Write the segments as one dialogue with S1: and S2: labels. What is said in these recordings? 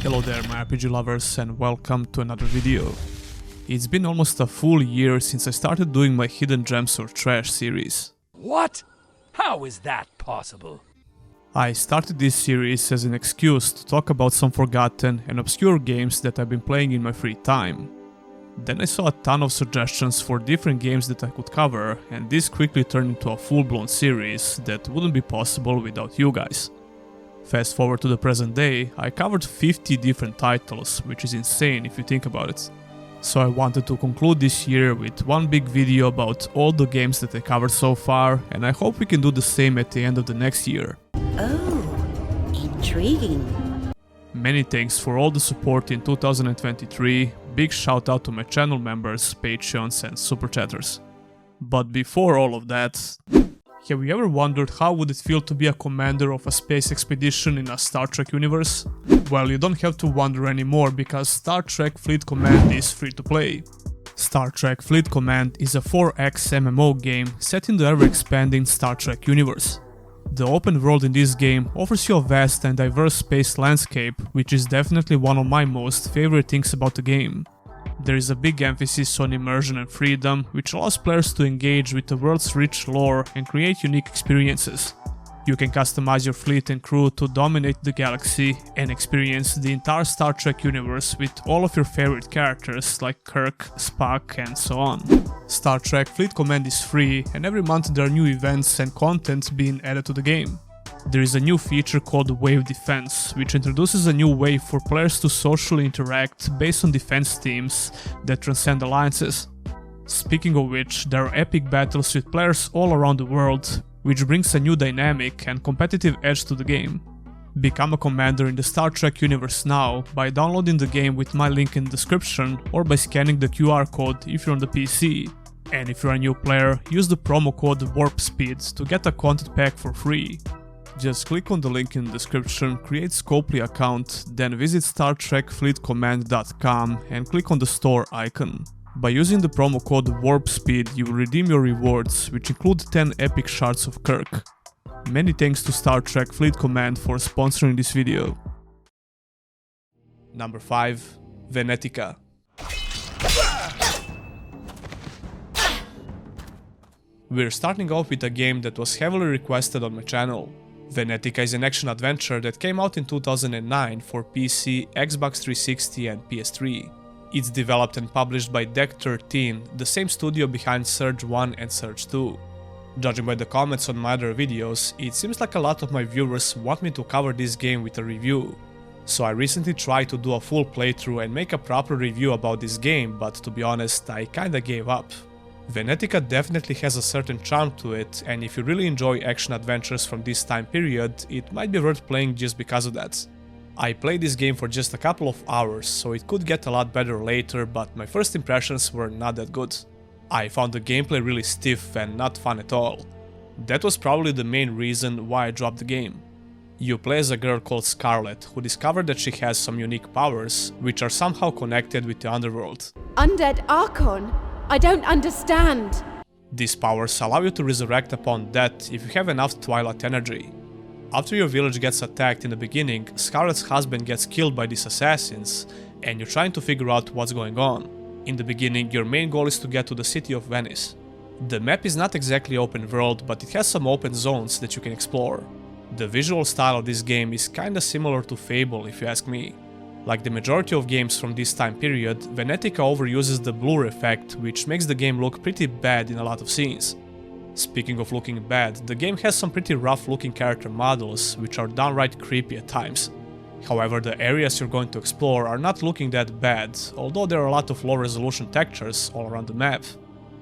S1: Hello there my RPG lovers and welcome to another video. It's been almost a full year since I started doing my Hidden Gems or Trash series.
S2: What? How is that possible?
S1: I started this series as an excuse to talk about some forgotten and obscure games that I've been playing in my free time. Then I saw a ton of suggestions for different games that I could cover, and this quickly turned into a full-blown series that wouldn't be possible without you guys. Fast forward to the present day, I covered 50 different titles, which is insane if you think about it. So I wanted to conclude this year with one big video about all the games that I covered so far, and I hope we can do the same at the end of the next year.
S3: Oh, intriguing.
S1: Many thanks for all the support in 2023, big shout out to my channel members, Patreons and Super Chatters. But before all of that, have you ever wondered how would it feel to be a commander of a space expedition in a Star Trek universe? Well, you don't have to wonder anymore because Star Trek Fleet Command is free to play. Star Trek Fleet Command is a 4X MMO game set in the ever-expanding Star Trek universe. The open world in this game offers you a vast and diverse space landscape, which is definitely one of my most favorite things about the game. There is a big emphasis on immersion and freedom, which allows players to engage with the world's rich lore and create unique experiences. You can customize your fleet and crew to dominate the galaxy and experience the entire Star Trek universe with all of your favorite characters like Kirk, Spock, and so on. Star Trek Fleet Command is free, and every month there are new events and content being added to the game. There is a new feature called Wave Defense, which introduces a new way for players to socially interact based on defense teams that transcend alliances. Speaking of which, there are epic battles with players all around the world, which brings a new dynamic and competitive edge to the game. Become a commander in the Star Trek universe now by downloading the game with my link in the description or by scanning the QR code if you're on the PC. And if you're a new player, use the promo code WARPSPEED to get a content pack for free. Just click on the link in the description, create Scopely account, then visit StarTrekFleetCommand.com and click on the store icon. By using the promo code WARPSPEED, you will redeem your rewards, which include 10 epic shards of Kirk. Many thanks to Star Trek Fleet Command for sponsoring this video. Number 5. Venetica. We're starting off with a game that was heavily requested on my channel. Venetica is an action-adventure that came out in 2009 for PC, Xbox 360 and PS3. It's developed and published by Deck 13, the same studio behind Surge 1 and Surge 2. Judging by the comments on my other videos, it seems like a lot of my viewers want me to cover this game with a review. So I recently tried to do a full playthrough and make a proper review about this game, but to be honest, I kinda gave up. Venetica definitely has a certain charm to it, and if you really enjoy action adventures from this time period, it might be worth playing just because of that. I played this game for just a couple of hours, so it could get a lot better later, but my first impressions were not that good. I found the gameplay really stiff and not fun at all. That was probably the main reason why I dropped the game. You play as a girl called Scarlet, who discovered that she has some unique powers, which are somehow connected with the underworld.
S4: Undead Archon? I don't understand.
S1: These powers allow you to resurrect upon death if you have enough Twilight energy. After your village gets attacked in the beginning, Scarlet's husband gets killed by these assassins, and you're trying to figure out what's going on. In the beginning, your main goal is to get to the city of Venice. The map is not exactly open world, but it has some open zones that you can explore. The visual style of this game is kinda similar to Fable if you ask me. Like the majority of games from this time period, Venetica overuses the blur effect, which makes the game look pretty bad in a lot of scenes. Speaking of looking bad, the game has some pretty rough looking character models, which are downright creepy at times. However, the areas you're going to explore are not looking that bad, although there are a lot of low resolution textures all around the map.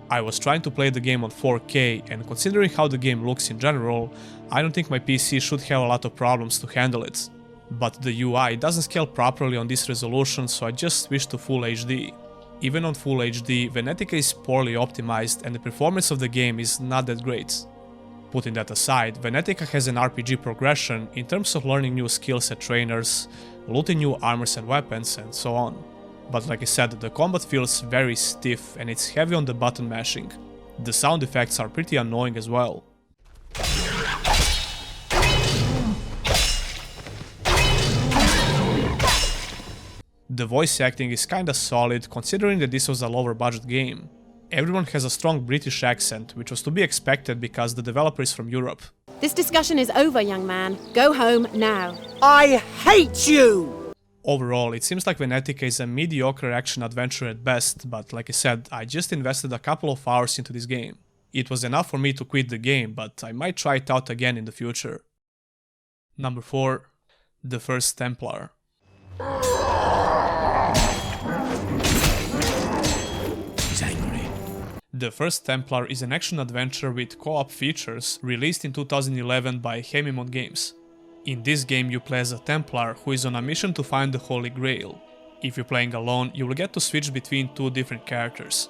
S1: I was trying to play the game on 4K, and considering how the game looks in general, I don't think my PC should have a lot of problems to handle it. But the UI doesn't scale properly on this resolution, so I just switched to Full HD. Even on Full HD, Venetica is poorly optimized and the performance of the game is not that great. Putting that aside, Venetica has an RPG progression in terms of learning new skills at trainers, looting new armors and weapons, and so on. But like I said, the combat feels very stiff and it's heavy on the button mashing. The sound effects are pretty annoying as well. The voice acting is kinda solid considering that this was a lower budget game. Everyone has a strong British accent, which was to be expected because the developer is from Europe.
S4: This discussion is over, young man. Go home now.
S5: I hate you!
S1: Overall, it seems like Venetica is a mediocre action-adventure at best, but like I said, I just invested a couple of hours into this game. It was enough for me to quit the game, but I might try it out again in the future. Number 4. The Fist Templar.
S2: He's angry.
S1: The Fist Templar is an action-adventure with co-op features released in 2011 by Heavently Games. In this game you play as a Templar who is on a mission to find the Holy Grail. If you're playing alone, you will get to switch between 2 different characters.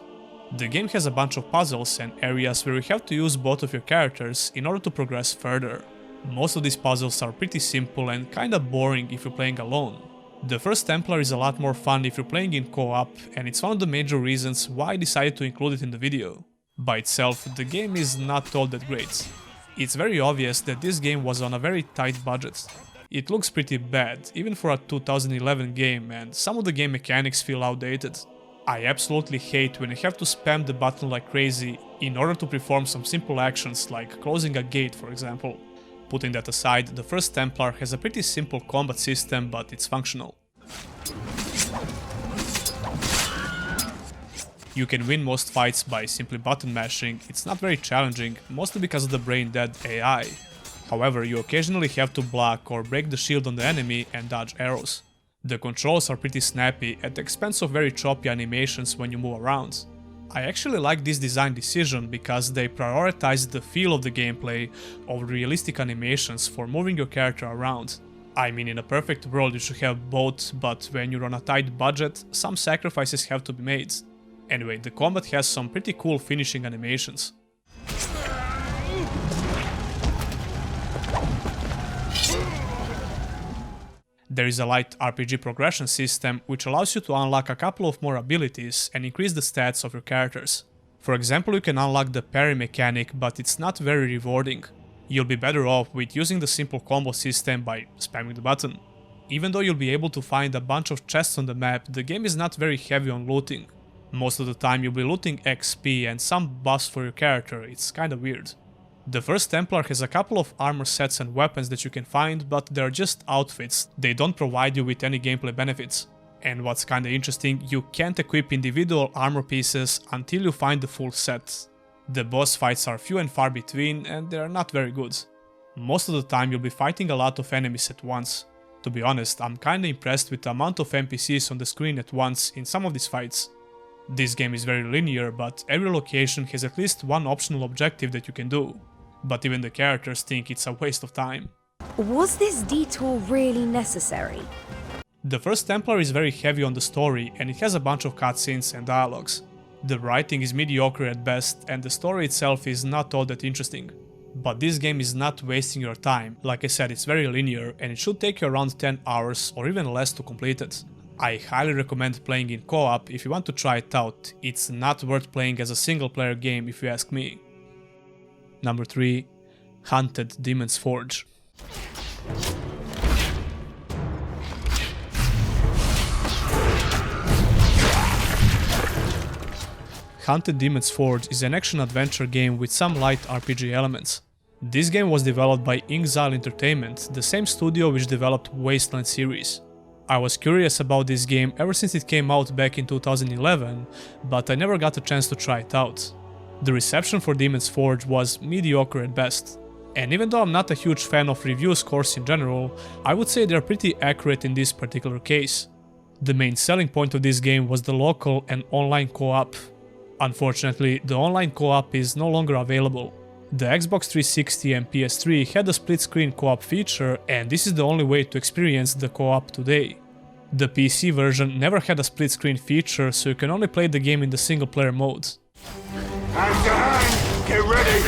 S1: The game has a bunch of puzzles and areas where you have to use both of your characters in order to progress further. Most of these puzzles are pretty simple and kinda boring if you're playing alone. The Fist Templar is a lot more fun if you're playing in co-op, and it's one of the major reasons why I decided to include it in the video. By itself, the game is not all that great. It's very obvious that this game was on a very tight budget. It looks pretty bad, even for a 2011 game, and some of the game mechanics feel outdated. I absolutely hate when you have to spam the button like crazy in order to perform some simple actions like closing a gate, for example. Putting that aside, the Fist Templar has a pretty simple combat system, but it's functional. You can win most fights by simply button mashing. It's not very challenging, mostly because of the brain dead AI. However, you occasionally have to block or break the shield on the enemy and dodge arrows. The controls are pretty snappy at the expense of very choppy animations when you move around. I actually like this design decision because they prioritize the feel of the gameplay over realistic animations for moving your character around. I mean, in a perfect world you should have both, but when you're on a tight budget, some sacrifices have to be made. Anyway, the combat has some pretty cool finishing animations. There is a light RPG progression system which allows you to unlock a couple of more abilities and increase the stats of your characters. For example, you can unlock the parry mechanic, but it's not very rewarding. You'll be better off with using the simple combo system by spamming the button. Even though you'll be able to find a bunch of chests on the map, the game is not very heavy on looting. Most of the time you'll be looting XP and some buffs for your character. It's kinda weird. The Fist Templar has a couple of armor sets and weapons that you can find, but they're just outfits. They don't provide you with any gameplay benefits. And what's kinda interesting, you can't equip individual armor pieces until you find the full set. The boss fights are few and far between, and they're not very good. Most of the time you'll be fighting a lot of enemies at once. To be honest, I'm kinda impressed with the amount of NPCs on the screen at once in some of these fights. This game is very linear, but every location has at least one optional objective that you can do. But even the characters think it's a waste of time.
S6: Was this detour really necessary?
S1: The Fist Templar is very heavy on the story, and it has a bunch of cutscenes and dialogues. The writing is mediocre at best, and the story itself is not all that interesting. But this game is not wasting your time. Like I said, it's very linear, and it should take you around 10 hours or even less to complete it. I highly recommend playing in co-op if you want to try it out. It's not worth playing as a single player game if you ask me. Number 3. Haunted Demon's Forge. Haunted Demon's Forge is an action-adventure game with some light RPG elements. This game was developed by Exile Entertainment, the same studio which developed Wasteland series. I was curious about this game ever since it came out back in 2011, but I never got a chance to try it out. The reception for Demon's Forge was mediocre at best. And even though I'm not a huge fan of review scores in general, I would say they're pretty accurate in this particular case. The main selling point of this game was the local and online co-op. Unfortunately, the online co-op is no longer available. The Xbox 360 and PS3 had a split-screen co-op feature, and this is the only way to experience the co-op today. The PC version never had a split-screen feature, so you can only play the game in the single-player mode.
S7: Hand to hand! Get ready!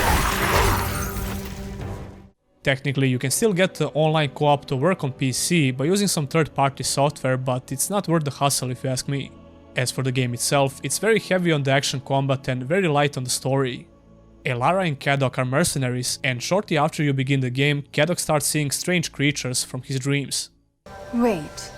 S1: Technically, you can still get the online co-op to work on PC by using some third-party software, but it's not worth the hassle if you ask me. As for the game itself, it's very heavy on the action combat and very light on the story. Elara and Kadok are mercenaries, and shortly after you begin the game, Kadok starts seeing strange creatures from his dreams.
S6: Wait,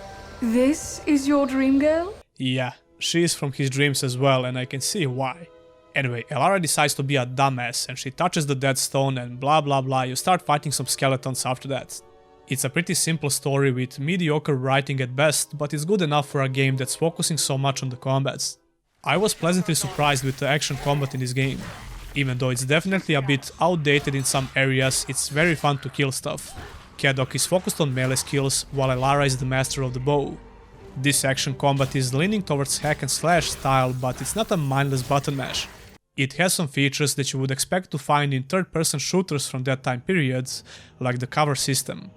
S8: This is your dream girl?
S1: Yeah, she is from his dreams as well, and I can see why. Anyway, Elara decides to be a dumbass and she touches the dead stone and blah blah blah, you start fighting some skeletons after that. It's a pretty simple story with mediocre writing at best, but it's good enough for a game that's focusing so much on the combats. I was pleasantly surprised with the action combat in this game. Even though it's definitely a bit outdated in some areas, it's very fun to kill stuff. Kadok is focused on melee skills, while Elara is the master of the bow. This action combat is leaning towards hack and slash style, but it's not a mindless button mash. It has some features that you would expect to find in third-person shooters from that time period, like the cover system.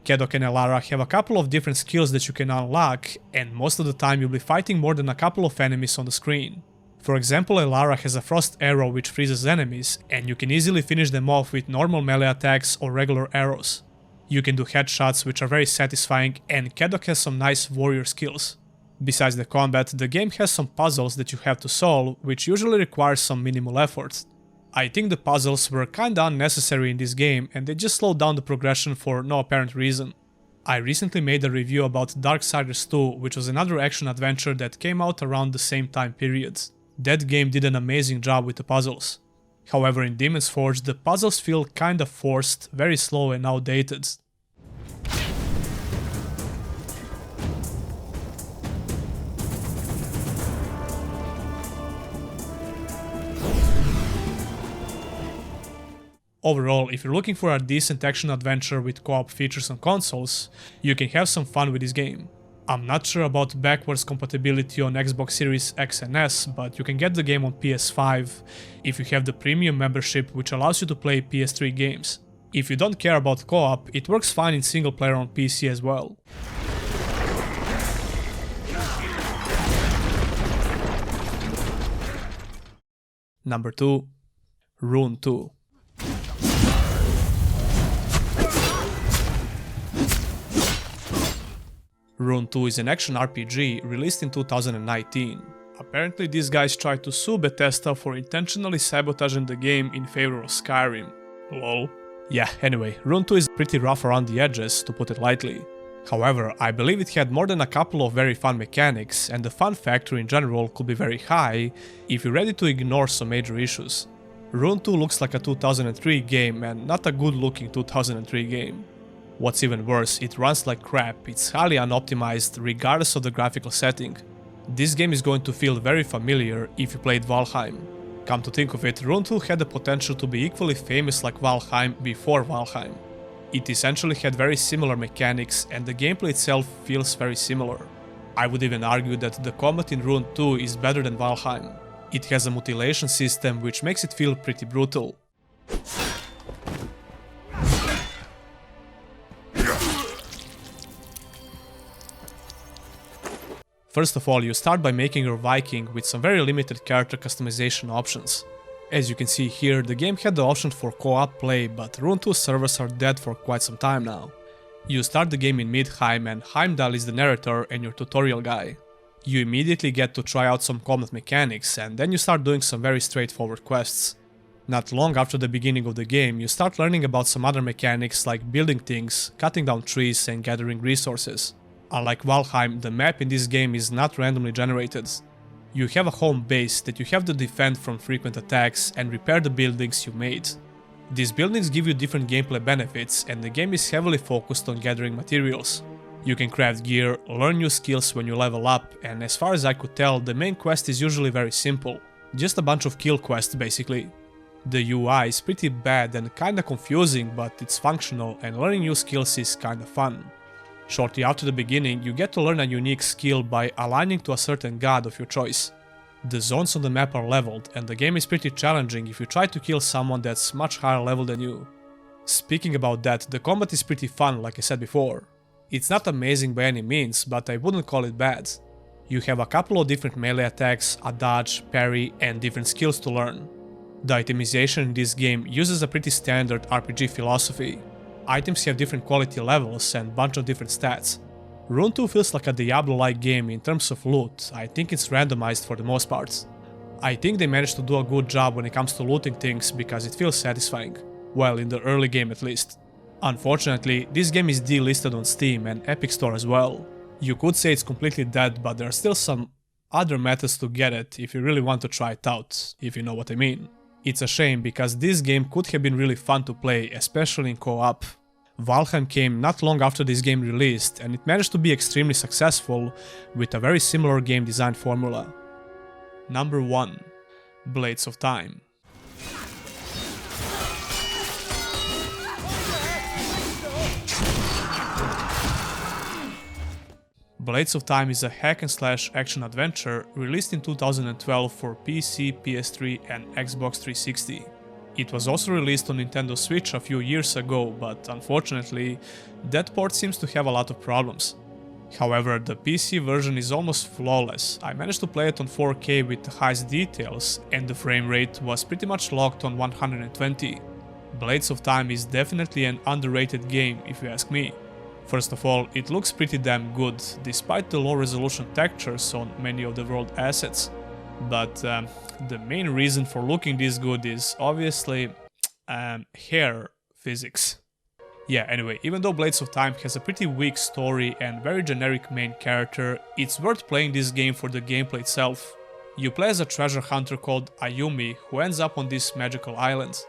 S1: Kadok and Elara have a couple of different skills that you can unlock, and most of the time you'll be fighting more than a couple of enemies on the screen. For example, Elara has a frost arrow which freezes enemies, and you can easily finish them off with normal melee attacks or regular arrows. You can do headshots which are very satisfying, and Kadok has some nice warrior skills. Besides the combat, the game has some puzzles that you have to solve, which usually requires some minimal effort. I think the puzzles were kinda unnecessary in this game, and they just slowed down the progression for no apparent reason. I recently made a review about Darksiders 2, which was another action adventure that came out around the same time period. That game did an amazing job with the puzzles. However, in Demon's Forge, the puzzles feel kinda forced, very slow and outdated. Overall, if you're looking for a decent action adventure with co-op features on consoles, you can have some fun with this game. I'm not sure about backwards compatibility on Xbox Series X and S, but you can get the game on PS5 if you have the premium membership, which allows you to play PS3 games. If you don't care about co-op, it works fine in single player on PC as well. Number 2. Rune II. Rune II is an action RPG released in 2019. Apparently these guys tried to sue Bethesda for intentionally sabotaging the game in favor of Skyrim. Lol. Yeah, anyway, Rune II is pretty rough around the edges, to put it lightly. However, I believe it had more than a couple of very fun mechanics, and the fun factor in general could be very high if you're ready to ignore some major issues. Rune II looks like a 2003 game and not a good looking 2003 game. What's even worse, it runs like crap, it's highly unoptimized regardless of the graphical setting. This game is going to feel very familiar if you played Valheim. Come to think of it, Rune II had the potential to be equally famous like Valheim before Valheim. It essentially had very similar mechanics and the gameplay itself feels very similar. I would even argue that the combat in Rune II is better than Valheim. It has a mutilation system which makes it feel pretty brutal. First of all, you start by making your Viking with some very limited character customization options. As you can see here, the game had the option for co-op play, but Rune II servers are dead for quite some time now. You start the game in Midheim and Heimdall is the narrator and your tutorial guy. You immediately get to try out some combat mechanics and then you start doing some very straightforward quests. Not long after the beginning of the game, you start learning about some other mechanics like building things, cutting down trees and gathering resources. Unlike Valheim, the map in this game is not randomly generated. You have a home base that you have to defend from frequent attacks and repair the buildings you made. These buildings give you different gameplay benefits and the game is heavily focused on gathering materials. You can craft gear, learn new skills when you level up, and as far as I could tell, the main quest is usually very simple. Just a bunch of kill quests basically. The UI is pretty bad and kinda confusing, but it's functional and learning new skills is kinda fun. Shortly after the beginning, you get to learn a unique skill by aligning to a certain god of your choice. The zones on the map are leveled, and the game is pretty challenging if you try to kill someone that's much higher level than you. Speaking about that, the combat is pretty fun like I said before. It's not amazing by any means, but I wouldn't call it bad. You have a couple of different melee attacks, a dodge, parry, and different skills to learn. The itemization in this game uses a pretty standard RPG philosophy. Items have different quality levels and bunch of different stats. Rune II feels like a Diablo-like game in terms of loot. I think it's randomized for the most part. I think they managed to do a good job when it comes to looting things because it feels satisfying. Well, in the early game at least. Unfortunately, this game is delisted on Steam and Epic Store as well. You could say it's completely dead, but there are still some other methods to get it if you really want to try it out, if you know what I mean. It's a shame because this game could have been really fun to play, especially in co-op. Valheim came not long after this game released and it managed to be extremely successful with a very similar game design formula. Number 1. Blades of Time. Blades of Time is a hack-and-slash action-adventure released in 2012 for PC, PS3 and Xbox 360. It was also released on Nintendo Switch a few years ago, but unfortunately, that port seems to have a lot of problems. However, the PC version is almost flawless. I managed to play it on 4K with the highest details, and the frame rate was pretty much locked on 120. Blades of Time is definitely an underrated game, if you ask me. First of all, it looks pretty damn good, despite the low resolution textures on many of the world assets. But the main reason for looking this good is obviously hair physics. Yeah, anyway, even though Blades of Time has a pretty weak story and very generic main character, it's worth playing this game for the gameplay itself. You play as a treasure hunter called Ayumi who ends up on this magical island.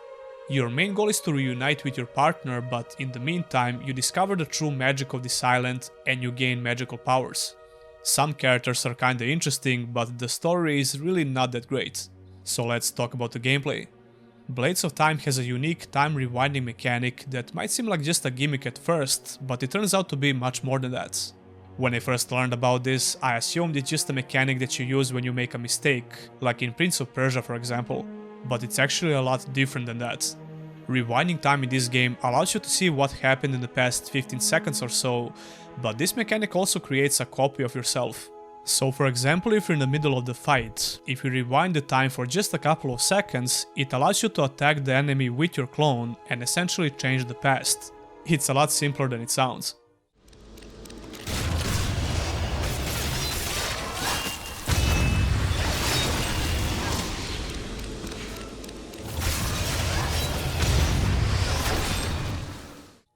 S1: Your main goal is to reunite with your partner, but in the meantime you discover the true magic of this island and you gain magical powers. Some characters are kinda interesting, but the story is really not that great. So let's talk about the gameplay. Blades of Time has a unique time rewinding mechanic that might seem like just a gimmick at first, but it turns out to be much more than that. When I first learned about this, I assumed it's just a mechanic that you use when you make a mistake, like in Prince of Persia for example. But it's actually a lot different than that. Rewinding time in this game allows you to see what happened in the past 15 seconds or so, but this mechanic also creates a copy of yourself. So for example, if you're in the middle of the fight, if you rewind the time for just a couple of seconds, it allows you to attack the enemy with your clone and essentially change the past. It's a lot simpler than it sounds.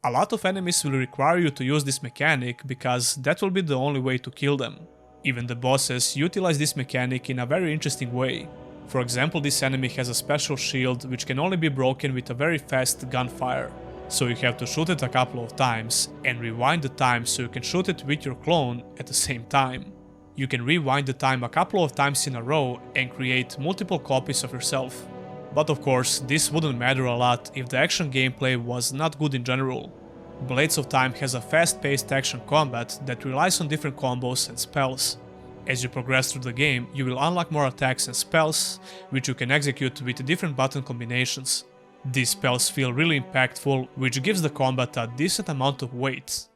S1: A lot of enemies will require you to use this mechanic because that will be the only way to kill them. Even the bosses utilize this mechanic in a very interesting way. For example, this enemy has a special shield which can only be broken with a very fast gunfire. So you have to shoot it a couple of times and rewind the time so you can shoot it with your clone at the same time. You can rewind the time a couple of times in a row and create multiple copies of yourself. But of course, this wouldn't matter a lot if the action gameplay was not good in general. Blades of Time has a fast-paced action combat that relies on different combos and spells. As you progress through the game, you will unlock more attacks and spells, which you can execute with different button combinations. These spells feel really impactful, which gives the combat a decent amount of weight.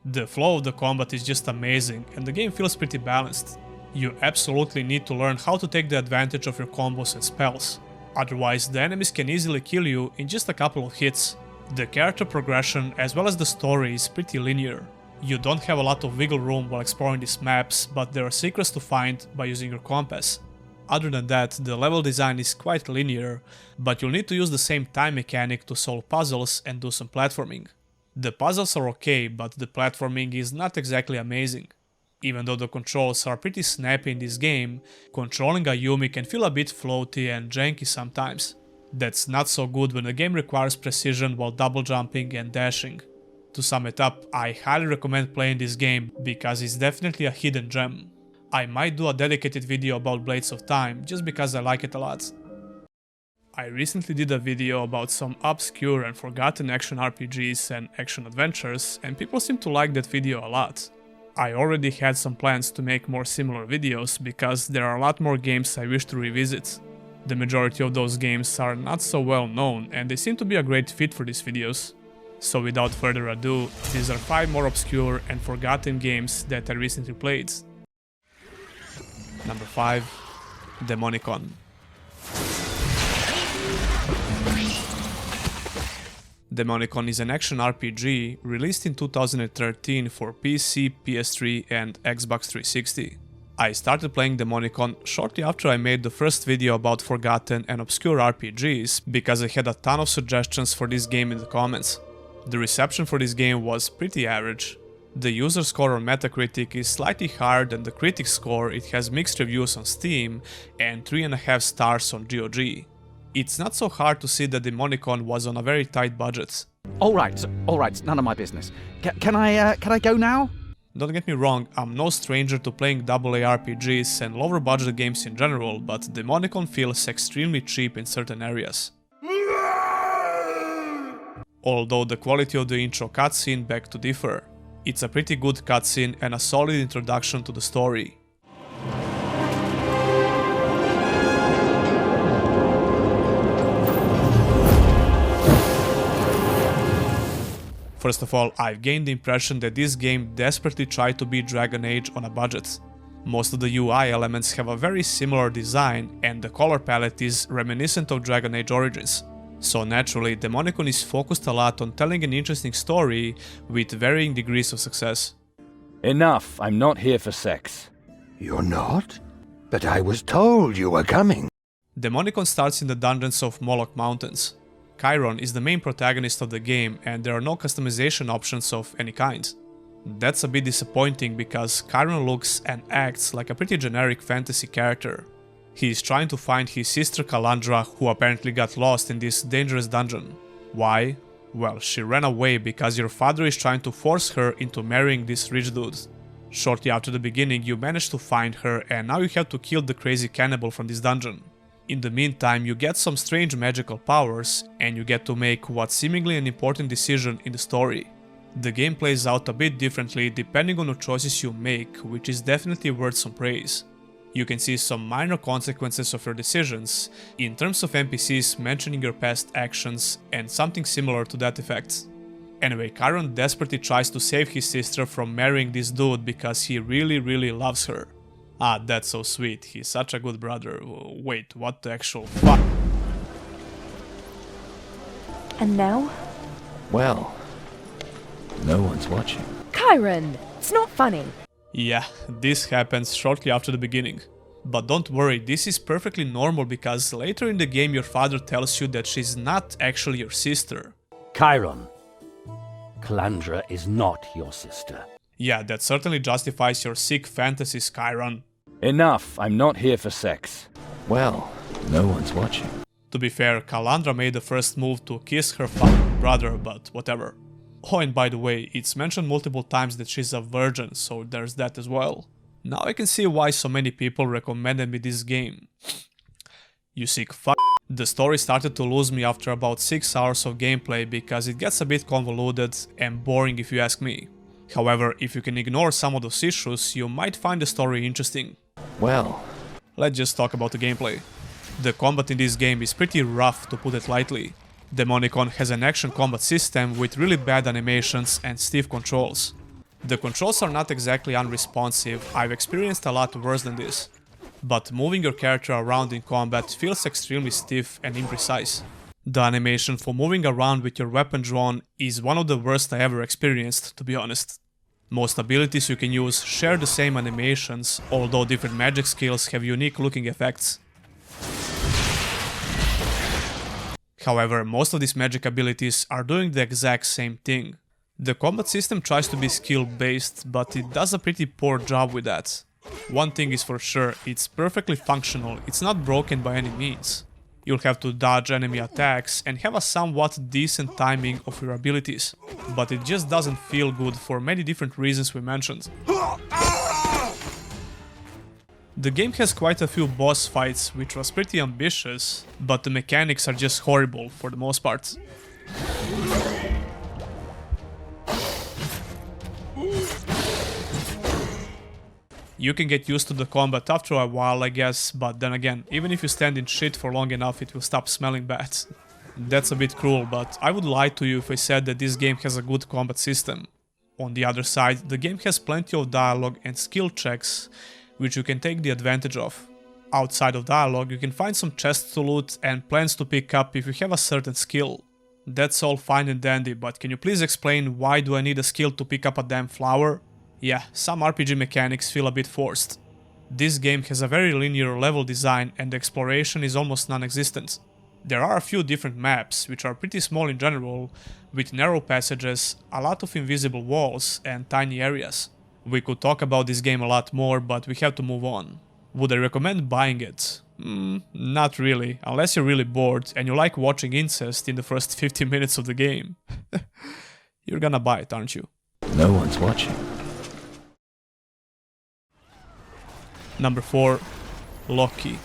S1: The flow of the combat is just amazing, and the game feels pretty balanced. You absolutely need to learn how to take the advantage of your combos and spells. Otherwise, the enemies can easily kill you in just a couple of hits. The character progression as well as the story is pretty linear. You don't have a lot of wiggle room while exploring these maps, but there are secrets to find by using your compass. Other than that, the level design is quite linear, but you'll need to use the same time mechanic to solve puzzles and do some platforming. The puzzles are okay, but the platforming is not exactly amazing. Even though the controls are pretty snappy in this game, controlling Ayumi can feel a bit floaty and janky sometimes. That's not so good when the game requires precision while double jumping and dashing. To sum it up, I highly recommend playing this game because it's definitely a hidden gem. I might do a dedicated video about Blades of Time just because I like it a lot. I recently did a video about some obscure and forgotten action RPGs and action adventures, and people seem to like that video a lot. I already had some plans to make more similar videos because there are a lot more games I wish to revisit. The majority of those games are not so well known and they seem to be a great fit for these videos. So without further ado, these are 5 more obscure and forgotten games that I recently played. Number 5. Demonicon. Demonicon is an action RPG released in 2013 for PC, PS3 and Xbox 360. I started playing Demonicon shortly after I made the first video about forgotten and obscure RPGs because I had a ton of suggestions for this game in the comments. The reception for this game was pretty average. The user score on Metacritic is slightly higher than the critic score, it has mixed reviews on Steam and 3.5 stars on GOG. It's not so hard to see that Demonicon was on a very tight budget.
S9: All right, none of my business. Can I go now?
S1: Don't get me wrong, I'm no stranger to playing AA RPGs and lower budget games in general, but Demonicon feels extremely cheap in certain areas. Although the quality of the intro cutscene beg to differ. It's a pretty good cutscene and a solid introduction to the story. First of all, I've gained the impression that this game desperately tried to be Dragon Age on a budget. Most of the UI elements have a very similar design and the color palette is reminiscent of Dragon Age Origins. So naturally, Demonicon is focused a lot on telling an interesting story with varying degrees of success.
S10: Enough, I'm not here for sex.
S2: You're not? But I was told you were coming.
S1: Demonicon starts in the dungeons of Moloch Mountains. Chiron is the main protagonist of the game and there are no customization options of any kind. That's a bit disappointing because Chiron looks and acts like a pretty generic fantasy character. He is trying to find his sister Calandra, who apparently got lost in this dangerous dungeon. Why? Well, she ran away because your father is trying to force her into marrying this rich dude. Shortly after the beginning you manage to find her and now you have to kill the crazy cannibal from this dungeon. In the meantime, you get some strange magical powers and you get to make what's seemingly an important decision in the story. The game plays out a bit differently depending on the choices you make, which is definitely worth some praise. You can see some minor consequences of your decisions, in terms of NPCs mentioning your past actions and something similar to that effect. Anyway, Chiron desperately tries to save his sister from marrying this dude because he really loves her. Ah, that's so sweet, he's such a good brother. Wait, what the actual fuck?
S6: And now?
S10: Well, no one's watching.
S6: Chiron! It's not funny.
S1: Yeah, this happens shortly after the beginning. But don't worry, this is perfectly normal because later in the game your father tells you that she's not actually your sister.
S11: Chiron, Calandra is not your sister.
S1: Yeah, that certainly justifies your sick fantasies, Chiron.
S10: Enough, I'm not here for sex. Well, no one's watching.
S1: To be fair, Calandra made the first move to kiss her fucking brother, but whatever. Oh, and by the way, it's mentioned multiple times that she's a virgin, so there's that as well. Now I can see why so many people recommended me this game. You sick fuck. The story started to lose me after about 6 hours of gameplay because it gets a bit convoluted and boring if you ask me. However, if you can ignore some of those issues, you might find the story interesting.
S10: Well,
S1: let's just talk about the gameplay. The combat in this game is pretty rough, to put it lightly. Demonicon has an action combat system with really bad animations and stiff controls. The controls are not exactly unresponsive, I've experienced a lot worse than this. But moving your character around in combat feels extremely stiff and imprecise. The animation for moving around with your weapon drawn is one of the worst I ever experienced, to be honest. Most abilities you can use share the same animations, although different magic skills have unique looking effects. However, most of these magic abilities are doing the exact same thing. The combat system tries to be skill based, but it does a pretty poor job with that. One thing is for sure, it's perfectly functional, it's not broken by any means. You'll have to dodge enemy attacks and have a somewhat decent timing of your abilities, but it just doesn't feel good for many different reasons we mentioned. The game has quite a few boss fights, which was pretty ambitious, but the mechanics are just horrible for the most part. You can get used to the combat after a while, I guess, but then again, even if you stand in shit for long enough, it will stop smelling bad. That's a bit cruel, but I would lie to you if I said that this game has a good combat system. On the other side, the game has plenty of dialogue and skill checks, which you can take the advantage of. Outside of dialogue, you can find some chests to loot and plants to pick up if you have a certain skill. That's all fine and dandy, but can you please explain why do I need a skill to pick up a damn flower? Yeah, some RPG mechanics feel a bit forced. This game has a very linear level design and the exploration is almost non-existent. There are a few different maps, which are pretty small in general, with narrow passages, a lot of invisible walls and tiny areas. We could talk about this game a lot more, but we have to move on. Would I recommend buying it? Not really, unless you're really bored and you like watching incest in the first 15 minutes of the game. You're gonna buy it, aren't you?
S10: No one's watching.
S1: Number 4. Loki.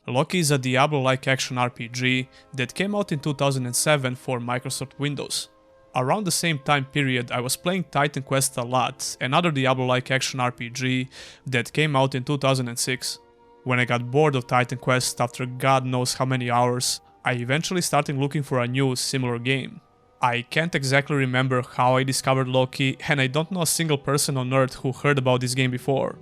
S1: Loki is a Diablo-like action RPG that came out in 2007 for Microsoft Windows. Around the same time period I was playing Titan Quest a lot, another Diablo-like action RPG that came out in 2006. When I got bored of Titan Quest after God knows how many hours, I eventually started looking for a new, similar game. I can't exactly remember how I discovered Loki, and I don't know a single person on Earth who heard about this game before.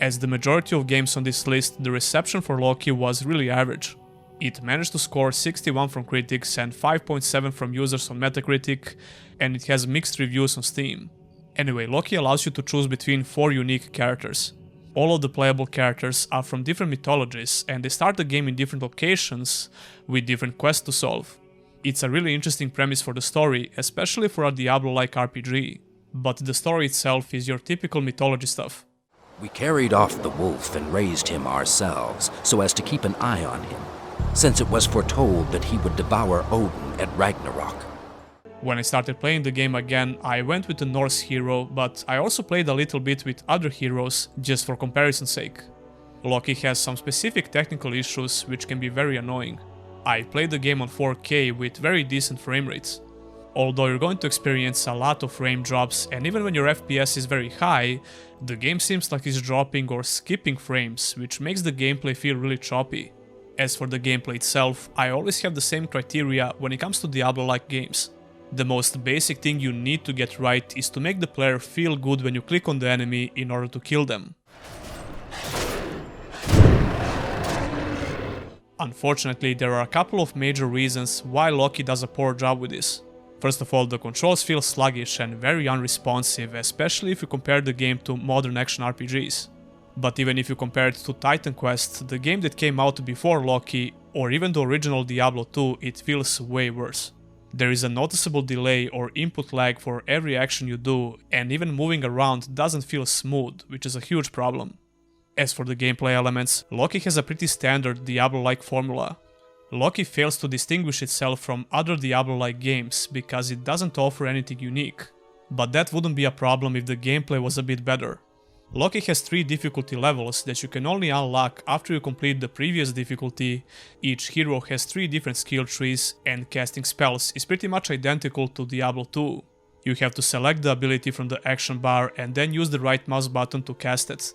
S1: As the majority of games on this list, the reception for Loki was really average. It managed to score 61 from critics and 5.7 from users on Metacritic, and it has mixed reviews on Steam. Anyway, Loki allows you to choose between 4 unique characters. All of the playable characters are from different mythologies, and they start the game in different locations with different quests to solve. It's a really interesting premise for the story, especially for a Diablo-like RPG, but the story itself is your typical mythology stuff.
S12: We carried off the wolf and raised him ourselves, so as to keep an eye on him, since it was foretold that he would devour Odin at Ragnarok.
S1: When I started playing the game again, I went with the Norse hero, but I also played a little bit with other heroes, just for comparison's sake. Loki has some specific technical issues which can be very annoying. I played the game on 4K with very decent frame rates. Although you're going to experience a lot of frame drops, and even when your FPS is very high, the game seems like it's dropping or skipping frames, which makes the gameplay feel really choppy. As for the gameplay itself, I always have the same criteria when it comes to Diablo-like games. The most basic thing you need to get right is to make the player feel good when you click on the enemy in order to kill them. Unfortunately, there are a couple of major reasons why Loki does a poor job with this. First of all, the controls feel sluggish and very unresponsive, especially if you compare the game to modern action RPGs. But even if you compare it to Titan Quest, the game that came out before Loki, or even the original Diablo 2, it feels way worse. There is a noticeable delay or input lag for every action you do, and even moving around doesn't feel smooth, which is a huge problem. As for the gameplay elements, Loki has a pretty standard Diablo-like formula. Loki fails to distinguish itself from other Diablo-like games because it doesn't offer anything unique. But that wouldn't be a problem if the gameplay was a bit better. Loki has 3 difficulty levels that you can only unlock after you complete the previous difficulty. Each hero has 3 different skill trees, and casting spells is pretty much identical to Diablo 2. You have to select the ability from the action bar and then use the right mouse button to cast it.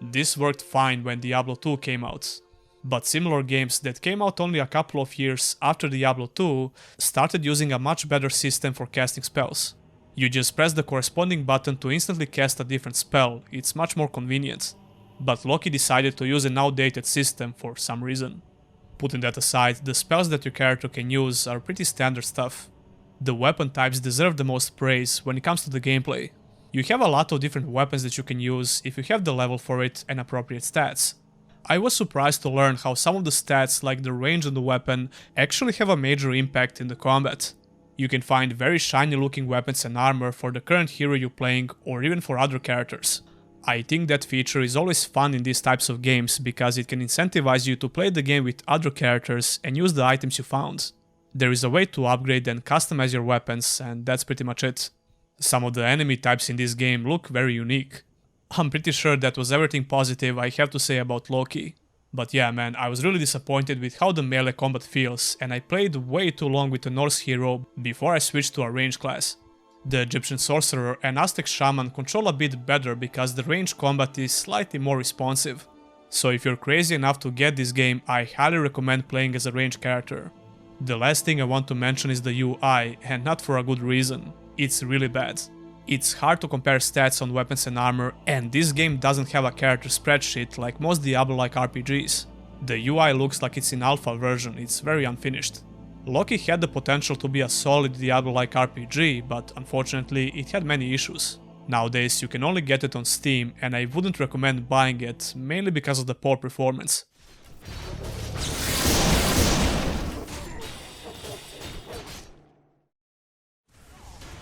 S1: This worked fine when Diablo 2 came out. But similar games that came out only a couple of years after Diablo 2 started using a much better system for casting spells. You just press the corresponding button to instantly cast a different spell, it's much more convenient. But Loki decided to use an outdated system for some reason. Putting that aside, the spells that your character can use are pretty standard stuff. The weapon types deserve the most praise when it comes to the gameplay. You have a lot of different weapons that you can use if you have the level for it and appropriate stats. I was surprised to learn how some of the stats, like the range on the weapon, actually have a major impact in the combat. You can find very shiny looking weapons and armor for the current hero you're playing or even for other characters. I think that feature is always fun in these types of games because it can incentivize you to play the game with other characters and use the items you found. There is a way to upgrade and customize your weapons, and that's pretty much it. Some of the enemy types in this game look very unique. I'm pretty sure that was everything positive I have to say about Loki. But yeah man, I was really disappointed with how the melee combat feels, and I played way too long with the Norse hero before I switched to a range class. The Egyptian sorcerer and Aztec shaman control a bit better because the range combat is slightly more responsive. So if you're crazy enough to get this game, I highly recommend playing as a range character. The last thing I want to mention is the UI, and not for a good reason. It's really bad. It's hard to compare stats on weapons and armor, and this game doesn't have a character spreadsheet like most Diablo-like RPGs. The UI looks like it's in alpha version, it's very unfinished. Loki had the potential to be a solid Diablo-like RPG, but unfortunately it had many issues. Nowadays you can only get it on Steam, and I wouldn't recommend buying it, mainly because of the poor performance.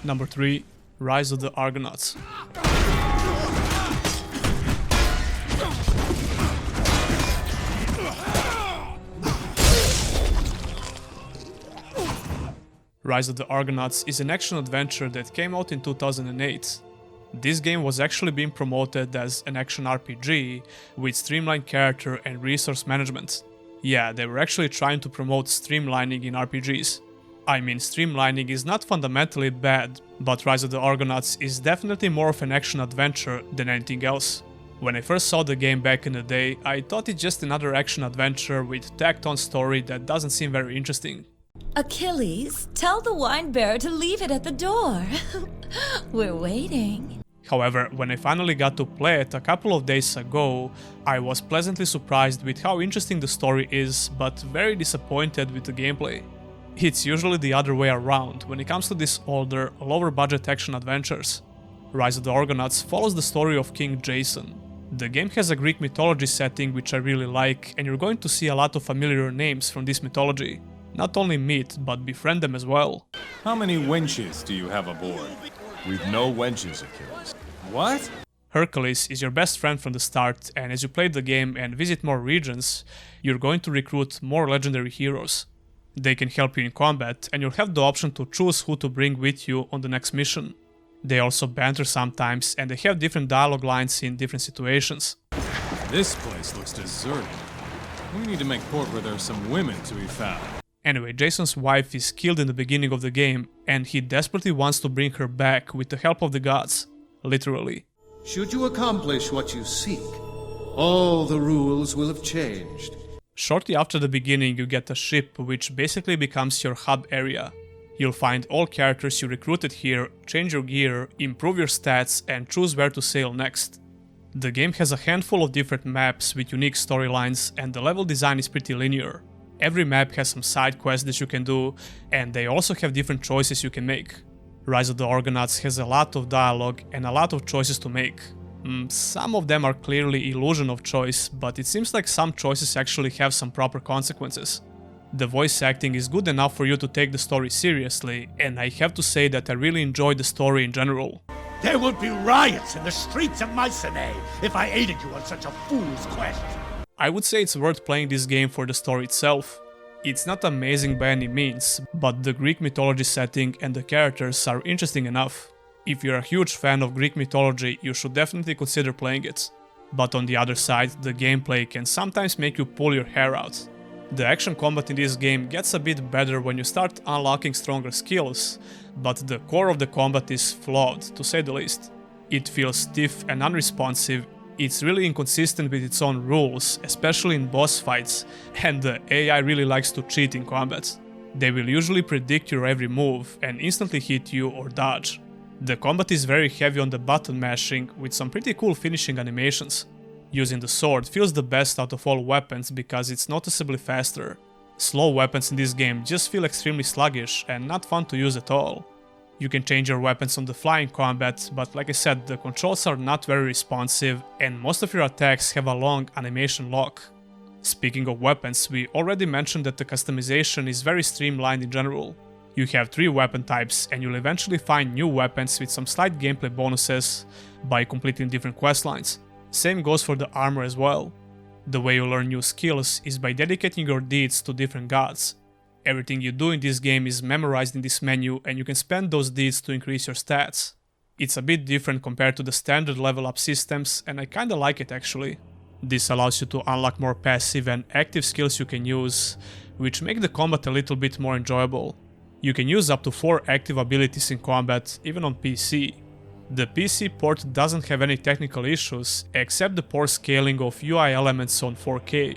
S1: Number 3. Rise of the Argonauts. Rise of the Argonauts is an action-adventure that came out in 2008. This game was actually being promoted as an action RPG with streamlined character and resource management. Yeah, they were actually trying to promote streamlining in RPGs. I mean, streamlining is not fundamentally bad, but Rise of the Argonauts is definitely more of an action-adventure than anything else. When I first saw the game back in the day, I thought it's just another action-adventure with tacked-on story that doesn't seem very interesting.
S3: Achilles, tell the wine bearer to leave it at the door. We're waiting.
S1: However, when I finally got to play it a couple of days ago, I was pleasantly surprised with how interesting the story is, but very disappointed with the gameplay. It's usually the other way around when it comes to these older, lower-budget action adventures. Rise of the Argonauts follows the story of King Jason. The game has a Greek mythology setting which I really like, and you're going to see a lot of familiar names from this mythology. Not only meet, but befriend them as well.
S13: How many wenches do you have aboard? We've no wenches, Achilles. What?
S1: Hercules is your best friend from the start, and as you play the game and visit more regions, you're going to recruit more legendary heroes. They can help you in combat, and you'll have the option to choose who to bring with you on the next mission. They also banter sometimes, and they have different dialogue lines in different situations.
S13: This place looks deserted. We need to make port where there's some women to be found.
S1: Anyway, Jason's wife is killed in the beginning of the game, and he desperately wants to bring her back with the help of the gods. Literally.
S14: Should you accomplish what you seek, all the rules will have changed.
S1: Shortly after the beginning, you get a ship which basically becomes your hub area. You'll find all characters you recruited here, change your gear, improve your stats, and choose where to sail next. The game has a handful of different maps with unique storylines, and the level design is pretty linear. Every map has some side quests that you can do, and they also have different choices you can make. Rise of the Argonauts has a lot of dialogue and a lot of choices to make. Some of them are clearly illusion of choice, but it seems like some choices actually have some proper consequences. The voice acting is good enough for you to take the story seriously, and I have to say that I really enjoyed the story in general.
S7: There would be riots in the streets of Mycenae if I aided you on such a fool's quest.
S1: I would say it's worth playing this game for the story itself. It's not amazing by any means, but the Greek mythology setting and the characters are interesting enough. If you're a huge fan of Greek mythology, you should definitely consider playing it. But on the other side, the gameplay can sometimes make you pull your hair out. The action combat in this game gets a bit better when you start unlocking stronger skills, but the core of the combat is flawed, to say the least. It feels stiff and unresponsive, it's really inconsistent with its own rules, especially in boss fights, and the AI really likes to cheat in combat. They will usually predict your every move and instantly hit you or dodge. The combat is very heavy on the button mashing, with some pretty cool finishing animations. Using the sword feels the best out of all weapons because it's noticeably faster. Slow weapons in this game just feel extremely sluggish and not fun to use at all. You can change your weapons on the fly in combat, but like I said, the controls are not very responsive and most of your attacks have a long animation lock. Speaking of weapons, we already mentioned that the customization is very streamlined in general. You have 3 weapon types and you'll eventually find new weapons with some slight gameplay bonuses by completing different questlines. Same goes for the armor as well. The way you learn new skills is by dedicating your deeds to different gods. Everything you do in this game is memorized in this menu and you can spend those deeds to increase your stats. It's a bit different compared to the standard level up systems and I kinda like it actually. This allows you to unlock more passive and active skills you can use, which make the combat a little bit more enjoyable. You can use up to 4 active abilities in combat, even on PC. The PC port doesn't have any technical issues, except the poor scaling of UI elements on 4K.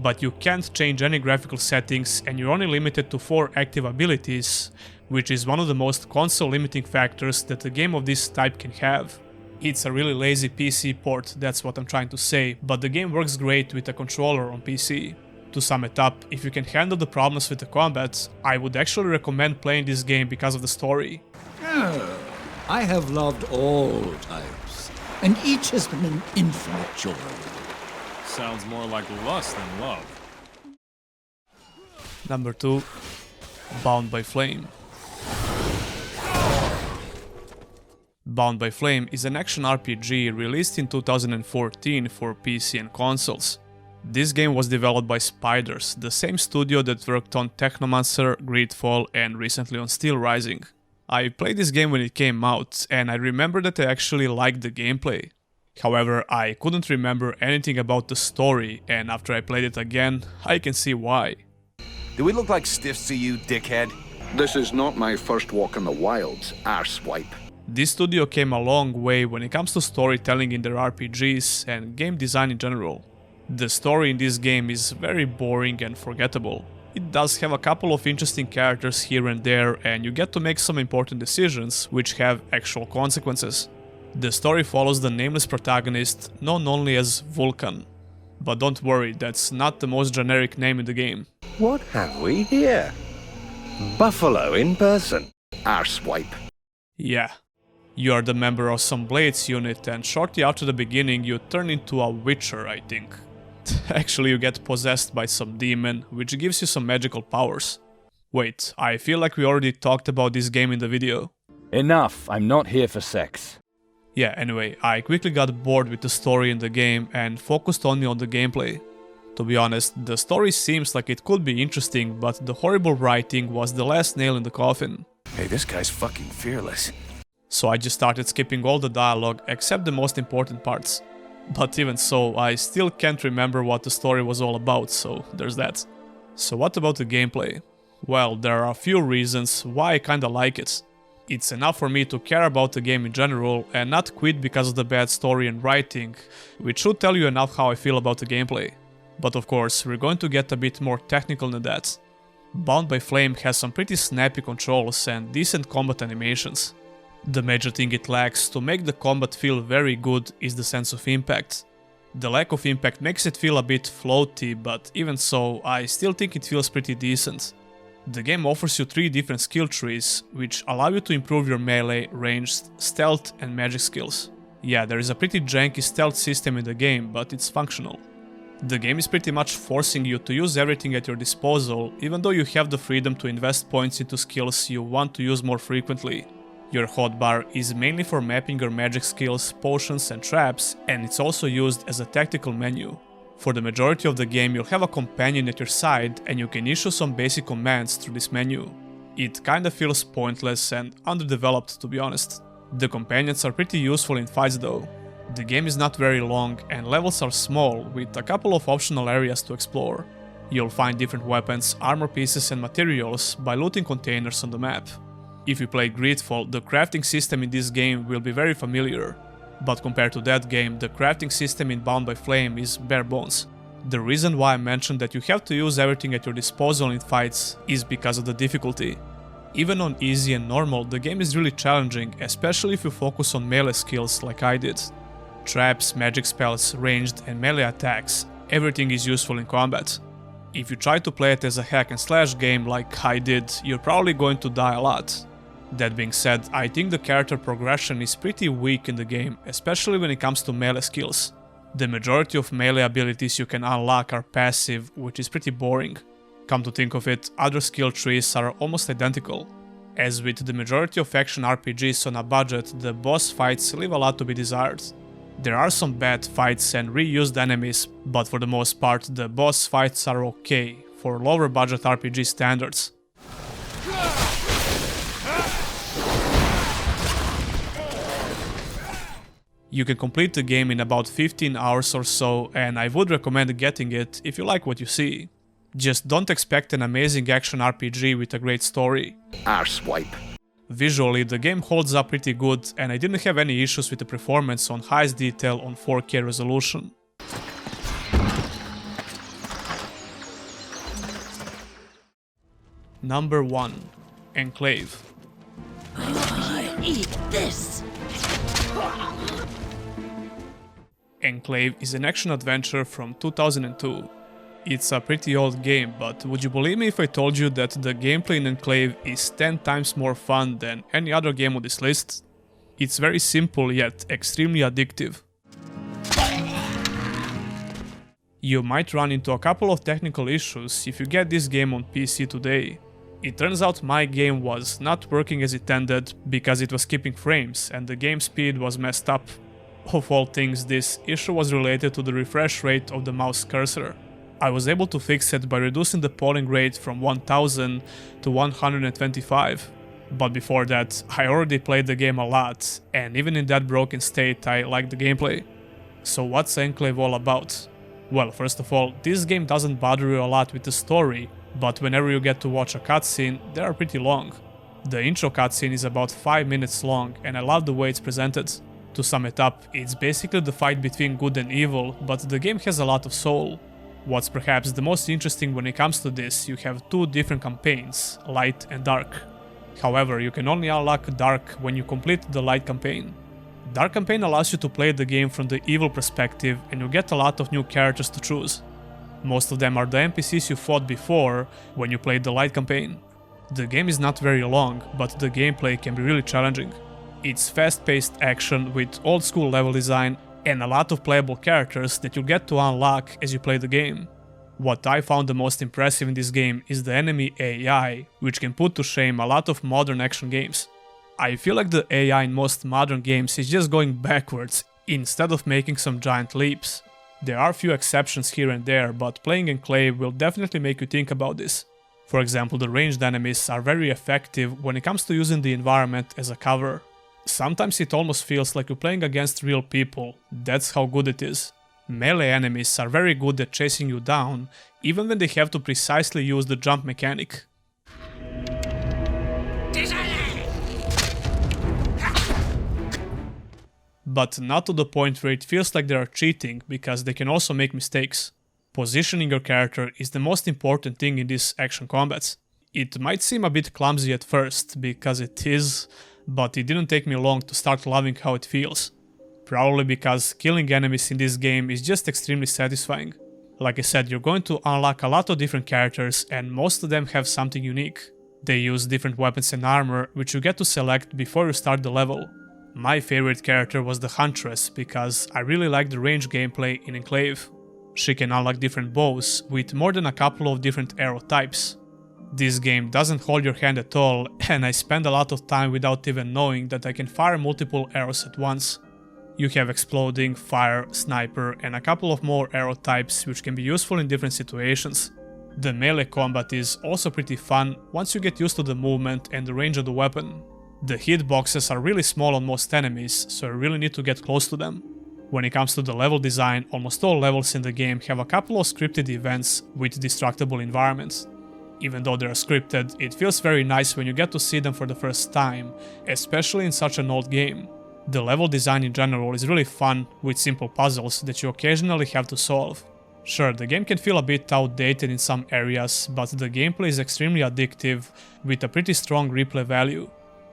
S1: But you can't change any graphical settings and you're only limited to 4 active abilities, which is one of the most console limiting factors that a game of this type can have. It's a really lazy PC port, that's what I'm trying to say, but the game works great with a controller on PC. To sum it up, if you can handle the problems with the combat, I would actually recommend playing this game because of the story.
S7: Oh, I have loved all types, and each has been an infinite joy.
S13: Sounds more like lust than love.
S1: Number 2. Bound by Flame. Bound by Flame is an action RPG released in 2014 for PC and consoles. This game was developed by Spiders, the same studio that worked on Technomancer, Greedfall and recently on Steel Rising. I played this game when it came out, and I remember that I actually liked the gameplay. However, I couldn't remember anything about the story, and after I played it again, I can see why.
S15: Do we look like stiffs to you, dickhead?
S2: This is not my first walk in the wilds, arsewipe.
S1: This studio came a long way when it comes to storytelling in their RPGs and game design in general. The story in this game is very boring and forgettable. It does have a couple of interesting characters here and there, and you get to make some important decisions which have actual consequences. The story follows the nameless protagonist, known only as Vulcan. But don't worry, that's not the most generic name in the game.
S2: What have we here? Buffalo in person, arsewipe.
S1: Yeah. You are the member of some Blades unit, and shortly after the beginning you turn into a Witcher, I think. Actually, you get possessed by some demon, which gives you some magical powers. Wait, I feel like we already talked about this game in the video.
S10: Enough, I'm not here for sex.
S1: Yeah, anyway, I quickly got bored with the story in the game and focused only on the gameplay. To be honest, the story seems like it could be interesting, but the horrible writing was the last nail in the coffin.
S15: Hey, this guy's fucking fearless.
S1: So I just started skipping all the dialogue except the most important parts. But even so, I still can't remember what the story was all about, so there's that. So what about the gameplay? Well, there are a few reasons why I kinda like it. It's enough for me to care about the game in general and not quit because of the bad story and writing, which should tell you enough how I feel about the gameplay. But of course, we're going to get a bit more technical than that. Bound by Flame has some pretty snappy controls and decent combat animations. The major thing it lacks to make the combat feel very good is the sense of impact. The lack of impact makes it feel a bit floaty, but even so, I still think it feels pretty decent. The game offers you 3 different skill trees, which allow you to improve your melee, ranged, stealth and magic skills. Yeah, there is a pretty janky stealth system in the game, but it's functional. The game is pretty much forcing you to use everything at your disposal, even though you have the freedom to invest points into skills you want to use more frequently. Your hotbar is mainly for mapping your magic skills, potions and traps, and it's also used as a tactical menu. For the majority of the game you'll have a companion at your side and you can issue some basic commands through this menu. It kinda feels pointless and underdeveloped, to be honest. The companions are pretty useful in fights though. The game is not very long and levels are small, with a couple of optional areas to explore. You'll find different weapons, armor pieces and materials by looting containers on the map. If you play Greedfall, the crafting system in this game will be very familiar. But compared to that game, the crafting system in Bound by Flame is bare bones. The reason why I mentioned that you have to use everything at your disposal in fights is because of the difficulty. Even on easy and normal, the game is really challenging, especially if you focus on melee skills like I did. Traps, magic spells, ranged and melee attacks, everything is useful in combat. If you try to play it as a hack and slash game like I did, you're probably going to die a lot. That being said, I think the character progression is pretty weak in the game, especially when it comes to melee skills. The majority of melee abilities you can unlock are passive, which is pretty boring. Come to think of it, other skill trees are almost identical. As with the majority of action RPGs on a budget, the boss fights leave a lot to be desired. There are some bad fights and reused enemies, but for the most part the boss fights are okay, for lower budget RPG standards. You can complete the game in about 15 hours or so, and I would recommend getting it if you like what you see. Just don't expect an amazing action RPG with a great story.
S2: Arsewipe.
S1: Visually, the game holds up pretty good, and I didn't have any issues with the performance on highest detail on 4K resolution. Number 1. Enclave.
S3: Eat this!
S1: Enclave is an action-adventure from 2002. It's a pretty old game, but would you believe me if I told you that the gameplay in Enclave is 10 times more fun than any other game on this list? It's very simple yet extremely addictive. You might run into a couple of technical issues if you get this game on PC today. It turns out my game was not working as intended because it was skipping frames and the game speed was messed up. Of all things, this issue was related to the refresh rate of the mouse cursor. I was able to fix it by reducing the polling rate from 1000 to 125. But before that, I already played the game a lot, and even in that broken state I liked the gameplay. So what's Enclave all about? Well, first of all, this game doesn't bother you a lot with the story, but whenever you get to watch a cutscene, they are pretty long. The intro cutscene is about 5 minutes long, and I love the way it's presented. To sum it up, it's basically the fight between good and evil, but the game has a lot of soul. What's perhaps the most interesting when it comes to this, you have two different campaigns, Light and Dark. However, you can only unlock Dark when you complete the Light campaign. Dark campaign allows you to play the game from the evil perspective and you get a lot of new characters to choose. Most of them are the NPCs you fought before when you played the Light campaign. The game is not very long, but the gameplay can be really challenging. It's fast-paced action with old-school level design and a lot of playable characters that you get to unlock as you play the game. What I found the most impressive in this game is the enemy AI, which can put to shame a lot of modern action games. I feel like the AI in most modern games is just going backwards, instead of making some giant leaps. There are few exceptions here and there, but playing Enclave will definitely make you think about this. For example, the ranged enemies are very effective when it comes to using the environment as a cover. Sometimes it almost feels like you're playing against real people, that's how good it is. Melee enemies are very good at chasing you down, even when they have to precisely use the jump mechanic. But not to the point where it feels like they are cheating, because they can also make mistakes. Positioning your character is the most important thing in these action combats. It might seem a bit clumsy at first, because it is, but it didn't take me long to start loving how it feels. Probably because killing enemies in this game is just extremely satisfying. Like I said, you're going to unlock a lot of different characters and most of them have something unique. They use different weapons and armor, which you get to select before you start the level. My favorite character was the Huntress, because I really like the range gameplay in Enclave. She can unlock different bows, with more than a couple of different arrow types. This game doesn't hold your hand at all, and I spend a lot of time without even knowing that I can fire multiple arrows at once. You have exploding, fire, sniper, and a couple of more arrow types which can be useful in different situations. The melee combat is also pretty fun once you get used to the movement and the range of the weapon. The hitboxes are really small on most enemies, so you really need to get close to them. When it comes to the level design, almost all levels in the game have a couple of scripted events with destructible environments. Even though they're scripted, it feels very nice when you get to see them for the first time, especially in such an old game. The level design in general is really fun, with simple puzzles that you occasionally have to solve. Sure, the game can feel a bit outdated in some areas, but the gameplay is extremely addictive, with a pretty strong replay value.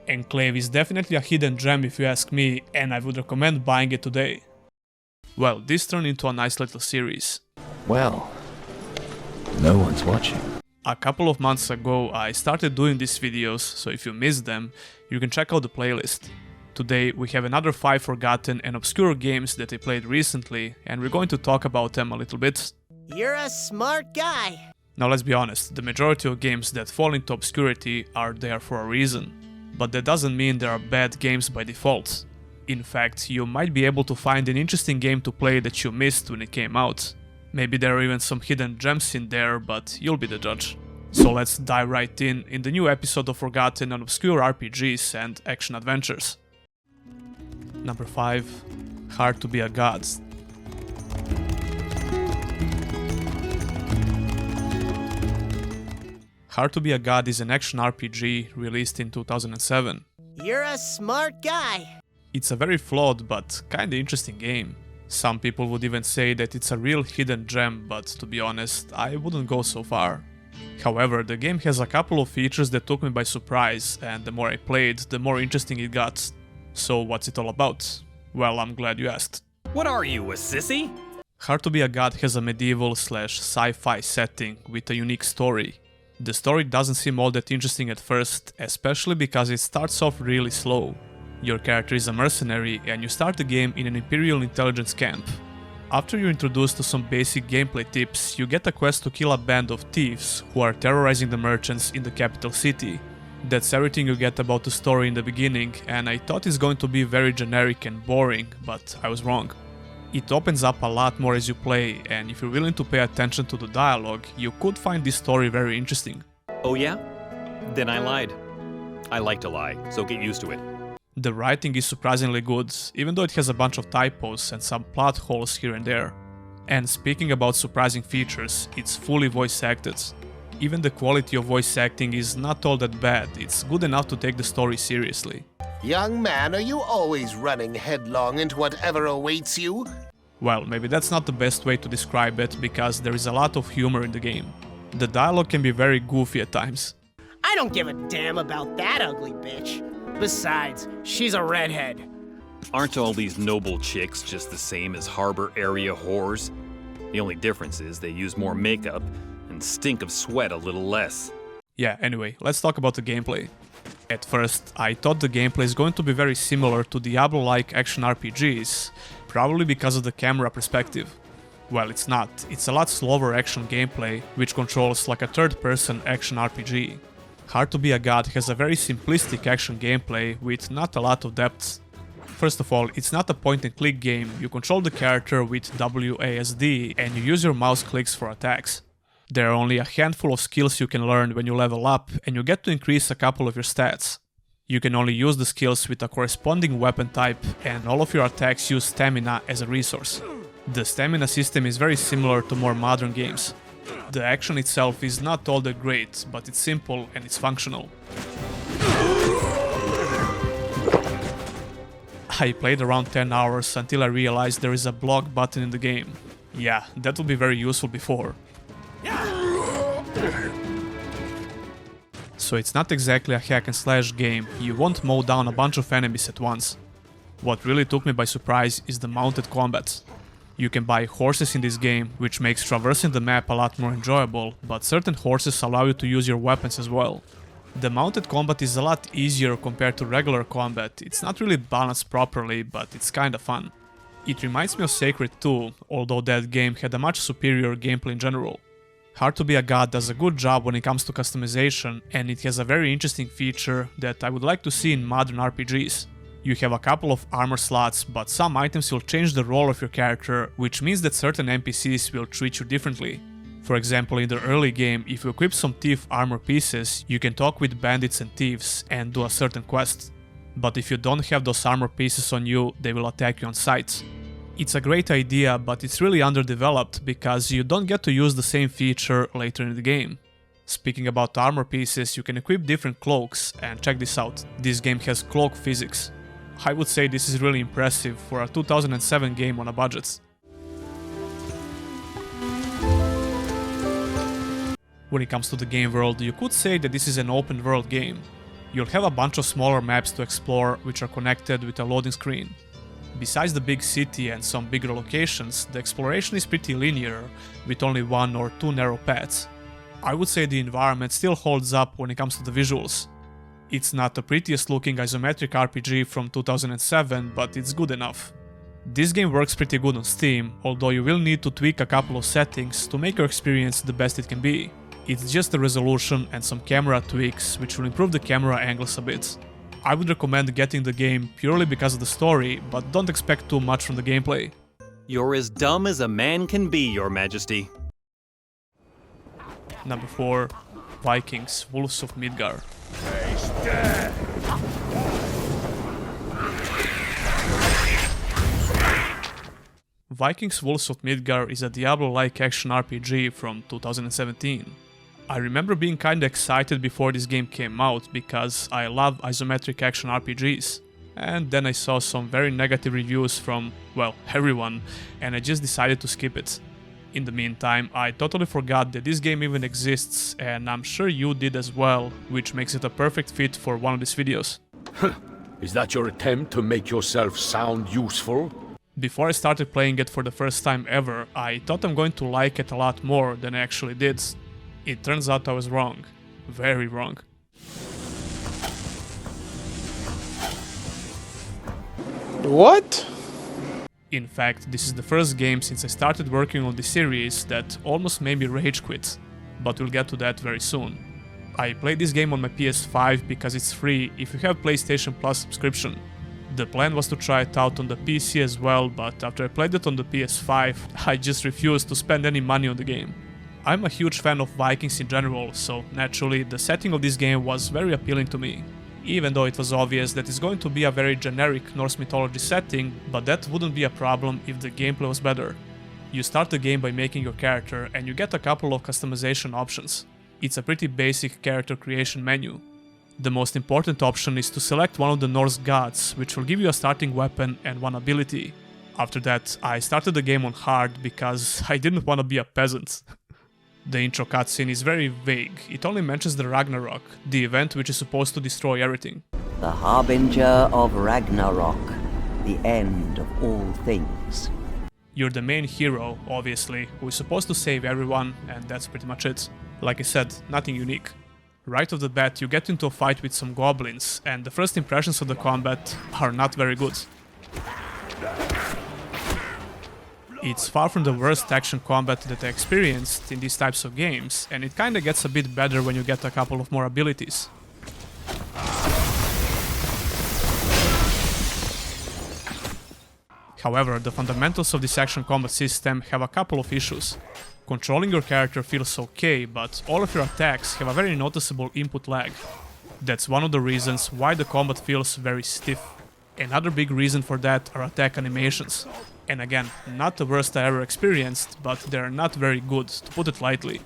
S1: Enclave is definitely a hidden gem if you ask me, and I would recommend buying it today. Well, this turned into a nice little series.
S10: Well, no one's watching.
S1: A couple of months ago I started doing these videos, so if you missed them, you can check out the playlist. Today we have another 5 forgotten and obscure games that I played recently, and we're going to talk about them a little bit.
S5: You're a smart guy.
S1: Now let's be honest, the majority of games that fall into obscurity are there for a reason. But that doesn't mean they are bad games by default. In fact, you might be able to find an interesting game to play that you missed when it came out. Maybe there are even some hidden gems in there, but you'll be the judge. So let's dive right in the new episode of Forgotten and Obscure RPGs and Action Adventures. Number 5. Hard to be a God. Hard to be a God is an action RPG released in 2007.
S5: You're a smart guy.
S1: It's a very flawed but kinda interesting game. Some people would even say that it's a real hidden gem, but to be honest, I wouldn't go so far. However, the game has a couple of features that took me by surprise, and the more I played, the more interesting it got. So what's it all about? Well, I'm glad you asked.
S16: What are you, a sissy?
S1: Hard to Be a God has a medieval/sci-fi setting with a unique story. The story doesn't seem all that interesting at first, especially because it starts off really slow. Your character is a mercenary and you start the game in an Imperial intelligence camp. After you're introduced to some basic gameplay tips, you get a quest to kill a band of thieves who are terrorizing the merchants in the capital city. That's everything you get about the story in the beginning, and I thought it's going to be very generic and boring, but I was wrong. It opens up a lot more as you play, and if you're willing to pay attention to the dialogue, you could find this story very interesting.
S16: Oh yeah? Then I lied. I like to lie, so get used to it.
S1: The writing is surprisingly good, even though it has a bunch of typos and some plot holes here and there. And speaking about surprising features, it's fully voice acted. Even the quality of voice acting is not all that bad, it's good enough to take the story seriously.
S17: Young man, are you always running headlong into whatever awaits you?
S1: Well, maybe that's not the best way to describe it, because there is a lot of humor in the game. The dialogue can be very goofy at times.
S5: I don't give a damn about that ugly bitch. Besides, she's a redhead.
S16: Aren't all these noble chicks just the same as harbor area whores? The only difference is they use more makeup and stink of sweat a little less.
S1: Yeah, anyway, let's talk about the gameplay. At first, I thought the gameplay is going to be very similar to Diablo-like action RPGs, probably because of the camera perspective. Well, it's not. It's a lot slower action gameplay, which controls like a third-person action RPG. Hard to Be a God has a very simplistic action gameplay with not a lot of depth. First of all, it's not a point-and-click game. You control the character with WASD and you use your mouse clicks for attacks. There are only a handful of skills you can learn when you level up, and you get to increase a couple of your stats. You can only use the skills with a corresponding weapon type, and all of your attacks use stamina as a resource. The stamina system is very similar to more modern games. The action itself is not all that great, but it's simple and it's functional. I played around 10 hours until I realized there is a block button in the game. Yeah, that would be very useful before. So it's not exactly a hack and slash game, you won't mow down a bunch of enemies at once. What really took me by surprise is the mounted combat. You can buy horses in this game, which makes traversing the map a lot more enjoyable, but certain horses allow you to use your weapons as well. The mounted combat is a lot easier compared to regular combat, it's not really balanced properly, but it's kinda fun. It reminds me of Sacred 2, although that game had a much superior gameplay in general. Hard to Be a God does a good job when it comes to customization, and it has a very interesting feature that I would like to see in modern RPGs. You have a couple of armor slots, but some items will change the role of your character, which means that certain NPCs will treat you differently. For example, in the early game, if you equip some thief armor pieces, you can talk with bandits and thieves and do a certain quest. But if you don't have those armor pieces on you, they will attack you on sight. It's a great idea, but it's really underdeveloped because you don't get to use the same feature later in the game. Speaking about armor pieces, you can equip different cloaks, and check this out, this game has cloak physics. I would say this is really impressive for a 2007 game on a budget. When it comes to the game world, you could say that this is an open world game. You'll have a bunch of smaller maps to explore, which are connected with a loading screen. Besides the big city and some bigger locations, the exploration is pretty linear, with only one or two narrow paths. I would say the environment still holds up when it comes to the visuals. It's not the prettiest looking isometric RPG from 2007, but it's good enough. This game works pretty good on Steam, although you will need to tweak a couple of settings to make your experience the best it can be. It's just the resolution and some camera tweaks which will improve the camera angles a bit. I would recommend getting the game purely because of the story, but don't expect too much from the gameplay.
S16: You're as dumb as a man can be, Your Majesty.
S1: Number 4. Vikings, Wolves of Midgard. Vikings, Wolves of Midgard is a Diablo-like action RPG from 2017. I remember being kinda excited before this game came out because I love isometric action RPGs. And then I saw some very negative reviews from, well, everyone, and I just decided to skip it. In the meantime, I totally forgot that this game even exists, and I'm sure you did as well, which makes it a perfect fit for one of these videos.
S7: Is that your attempt to make yourself sound useful?
S1: Before I started playing it for the first time ever, I thought I'm going to like it a lot more than I actually did. It turns out I was wrong. Very wrong.
S18: What?
S1: In fact, this is the first game since I started working on the series that almost made me rage quit, but we'll get to that very soon. I played this game on my PS5 because it's free if you have PlayStation Plus subscription. The plan was to try it out on the PC as well, but after I played it on the PS5, I just refused to spend any money on the game. I'm a huge fan of Vikings in general, so naturally the setting of this game was very appealing to me. Even though it was obvious that it's going to be a very generic Norse mythology setting, but that wouldn't be a problem if the gameplay was better. You start the game by making your character and you get a couple of customization options. It's a pretty basic character creation menu. The most important option is to select one of the Norse gods, which will give you a starting weapon and one ability. After that, I started the game on hard because I didn't want to be a peasant. The intro cutscene is very vague, it only mentions the Ragnarok, the event which is supposed to destroy everything.
S19: The harbinger of Ragnarok, the end of all things.
S1: You're the main hero, obviously, who is supposed to save everyone, and that's pretty much it. Like I said, nothing unique. Right off the bat, you get into a fight with some goblins, and the first impressions of the combat are not very good. It's far from the worst action combat that I experienced in these types of games, and it kinda gets a bit better when you get a couple of more abilities. However, the fundamentals of this action combat system have a couple of issues. Controlling your character feels okay, but all of your attacks have a very noticeable input lag. That's one of the reasons why the combat feels very stiff. Another big reason for that are attack animations. And again, not the worst I ever experienced, but they're not very good, to put it lightly.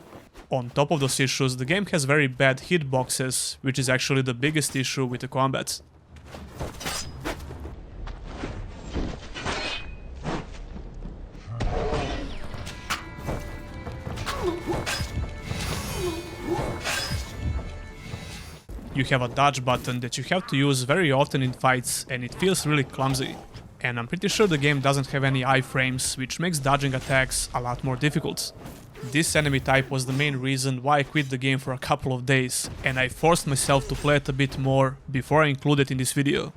S1: On top of those issues, the game has very bad hitboxes, which is actually the biggest issue with the combat. You have a dodge button that you have to use very often in fights, and it feels really clumsy. And I'm pretty sure the game doesn't have any iframes, which makes dodging attacks a lot more difficult. This enemy type was the main reason why I quit the game for a couple of days, and I forced myself to play it a bit more before I include it in this video.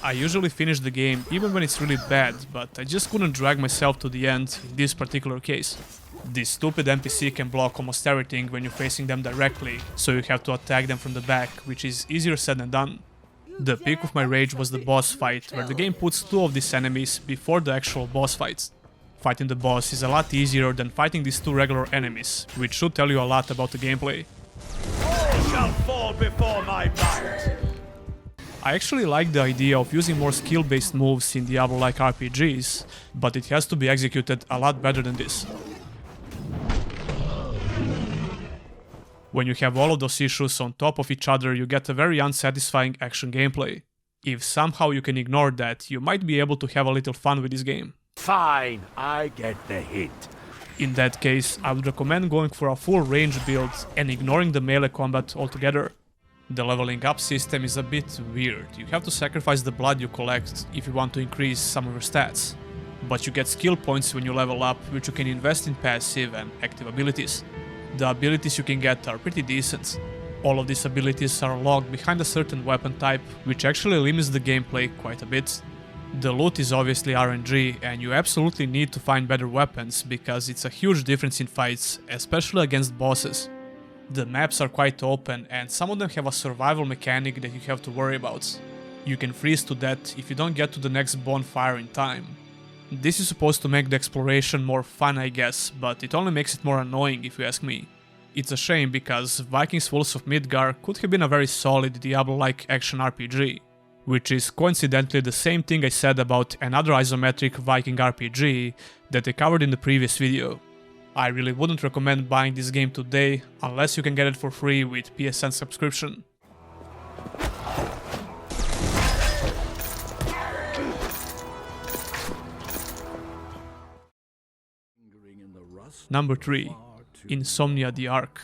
S1: I usually finish the game even when it's really bad, but I just couldn't drag myself to the end in this particular case. This stupid NPC can block almost everything when you're facing them directly, so you have to attack them from the back, which is easier said than done. The peak of my rage was the boss fight, where the game puts two of these enemies before the actual boss fights. Fighting the boss is a lot easier than fighting these two regular enemies, which should tell you a lot about the gameplay.
S7: All shall fall before my might.
S1: I actually like the idea of using more skill-based moves in Diablo-like RPGs, but it has to be executed a lot better than this. When you have all of those issues on top of each other, you get a very unsatisfying action gameplay. If somehow you can ignore that, you might be able to have a little fun with this game.
S7: Fine, I get the hint.
S1: In that case, I would recommend going for a full range build and ignoring the melee combat altogether. The leveling up system is a bit weird. You have to sacrifice the blood you collect if you want to increase some of your stats. But you get skill points when you level up, which you can invest in passive and active abilities. The abilities you can get are pretty decent. All of these abilities are locked behind a certain weapon type, which actually limits the gameplay quite a bit. The loot is obviously RNG, and you absolutely need to find better weapons, because it's a huge difference in fights, especially against bosses. The maps are quite open, and some of them have a survival mechanic that you have to worry about. You can freeze to death if you don't get to the next bonfire in time. This is supposed to make the exploration more fun, I guess, but it only makes it more annoying if you ask me. It's a shame because Vikings Wolves of Midgard could have been a very solid Diablo-like action RPG, which is coincidentally the same thing I said about another isometric Viking RPG that I covered in the previous video. I really wouldn't recommend buying this game today unless you can get it for free with PSN subscription. Number 3. Insomnia the Ark.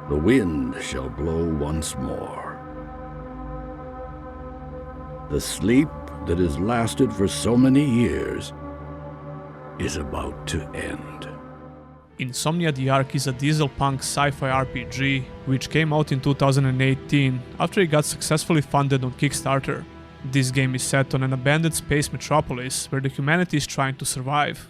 S20: The wind shall blow once more. The sleep that has lasted for so many years is about to end.
S1: Insomnia the Ark is a diesel-punk sci-fi RPG which came out in 2018 after it got successfully funded on Kickstarter. This game is set on an abandoned space metropolis where the humanity is trying to survive.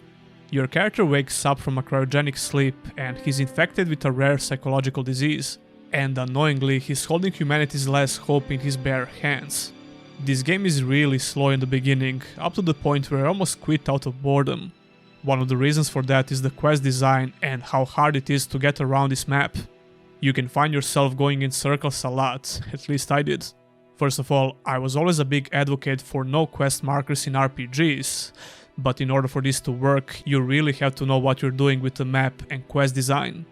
S1: Your character wakes up from a cryogenic sleep and he's infected with a rare psychological disease, and unknowingly he's holding humanity's last hope in his bare hands. This game is really slow in the beginning, up to the point where I almost quit out of boredom. One of the reasons for that is the quest design and how hard it is to get around this map. You can find yourself going in circles a lot, at least I did. First of all, I was always a big advocate for no quest markers in RPGs, but in order for this to work, you really have to know what you're doing with the map and quest design.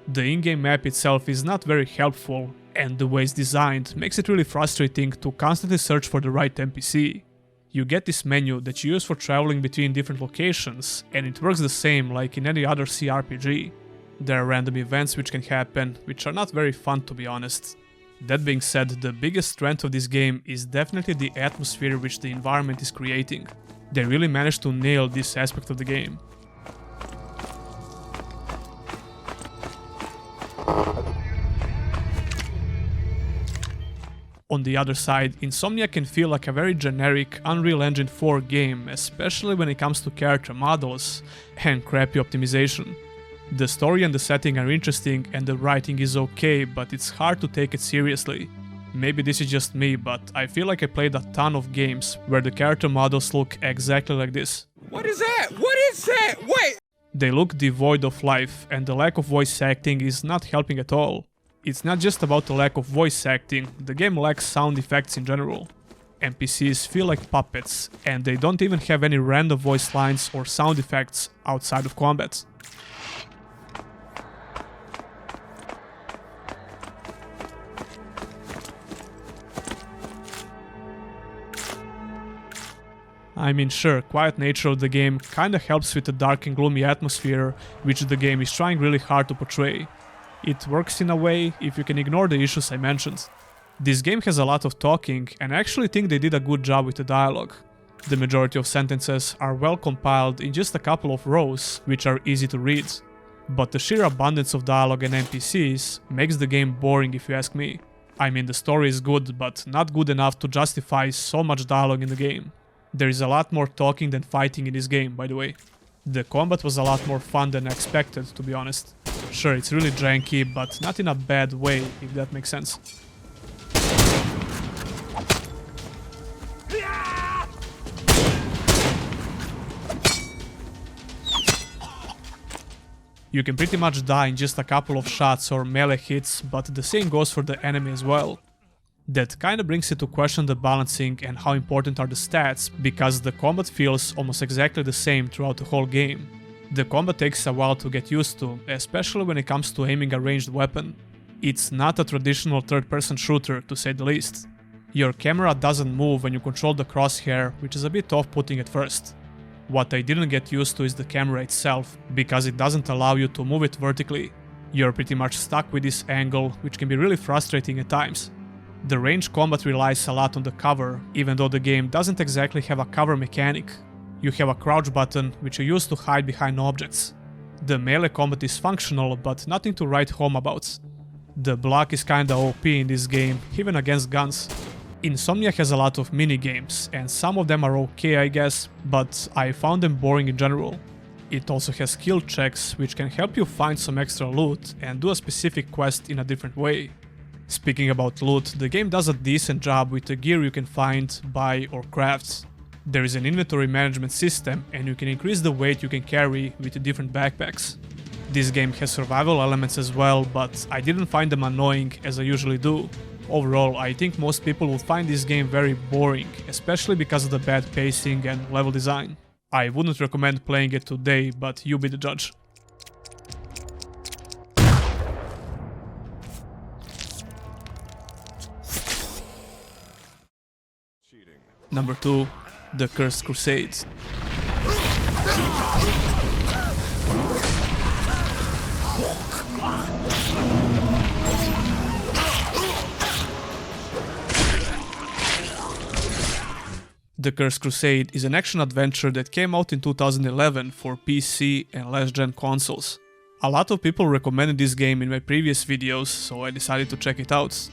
S1: The in-game map itself is not very helpful, and the way it's designed makes it really frustrating to constantly search for the right NPC. You get this menu that you use for traveling between different locations, and it works the same like in any other CRPG. There are random events which can happen, which are not very fun to be honest. That being said, the biggest strength of this game is definitely the atmosphere which the environment is creating. They really managed to nail this aspect of the game. On the other side, Insomnia can feel like a very generic Unreal Engine 4 game, especially when it comes to character models and crappy optimization. The story and the setting are interesting and the writing is okay, but it's hard to take it seriously. Maybe this is just me, but I feel like I played a ton of games where the character models look exactly like this.
S15: What is that? What is that? Wait!
S1: They look devoid of life, and the lack of voice acting is not helping at all. It's not just about the lack of voice acting, the game lacks sound effects in general. NPCs feel like puppets, and they don't even have any random voice lines or sound effects outside of combat. I mean, sure, quiet nature of the game kinda helps with the dark and gloomy atmosphere which the game is trying really hard to portray. It works in a way if you can ignore the issues I mentioned. This game has a lot of talking, and I actually think they did a good job with the dialogue. The majority of sentences are well compiled in just a couple of rows, which are easy to read. But the sheer abundance of dialogue and NPCs makes the game boring if you ask me. I mean, the story is good, but not good enough to justify so much dialogue in the game. There is a lot more talking than fighting in this game, by the way. The combat was a lot more fun than I expected, to be honest. Sure, it's really janky, but not in a bad way, if that makes sense. You can pretty much die in just a couple of shots or melee hits, but the same goes for the enemy as well. That kinda brings it to question the balancing and how important are the stats, because the combat feels almost exactly the same throughout the whole game. The combat takes a while to get used to, especially when it comes to aiming a ranged weapon. It's not a traditional third-person shooter, to say the least. Your camera doesn't move when you control the crosshair, which is a bit off-putting at first. What I didn't get used to is the camera itself, because it doesn't allow you to move it vertically. You're pretty much stuck with this angle, which can be really frustrating at times. The ranged combat relies a lot on the cover, even though the game doesn't exactly have a cover mechanic. You have a crouch button, which you use to hide behind objects. The melee combat is functional, but nothing to write home about. The block is kinda OP in this game, even against guns. Insomnia has a lot of mini-games, and some of them are okay I guess, but I found them boring in general. It also has skill checks, which can help you find some extra loot and do a specific quest in a different way. Speaking about loot, the game does a decent job with the gear you can find, buy or craft. There is an inventory management system, and you can increase the weight you can carry with the different backpacks. This game has survival elements as well, but I didn't find them annoying as I usually do. Overall, I think most people will find this game very boring, especially because of the bad pacing and level design. I wouldn't recommend playing it today, but you be the judge. Number 2, The Cursed Crusade. The Cursed Crusade is an action-adventure that came out in 2011 for PC and last-gen consoles. A lot of people recommended this game in my previous videos, so I decided to check it out.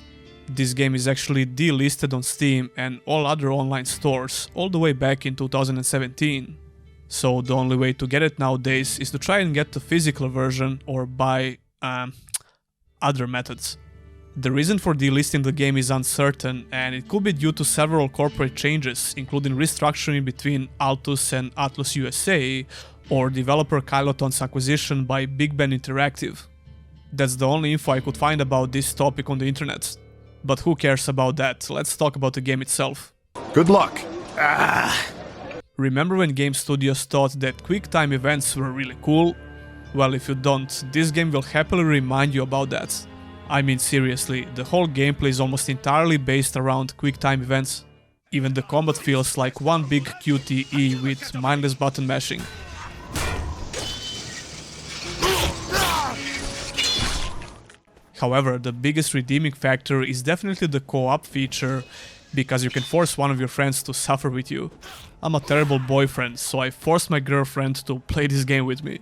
S1: This game is actually delisted on Steam and all other online stores all the way back in 2017. So the only way to get it nowadays is to try and get the physical version or buy other methods. The reason for delisting the game is uncertain, and it could be due to several corporate changes, including restructuring between Altus and Atlus USA, or developer Kyloton's acquisition by Big Ben Interactive. That's the only info I could find about this topic on the internet. But who cares about that? Let's talk about the game itself.
S7: Good luck.
S1: Remember when game studios thought that quick time events were really cool? Well, if you don't, this game will happily remind you about that. I mean seriously, the whole gameplay is almost entirely based around quick time events. Even the combat feels like one big QTE with mindless button mashing. However, the biggest redeeming factor is definitely the co-op feature, because you can force one of your friends to suffer with you. I'm a terrible boyfriend, so I forced my girlfriend to play this game with me.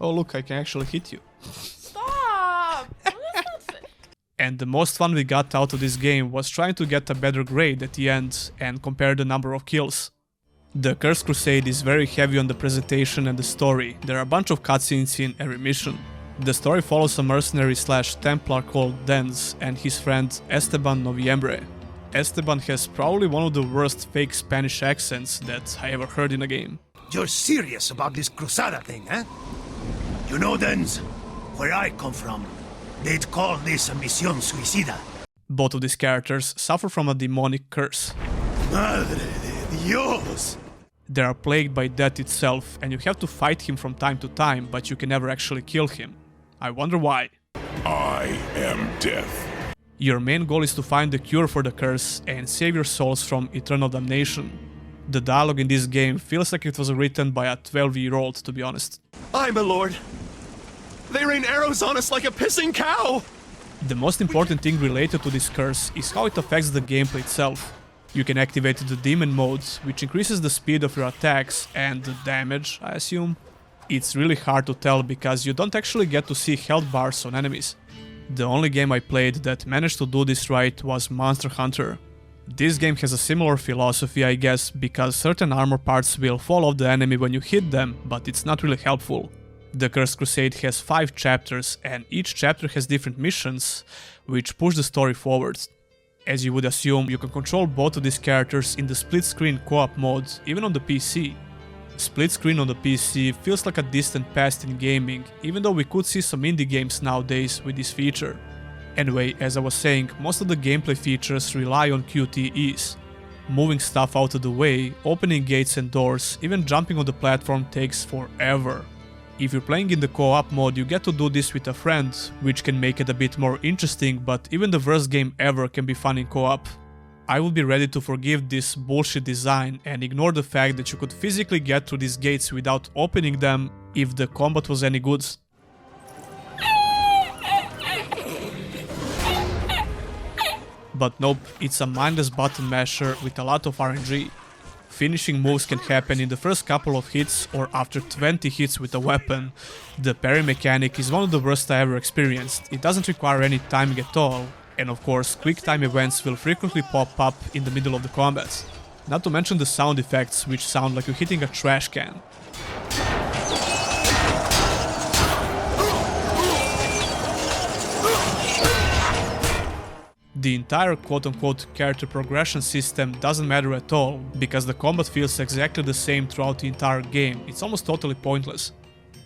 S1: Oh look, I can actually hit you.
S8: Stop!
S1: And the most fun we got out of this game was trying to get a better grade at the end and compare the number of kills. The Cursed Crusade is very heavy on the presentation and the story. There are a bunch of cutscenes in every mission. The story follows a mercenary/Templar called Denz and his friend Esteban Noviembre. Esteban has probably one of the worst fake Spanish accents that I ever heard in a game.
S7: You're serious about this Crusada thing, eh? You know, Denz, where I come from, they'd call this a misión suicida.
S1: Both of these characters suffer from a demonic curse.
S7: Madre de Dios!
S1: They are plagued by death itself, and you have to fight him from time to time, but you can never actually kill him. I wonder why.
S20: I am death.
S1: Your main goal is to find the cure for the curse and save your souls from eternal damnation. The dialogue in this game feels like it was written by a 12-year-old, to be honest.
S21: Aye, my lord. They rain arrows on us like a pissing cow!
S1: The most important thing related to this curse is how it affects the gameplay itself. You can activate the demon mode, which increases the speed of your attacks and the damage, I assume. It's really hard to tell because you don't actually get to see health bars on enemies. The only game I played that managed to do this right was Monster Hunter. This game has a similar philosophy, I guess, because certain armor parts will fall off the enemy when you hit them, but it's not really helpful. The Cursed Crusade has 5 chapters, and each chapter has different missions, which push the story forward. As you would assume, you can control both of these characters in the split-screen co-op mode, even on the PC. Split screen on the PC feels like a distant past in gaming, even though we could see some indie games nowadays with this feature. Anyway, as I was saying, most of the gameplay features rely on QTEs. Moving stuff out of the way, opening gates and doors, even jumping on the platform takes forever. If you're playing in the co-op mode, you get to do this with a friend, which can make it a bit more interesting, but even the worst game ever can be fun in co-op. I would be ready to forgive this bullshit design and ignore the fact that you could physically get through these gates without opening them if the combat was any good. But nope, it's a mindless button masher with a lot of RNG. Finishing moves can happen in the first couple of hits or after 20 hits with a weapon. The parry mechanic is one of the worst I ever experienced. It doesn't require any timing at all. And of course, quick time events will frequently pop up in the middle of the combats. Not to mention the sound effects, which sound like you're hitting a trash can. The entire quote-unquote character progression system doesn't matter at all, because the combat feels exactly the same throughout the entire game. It's almost totally pointless.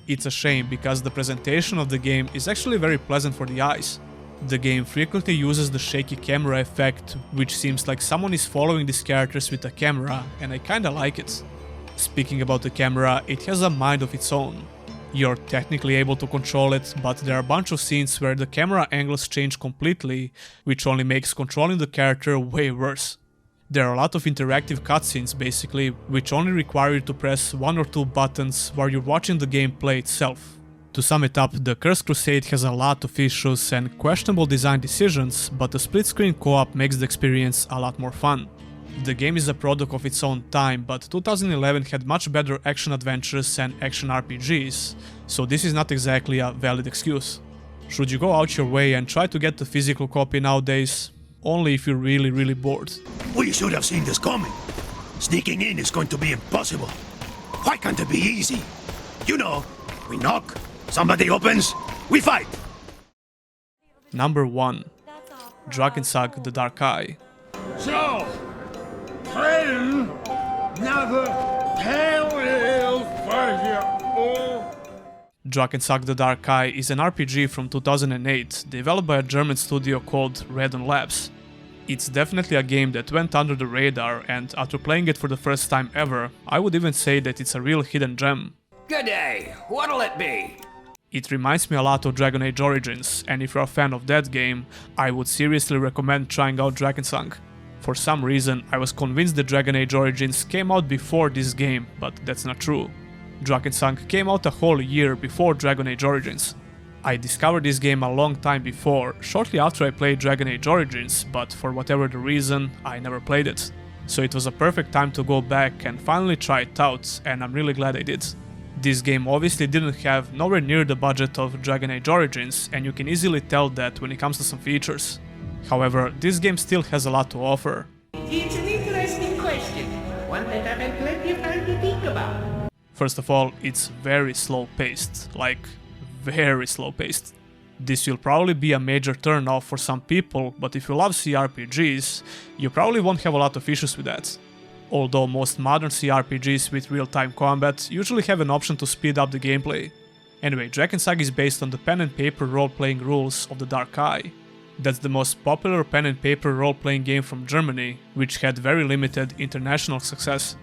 S1: It's a shame, because the presentation of the game is actually very pleasant for the eyes. The game frequently uses the shaky camera effect, which seems like someone is following these characters with a camera, and I kinda like it. Speaking about the camera, it has a mind of its own. You're technically able to control it, but there are a bunch of scenes where the camera angles change completely, which only makes controlling the character way worse. There are a lot of interactive cutscenes basically, which only require you to press 1 or 2 buttons while you're watching the gameplay itself. To sum it up, the Cursed Crusade has a lot of issues and questionable design decisions, but the split-screen co-op makes the experience a lot more fun. The game is a product of its own time, but 2011 had much better action adventures and action RPGs, so this is not exactly a valid excuse. Should you go out your way and try to get the physical copy nowadays? Only if you're really bored.
S7: We should have seen this coming. Sneaking in is going to be impossible. Why can't it be easy? You know, we knock, somebody opens, we fight.
S1: Number 1. Drakensang the Dark Eye.
S15: So, friend, never tell for you.
S1: Drakensang the Dark Eye is an RPG from 2008, developed by a German studio called Reborn Labs. It's definitely a game that went under the radar, and after playing it for the first time ever, I would even say that it's a real hidden gem.
S4: Good day, what'll it be?
S1: It reminds me a lot of Dragon Age Origins, and if you're a fan of that game, I would seriously recommend trying out Drakensang. For some reason, I was convinced that Dragon Age Origins came out before this game, but that's not true. Drakensang came out a whole year before Dragon Age Origins. I discovered this game a long time before, shortly after I played Dragon Age Origins, but for whatever the reason, I never played it. So it was a perfect time to go back and finally try it out, and I'm really glad I did. This game obviously didn't have nowhere near the budget of Dragon Age Origins, and you can easily tell that when it comes to some features. However, this game still has a lot to offer.
S4: It's an interesting question, one that I've had plenty of time to think about.
S1: First of all, it's very slow paced, like very slow paced. This will probably be a major turn-off for some people, but if you love CRPGs, you probably won't have a lot of issues with that. Although most modern CRPGs with real-time combat usually have an option to speed up the gameplay. Anyway, Drakensang is based on the pen and paper role-playing rules of the Dark Eye. That's the most popular pen and paper role-playing game from Germany, which had very limited international success.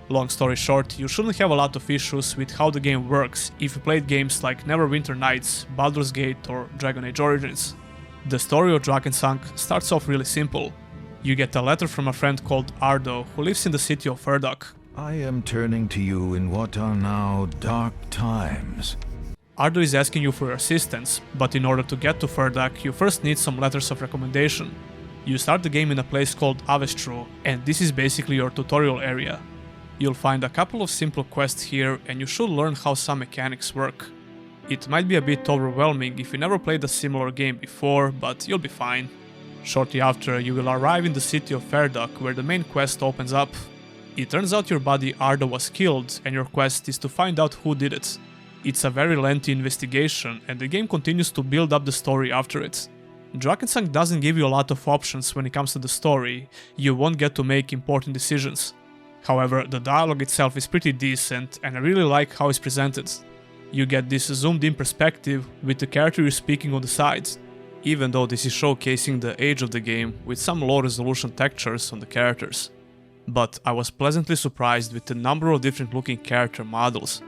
S1: Long story short, you shouldn't have a lot of issues with how the game works if you played games like Neverwinter Nights, Baldur's Gate or Dragon Age Origins. The story of Drakensang starts off really simple. You get a letter from a friend called Ardo, who lives in the city of Erdok.
S22: I am turning to you in what are now dark times.
S1: Ardo is asking you for your assistance, but in order to get to Erdok, you first need some letters of recommendation. You start the game in a place called Avestru, and this is basically your tutorial area. You'll find a couple of simple quests here, and you should learn how some mechanics work. It might be a bit overwhelming if you never played a similar game before, but you'll be fine. Shortly after, you will arrive in the city of Erdok, where the main quest opens up. It turns out your buddy Ardo was killed, and your quest is to find out who did it. It's a very lengthy investigation, and the game continues to build up the story after it. Drakensang doesn't give you a lot of options when it comes to the story, you won't get to make important decisions. However, the dialogue itself is pretty decent, and I really like how it's presented. You get this zoomed in perspective with the character you're speaking on the sides, even though this is showcasing the age of the game with some low resolution textures on the characters. But I was pleasantly surprised with the number of different looking character models.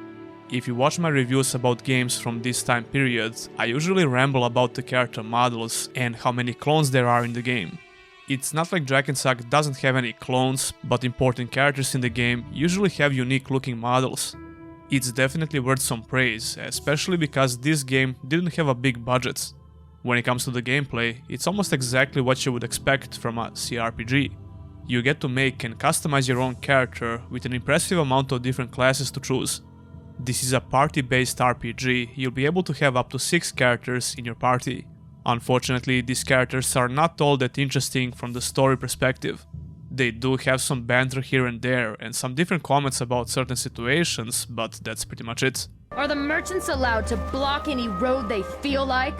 S1: If you watch my reviews about games from this time period, I usually ramble about the character models and how many clones there are in the game. It's not like Drakensang doesn't have any clones, but important characters in the game usually have unique looking models. It's definitely worth some praise, especially because this game didn't have a big budget. When it comes to the gameplay, it's almost exactly what you would expect from a CRPG. You get to make and customize your own character with an impressive amount of different classes to choose. This is a party-based RPG, you'll be able to have up to 6 characters in your party. Unfortunately, these characters are not all that interesting from the story perspective. They do have some banter here and there, and some different comments about certain situations, but that's pretty much it.
S23: Are the merchants allowed to block any road they feel like?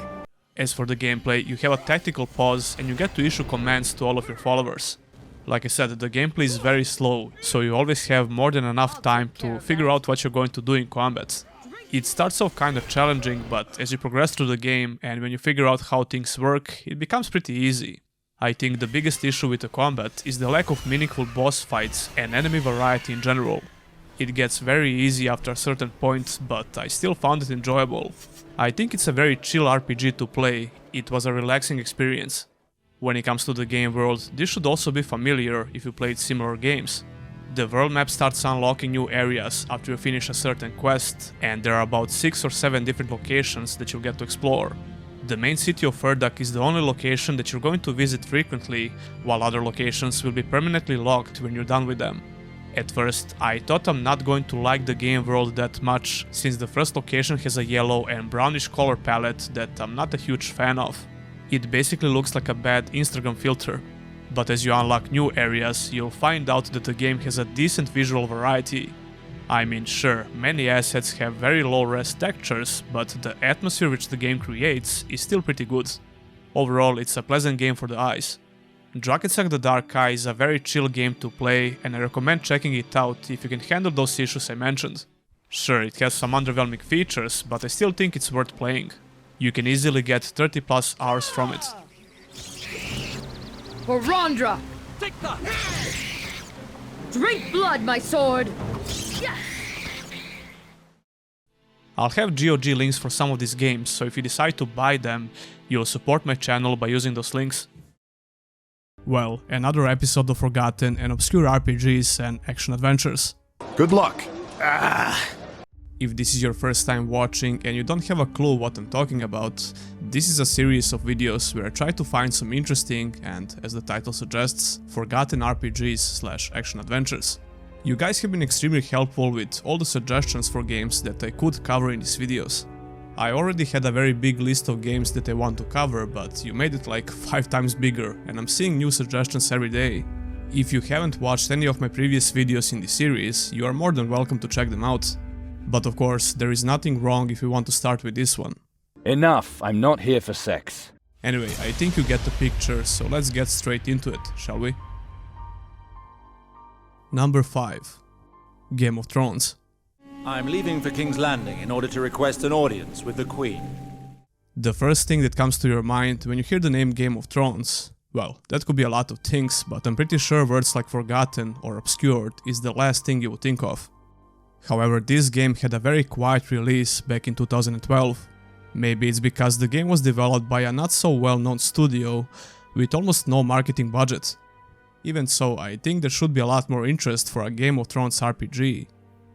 S1: As for the gameplay, you have a tactical pause and you get to issue commands to all of your followers. Like I said, the gameplay is very slow, so you always have more than enough time to figure out what you're going to do in combat. It starts off kind of challenging, but as you progress through the game and when you figure out how things work, it becomes pretty easy. I think the biggest issue with the combat is the lack of meaningful boss fights and enemy variety in general. It gets very easy after a certain point, but I still found it enjoyable. I think it's a very chill RPG to play, it was a relaxing experience. When it comes to the game world, this should also be familiar if you played similar games. The world map starts unlocking new areas after you finish a certain quest, and there are about 6 or 7 different locations that you'll get to explore. The main city of Heretic is the only location that you're going to visit frequently, while other locations will be permanently locked when you're done with them. At first, I thought I'm not going to like the game world that much, since the first location has a yellow and brownish color palette that I'm not a huge fan of. It basically looks like a bad Instagram filter. But as you unlock new areas, you'll find out that the game has a decent visual variety. I mean, sure, many assets have very low-res textures, but the atmosphere which the game creates is still pretty good. Overall, it's a pleasant game for the eyes. Drakensang the Dark Eye is a very chill game to play, and I recommend checking it out if you can handle those issues I mentioned. Sure, it has some underwhelming features, but I still think it's worth playing. You can easily get 30 plus hours from it.
S23: Warandra! Take that! Drink blood, my sword! Yes!
S1: I'll have GOG links for some of these games, so if you decide to buy them, you'll support my channel by using those links. Well, another episode of forgotten and obscure RPGs and action adventures.
S21: Good luck!
S1: If this is your first time watching and you don't have a clue what I'm talking about, this is a series of videos where I try to find some interesting and, as the title suggests, forgotten RPGs/action adventures. You guys have been extremely helpful with all the suggestions for games that I could cover in these videos. I already had a very big list of games that I want to cover, but you made it like 5 times bigger, and I'm seeing new suggestions every day. If you haven't watched any of my previous videos in this series, you are more than welcome to check them out. But of course, there is nothing wrong if you want to start with this one.
S10: Enough, I'm not here for sex.
S1: Anyway, I think you get the picture, so let's get straight into it, shall we? Number 5. Game of Thrones.
S6: I'm leaving for King's Landing in order to request an audience with the Queen.
S1: The first thing that comes to your mind when you hear the name Game of Thrones, well, that could be a lot of things, but I'm pretty sure words like forgotten or obscured is the last thing you would think of. However, this game had a very quiet release back in 2012. Maybe it's because the game was developed by a not so well-known studio with almost no marketing budget. Even so, I think there should be a lot more interest for a Game of Thrones RPG.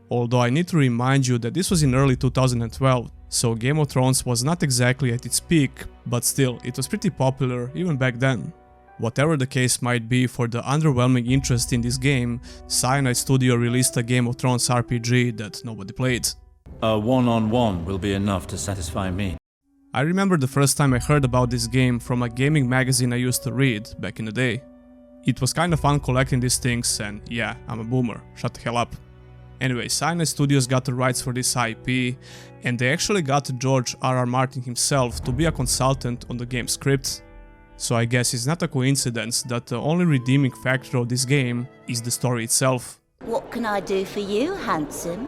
S1: Although I need to remind you that this was in early 2012, so Game of Thrones was not exactly at its peak, but still, it was pretty popular even back then. Whatever the case might be for the underwhelming interest in this game, Cyanide Studio released a Game of Thrones RPG that nobody played.
S6: A one-on-one will be enough to satisfy me.
S1: I remember the first time I heard about this game from a gaming magazine I used to read back in the day. It was kinda fun collecting these things, and yeah, I'm a boomer, shut the hell up. Anyway, Cyanide Studios got the rights for this IP, and they actually got George R.R. Martin himself to be a consultant on the game's script. So I guess it's not a coincidence that the only redeeming factor of this game is the story itself.
S9: What can I do for you, handsome?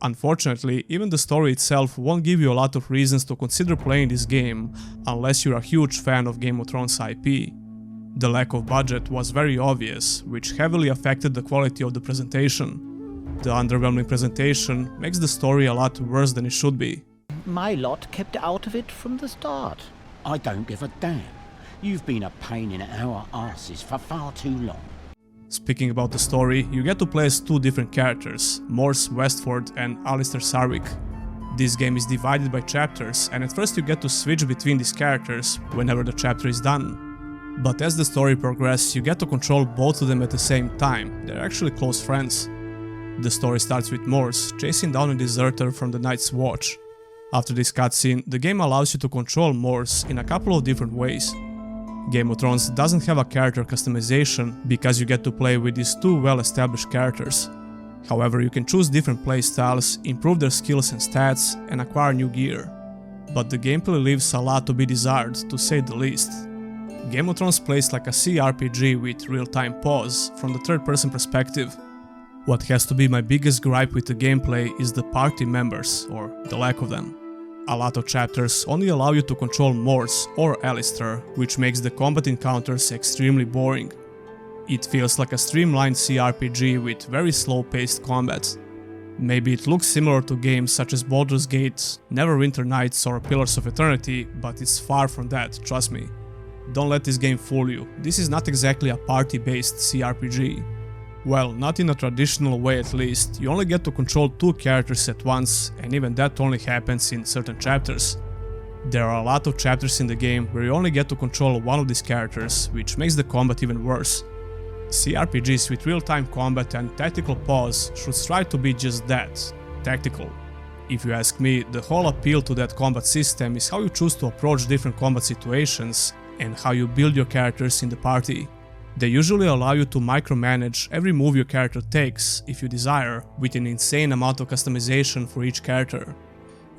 S1: Unfortunately, even the story itself won't give you a lot of reasons to consider playing this game unless you're a huge fan of Game of Thrones IP. The lack of budget was very obvious, which heavily affected the quality of the presentation. The underwhelming presentation makes the story a lot worse than it should be.
S11: My lot kept out of it from the start. I don't give a damn. You've been a pain in our asses for far too long.
S1: Speaking about the story, you get to play as 2 different characters, Morse Westford and Alistair Sarwick. This game is divided by chapters, and at first you get to switch between these characters whenever the chapter is done. But as the story progresses, you get to control both of them at the same time. They're actually close friends. The story starts with Morse chasing down a deserter from the Night's Watch. After this cutscene, the game allows you to control Morse in a couple of different ways. Game of Thrones doesn't have a character customization because you get to play with these 2 well-established characters. However, you can choose different playstyles, improve their skills and stats, and acquire new gear. But the gameplay leaves a lot to be desired, to say the least. Game of Thrones plays like a CRPG with real-time pause from the third-person perspective. What has to be my biggest gripe with the gameplay is the party members, or the lack of them. A lot of chapters only allow you to control Morse or Alistair, which makes the combat encounters extremely boring. It feels like a streamlined CRPG with very slow-paced combat. Maybe it looks similar to games such as Baldur's Gate, Neverwinter Nights or Pillars of Eternity, but it's far from that, trust me. Don't let this game fool you, this is not exactly a party-based CRPG. Well, not in a traditional way at least, you only get to control 2 characters at once, and even that only happens in certain chapters. There are a lot of chapters in the game where you only get to control one of these characters, which makes the combat even worse. CRPGs with real-time combat and tactical pause should strive to be just that, tactical. If you ask me, the whole appeal to that combat system is how you choose to approach different combat situations and how you build your characters in the party. They usually allow you to micromanage every move your character takes, if you desire, with an insane amount of customization for each character.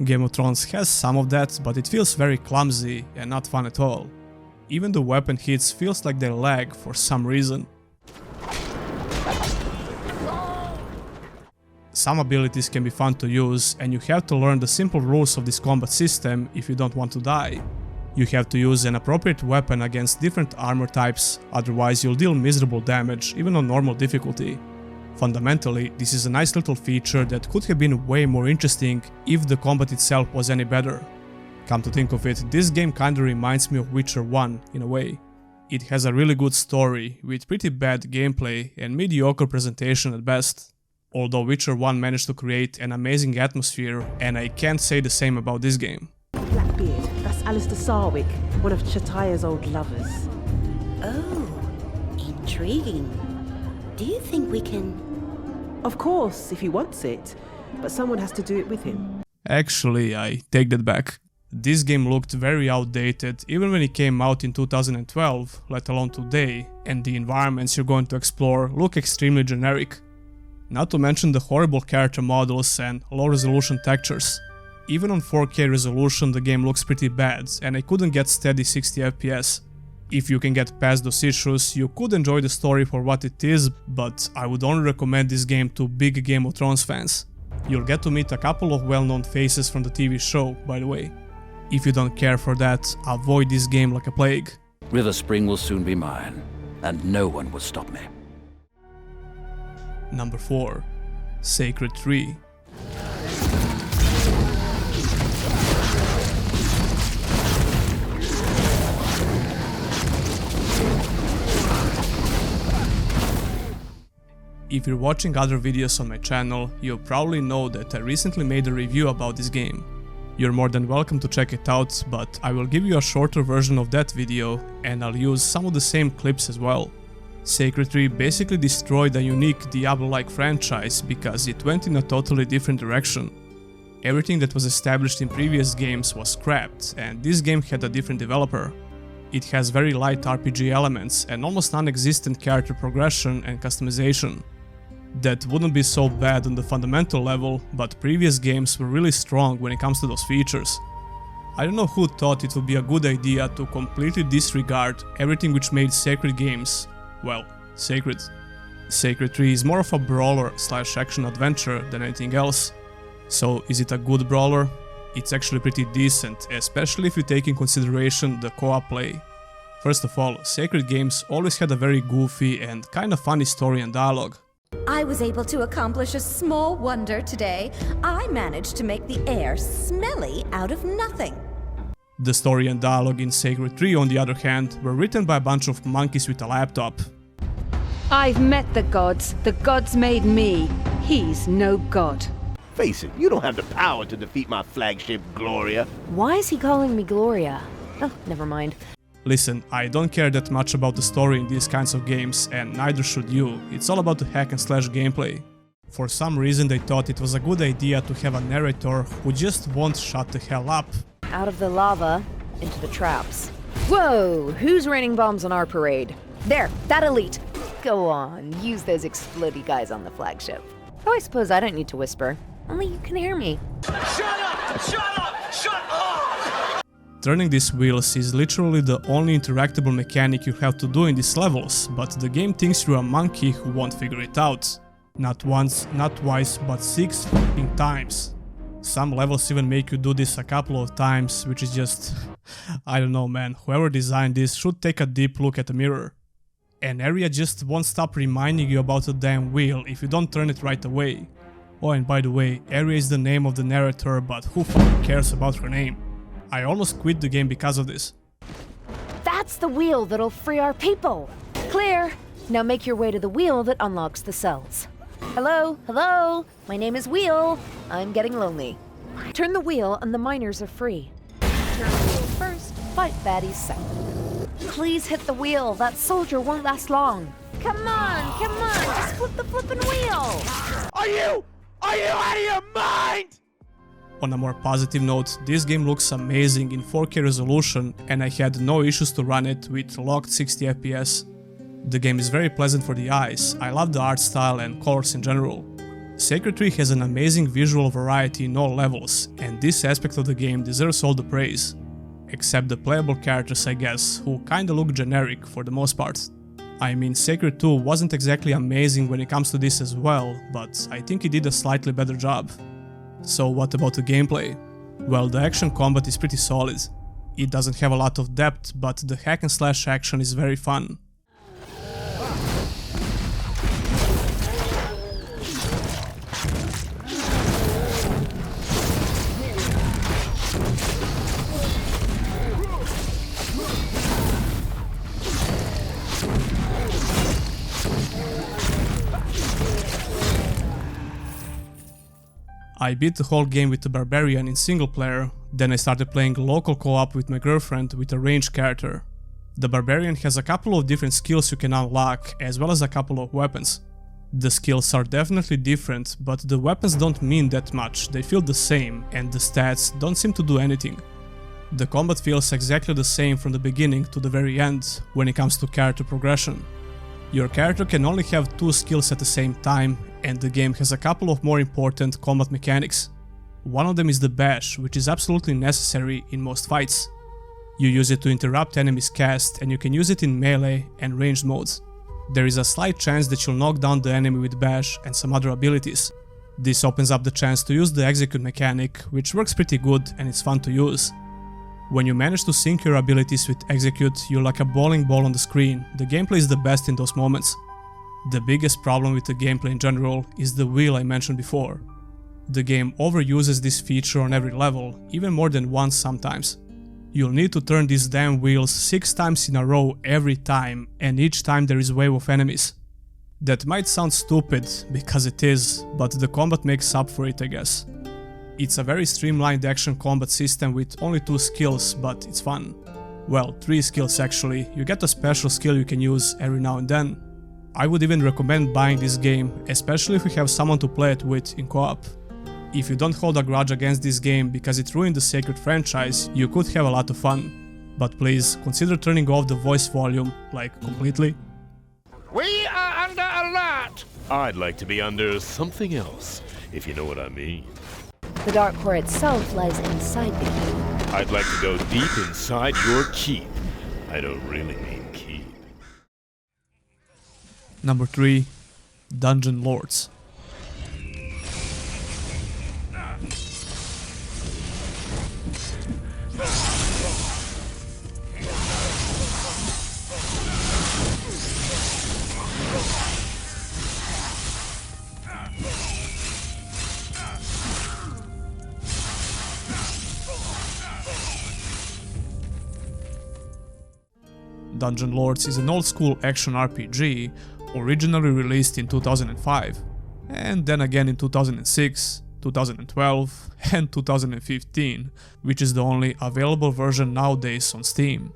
S1: Game of Thrones has some of that, but it feels very clumsy and not fun at all. Even the weapon hits feels like they lag for some reason. Some abilities can be fun to use, and you have to learn the simple rules of this combat system if you don't want to die. You have to use an appropriate weapon against different armor types, otherwise you'll deal miserable damage even on normal difficulty. Fundamentally, this is a nice little feature that could have been way more interesting if the combat itself was any better. Come to think of it, this game kinda reminds me of Witcher 1 in a way. It has a really good story, with pretty bad gameplay and mediocre presentation at best. Although Witcher 1 managed to create an amazing atmosphere, and I can't say the same about this game.
S12: Blackbeard, that's Alistair Sarwick, one of Chataya's old lovers.
S9: Oh, intriguing. Do you think we can...
S12: Of course, if he wants it, but someone has to do it with him.
S1: Actually, I take that back. This game looked very outdated even when it came out in 2012, let alone today, and the environments you're going to explore look extremely generic. Not to mention the horrible character models and low resolution textures. Even on 4K resolution the game looks pretty bad, and I couldn't get steady 60 FPS. If you can get past those issues, you could enjoy the story for what it is, but I would only recommend this game to big Game of Thrones fans. You'll get to meet a couple of well-known faces from the TV show, by the way. If you don't care for that, avoid this game like a plague.
S10: River Spring will soon be mine, and no one will stop me.
S1: Number 4. Sacred Tree. If you're watching other videos on my channel, you probably know that I recently made a review about this game. You're more than welcome to check it out, but I will give you a shorter version of that video, and I'll use some of the same clips as well. Sacred Tree basically destroyed a unique Diablo-like franchise because it went in a totally different direction. Everything that was established in previous games was scrapped, and this game had a different developer. It has very light RPG elements and almost non-existent character progression and customization. That wouldn't be so bad on the fundamental level, but previous games were really strong when it comes to those features. I don't know who thought it would be a good idea to completely disregard everything which made Sacred games, well, sacred. Sacred Tree is more of a brawler / action adventure than anything else. So is it a good brawler? It's actually pretty decent, especially if you take in consideration the co-op play. First of all, Sacred games always had a very goofy and kinda funny story and dialogue.
S3: I was able to accomplish a small wonder today. I managed to make the air smelly out of nothing.
S1: The story and dialogue in Sacred Tree, on the other hand, were written by a bunch of monkeys with a laptop.
S13: I've met the gods made me. He's no god.
S14: Face it, you don't have the power to defeat my flagship, Gloria.
S23: Why is he calling me Gloria? Oh, never mind.
S1: Listen, I don't care that much about the story in these kinds of games, and neither should you. It's all about the hack and slash gameplay. For some reason they thought it was a good idea to have a narrator who just won't shut the hell up.
S23: Out of the lava, into the traps. Whoa! Who's raining bombs on our parade? There, that elite! Go on, use those explodey guys on the flagship. Oh, I suppose I don't need to whisper. Only you can hear me.
S15: Shut up! Shut up! Shut up!
S1: Turning these wheels is literally the only interactable mechanic you have to do in these levels, but the game thinks you're a monkey who won't figure it out. Not once, not twice, but 6 f***ing times. Some levels even make you do this a couple of times, which is just... I don't know, man, whoever designed this should take a deep look at the mirror. An area just won't stop reminding you about the damn wheel if you don't turn it right away. Oh, and by the way, Aria is the name of the narrator, but who fucking cares about her name? I almost quit the game because of this.
S23: That's the wheel that'll free our people! Clear! Now make your way to the wheel that unlocks the cells. Hello? Hello? My name is Wheel. I'm getting lonely. Turn the wheel and the miners are free. turn wheel first, fight baddies second. Please hit the wheel. That soldier won't last long. Come on, just flip the flippin' wheel.
S15: Are you out of your mind?
S1: On a more positive note, this game looks amazing in 4K resolution and I had no issues to run it with locked 60 FPS. The game is very pleasant for the eyes, I love the art style and colors in general. Sacred Tree has an amazing visual variety in all levels, and this aspect of the game deserves all the praise. Except the playable characters, I guess, who kinda look generic for the most part. I mean, Sacred 2 wasn't exactly amazing when it comes to this as well, but I think it did a slightly better job. So what about the gameplay? Well, the action combat is pretty solid. It doesn't have a lot of depth, but the hack and slash action is very fun. I beat the whole game with the Barbarian in single player, then I started playing local co-op with my girlfriend with a ranged character. The Barbarian has a couple of different skills you can unlock, as well as a couple of weapons. The skills are definitely different, but the weapons don't mean that much, they feel the same, and the stats don't seem to do anything. The combat feels exactly the same from the beginning to the very end when it comes to character progression. Your character can only have 2 skills at the same time, and the game has a couple of more important combat mechanics. One of them is the bash, which is absolutely necessary in most fights. You use it to interrupt enemies' cast, and you can use it in melee and ranged modes. There is a slight chance that you'll knock down the enemy with bash and some other abilities. This opens up the chance to use the execute mechanic, which works pretty good and it's fun to use. When you manage to sync your abilities with execute, you're like a bowling ball on the screen. The gameplay is the best in those moments. The biggest problem with the gameplay in general is the wheel I mentioned before. The game overuses this feature on every level, even more than once sometimes. You'll need to turn these damn wheels 6 times in a row every time, and each time there is a wave of enemies. That might sound stupid, because it is, but the combat makes up for it, I guess. It's a very streamlined action combat system with only 2 skills, but it's fun. Well, 3 skills actually, you get a special skill you can use every now and then. I would even recommend buying this game, especially if you have someone to play it with in co-op. If you don't hold a grudge against this game because it ruined the Sacred franchise, you could have a lot of fun. But please, consider turning off the voice volume, like completely.
S15: We are under alert!
S2: I'd like to be under something else, if you know what I mean.
S23: The Dark Core itself lies inside the keep.
S2: I'd like to go deep inside your keep. I don't really mean keep.
S1: Number 3. Dungeon Lords. Dungeon Lords is an old-school action RPG, originally released in 2005, and then again in 2006, 2012, and 2015, which is the only available version nowadays on Steam.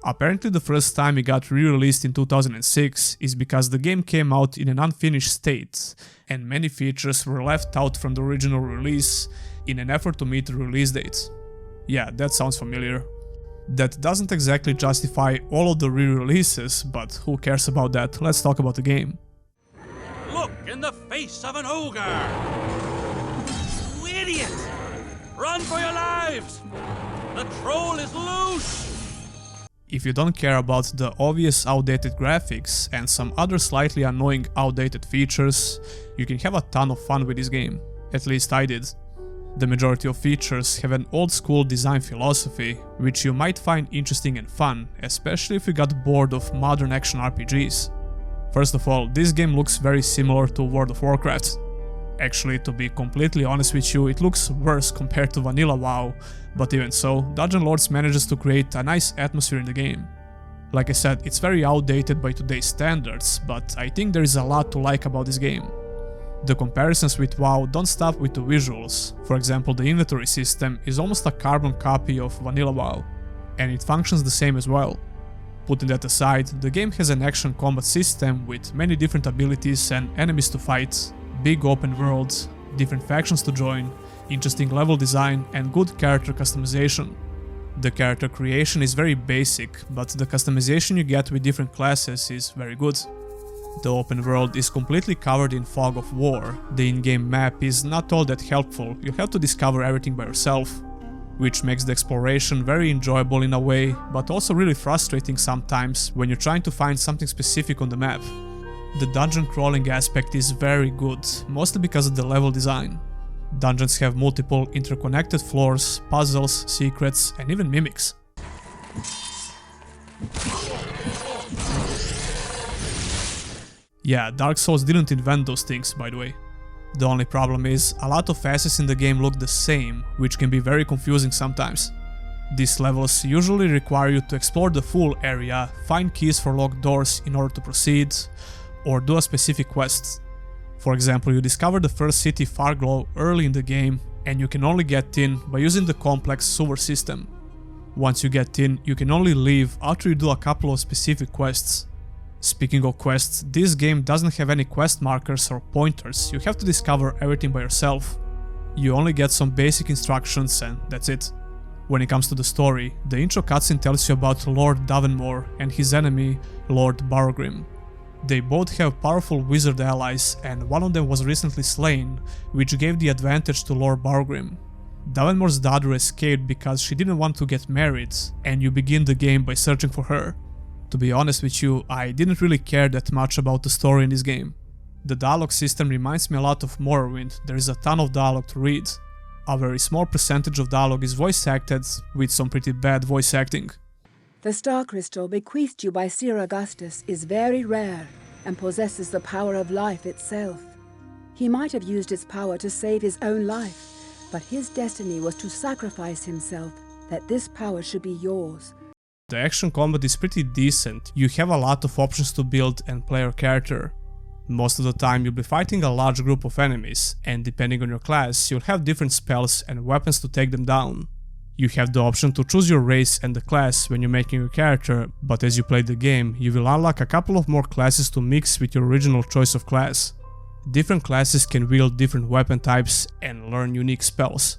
S1: Apparently the first time it got re-released in 2006 is because the game came out in an unfinished state, and many features were left out from the original release in an effort to meet the release dates. Yeah, that sounds familiar. That doesn't exactly justify all of the re-releases, but who cares about that? Let's talk about the game.
S5: Look in the face of an ogre! You idiot! Run for your lives! The troll is loose!
S1: If you don't care about the obvious outdated graphics and some other slightly annoying outdated features, you can have a ton of fun with this game. At least I did. The majority of features have an old-school design philosophy, which you might find interesting and fun, especially if you got bored of modern action RPGs. First of all, this game looks very similar to World of Warcraft. Actually, to be completely honest with you, it looks worse compared to vanilla WoW, but even so, Dungeon Lords manages to create a nice atmosphere in the game. Like I said, it's very outdated by today's standards, but I think there is a lot to like about this game. The comparisons with WoW don't stop with the visuals. For example, the inventory system is almost a carbon copy of vanilla WoW, and it functions the same as well. Putting that aside, the game has an action combat system with many different abilities and enemies to fight, big open worlds, different factions to join, interesting level design and good character customization. The character creation is very basic, but the customization you get with different classes is very good. The open world is completely covered in fog of war, the in-game map is not all that helpful, you have to discover everything by yourself, which makes the exploration very enjoyable in a way, but also really frustrating sometimes when you're trying to find something specific on the map. The dungeon crawling aspect is very good, mostly because of the level design. Dungeons have multiple interconnected floors, puzzles, secrets, and even mimics. Yeah, Dark Souls didn't invent those things, by the way. The only problem is, a lot of assets in the game look the same, which can be very confusing sometimes. These levels usually require you to explore the full area, find keys for locked doors in order to proceed, or do a specific quest. For example, you discover the first city Farglow early in the game, and you can only get in by using the complex sewer system. Once you get in, you can only leave after you do a couple of specific quests. Speaking of quests, this game doesn't have any quest markers or pointers, you have to discover everything by yourself. You only get some basic instructions and that's it. When it comes to the story, the intro cutscene tells you about Lord Davenmore and his enemy, Lord Barogrim. They both have powerful wizard allies and one of them was recently slain, which gave the advantage to Lord Barogrim. Davenmore's daughter escaped because she didn't want to get married, and you begin the game by searching for her. To be honest with you, I didn't really care that much about the story in this game. The dialogue system reminds me a lot of Morrowind, there is a ton of dialogue to read. A very small percentage of dialogue is voice acted, with some pretty bad voice acting.
S16: The star crystal bequeathed you by Sir Augustus is very rare and possesses the power of life itself. He might have used its power to save his own life, but his destiny was to sacrifice himself, that this power should be yours.
S1: The action combat is pretty decent, you have a lot of options to build and play your character. Most of the time you'll be fighting a large group of enemies, and depending on your class, you'll have different spells and weapons to take them down. You have the option to choose your race and the class when you're making your character, but as you play the game, you will unlock a couple of more classes to mix with your original choice of class. Different classes can wield different weapon types and learn unique spells.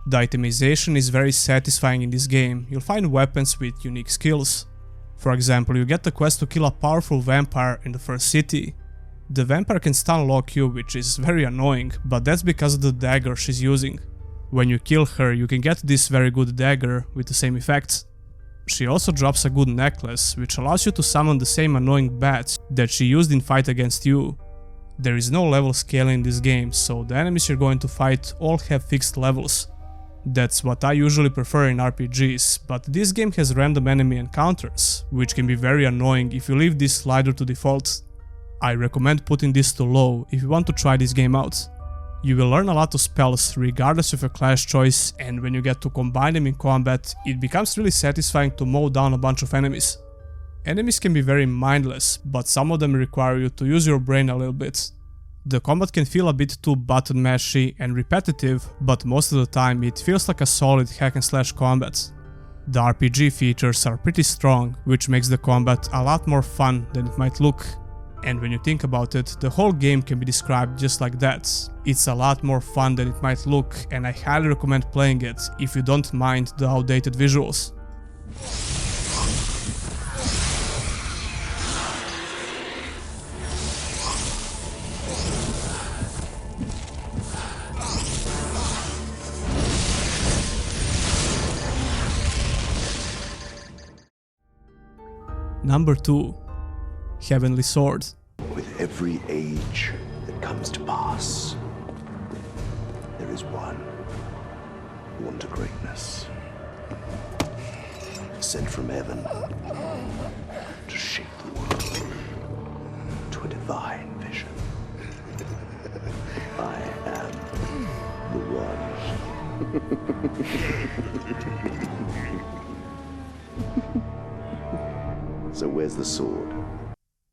S1: The itemization is very satisfying in this game, you'll find weapons with unique skills. For example, you get the quest to kill a powerful vampire in the first city. The vampire can stun lock you, which is very annoying, but that's because of the dagger she's using. When you kill her, you can get this very good dagger with the same effects. She also drops a good necklace, which allows you to summon the same annoying bats that she used in fight against you. There is no level scaling in this game, so the enemies you're going to fight all have fixed levels. That's what I usually prefer in RPGs, but this game has random enemy encounters, which can be very annoying if you leave this slider to default. I recommend putting this to low if you want to try this game out. You will learn a lot of spells regardless of your class choice, and when you get to combine them in combat, it becomes really satisfying to mow down a bunch of enemies. Enemies can be very mindless, but some of them require you to use your brain a little bit. The combat can feel a bit too button mashy and repetitive, but most of the time it feels like a solid hack and slash combat. The RPG features are pretty strong, which makes the combat a lot more fun than it might look. And when you think about it, the whole game can be described just like that. It's a lot more fun than it might look, and I highly recommend playing it if you don't mind the outdated visuals. Number 2. Heavently Sword.
S17: With every age that comes to pass, there is one born to greatness, sent from heaven to shape the world to a divine vision. I am the one. So where's the sword?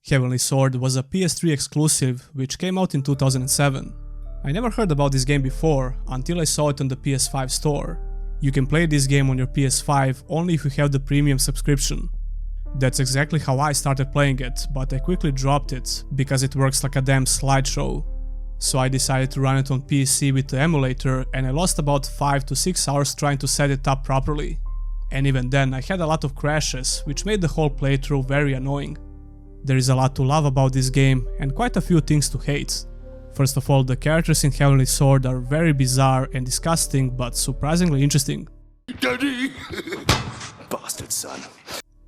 S1: Heavently Sword was a PS3 exclusive which came out in 2007. I never heard about this game before until I saw it on the PS5 store. You can play this game on your PS5 only if you have the premium subscription. That's exactly how I started playing it, but I quickly dropped it because it works like a damn slideshow. So I decided to run it on PC with the emulator, and I lost about 5 to 6 hours trying to set it up properly. And even then I had a lot of crashes, which made the whole playthrough very annoying. There is a lot to love about this game and quite a few things to hate. First of all, the characters in Heavently Sword are very bizarre and disgusting, but surprisingly interesting.
S17: Daddy! Bastard son.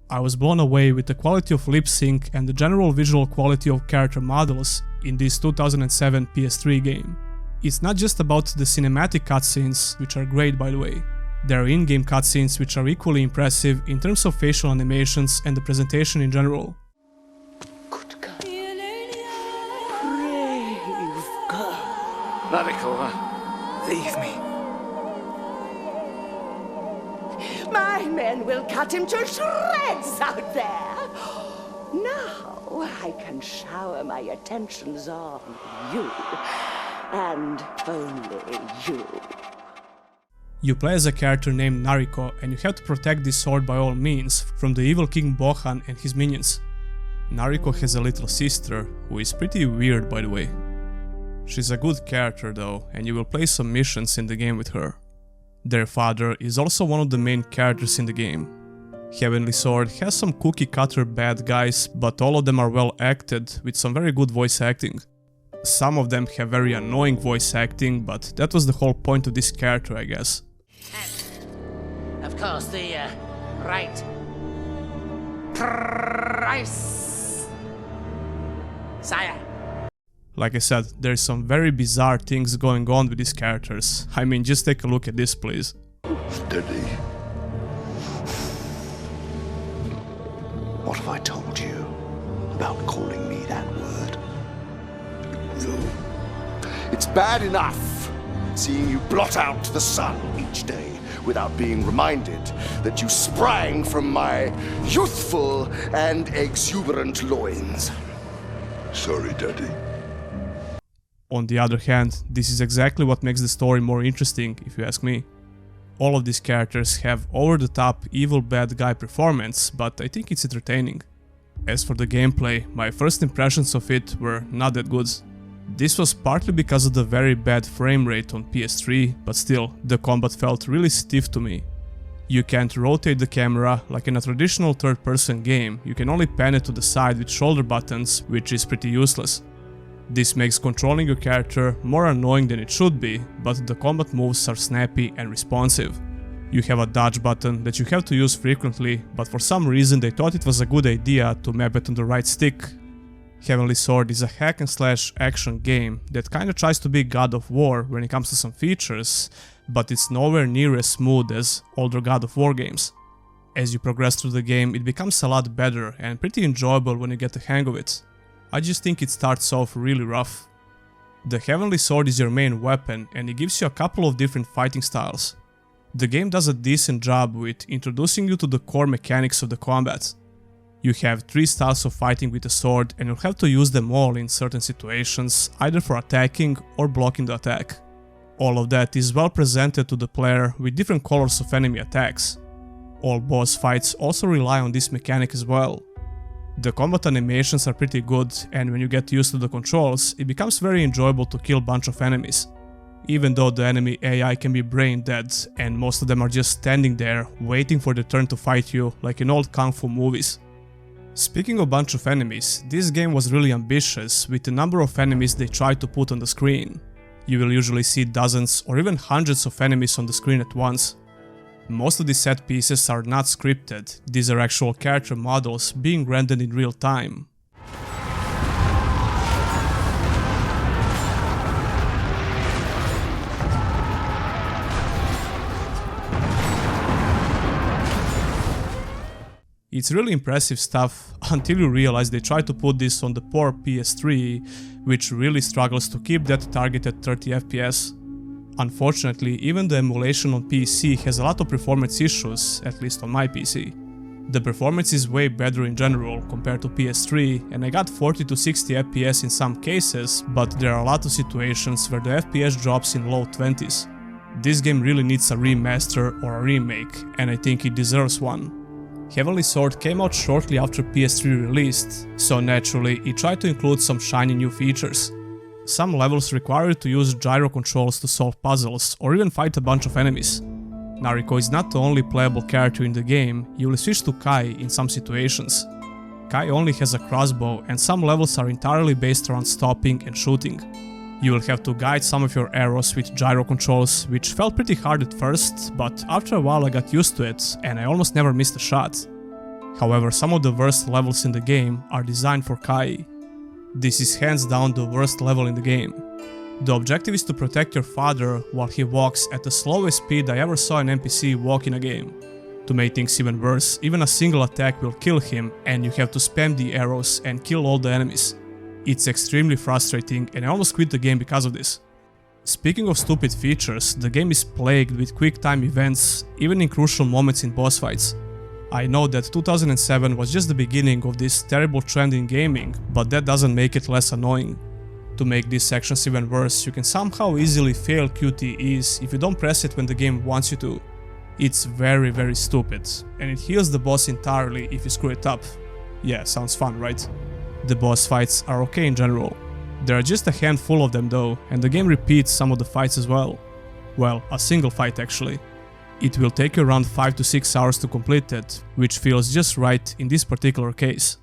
S1: I was blown away with the quality of lip sync and the general visual quality of character models in this 2007 PS3 game. It's not just about the cinematic cutscenes, which are great by the way. There are in-game cutscenes which are equally impressive in terms of facial animations and the presentation in general.
S15: Venetica, leave me.
S8: My men will cut him to shreds out there. Now I can shower my attentions on you, and only you.
S1: You play as a character named Nariko, and you have to protect this sword by all means from the evil King Bohan and his minions. Nariko has a little sister, who is pretty weird by the way. She's a good character though, and you will play some missions in the game with her. Their father is also one of the main characters in the game. Heavently Sword has some cookie cutter bad guys, but all of them are well acted with some very good voice acting. Some of them have very annoying voice acting, but that was the whole point of this character, I guess.
S4: And, of course, the, right price. Sire.
S1: Like I said, there's some very bizarre things going on with these characters. I mean, just take a look at this, please.
S17: Steady. What have I told you about calling me that word?
S14: It's bad enough seeing you blot out the sun each day without being reminded that you sprang from my youthful and exuberant loins.
S17: Sorry, Daddy.
S1: On the other hand, this is exactly what makes the story more interesting, if you ask me. All of these characters have over-the-top evil bad guy performance, but I think it's entertaining. As for the gameplay, my first impressions of it were not that good. This was partly because of the very bad frame rate on PS3, but still, the combat felt really stiff to me. You can't rotate the camera like in a traditional third-person game, you can only pan it to the side with shoulder buttons, which is pretty useless. This makes controlling your character more annoying than it should be, but the combat moves are snappy and responsive. You have a dodge button that you have to use frequently, but for some reason they thought it was a good idea to map it on the right stick. Heavently Sword is a hack and slash action game that kinda tries to be God of War when it comes to some features, but it's nowhere near as smooth as older God of War games. As you progress through the game, it becomes a lot better and pretty enjoyable when you get the hang of it. I just think it starts off really rough. The Heavently Sword is your main weapon and it gives you a couple of different fighting styles. The game does a decent job with introducing you to the core mechanics of the combat. You have 3 styles of fighting with the sword and you'll have to use them all in certain situations, either for attacking or blocking the attack. All of that is well presented to the player with different colors of enemy attacks. All boss fights also rely on this mechanic as well. The combat animations are pretty good, and when you get used to the controls, it becomes very enjoyable to kill a bunch of enemies. Even though the enemy AI can be brain dead, and most of them are just standing there, waiting for their turn to fight you, like in old kung fu movies. Speaking of bunch of enemies, this game was really ambitious with the number of enemies they tried to put on the screen. You will usually see dozens or even hundreds of enemies on the screen at once. Most of these set pieces are not scripted, these are actual character models being rendered in real time. It's really impressive stuff until you realize they tried to put this on the poor PS3, which really struggles to keep that target at 30 FPS. Unfortunately, even the emulation on PC has a lot of performance issues, at least on my PC. The performance is way better in general compared to PS3, and I got 40 to 60 FPS in some cases, but there are a lot of situations where the FPS drops in low 20s. This game really needs a remaster or a remake, and I think it deserves one. Heavently Sword came out shortly after PS3 released, so naturally it tried to include some shiny new features. Some levels require you to use gyro controls to solve puzzles or even fight a bunch of enemies. Nariko is not the only playable character in the game, you will switch to Kai in some situations. Kai only has a crossbow and some levels are entirely based around stopping and shooting. You will have to guide some of your arrows with gyro controls, which felt pretty hard at first, but after a while I got used to it and I almost never missed a shot. However, some of the worst levels in the game are designed for Kai. This is hands down the worst level in the game. The objective is to protect your father while he walks at the slowest speed I ever saw an NPC walk in a game. To make things even worse, even a single attack will kill him and you have to spam the arrows and kill all the enemies. It's extremely frustrating and I almost quit the game because of this. Speaking of stupid features, the game is plagued with quick time events, even in crucial moments in boss fights. I know that 2007 was just the beginning of this terrible trend in gaming, but that doesn't make it less annoying. To make these sections even worse, you can somehow easily fail QTEs if you don't press it when the game wants you to. It's very stupid, and it heals the boss entirely if you screw it up. Yeah, sounds fun, right? The boss fights are okay in general. There are just a handful of them though, and the game repeats some of the fights as well. Well, a single fight actually. It will take you around 5 to 6 hours to complete it, which feels just right in this particular case.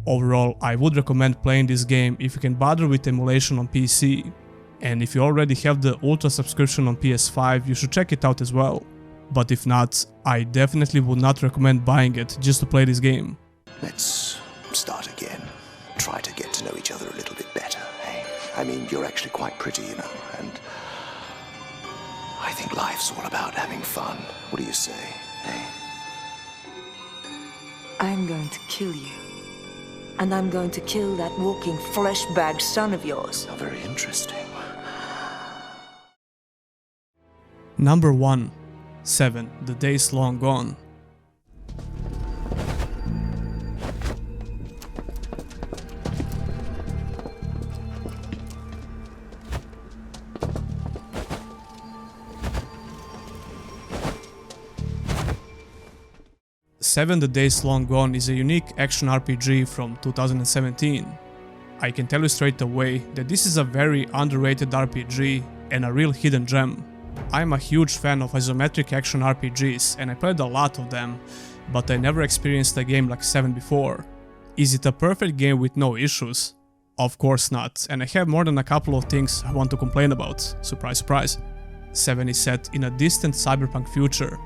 S1: Overall, I would recommend playing this game if you can bother with emulation on PC. And if you already have the Ultra subscription on PS5, you should check it out as well. But if not, I definitely would not recommend buying it just to play this game.
S17: Let's start again. Try to get to know each other a little bit better, eh? I mean, you're actually quite pretty, you know, and I think life's all about having fun. What do you say, eh?
S8: I'm going to kill you. And I'm going to kill that walking flesh-bagged son of yours.
S17: How very interesting.
S1: Number 1. 7. The Days Long Gone. Seven The Days Long Gone is a unique action RPG from 2017. I can tell you straight away that this is a very underrated RPG and a real hidden gem. I'm a huge fan of isometric action RPGs and I played a lot of them, but I never experienced a game like 7 before. Is it a perfect game with no issues? Of course not, and I have more than a couple of things I want to complain about. Surprise, surprise. 7 is set in a distant cyberpunk future.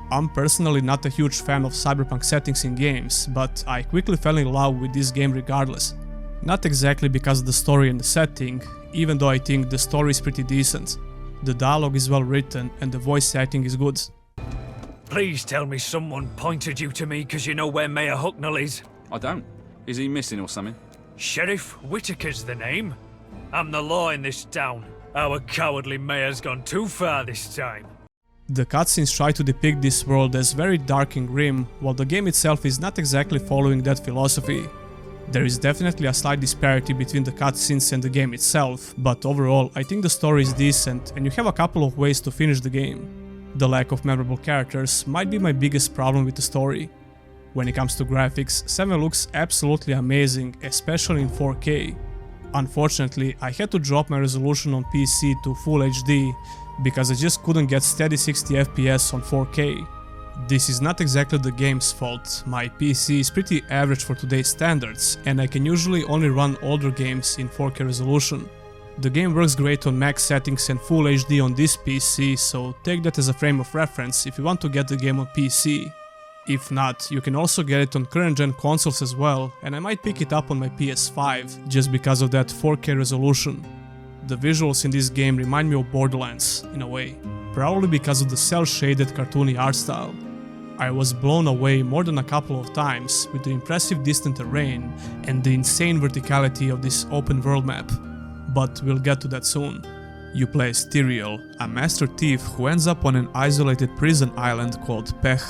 S1: I'm personally not a huge fan of cyberpunk settings in games, but I quickly fell in love with this game regardless. Not exactly because of the story and the setting, even though I think the story is pretty decent. The dialogue is well written and the voice acting is good.
S18: Please tell me someone pointed you to me because you know where Mayor Hucknall is.
S19: I don't. Is he missing or something?
S18: Sheriff Whitaker's the name. I'm the law in this town. Our cowardly mayor's gone too far this time.
S1: The cutscenes try to depict this world as very dark and grim, while the game itself is not exactly following that philosophy. There is definitely a slight disparity between the cutscenes and the game itself, but overall I think the story is decent and you have a couple of ways to finish the game. The lack of memorable characters might be my biggest problem with the story. When it comes to graphics, 7 looks absolutely amazing, especially in 4K. Unfortunately, I had to drop my resolution on PC to Full HD because I just couldn't get steady 60 FPS on 4K. This is not exactly the game's fault, my PC is pretty average for today's standards and I can usually only run older games in 4K resolution. The game works great on max settings and Full HD on this PC, so take that as a frame of reference if you want to get the game on PC. If not, you can also get it on current gen consoles as well, and I might pick it up on my PS5 just because of that 4K resolution. The visuals in this game remind me of Borderlands, in a way, probably because of the cel-shaded cartoony art style. I was blown away more than a couple of times with the impressive distant terrain and the insane verticality of this open world map, but we'll get to that soon. You play as Tyrael, a master thief who ends up on an isolated prison island called Pech.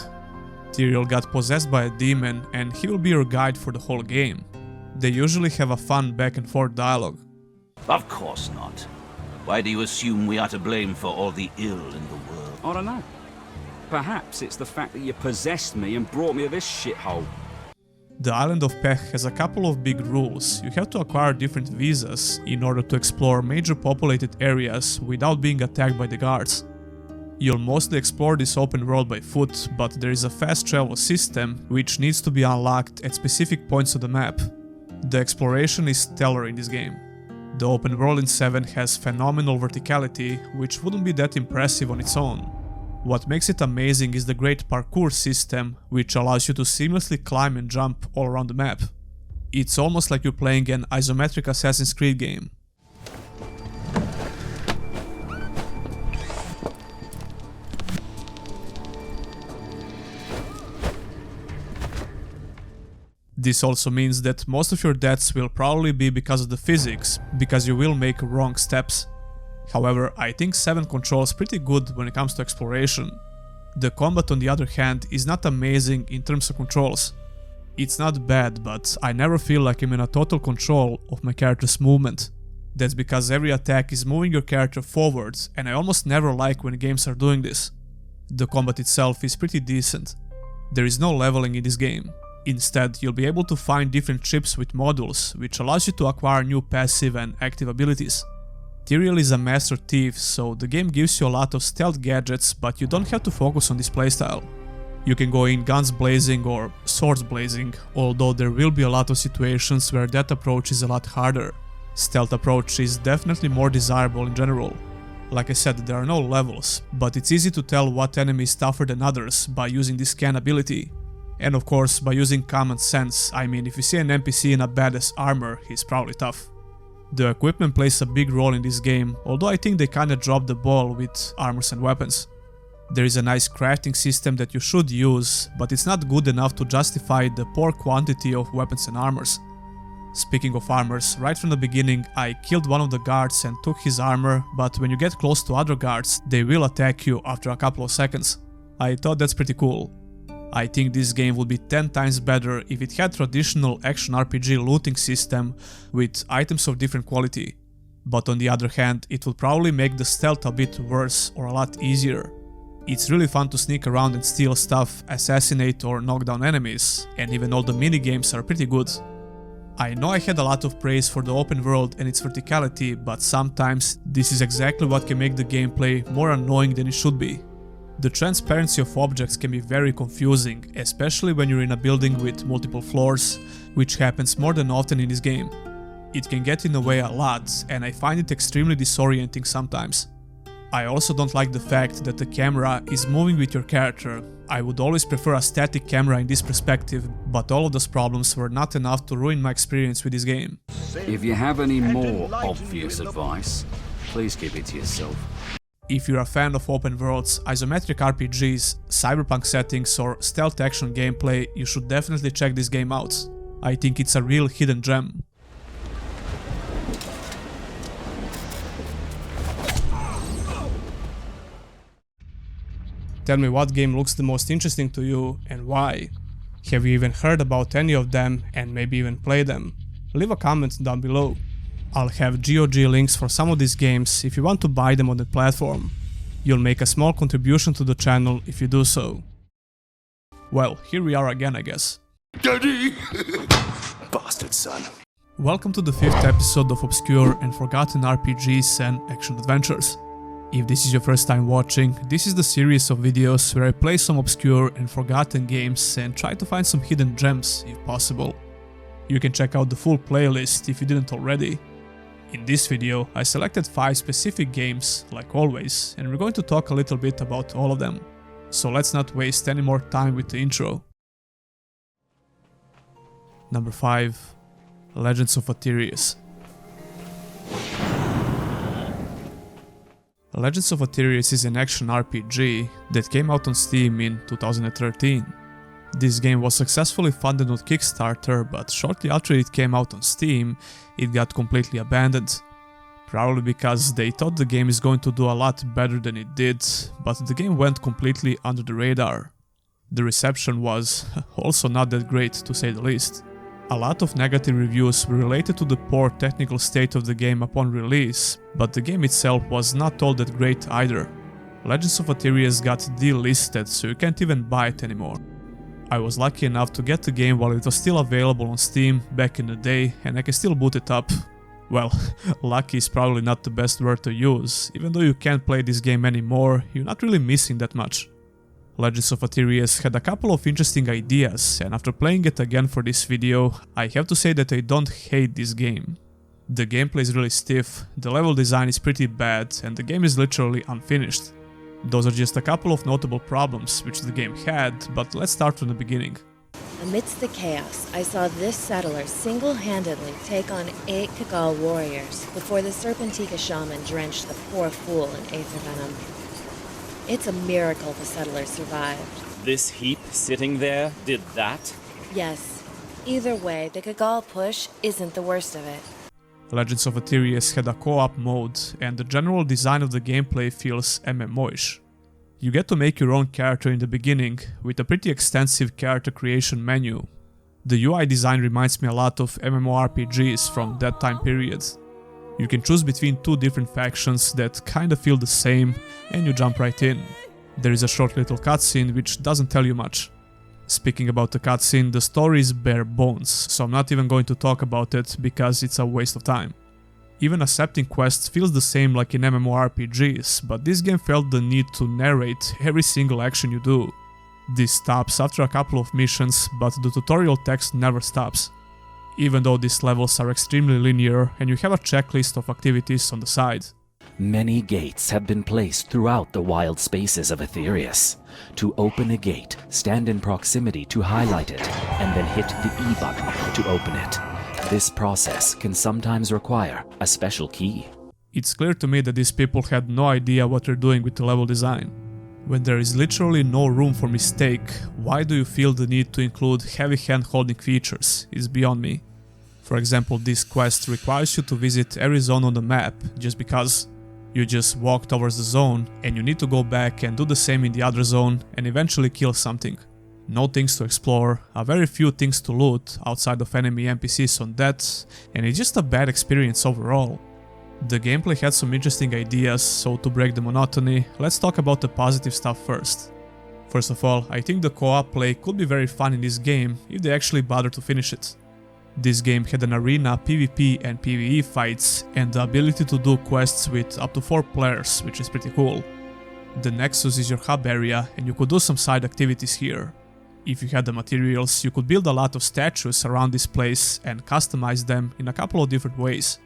S1: material got possessed by a demon and he will be your guide for the whole game. They usually have a fun back and forth dialogue.
S7: Of course not. Why do you assume we are to blame for all the ill in the world?
S19: I don't know. Perhaps it's the fact that you possessed me and brought me to this shithole.
S1: The Island of Pech has a couple of big rules. You have to acquire different visas in order to explore major populated areas without being attacked by the guards. You'll mostly explore this open world by foot, but there is a fast travel system which needs to be unlocked at specific points of the map. The exploration is stellar in this game. The open world in 7 has phenomenal verticality, which wouldn't be that impressive on its own. What makes it amazing is the great parkour system, which allows you to seamlessly climb and jump all around the map. It's almost like you're playing an isometric Assassin's Creed game. This also means that most of your deaths will probably be because of the physics, because you will make wrong steps. However, I think 7 controls pretty good when it comes to exploration. The combat on the other hand is not amazing in terms of controls. It's not bad, but I never feel like I'm in a total control of my character's movement. That's because every attack is moving your character forwards, and I almost never like when games are doing this. The combat itself is pretty decent. There is no leveling in this game. Instead, you'll be able to find different ships with modules, which allows you to acquire new passive and active abilities. Tyrael is a master thief, so the game gives you a lot of stealth gadgets, but you don't have to focus on this playstyle. You can go in guns blazing or swords blazing, although there will be a lot of situations where that approach is a lot harder. Stealth approach is definitely more desirable in general. Like I said, there are no levels, but it's easy to tell what enemy is tougher than others by using this scan ability. And of course, by using common sense. I mean, if you see an NPC in a badass armor, he's probably tough. The equipment plays a big role in this game, although I think they kinda dropped the ball with armors and weapons. There is a nice crafting system that you should use, but it's not good enough to justify the poor quantity of weapons and armors. Speaking of armors, right from the beginning I killed one of the guards and took his armor, but when you get close to other guards, they will attack you after a couple of seconds. I thought that's pretty cool. I think this game would be 10 times better if it had traditional action RPG looting system with items of different quality. But on the other hand, it will probably make the stealth a bit worse or a lot easier. It's really fun to sneak around and steal stuff, assassinate or knock down enemies, and even all the minigames are pretty good. I know I had a lot of praise for the open world and its verticality, but sometimes this is exactly what can make the gameplay more annoying than it should be. The transparency of objects can be very confusing, especially when you're in a building with multiple floors, which happens more than often in this game. It can get in the way a lot, and I find it extremely disorienting sometimes. I also don't like the fact that the camera is moving with your character. I would always prefer a static camera in this perspective, but all of those problems were not enough to ruin my experience with this game.
S19: If you have any more obvious advice, please keep it to yourself.
S1: If you're a fan of open worlds, isometric RPGs, cyberpunk settings or stealth action gameplay, you should definitely check this game out. I think it's a real hidden gem. Tell me what game looks the most interesting to you and why. Have you even heard about any of them and maybe even played them? Leave a comment down below. I'll have GOG links for some of these games if you want to buy them on the platform. You'll make a small contribution to the channel if you do so. Well, here we are again, I guess.
S14: Daddy! Bastard son.
S1: Welcome to the 5th episode of Obscure and Forgotten RPGs and Action Adventures. If this is your first time watching, this is the series of videos where I play some obscure and forgotten games and try to find some hidden gems if possible. You can check out the full playlist if you didn't already. In this video, I selected 5 specific games, like always, and we're going to talk a little bit about all of them. So let's not waste any more time with the intro. Number 5. Legends of Aethereus. Legends of Aethereus is an action RPG that came out on Steam in 2013. This game was successfully funded on Kickstarter, but shortly after it came out on Steam, it got completely abandoned. Probably because they thought the game is going to do a lot better than it did, but the game went completely under the radar. The reception was also not that great, to say the least. A lot of negative reviews were related to the poor technical state of the game upon release, but the game itself was not all that great either. Legends of Aethereus got delisted, so you can't even buy it anymore. I was lucky enough to get the game while it was still available on Steam back in the day, and I can still boot it up. Well, lucky is probably not the best word to use. Even though you can't play this game anymore, you're not really missing that much. Legends of Aethereus had a couple of interesting ideas, and after playing it again for this video, I have to say that I don't hate this game. The gameplay is really stiff, the level design is pretty bad, and the game is literally unfinished. Those are just a couple of notable problems which the game had, but let's start from the beginning.
S20: Amidst the chaos, I saw this settler single-handedly take on 8 Kagall warriors before the Serpentika shaman drenched the poor fool in aether venom. It's a miracle the settler survived.
S21: This heap sitting there did that?
S20: Yes. Either way, the Kagall push isn't the worst of it.
S1: Legends of Aethereus had a co-op mode, and the general design of the gameplay feels MMO-ish. You get to make your own character in the beginning, with a pretty extensive character creation menu. The UI design reminds me a lot of MMORPGs from that time period. You can choose between 2 different factions that kinda feel the same, and you jump right in. There is a short little cutscene which doesn't tell you much. Speaking about the cutscene, the story is bare bones, so I'm not even going to talk about it because it's a waste of time. Even accepting quests feels the same like in MMORPGs, but this game felt the need to narrate every single action you do. This stops after a couple of missions, but the tutorial text never stops. Even though these levels are extremely linear and you have a checklist of activities on the side.
S22: Many gates have been placed throughout the wild spaces of Aethereus. To open a gate, stand in proximity to highlight it, and then hit the E button to open it. This process can sometimes require a special key.
S1: It's clear to me that these people had no idea what they're doing with the level design. When there is literally no room for mistake, why do you feel the need to include heavy hand-holding features? It's beyond me. For example, this quest requires you to visit every zone on the map, just because. You just walk towards the zone, and you need to go back and do the same in the other zone, and eventually kill something. No things to explore, a very few things to loot outside of enemy NPCs on that, and it's just a bad experience overall. The gameplay had some interesting ideas, so to break the monotony, let's talk about the positive stuff first. First of all, I think the co-op play could be very fun in this game if they actually bother to finish it. This game had an arena, PvP and PvE fights, and the ability to do quests with up to 4 players, which is pretty cool. The Nexus is your hub area, and you could do some side activities here. If you had the materials, you could build a lot of statues around this place and customize them in a couple of different ways.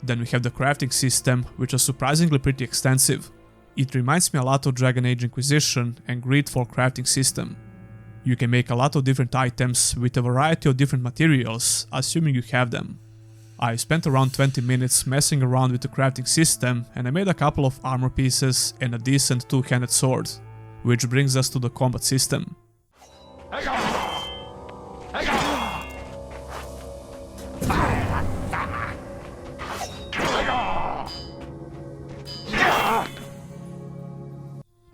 S1: Then we have the crafting system, which is surprisingly pretty extensive. It reminds me a lot of Dragon Age Inquisition and Greedfall crafting system. You can make a lot of different items with a variety of different materials, assuming you have them. I spent around 20 minutes messing around with the crafting system, and I made a couple of armor pieces and a decent 2-handed sword. Which brings us to the combat system.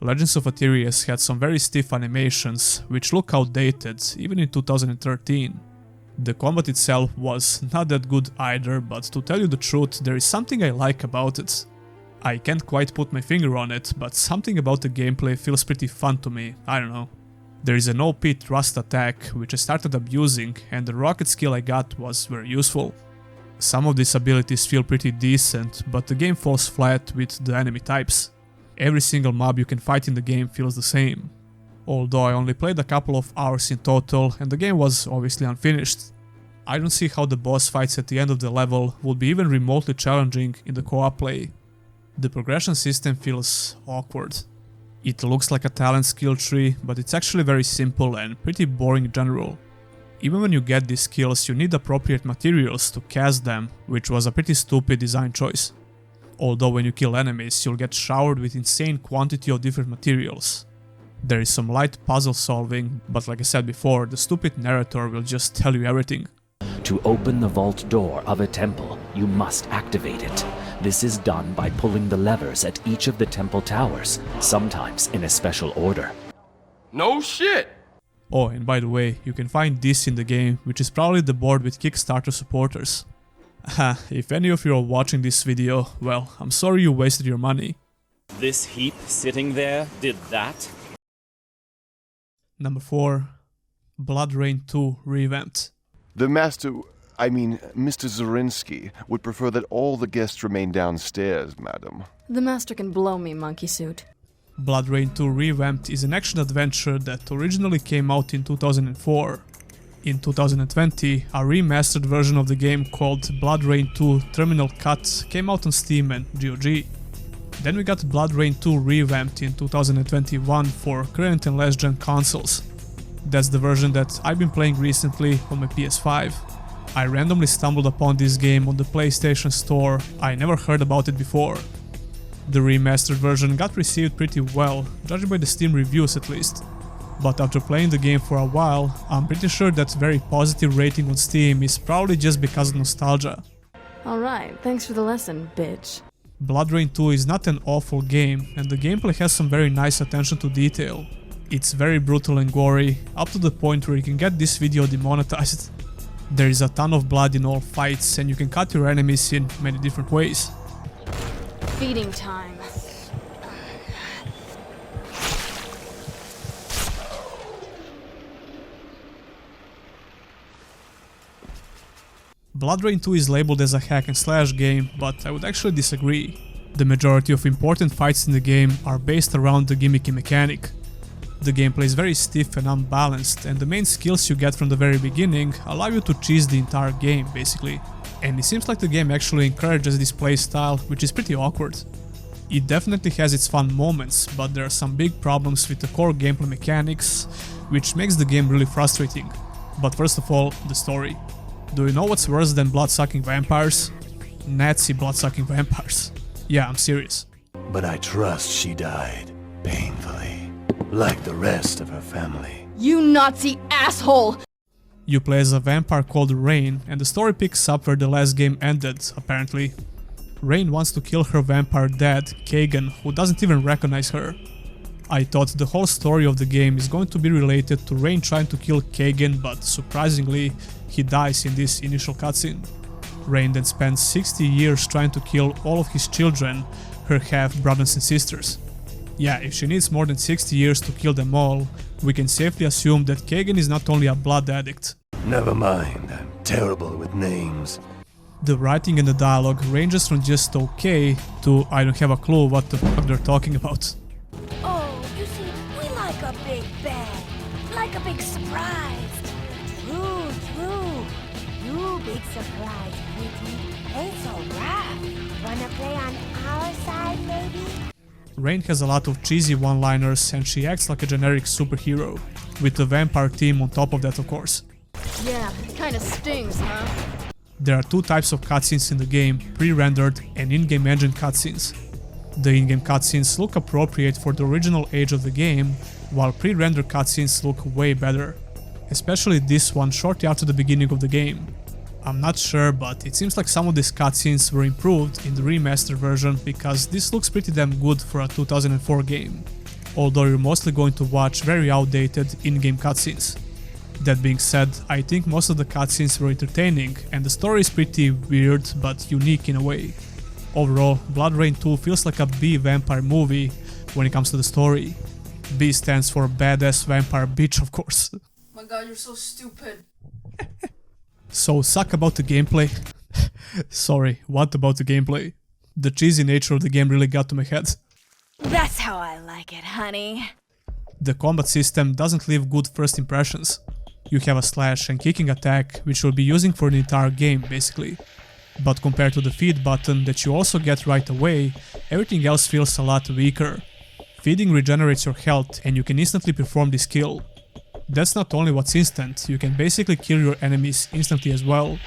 S1: Legends of Aethereus had some very stiff animations, which look outdated even in 2013. The combat itself was not that good either, but to tell you the truth, there is something I like about it. I can't quite put my finger on it, but something about the gameplay feels pretty fun to me, I don't know. There is an OP thrust attack, which I started abusing, and the rocket skill I got was very useful. Some of these abilities feel pretty decent, but the game falls flat with the enemy types. Every single mob you can fight in the game feels the same. Although I only played a couple of hours in total, and the game was obviously unfinished. I don't see how the boss fights at the end of the level would be even remotely challenging in the co-op play. The progression system feels awkward. It looks like a talent skill tree, but it's actually very simple and pretty boring in general. Even when you get these skills, you need appropriate materials to cast them, which was a pretty stupid design choice. Although when you kill enemies, you'll get showered with insane quantity of different materials. There is some light puzzle solving, but like I said before, the stupid narrator will just tell you everything.
S22: To open the vault door of a temple, you must activate it. This is done by pulling the levers at each of the temple towers, sometimes in a special order.
S24: No shit!
S1: Oh, and by the way, you can find this in the game, which is probably the board with Kickstarter supporters. If any of you are watching this video, well, I'm sorry you wasted your money.
S21: This heap sitting there did that?
S1: Number 4. BloodRayne II ReVamped.
S6: The Master, Mr. Zorinsky, would prefer that all the guests remain downstairs, madam.
S9: The Master can blow me, monkey suit.
S1: BloodRayne II ReVamped is an action-adventure that originally came out in 2004. In 2020, a remastered version of the game called BloodRayne II Terminal Cut came out on Steam and GOG. Then we got BloodRayne II ReVamped in 2021 for current and last-gen consoles. That's the version that I've been playing recently on my PS5. I randomly stumbled upon this game on the PlayStation Store. I never heard about it before. The remastered version got received pretty well, judging by the Steam reviews at least. But after playing the game for a while, I'm pretty sure that very positive rating on Steam is probably just because of nostalgia.
S9: Alright, thanks for the lesson, bitch.
S1: BloodRayne 2 is not an awful game, and the gameplay has some very nice attention to detail. It's very brutal and gory, up to the point where you can get this video demonetized. There is a ton of blood in all fights, and you can cut your enemies in many different ways.
S9: Feeding time.
S1: BloodRayne 2 is labeled as a hack and slash game, but I would actually disagree. The majority of important fights in the game are based around the gimmicky mechanic. The gameplay is very stiff and unbalanced, and the main skills you get from the very beginning allow you to cheese the entire game, basically. And it seems like the game actually encourages this playstyle, which is pretty awkward. It definitely has its fun moments, but there are some big problems with the core gameplay mechanics, which makes the game really frustrating. But first of all, the story. Do you know what's worse than blood-sucking vampires? Nazi blood-sucking vampires. Yeah, I'm serious.
S17: But I trust she died painfully, like the rest of her family.
S9: You Nazi asshole!
S1: You play as a vampire called Rayne, and the story picks up where the last game ended, apparently. Rayne wants to kill her vampire dad, Kagan, who doesn't even recognize her. I thought the whole story of the game is going to be related to Rayne trying to kill Kagan, but surprisingly, he dies in this initial cutscene. Rayne then spends 60 years trying to kill all of his children, her half-brothers and sisters. Yeah, if she needs more than 60 years to kill them all, we can safely assume that Kagan is not only a blood addict.
S17: Never mind, I'm terrible with names.
S1: The writing and the dialogue ranges from just okay to I don't have a clue what the fuck they're talking about.
S11: Oh, you see, we like a big bang, like a big surprise. True, true. You big surprise, Kitty. Ain't so rough. Wanna play on our side, maybe?
S1: Rayne has a lot of cheesy one-liners and she acts like a generic superhero, with the vampire theme on top of that, of course.
S9: Yeah, kinda stings, huh?
S1: There are two types of cutscenes in the game, pre-rendered and in-game engine cutscenes. The in-game cutscenes look appropriate for the original age of the game, while pre-rendered cutscenes look way better. Especially this one shortly after the beginning of the game. I'm not sure, but it seems like some of these cutscenes were improved in the remastered version because this looks pretty damn good for a 2004 game. Although you're mostly going to watch very outdated in-game cutscenes. That being said, I think most of the cutscenes were entertaining and the story is pretty weird but unique in a way. Overall, BloodRayne 2 feels like a B vampire movie when it comes to the story. B stands for badass vampire bitch, of course.
S9: Oh my god, you're so stupid.
S1: So suck about the gameplay? Sorry, what about the gameplay? The cheesy nature of the game really got to my head.
S11: That's how I like it, honey.
S1: The combat system doesn't leave good first impressions. You have a slash and kicking attack, which you'll be using for the entire game, basically. But compared to the feed button that you also get right away, everything else feels a lot weaker. Feeding regenerates your health and you can instantly perform this kill. That's not only what's instant, you can basically kill your enemies instantly as well.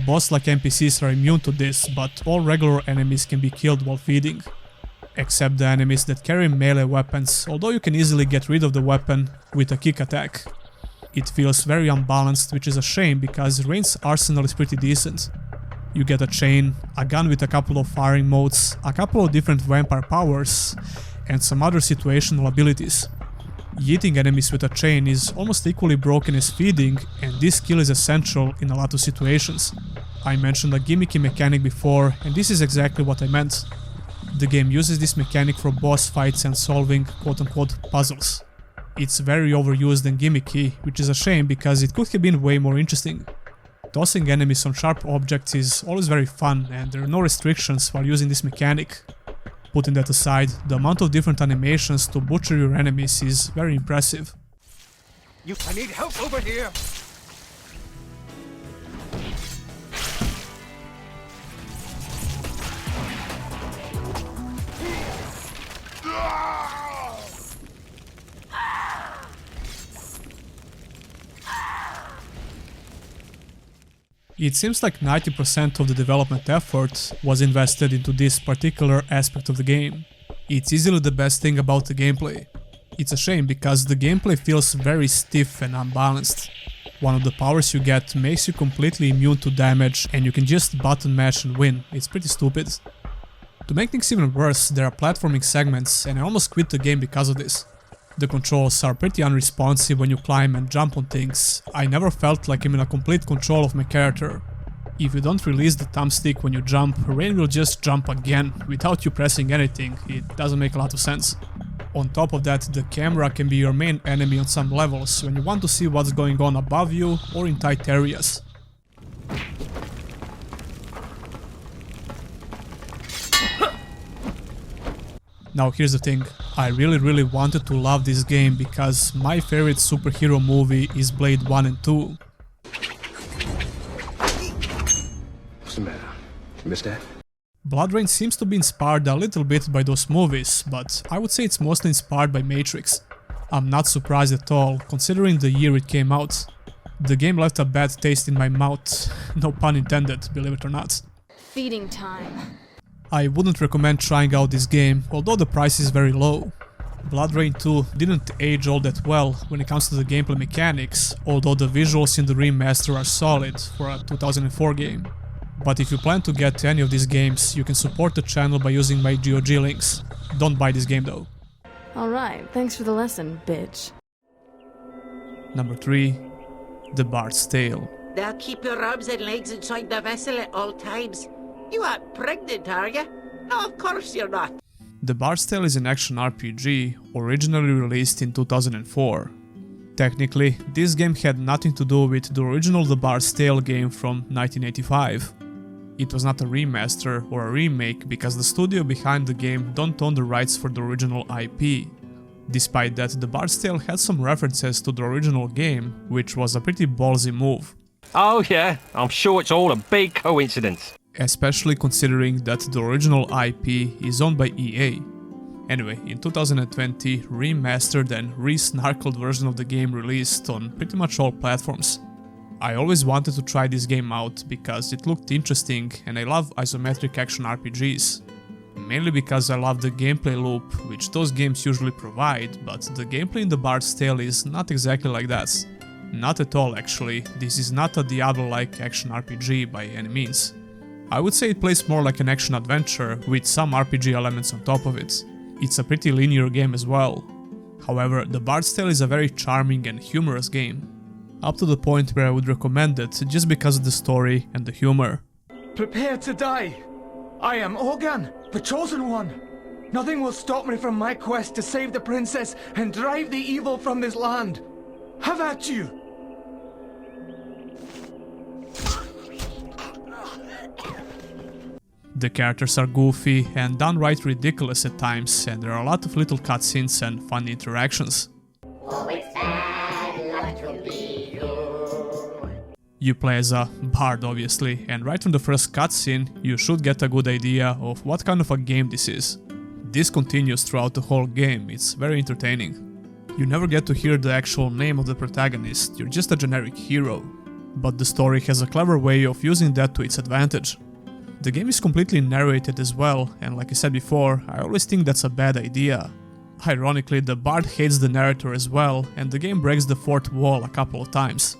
S1: Boss-like NPCs are immune to this, but all regular enemies can be killed while feeding. Except the enemies that carry melee weapons, although you can easily get rid of the weapon with a kick attack. It feels very unbalanced, which is a shame because Rayne's arsenal is pretty decent. You get a chain, a gun with a couple of firing modes, a couple of different vampire powers, and some other situational abilities. Yeeting enemies with a chain is almost equally broken as feeding, and this skill is essential in a lot of situations. I mentioned a gimmicky mechanic before, and this is exactly what I meant. The game uses this mechanic for boss fights and solving quote-unquote puzzles. It's very overused and gimmicky, which is a shame because it could have been way more interesting. Tossing enemies on sharp objects is always very fun, and there are no restrictions while using this mechanic. Putting that aside, the amount of different animations to butcher your enemies is very impressive.
S15: I need help over here!
S1: It seems like 90% of the development effort was invested into this particular aspect of the game. It's easily the best thing about the gameplay. It's a shame because the gameplay feels very stiff and unbalanced. One of the powers you get makes you completely immune to damage and you can just button mash and win. It's pretty stupid. To make things even worse, there are platforming segments and I almost quit the game because of this. The controls are pretty unresponsive when you climb and jump on things. I never felt like I'm in a complete control of my character. If you don't release the thumbstick when you jump, Rain will just jump again without you pressing anything. It doesn't make a lot of sense. On top of that, the camera can be your main enemy on some levels when you want to see what's going on above you or in tight areas. Now here's the thing, I really wanted to love this game because my favorite superhero movie is Blade 1 and 2.
S17: What's the matter, mister?
S1: BloodRayne seems to be inspired a little bit by those movies, but I would say it's mostly inspired by Matrix. I'm not surprised at all, considering the year it came out. The game left a bad taste in my mouth, no pun intended, believe it or not.
S9: Feeding time.
S1: I wouldn't recommend trying out this game, although the price is very low. BloodRayne 2 didn't age all that well when it comes to the gameplay mechanics, although the visuals in the remaster are solid for a 2004 game. But if you plan to get any of these games, you can support the channel by using my GOG links. Don't buy this game though.
S9: Alright, thanks for the lesson, bitch.
S1: Number 3. The Bard's Tale.
S4: They'll keep your arms and legs inside the vessel at all times. You aren't pregnant, are you? No, of course you're not.
S1: The Bard's Tale is an action RPG, originally released in 2004. Technically, this game had nothing to do with the original The Bard's Tale game from 1985. It was not a remaster or a remake because the studio behind the game don't own the rights for the original IP. Despite that, The Bard's Tale had some references to the original game, which was a pretty ballsy move.
S3: Oh yeah, I'm sure it's all a big coincidence.
S1: Especially considering that the original IP is owned by EA. Anyway, in 2020, remastered and re-snarkled version of the game released on pretty much all platforms. I always wanted to try this game out because it looked interesting and I love isometric action RPGs. Mainly because I love the gameplay loop, which those games usually provide, but the gameplay in The Bard's Tale is not exactly like that. Not at all actually, this is not a Diablo-like action RPG by any means. I would say it plays more like an action-adventure, with some RPG elements on top of it. It's a pretty linear game as well. However, The Bard's Tale is a very charming and humorous game. Up to the point where I would recommend it just because of the story and the humor.
S15: Prepare to die! I am Organ, the Chosen One! Nothing will stop me from my quest to save the princess and drive the evil from this land! Have at you!
S1: The characters are goofy and downright ridiculous at times, and there are a lot of little cutscenes and funny interactions.
S4: Oh, it's bad luck to be you.
S1: You play as a bard obviously, and right from the first cutscene you should get a good idea of what kind of a game this is. This continues throughout the whole game, it's very entertaining. You never get to hear the actual name of the protagonist, you're just a generic hero. But the story has a clever way of using that to its advantage. The game is completely narrated as well, and like I said before, I always think that's a bad idea. Ironically, the bard hates the narrator as well, and the game breaks the fourth wall a couple of times.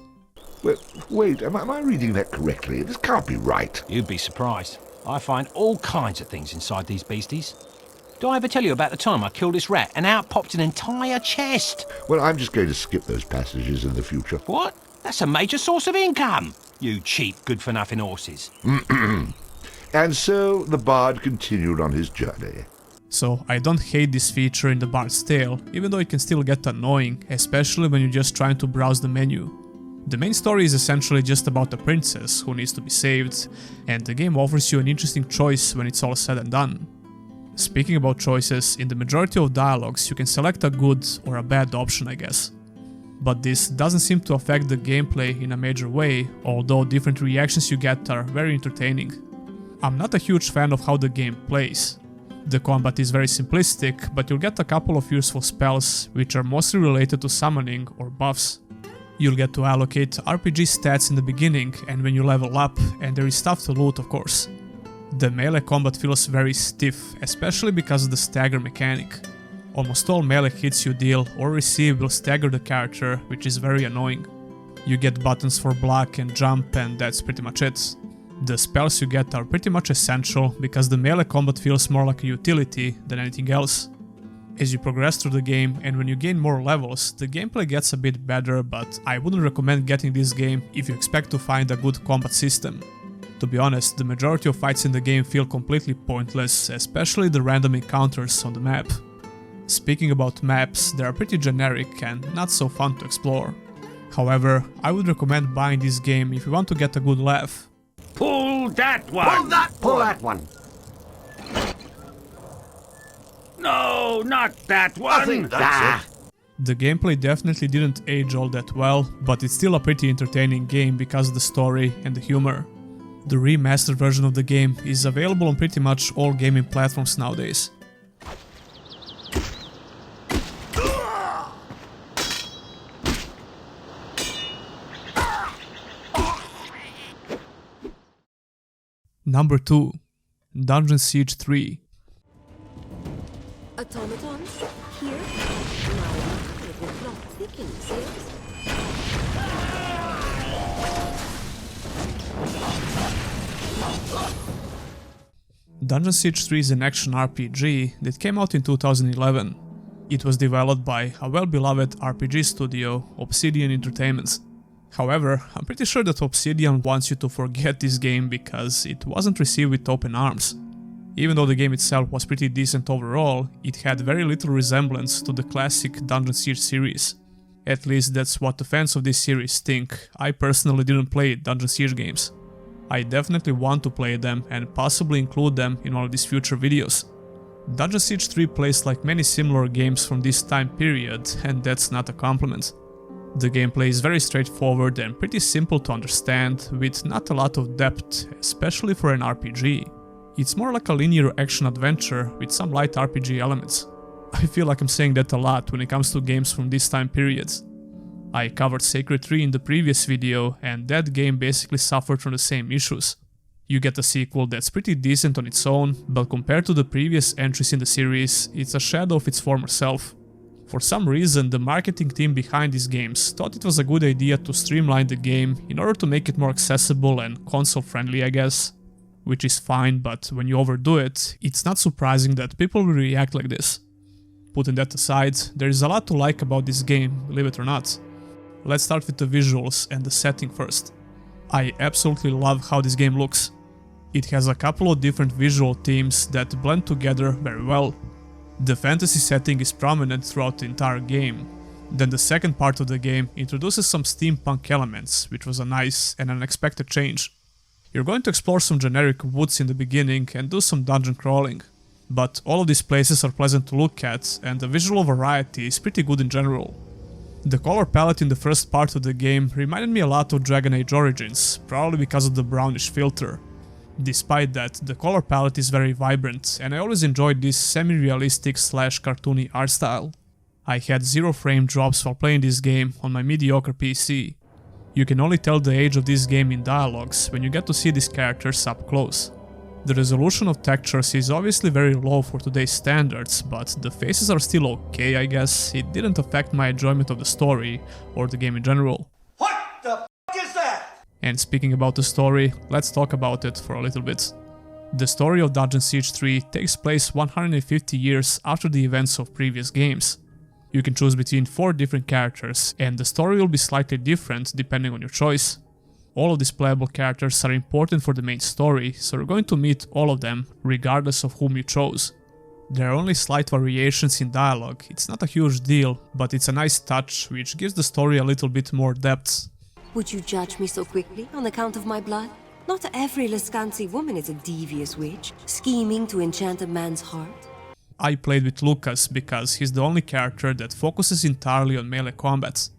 S10: Wait, am I reading that correctly? This can't be right.
S3: You'd be surprised. I find all kinds of things inside these beasties.
S7: Did I ever tell you about the time I killed this rat and out popped an entire chest?
S10: Well, I'm just going to skip those passages in the future.
S7: What? That's a major source of income. You cheap, good-for-nothing horses.
S10: And so the bard continued on his journey.
S1: So I don't hate this feature in the Bard's Tale, even though it can still get annoying, especially when you're just trying to browse the menu. The main story is essentially just about a princess who needs to be saved, and the game offers you an interesting choice when it's all said and done. Speaking about choices, in the majority of dialogues you can select a good or a bad option, I guess. But this doesn't seem to affect the gameplay in a major way, although different reactions you get are very entertaining. I'm not a huge fan of how the game plays. The combat is very simplistic, but you'll get a couple of useful spells, which are mostly related to summoning or buffs. You'll get to allocate RPG stats in the beginning and when you level up, and there is stuff to loot, of course. The melee combat feels very stiff, especially because of the stagger mechanic. Almost all melee hits you deal or receive will stagger the character, which is very annoying. You get buttons for block and jump, and that's pretty much it. The spells you get are pretty much essential because the melee combat feels more like a utility than anything else. As you progress through the game and when you gain more levels, the gameplay gets a bit better, but I wouldn't recommend getting this game if you expect to find a good combat system. To be honest, the majority of fights in the game feel completely pointless, especially the random encounters on the map. Speaking about maps, they are pretty generic and not so fun to explore. However, I would recommend buying this game if you want to get a good laugh.
S12: Pull that one!
S14: Pull that one!
S12: No, not that one!
S14: I think that's it.
S1: The gameplay definitely didn't age all that well, but it's still a pretty entertaining game because of the story and the humor. The remastered version of the game is available on pretty much all gaming platforms nowadays. Number 2. Dungeon Siege 3.
S11: Automatons, here. Now, it will plot thickens, yes?
S1: Dungeon Siege 3 is an action RPG that came out in 2011. It was developed by a well-beloved RPG studio, Obsidian Entertainment. However, I'm pretty sure that Obsidian wants you to forget this game because it wasn't received with open arms. Even though the game itself was pretty decent overall, it had very little resemblance to the classic Dungeon Siege series. At least that's what the fans of this series think. I personally didn't play Dungeon Siege games. I definitely want to play them and possibly include them in one of these future videos. Dungeon Siege 3 plays like many similar games from this time period, and that's not a compliment. The gameplay is very straightforward and pretty simple to understand, with not a lot of depth, especially for an RPG. It's more like a linear action-adventure with some light RPG elements. I feel like I'm saying that a lot when it comes to games from this time period. I covered Sacred 3 in the previous video, and that game basically suffered from the same issues. You get a sequel that's pretty decent on its own, but compared to the previous entries in the series, it's a shadow of its former self. For some reason, the marketing team behind these games thought it was a good idea to streamline the game in order to make it more accessible and console-friendly, I guess. Which is fine, but when you overdo it, it's not surprising that people will react like this. Putting that aside, there is a lot to like about this game, believe it or not. Let's start with the visuals and the setting first. I absolutely love how this game looks. It has a couple of different visual themes that blend together very well. The fantasy setting is prominent throughout the entire game. Then the second part of the game introduces some steampunk elements, which was a nice and unexpected change. You're going to explore some generic woods in the beginning and do some dungeon crawling. But all of these places are pleasant to look at, and the visual variety is pretty good in general. The color palette in the first part of the game reminded me a lot of Dragon Age Origins, probably because of the brownish filter. Despite that, the color palette is very vibrant, and I always enjoyed this semi-realistic / cartoony art style. I had 0 frame drops while playing this game on my mediocre PC. You can only tell the age of this game in dialogues when you get to see these characters up close. The resolution of textures is obviously very low for today's standards, but the faces are still okay, I guess. It didn't affect my enjoyment of the story or the game in general.
S14: What the f*** is that?
S1: And speaking about the story, let's talk about it for a little bit. The story of Dungeon Siege 3 takes place 150 years after the events of previous games. You can choose between 4 different characters, and the story will be slightly different depending on your choice. All of these playable characters are important for the main story, so you're going to meet all of them, regardless of whom you chose. There are only slight variations in dialogue, it's not a huge deal, but it's a nice touch which gives the story a little bit more depth.
S2: Would you judge me so quickly on account of my blood? Not every Lescansi woman is a devious witch, scheming to enchant a man's heart.
S1: I played with Lucas because he's the only character that focuses entirely on melee combat.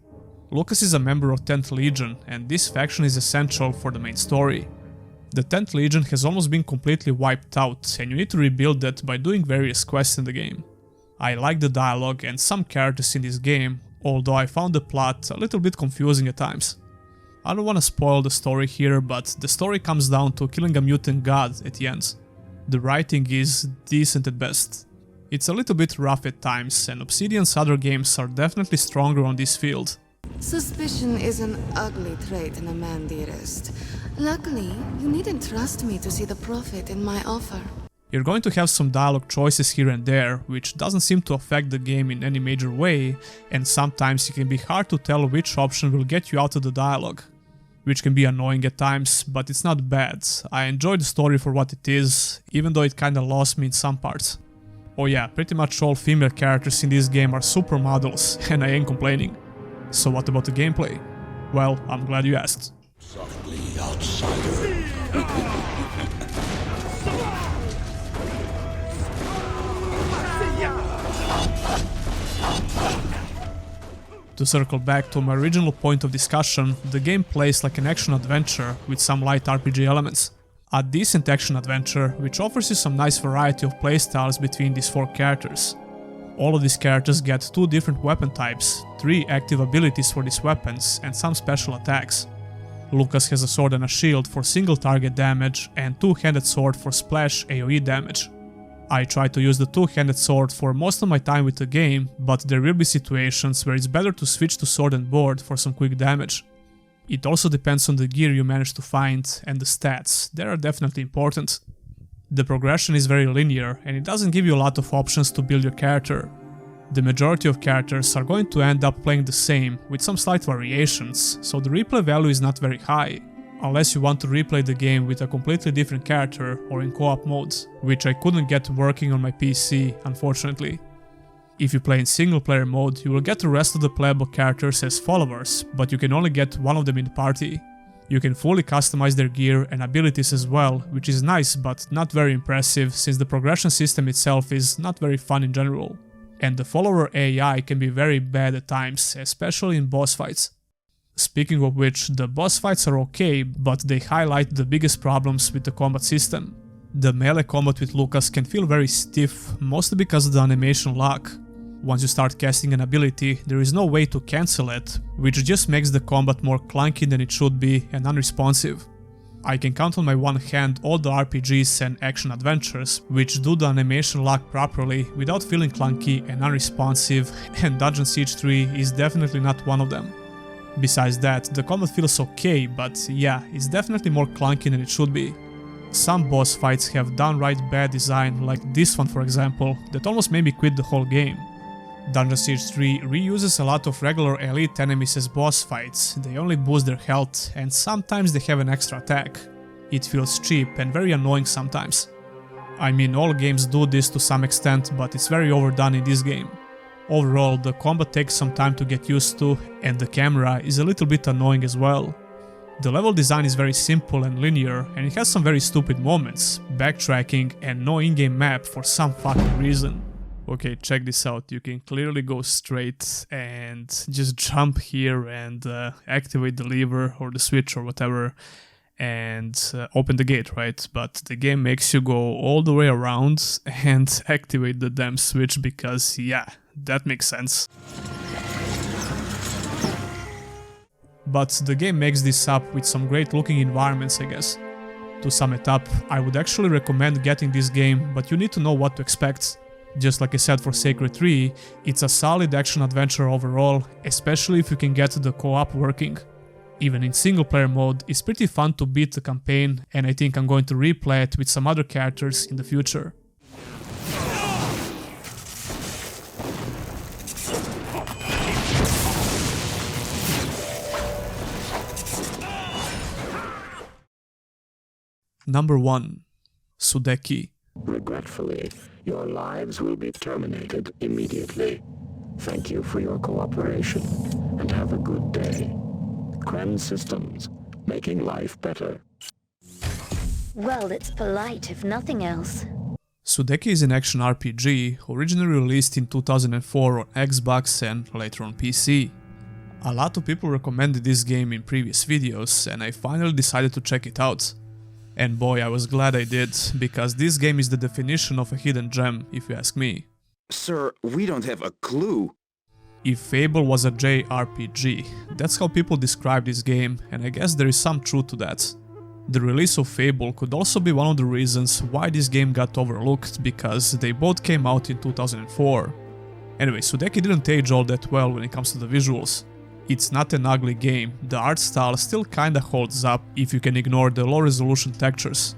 S1: Lucas is a member of 10th Legion, and this faction is essential for the main story. The 10th Legion has almost been completely wiped out, and you need to rebuild that by doing various quests in the game. I like the dialogue and some characters in this game, although I found the plot a little bit confusing at times. I don't want to spoil the story here, but the story comes down to killing a mutant god at the end. The writing is decent at best. It's a little bit rough at times, and Obsidian's other games are definitely stronger on this field.
S9: Suspicion is an ugly trait in a man, dearest. Luckily, you needn't trust me to see the profit in my offer.
S1: You're going to have some dialogue choices here and there, which doesn't seem to affect the game in any major way, and sometimes it can be hard to tell which option will get you out of the dialogue. Which can be annoying at times, but it's not bad. I enjoy the story for what it is, even though it kinda lost me in some parts. Oh yeah, pretty much all female characters in this game are supermodels, and I ain't complaining. So what about the gameplay? Well, I'm glad you asked.
S17: Softly, outsider.
S1: To circle back to my original point of discussion, the game plays like an action-adventure with some light RPG elements. A decent action-adventure which offers you some nice variety of playstyles between these 4 characters. All of these characters get 2 different weapon types, 3 active abilities for these weapons, and some special attacks. Lucas has a sword and a shield for single target damage and 2-handed sword for splash AoE damage. I try to use the 2-handed sword for most of my time with the game, but there will be situations where it's better to switch to sword and board for some quick damage. It also depends on the gear you manage to find and the stats, they are definitely important. The progression is very linear and it doesn't give you a lot of options to build your character. The majority of characters are going to end up playing the same, with some slight variations, so the replay value is not very high. Unless you want to replay the game with a completely different character or in co-op modes, which I couldn't get working on my PC, unfortunately. If you play in single player mode, you will get the rest of the playable characters as followers, but you can only get one of them in the party. You can fully customize their gear and abilities as well, which is nice but not very impressive since the progression system itself is not very fun in general. And the follower AI can be very bad at times, especially in boss fights. Speaking of which, the boss fights are okay, but they highlight the biggest problems with the combat system. The melee combat with Lucas can feel very stiff, mostly because of the animation lag. Once you start casting an ability, there is no way to cancel it, which just makes the combat more clunky than it should be and unresponsive. I can count on my one hand all the RPGs and action adventures which do the animation lag properly without feeling clunky and unresponsive, and Dungeon Siege 3 is definitely not one of them. Besides that, the combat feels okay, but yeah, it's definitely more clunky than it should be. Some boss fights have downright bad design, like this one for example, that almost made me quit the whole game. Dungeon Siege 3 reuses a lot of regular elite enemies as boss fights, they only boost their health and sometimes they have an extra attack. It feels cheap and very annoying sometimes. I mean, all games do this to some extent, but it's very overdone in this game. Overall, the combat takes some time to get used to, and the camera is a little bit annoying as well. The level design is very simple and linear, and it has some very stupid moments, backtracking and no in-game map for some fucking reason. Okay, check this out, you can clearly go straight and just jump here and activate the lever or the switch or whatever and open the gate, right? But the game makes you go all the way around and activate the damn switch because, yeah, that makes sense. But the game makes this up with some great looking environments, I guess. To sum it up, I would actually recommend getting this game, but you need to know what to expect. Just like I said for Sacred 3, it's a solid action adventure overall, especially if you can get the co-op working. Even in single player mode, it's pretty fun to beat the campaign, and I think I'm going to replay it with some other characters in the future. Number 1. Sudeki.
S5: Regretfully, your lives will be terminated immediately. Thank you for your cooperation, and have a good day. Kren Systems, making life better.
S11: Well, it's polite, if nothing else.
S1: Sudeki is an action RPG, originally released in 2004 on Xbox and later on PC. A lot of people recommended this game in previous videos, and I finally decided to check it out. And boy, I was glad I did, because this game is the definition of a hidden gem, if you ask me.
S13: Sir, we don't have a clue.
S1: If Fable was a JRPG, that's how people describe this game, and I guess there is some truth to that. The release of Fable could also be one of the reasons why this game got overlooked, because they both came out in 2004. Anyway, Sudeki didn't age all that well when it comes to the visuals. It's not an ugly game, the art style still kinda holds up if you can ignore the low resolution textures.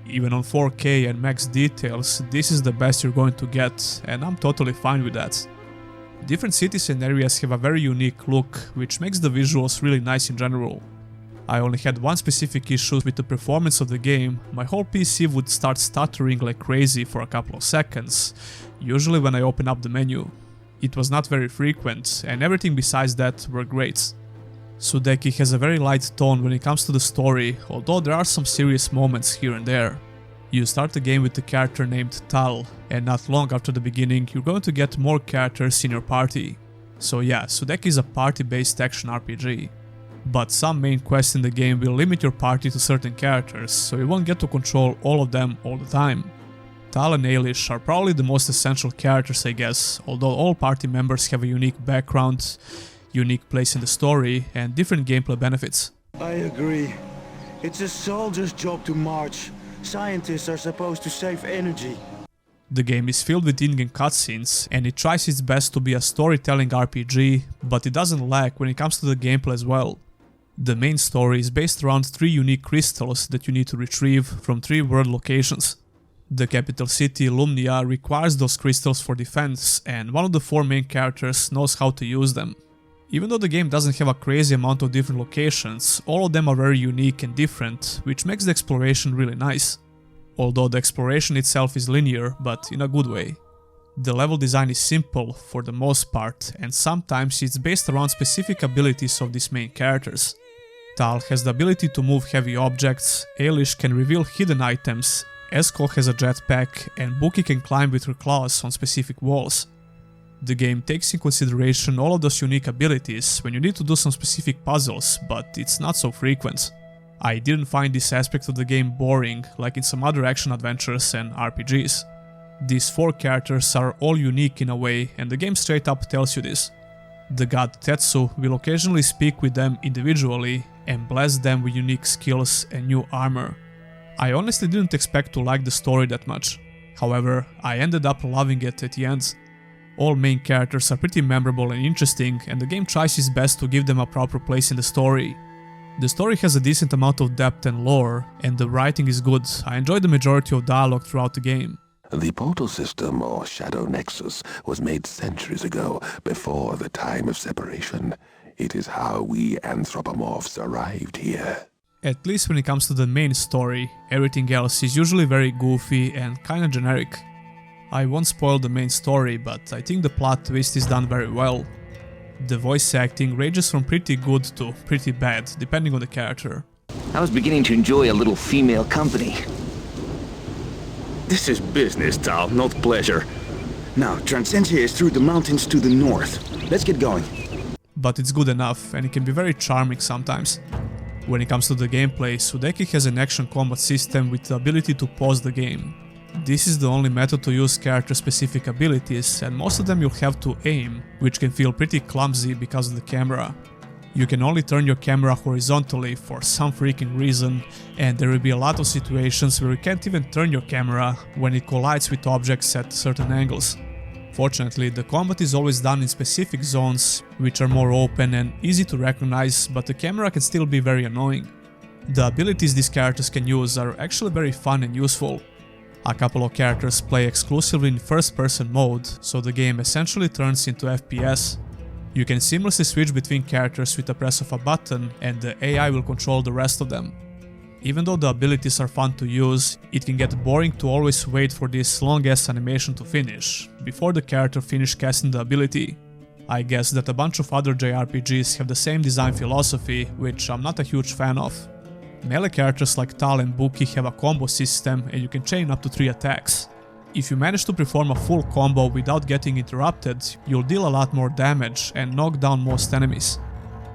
S1: Even on 4K and max details, this is the best you're going to get, and I'm totally fine with that. Different cities and areas have a very unique look, which makes the visuals really nice in general. I only had one specific issue with the performance of the game. My whole PC would start stuttering like crazy for a couple of seconds, usually when I open up the menu. It was not very frequent, and everything besides that were great. Sudeki has a very light tone when it comes to the story, although there are some serious moments here and there. You start the game with a character named Tal, and not long after the beginning you're going to get more characters in your party. So yeah, Sudeki is a party-based action RPG. But some main quests in the game will limit your party to certain characters, so you won't get to control all of them all the time. Tal and Ailish are probably the most essential characters, I guess, although all party members have a unique background, unique place in the story, and different gameplay benefits.
S23: I agree. It's a soldier's job to march. Scientists are supposed to save energy.
S1: The game is filled with in-game cutscenes, and it tries its best to be a storytelling RPG, but it doesn't lack when it comes to the gameplay as well. The main story is based around 3 unique crystals that you need to retrieve from 3 world locations. The capital city, Lumnia, requires those crystals for defense, and one of the 4 main characters knows how to use them. Even though the game doesn't have a crazy amount of different locations, all of them are very unique and different, which makes the exploration really nice. Although the exploration itself is linear, but in a good way. The level design is simple for the most part, and sometimes it's based around specific abilities of these main characters. Tal has the ability to move heavy objects, Ailish can reveal hidden items, Eskel has a jetpack, and Buki can climb with her claws on specific walls. The game takes in consideration all of those unique abilities when you need to do some specific puzzles, but it's not so frequent. I didn't find this aspect of the game boring like in some other action adventures and RPGs. These 4 characters are all unique in a way, and the game straight up tells you this. The god Tetsu will occasionally speak with them individually and bless them with unique skills and new armor. I honestly didn't expect to like the story that much. However, I ended up loving it at the end. All main characters are pretty memorable and interesting, and the game tries its best to give them a proper place in the story. The story has a decent amount of depth and lore, and the writing is good. I enjoyed the majority of dialogue throughout the game.
S17: The portal system, or Shadow Nexus, was made centuries ago, before the time of separation. It is how we anthropomorphs arrived here.
S1: At least when it comes to the main story, everything else is usually very goofy and kinda generic. I won't spoil the main story, but I think the plot twist is done very well. The voice acting ranges from pretty good to pretty bad, depending on the character.
S24: I was beginning to enjoy a little female company.
S23: This is business, Tal, not pleasure. Now, Transcentia is through the mountains to the north. Let's get going.
S1: But it's good enough, and it can be very charming sometimes. When it comes to the gameplay, Sudeki has an action combat system with the ability to pause the game. This is the only method to use character-specific abilities, and most of them you'll have to aim, which can feel pretty clumsy because of the camera. You can only turn your camera horizontally for some freaking reason, and there will be a lot of situations where you can't even turn your camera when it collides with objects at certain angles. Unfortunately, the combat is always done in specific zones, which are more open and easy to recognize, but the camera can still be very annoying. The abilities these characters can use are actually very fun and useful. A couple of characters play exclusively in first-person mode, so the game essentially turns into FPS. You can seamlessly switch between characters with the press of a button, and the AI will control the rest of them. Even though the abilities are fun to use, it can get boring to always wait for this long-ass animation to finish, before the character finishes casting the ability. I guess that a bunch of other JRPGs have the same design philosophy, which I'm not a huge fan of. Melee characters like Tal and Buki have a combo system and you can chain up to 3 attacks. If you manage to perform a full combo without getting interrupted, you'll deal a lot more damage and knock down most enemies.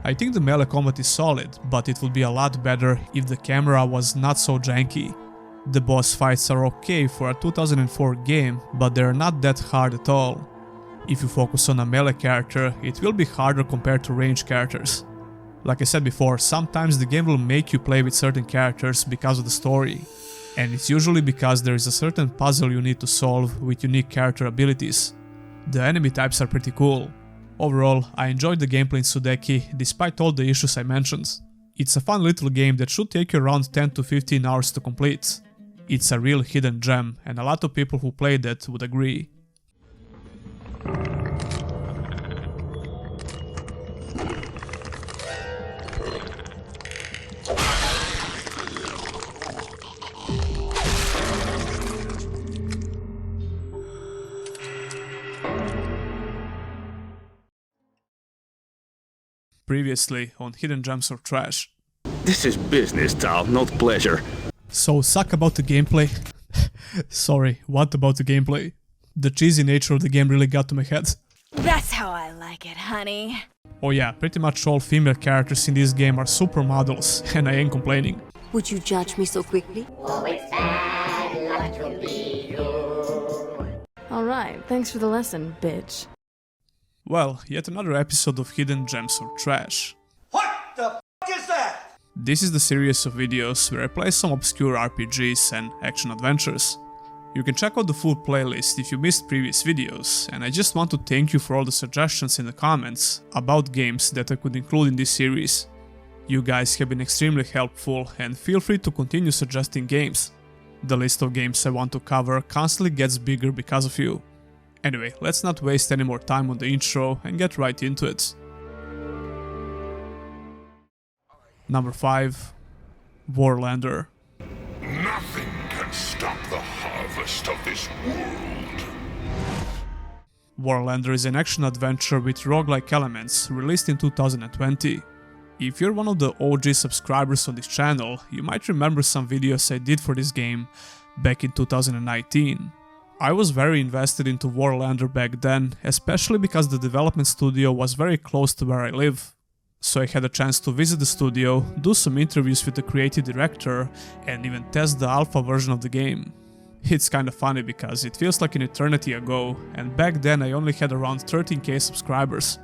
S1: I think the melee combat is solid, but it would be a lot better if the camera was not so janky. The boss fights are okay for a 2004 game, but they're not that hard at all. If you focus on a melee character, it will be harder compared to ranged characters. Like I said before, sometimes the game will make you play with certain characters because of the story. And it's usually because there is a certain puzzle you need to solve with unique character abilities. The enemy types are pretty cool. Overall, I enjoyed the gameplay in Sudeki despite all the issues I mentioned. It's a fun little game that should take you around 10 to 15 hours to complete. It's a real hidden gem, and a lot of people who played it would agree. Previously on Hidden Gems or Trash.
S13: This is business, Tal, not pleasure.
S1: So suck about the gameplay? Sorry, what about the gameplay? The cheesy nature of the game really got to my head.
S11: That's how I like it, honey.
S1: Oh yeah, pretty much all female characters in this game are supermodels, and I ain't complaining.
S2: Would you judge me so quickly?
S11: Oh, it's bad luck to be you.
S8: Alright, thanks for the lesson, bitch.
S1: Well, yet another episode of Hidden Gems or Trash.
S16: What the f*** is that?
S1: This is the series of videos where I play some obscure RPGs and action adventures. You can check out the full playlist if you missed previous videos, and I just want to thank you for all the suggestions in the comments about games that I could include in this series. You guys have been extremely helpful, and feel free to continue suggesting games. The list of games I want to cover constantly gets bigger because of you. Anyway, let's not waste any more time on the intro and get right into it. Number 5. Warlander.
S10: Nothing can stop the harvest of this world.
S1: Warlander is an action-adventure with roguelike elements, released in 2020. If you're one of the OG subscribers on this channel, you might remember some videos I did for this game back in 2019. I was very invested into Warlander back then, especially because the development studio was very close to where I live. So I had a chance to visit the studio, do some interviews with the creative director, and even test the alpha version of the game. It's kinda funny because it feels like an eternity ago, and back then I only had around 13k subscribers.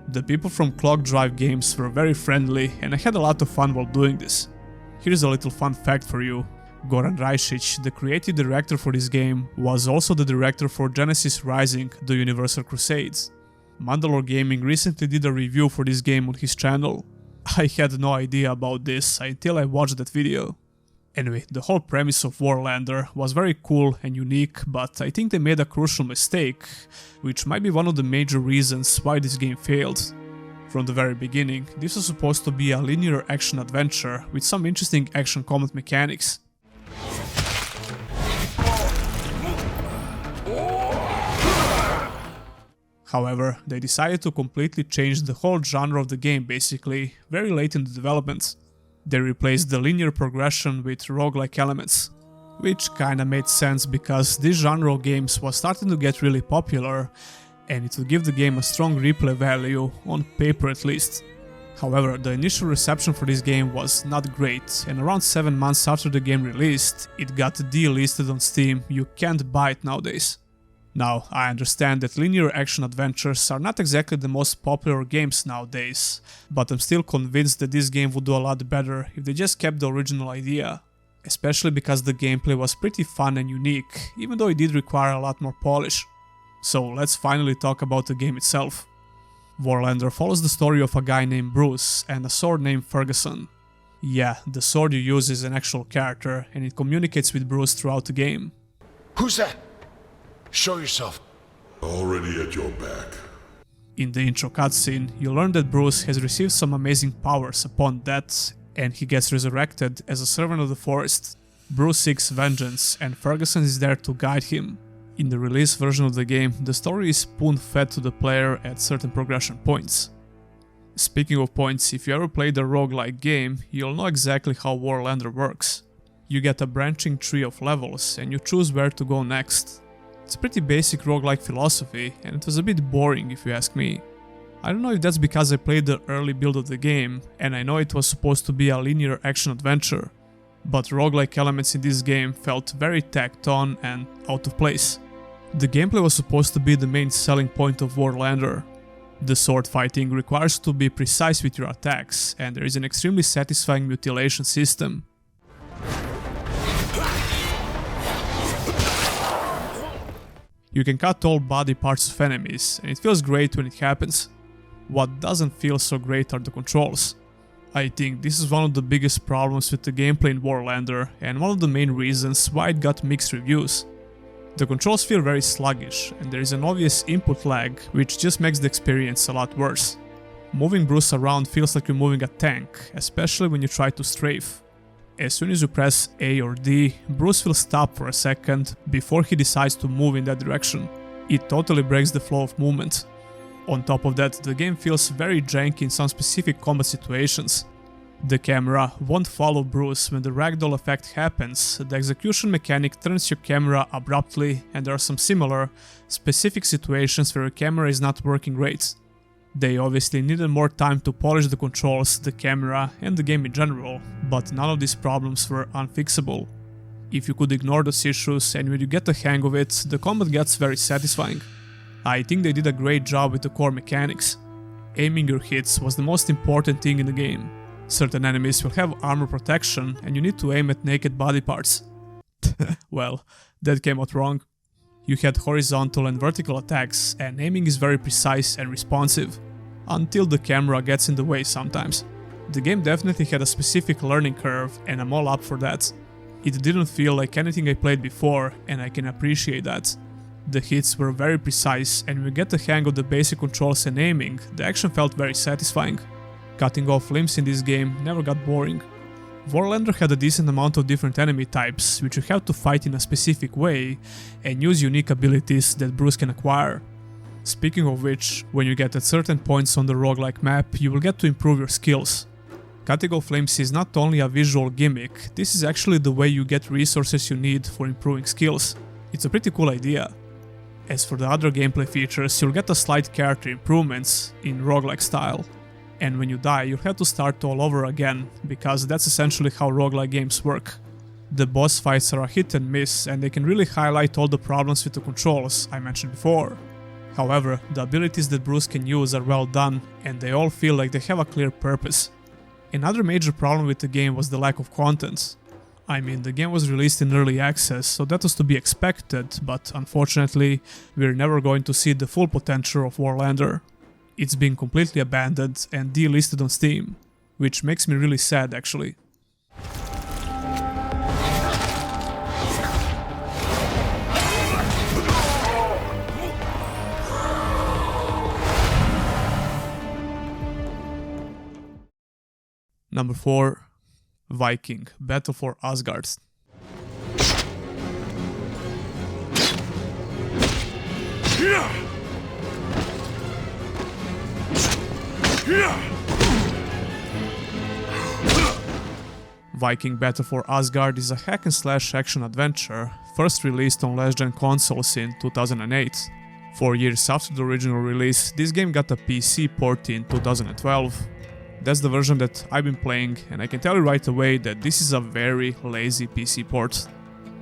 S1: The people from Clock Drive Games were very friendly, and I had a lot of fun while doing this. Here's a little fun fact for you. Goran Rajcic, the creative director for this game, was also the director for Genesis Rising: The Universal Crusades. Mandalore Gaming recently did a review for this game on his channel. I had no idea about this until I watched that video. Anyway, the whole premise of Warlander was very cool and unique, but I think they made a crucial mistake, which might be one of the major reasons why this game failed. From the very beginning, this was supposed to be a linear action adventure with some interesting action combat mechanics. However, they decided to completely change the whole genre of the game basically, very late in the development. They replaced the linear progression with roguelike elements. Which kinda made sense because this genre of games was starting to get really popular, and it would give the game a strong replay value, on paper at least. However, the initial reception for this game was not great, and around 7 months after the game released, it got delisted on Steam. You can't buy it nowadays. Now, I understand that linear action adventures are not exactly the most popular games nowadays, but I'm still convinced that this game would do a lot better if they just kept the original idea. Especially because the gameplay was pretty fun and unique, even though it did require a lot more polish. So let's finally talk about the game itself. Warlander follows the story of a guy named Bruce and a sword named Ferguson. Yeah, the sword you use is an actual character and it communicates with Bruce throughout the game.
S18: Who's that? Show yourself.
S19: Already at your back.
S1: In the intro cutscene, you learn that Bruce has received some amazing powers upon death and he gets resurrected as a servant of the forest. Bruce seeks vengeance and Ferguson is there to guide him. In the release version of the game, the story is spoon-fed to the player at certain progression points. Speaking of points, if you ever played a roguelike game, you'll know exactly how Warlander works. You get a branching tree of levels and you choose where to go next. It's a pretty basic roguelike philosophy and it was a bit boring if you ask me. I don't know if that's because I played the early build of the game and I know it was supposed to be a linear action adventure, but roguelike elements in this game felt very tacked on and out of place. The gameplay was supposed to be the main selling point of Warlander. The sword fighting requires you to be precise with your attacks, and there is an extremely satisfying mutilation system. You can cut all body parts of enemies, and it feels great when it happens. What doesn't feel so great are the controls. I think this is one of the biggest problems with the gameplay in Warlander, and one of the main reasons why it got mixed reviews. The controls feel very sluggish, and there is an obvious input lag, which just makes the experience a lot worse. Moving Bruce around feels like you're moving a tank, especially when you try to strafe. As soon as you press A or D, Bruce will stop for a second before he decides to move in that direction. It totally breaks the flow of movement. On top of that, the game feels very janky in some specific combat situations. The camera won't follow Bruce when the ragdoll effect happens, the execution mechanic turns your camera abruptly, and there are some similar, specific situations where your camera is not working great. They obviously needed more time to polish the controls, the camera, and the game in general, but none of these problems were unfixable. If you could ignore those issues and when you get the hang of it, the combat gets very satisfying. I think they did a great job with the core mechanics. Aiming your hits was the most important thing in the game. Certain enemies will have armor protection and you need to aim at naked body parts. Well, that came out wrong. You had horizontal and vertical attacks and aiming is very precise and responsive. Until the camera gets in the way sometimes. The game definitely had a specific learning curve and I'm all up for that. It didn't feel like anything I played before and I can appreciate that. The hits were very precise and when you get the hang of the basic controls and aiming, the action felt very satisfying. Cutting off limbs in this game never got boring. Warlander had a decent amount of different enemy types, which you have to fight in a specific way and use unique abilities that Bruce can acquire. Speaking of which, when you get at certain points on the roguelike map, you will get to improve your skills. Cutting off limbs is not only a visual gimmick, this is actually the way you get resources you need for improving skills. It's a pretty cool idea. As for the other gameplay features, you'll get a slight character improvements in roguelike style. And when you die, you'll have to start all over again, because that's essentially how roguelike games work. The boss fights are a hit and miss, and they can really highlight all the problems with the controls I mentioned before. However, the abilities that Bruce can use are well done, and they all feel like they have a clear purpose. Another major problem with the game was the lack of content. I mean, the game was released in early access, so that was to be expected, but unfortunately, we're never going to see the full potential of Warlander. It's been completely abandoned and delisted on Steam, which makes me really sad actually. Number 4. Viking, Battle for Asgard. Viking Battle for Asgard is a hack-and-slash action adventure, first released on last-gen consoles in 2008. 4 years after the original release, this game got a PC port in 2012. That's the version that I've been playing, and I can tell you right away that this is a very lazy PC port.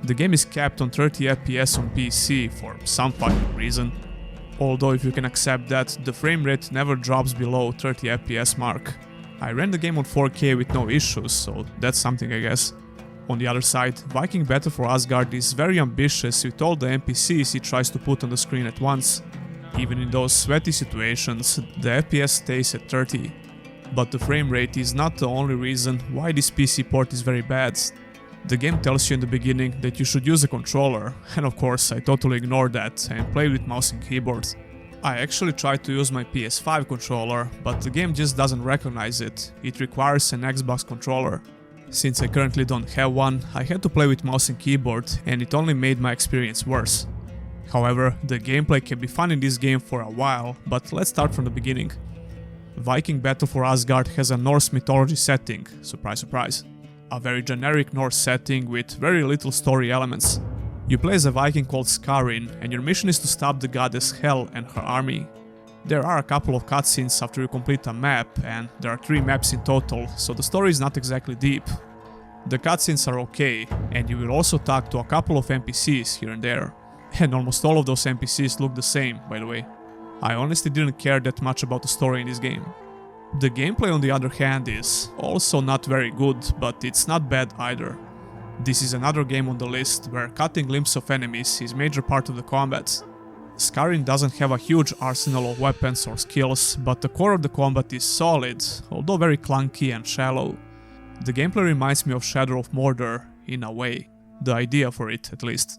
S1: The game is capped on 30 FPS on PC for some fucking reason. Although if you can accept that, the frame rate never drops below 30 FPS mark. I ran the game on 4K with no issues, so that's something I guess. On the other side, Viking Battle for Asgard is very ambitious with all the NPCs it tries to put on the screen at once. Even in those sweaty situations, the FPS stays at 30. But the frame rate is not the only reason why this PC port is very bad. The game tells you in the beginning that you should use a controller, and of course I totally ignored that and played with mouse and keyboard. I actually tried to use my PS5 controller, but the game just doesn't recognize it. It requires an Xbox controller. Since I currently don't have one, I had to play with mouse and keyboard, and it only made my experience worse. However, the gameplay can be fun in this game for a while, but let's start from the beginning. Viking Battle for Asgard has a Norse mythology setting, surprise surprise. A very generic Norse setting with very little story elements. You play as a Viking called Skyrim, and your mission is to stop the goddess Hel and her army. There are a couple of cutscenes after you complete a map, and there are 3 maps in total, so the story is not exactly deep. The cutscenes are okay, and you will also talk to a couple of NPCs here and there. And almost all of those NPCs look the same, by the way. I honestly didn't care that much about the story in this game. The gameplay on the other hand is also not very good, but it's not bad either. This is another game on the list where cutting limbs of enemies is a major part of the combat. Skyrim doesn't have a huge arsenal of weapons or skills, but the core of the combat is solid, although very clunky and shallow. The gameplay reminds me of Shadow of Mordor, in a way. The idea for it, at least.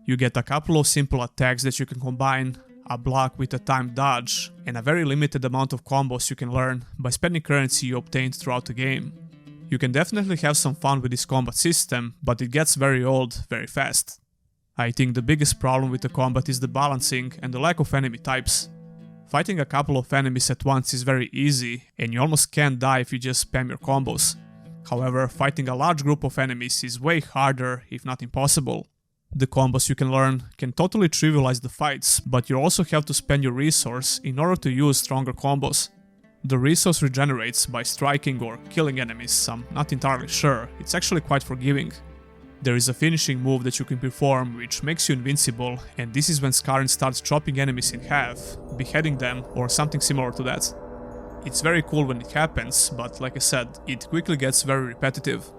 S1: You get a couple of simple attacks that you can combine, a block with a timed dodge, and a very limited amount of combos you can learn by spending currency you obtained throughout the game. You can definitely have some fun with this combat system, but it gets very old very fast. I think the biggest problem with the combat is the balancing and the lack of enemy types. Fighting a couple of enemies at once is very easy, and you almost can't die if you just spam your combos. However, fighting a large group of enemies is way harder, if not impossible. The combos you can learn can totally trivialize the fights, but you also have to spend your resource in order to use stronger combos. The resource regenerates by striking or killing enemies, I'm not entirely sure, it's actually quite forgiving. There is a finishing move that you can perform which makes you invincible, and this is when Skyrim starts chopping enemies in half, beheading them or something similar to that. It's very cool when it happens, but like I said, it quickly gets very repetitive.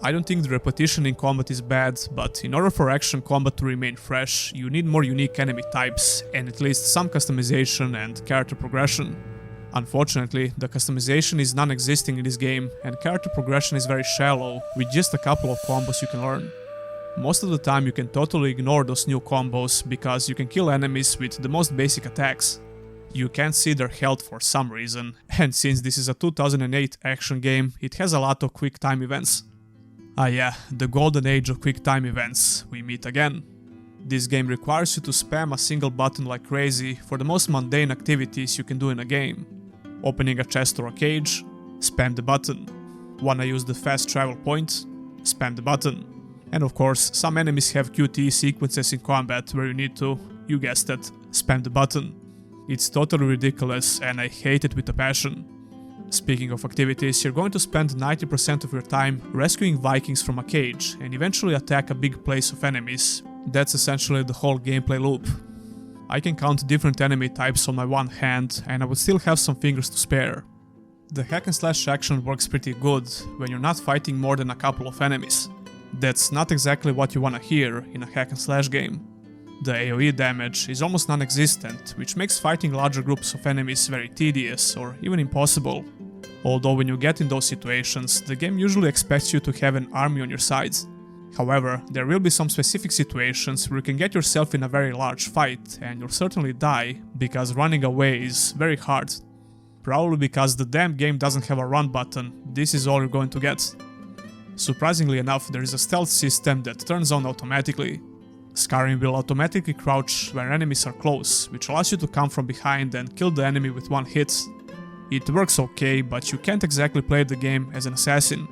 S1: I don't think the repetition in combat is bad, but in order for action combat to remain fresh, you need more unique enemy types and at least some customization and character progression. Unfortunately, the customization is non-existing in this game, and character progression is very shallow, with just a couple of combos you can learn. Most of the time you can totally ignore those new combos, because you can kill enemies with the most basic attacks. You can't see their health for some reason, and since this is a 2008 action game, it has a lot of quick time events. Ah yeah, the golden age of quick time events, we meet again. This game requires you to spam a single button like crazy for the most mundane activities you can do in a game. Opening a chest or a cage, spam the button. Wanna use the fast travel point, spam the button. And of course, some enemies have QTE sequences in combat where you need to, you guessed it, spam the button. It's totally ridiculous and I hate it with a passion. Speaking of activities, you're going to spend 90% of your time rescuing Vikings from a cage and eventually attack a big place of enemies. That's essentially the whole gameplay loop. I can count different enemy types on my one hand, and I would still have some fingers to spare. The hack and slash action works pretty good when you're not fighting more than a couple of enemies. That's not exactly what you wanna hear in a hack and slash game. The AoE damage is almost non-existent, which makes fighting larger groups of enemies very tedious or even impossible. Although when you get in those situations, the game usually expects you to have an army on your sides. However, there will be some specific situations where you can get yourself in a very large fight and you'll certainly die, because running away is very hard. Probably because the damn game doesn't have a run button, this is all you're going to get. Surprisingly enough, there is a stealth system that turns on automatically. Skyrim will automatically crouch when enemies are close, which allows you to come from behind and kill the enemy with one hit. It works okay, but you can't exactly play the game as an assassin.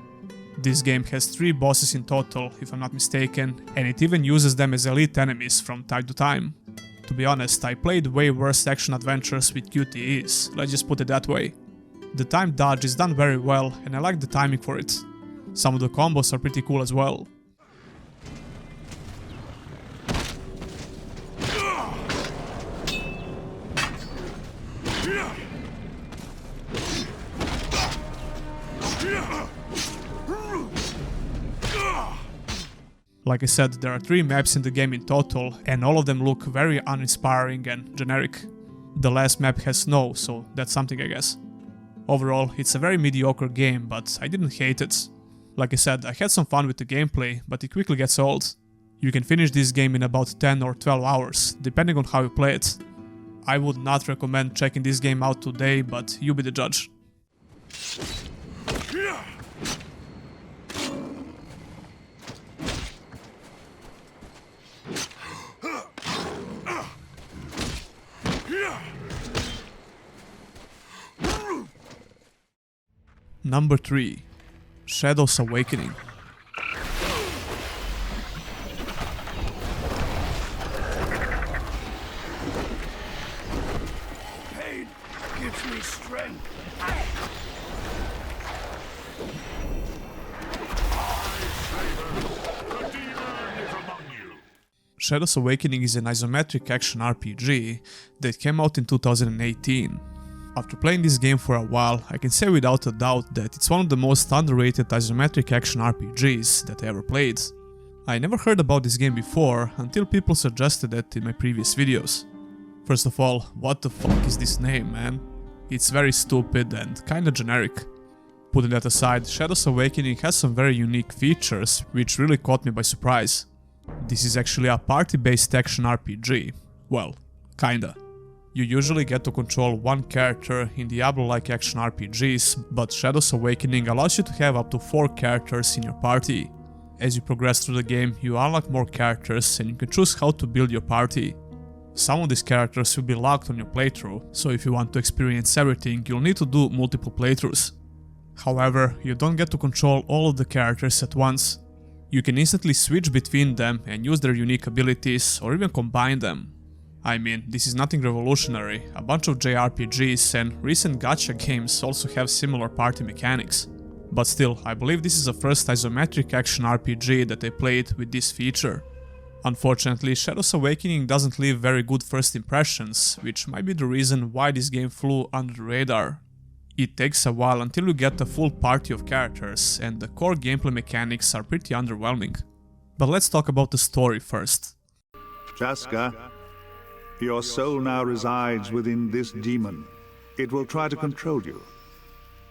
S1: This game has 3 bosses in total, if I'm not mistaken, and it even uses them as elite enemies from time to time. To be honest, I played way worse action adventures with QTEs, let's just put it that way. The time dodge is done very well, and I like the timing for it. Some of the combos are pretty cool as well. Like I said, there are 3 maps in the game in total, and all of them look very uninspiring and generic. The last map has snow, so that's something, I guess. Overall, it's a very mediocre game, but I didn't hate it. Like I said, I had some fun with the gameplay, but it quickly gets old. You can finish this game in about 10 or 12 hours, depending on how you play it. I would not recommend checking this game out today, but you be the judge. Number 3. Shadows Awakening.
S18: Pain gives me strength.
S1: Shadows Awakening is an isometric action RPG that came out in 2018. After playing this game for a while, I can say without a doubt that it's one of the most underrated isometric action RPGs that I ever played. I never heard about this game before until people suggested it in my previous videos. First of all, what the fuck is this name, man? It's very stupid and kinda generic. Putting that aside, Shadows Awakening has some very unique features which really caught me by surprise. This is actually a party-based action RPG. Well, kinda. You usually get to control one character in Diablo-like action RPGs, but Shadows Awakening allows you to have up to 4 characters in your party. As you progress through the game, you unlock more characters and you can choose how to build your party. Some of these characters will be locked on your playthrough, so if you want to experience everything, you'll need to do multiple playthroughs. However, you don't get to control all of the characters at once. You can instantly switch between them and use their unique abilities or even combine them. I mean, this is nothing revolutionary, a bunch of JRPGs and recent gacha games also have similar party mechanics. But still, I believe this is the first isometric action RPG that I played with this feature. Unfortunately, Shadows Awakening doesn't leave very good first impressions, which might be the reason why this game flew under the radar. It takes a while until you get a full party of characters, and the core gameplay mechanics are pretty underwhelming. But let's talk about the story first.
S23: Jaska, your soul now resides within this demon. It will try to control you,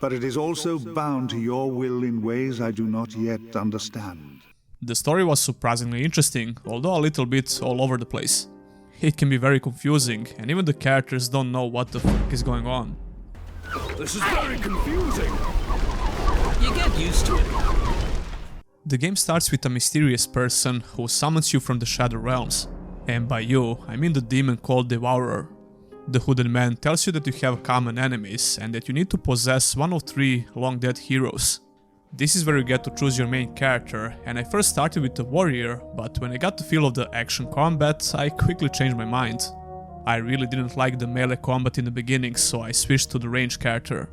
S23: but it is also bound to your will in ways I do not yet understand.
S1: The story was surprisingly interesting, although a little bit all over the place. It can be very confusing, and even the characters don't know what the fuck is going on.
S18: This is very confusing.
S7: You get used to it.
S1: The game starts with a mysterious person who summons you from the Shadow Realms. And by you, I mean the demon called Devourer. The hooded man tells you that you have common enemies and that you need to possess one of 3 long-dead heroes. This is where you get to choose your main character, and I first started with the warrior, but when I got the feel of the action combat, I quickly changed my mind. I really didn't like the melee combat in the beginning, so I switched to the range character.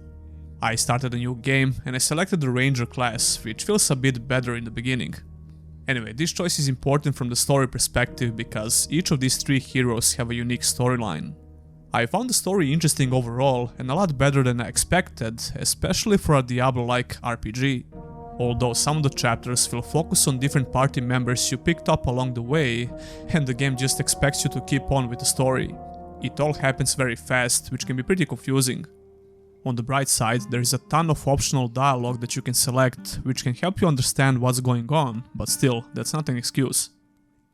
S1: I started a new game and I selected the ranger class, which feels a bit better in the beginning. Anyway, this choice is important from the story perspective because each of these 3 heroes have a unique storyline. I found the story interesting overall and a lot better than I expected, especially for a Diablo-like RPG. Although some of the chapters will focus on different party members you picked up along the way, and the game just expects you to keep on with the story. It all happens very fast, which can be pretty confusing. On the bright side, there is a ton of optional dialogue that you can select, which can help you understand what's going on, but still, that's not an excuse.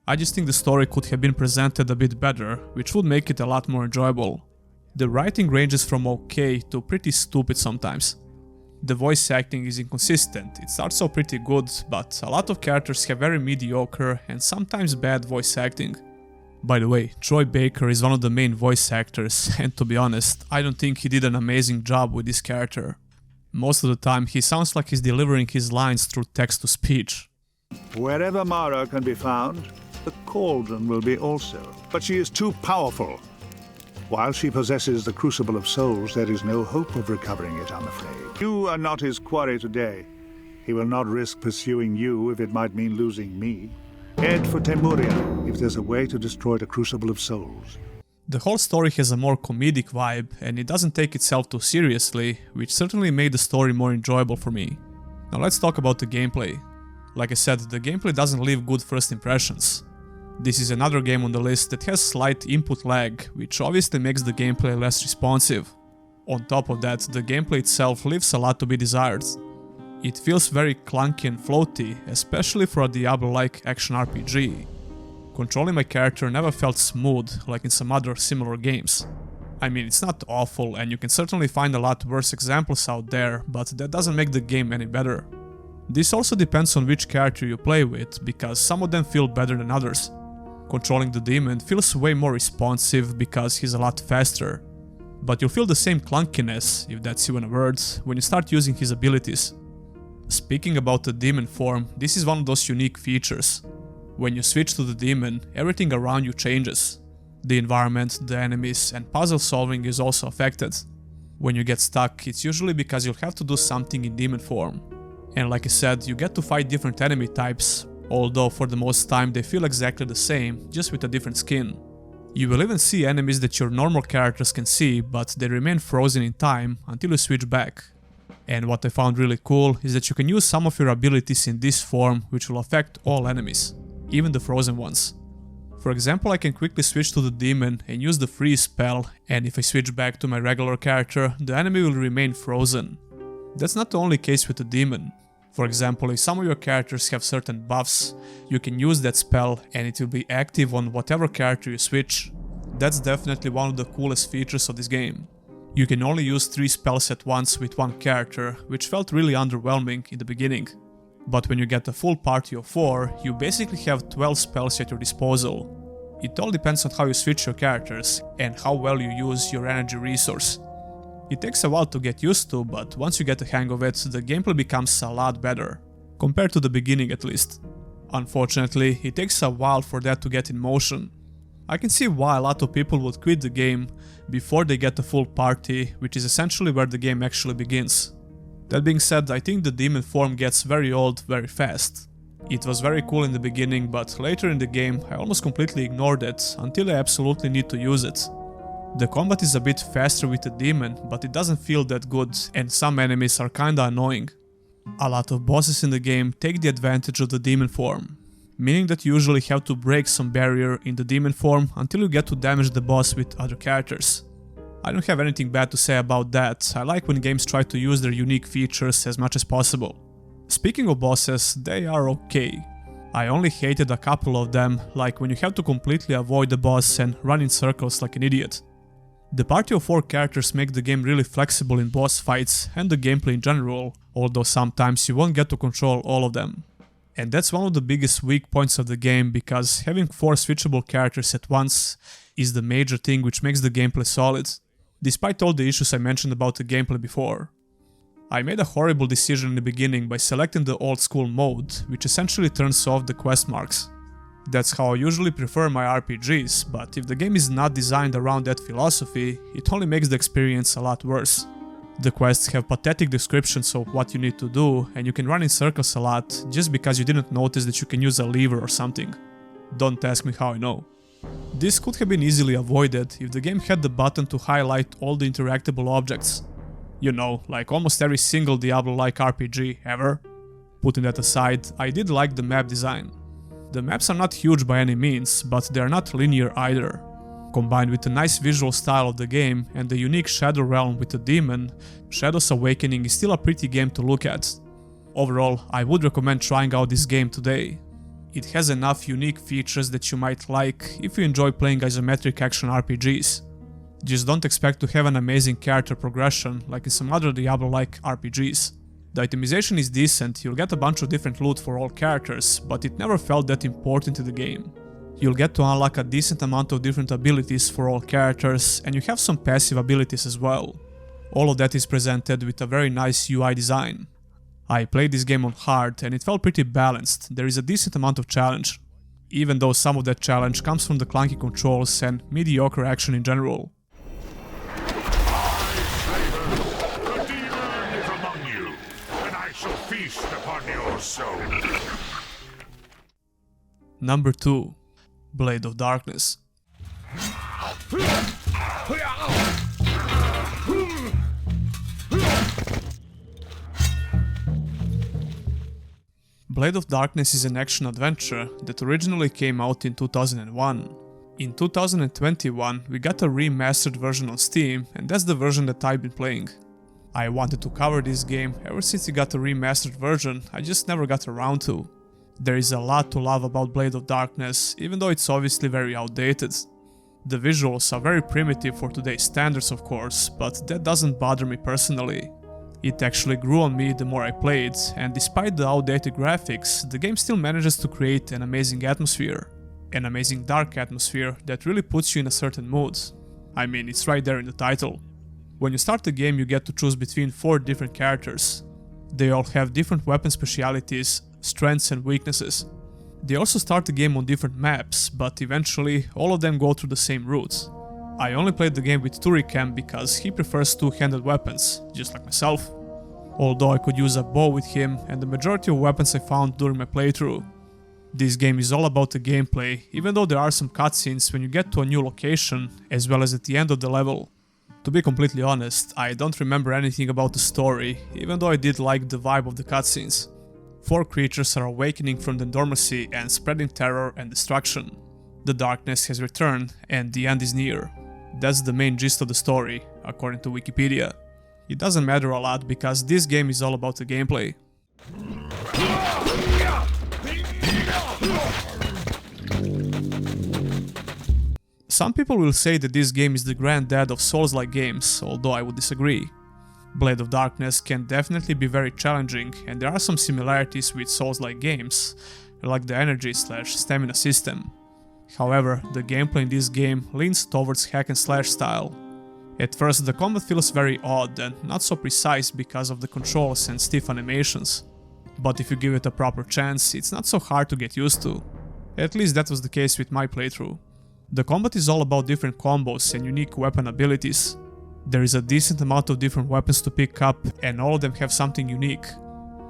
S1: I just think the story could have been presented a bit better, which would make it a lot more enjoyable. The writing ranges from okay to pretty stupid sometimes. The voice acting is inconsistent, it starts out pretty good, but a lot of characters have very mediocre and sometimes bad voice acting. By the way, Troy Baker is one of the main voice actors, and to be honest, I don't think he did an amazing job with this character. Most of the time he sounds like he's delivering his lines through text-to-speech.
S23: Wherever Mara can be found, the Cauldron will be also, but she is too powerful. While she possesses the Crucible of Souls, there is no hope of recovering it, I'm afraid. You are not his quarry today. He will not risk pursuing you if it might mean losing me. Head for Temuria, if there's a way to destroy the Crucible of Souls.
S1: The whole story has a more comedic vibe, and it doesn't take itself too seriously, which certainly made the story more enjoyable for me. Now let's talk about the gameplay. Like I said, the gameplay doesn't leave good first impressions. This is another game on the list that has slight input lag, which obviously makes the gameplay less responsive. On top of that, the gameplay itself leaves a lot to be desired. It feels very clunky and floaty, especially for a Diablo-like action RPG. Controlling my character never felt smooth, like in some other similar games. I mean, it's not awful, and you can certainly find a lot worse examples out there, but that doesn't make the game any better. This also depends on which character you play with, because some of them feel better than others. Controlling the demon feels way more responsive because he's a lot faster. But you'll feel the same clunkiness, if that's even a word, when you start using his abilities. Speaking about the demon form, this is one of those unique features. When you switch to the demon, everything around you changes. The environment, the enemies, and puzzle solving is also affected. When you get stuck, it's usually because you'll have to do something in demon form. And like I said, you get to fight different enemy types, although for the most time they feel exactly the same, just with a different skin. You will even see enemies that your normal characters can see, but they remain frozen in time until you switch back. And what I found really cool is that you can use some of your abilities in this form, which will affect all enemies, even the frozen ones. For example, I can quickly switch to the demon and use the freeze spell, and if I switch back to my regular character, the enemy will remain frozen. That's not the only case with the demon. For example, if some of your characters have certain buffs, you can use that spell and it will be active on whatever character you switch. That's definitely one of the coolest features of this game. You can only use 3 spells at once with one character, which felt really underwhelming in the beginning. But when you get a full party of 4, you basically have 12 spells at your disposal. It all depends on how you switch your characters and how well you use your energy resource. It takes a while to get used to, but once you get the hang of it, the gameplay becomes a lot better, compared to the beginning at least. Unfortunately, it takes a while for that to get in motion. I can see why a lot of people would quit the game before they get a full party, which is essentially where the game actually begins. That being said, I think the demon form gets very old very fast. It was very cool in the beginning, but later in the game I almost completely ignored it until I absolutely need to use it. The combat is a bit faster with the demon, but it doesn't feel that good, and some enemies are kinda annoying. A lot of bosses in the game take the advantage of the demon form, meaning that you usually have to break some barrier in the demon form until you get to damage the boss with other characters. I don't have anything bad to say about that. I like when games try to use their unique features as much as possible. Speaking of bosses, they are okay. I only hated a couple of them, like when you have to completely avoid the boss and run in circles like an idiot. The party of 4 characters make the game really flexible in boss fights and the gameplay in general, although sometimes you won't get to control all of them. And that's one of the biggest weak points of the game, because having 4 switchable characters at once is the major thing which makes the gameplay solid, despite all the issues I mentioned about the gameplay before. I made a horrible decision in the beginning by selecting the old school mode, which essentially turns off the quest marks. That's how I usually prefer my RPGs, but if the game is not designed around that philosophy, it only makes the experience a lot worse. The quests have pathetic descriptions of what you need to do, and you can run in circles a lot just because you didn't notice that you can use a lever or something. Don't ask me how I know. This could have been easily avoided if the game had the button to highlight all the interactable objects. You know, like almost every single Diablo-like RPG ever. Putting that aside, I did like the map design. The maps are not huge by any means, but they are not linear either. Combined with the nice visual style of the game and the unique Shadow Realm with the demon, Shadow's Awakening is still a pretty game to look at. Overall, I would recommend trying out this game today. It has enough unique features that you might like if you enjoy playing isometric action RPGs. Just don't expect to have an amazing character progression like in some other Diablo-like RPGs. The itemization is decent, you'll get a bunch of different loot for all characters, but it never felt that important in the game. You'll get to unlock a decent amount of different abilities for all characters, and you have some passive abilities as well. All of that is presented with a very nice UI design. I played this game on hard and it felt pretty balanced. There is a decent amount of challenge, even though some of that challenge comes from the clunky controls and mediocre action in general. Number 2. Blade of Darkness. Blade of Darkness is an action-adventure that originally came out in 2001. In 2021 we got a remastered version on Steam, and that's the version that I've been playing. I wanted to cover this game ever since it got a remastered version, I just never got around to. There is a lot to love about Blade of Darkness, even though it's obviously very outdated. The visuals are very primitive for today's standards of course, but that doesn't bother me personally. It actually grew on me the more I played, and despite the outdated graphics, the game still manages to create an amazing atmosphere. An amazing dark atmosphere that really puts you in a certain mood. I mean, it's right there in the title. When you start the game you get to choose between 4 different characters. They all have different weapon specialities, strengths and weaknesses. They also start the game on different maps, but eventually all of them go through the same route. I only played the game with Turrican because he prefers two-handed weapons, just like myself. Although I could use a bow with him and the majority of weapons I found during my playthrough. This game is all about the gameplay, even though there are some cutscenes when you get to a new location, as well as at the end of the level. To be completely honest, I don't remember anything about the story, even though I did like the vibe of the cutscenes. 4 creatures are awakening from the dormancy and spreading terror and destruction. The darkness has returned and the end is near. That's the main gist of the story, according to Wikipedia. It doesn't matter a lot because this game is all about the gameplay. Some people will say that this game is the granddad of Souls-like games, although I would disagree. Blade of Darkness can definitely be very challenging, and there are some similarities with Souls-like games, like the energy/stamina system. However, the gameplay in this game leans towards hack and slash style. At first the combat feels very odd and not so precise because of the controls and stiff animations. But if you give it a proper chance, it's not so hard to get used to. At least that was the case with my playthrough. The combat is all about different combos and unique weapon abilities. There is a decent amount of different weapons to pick up and all of them have something unique.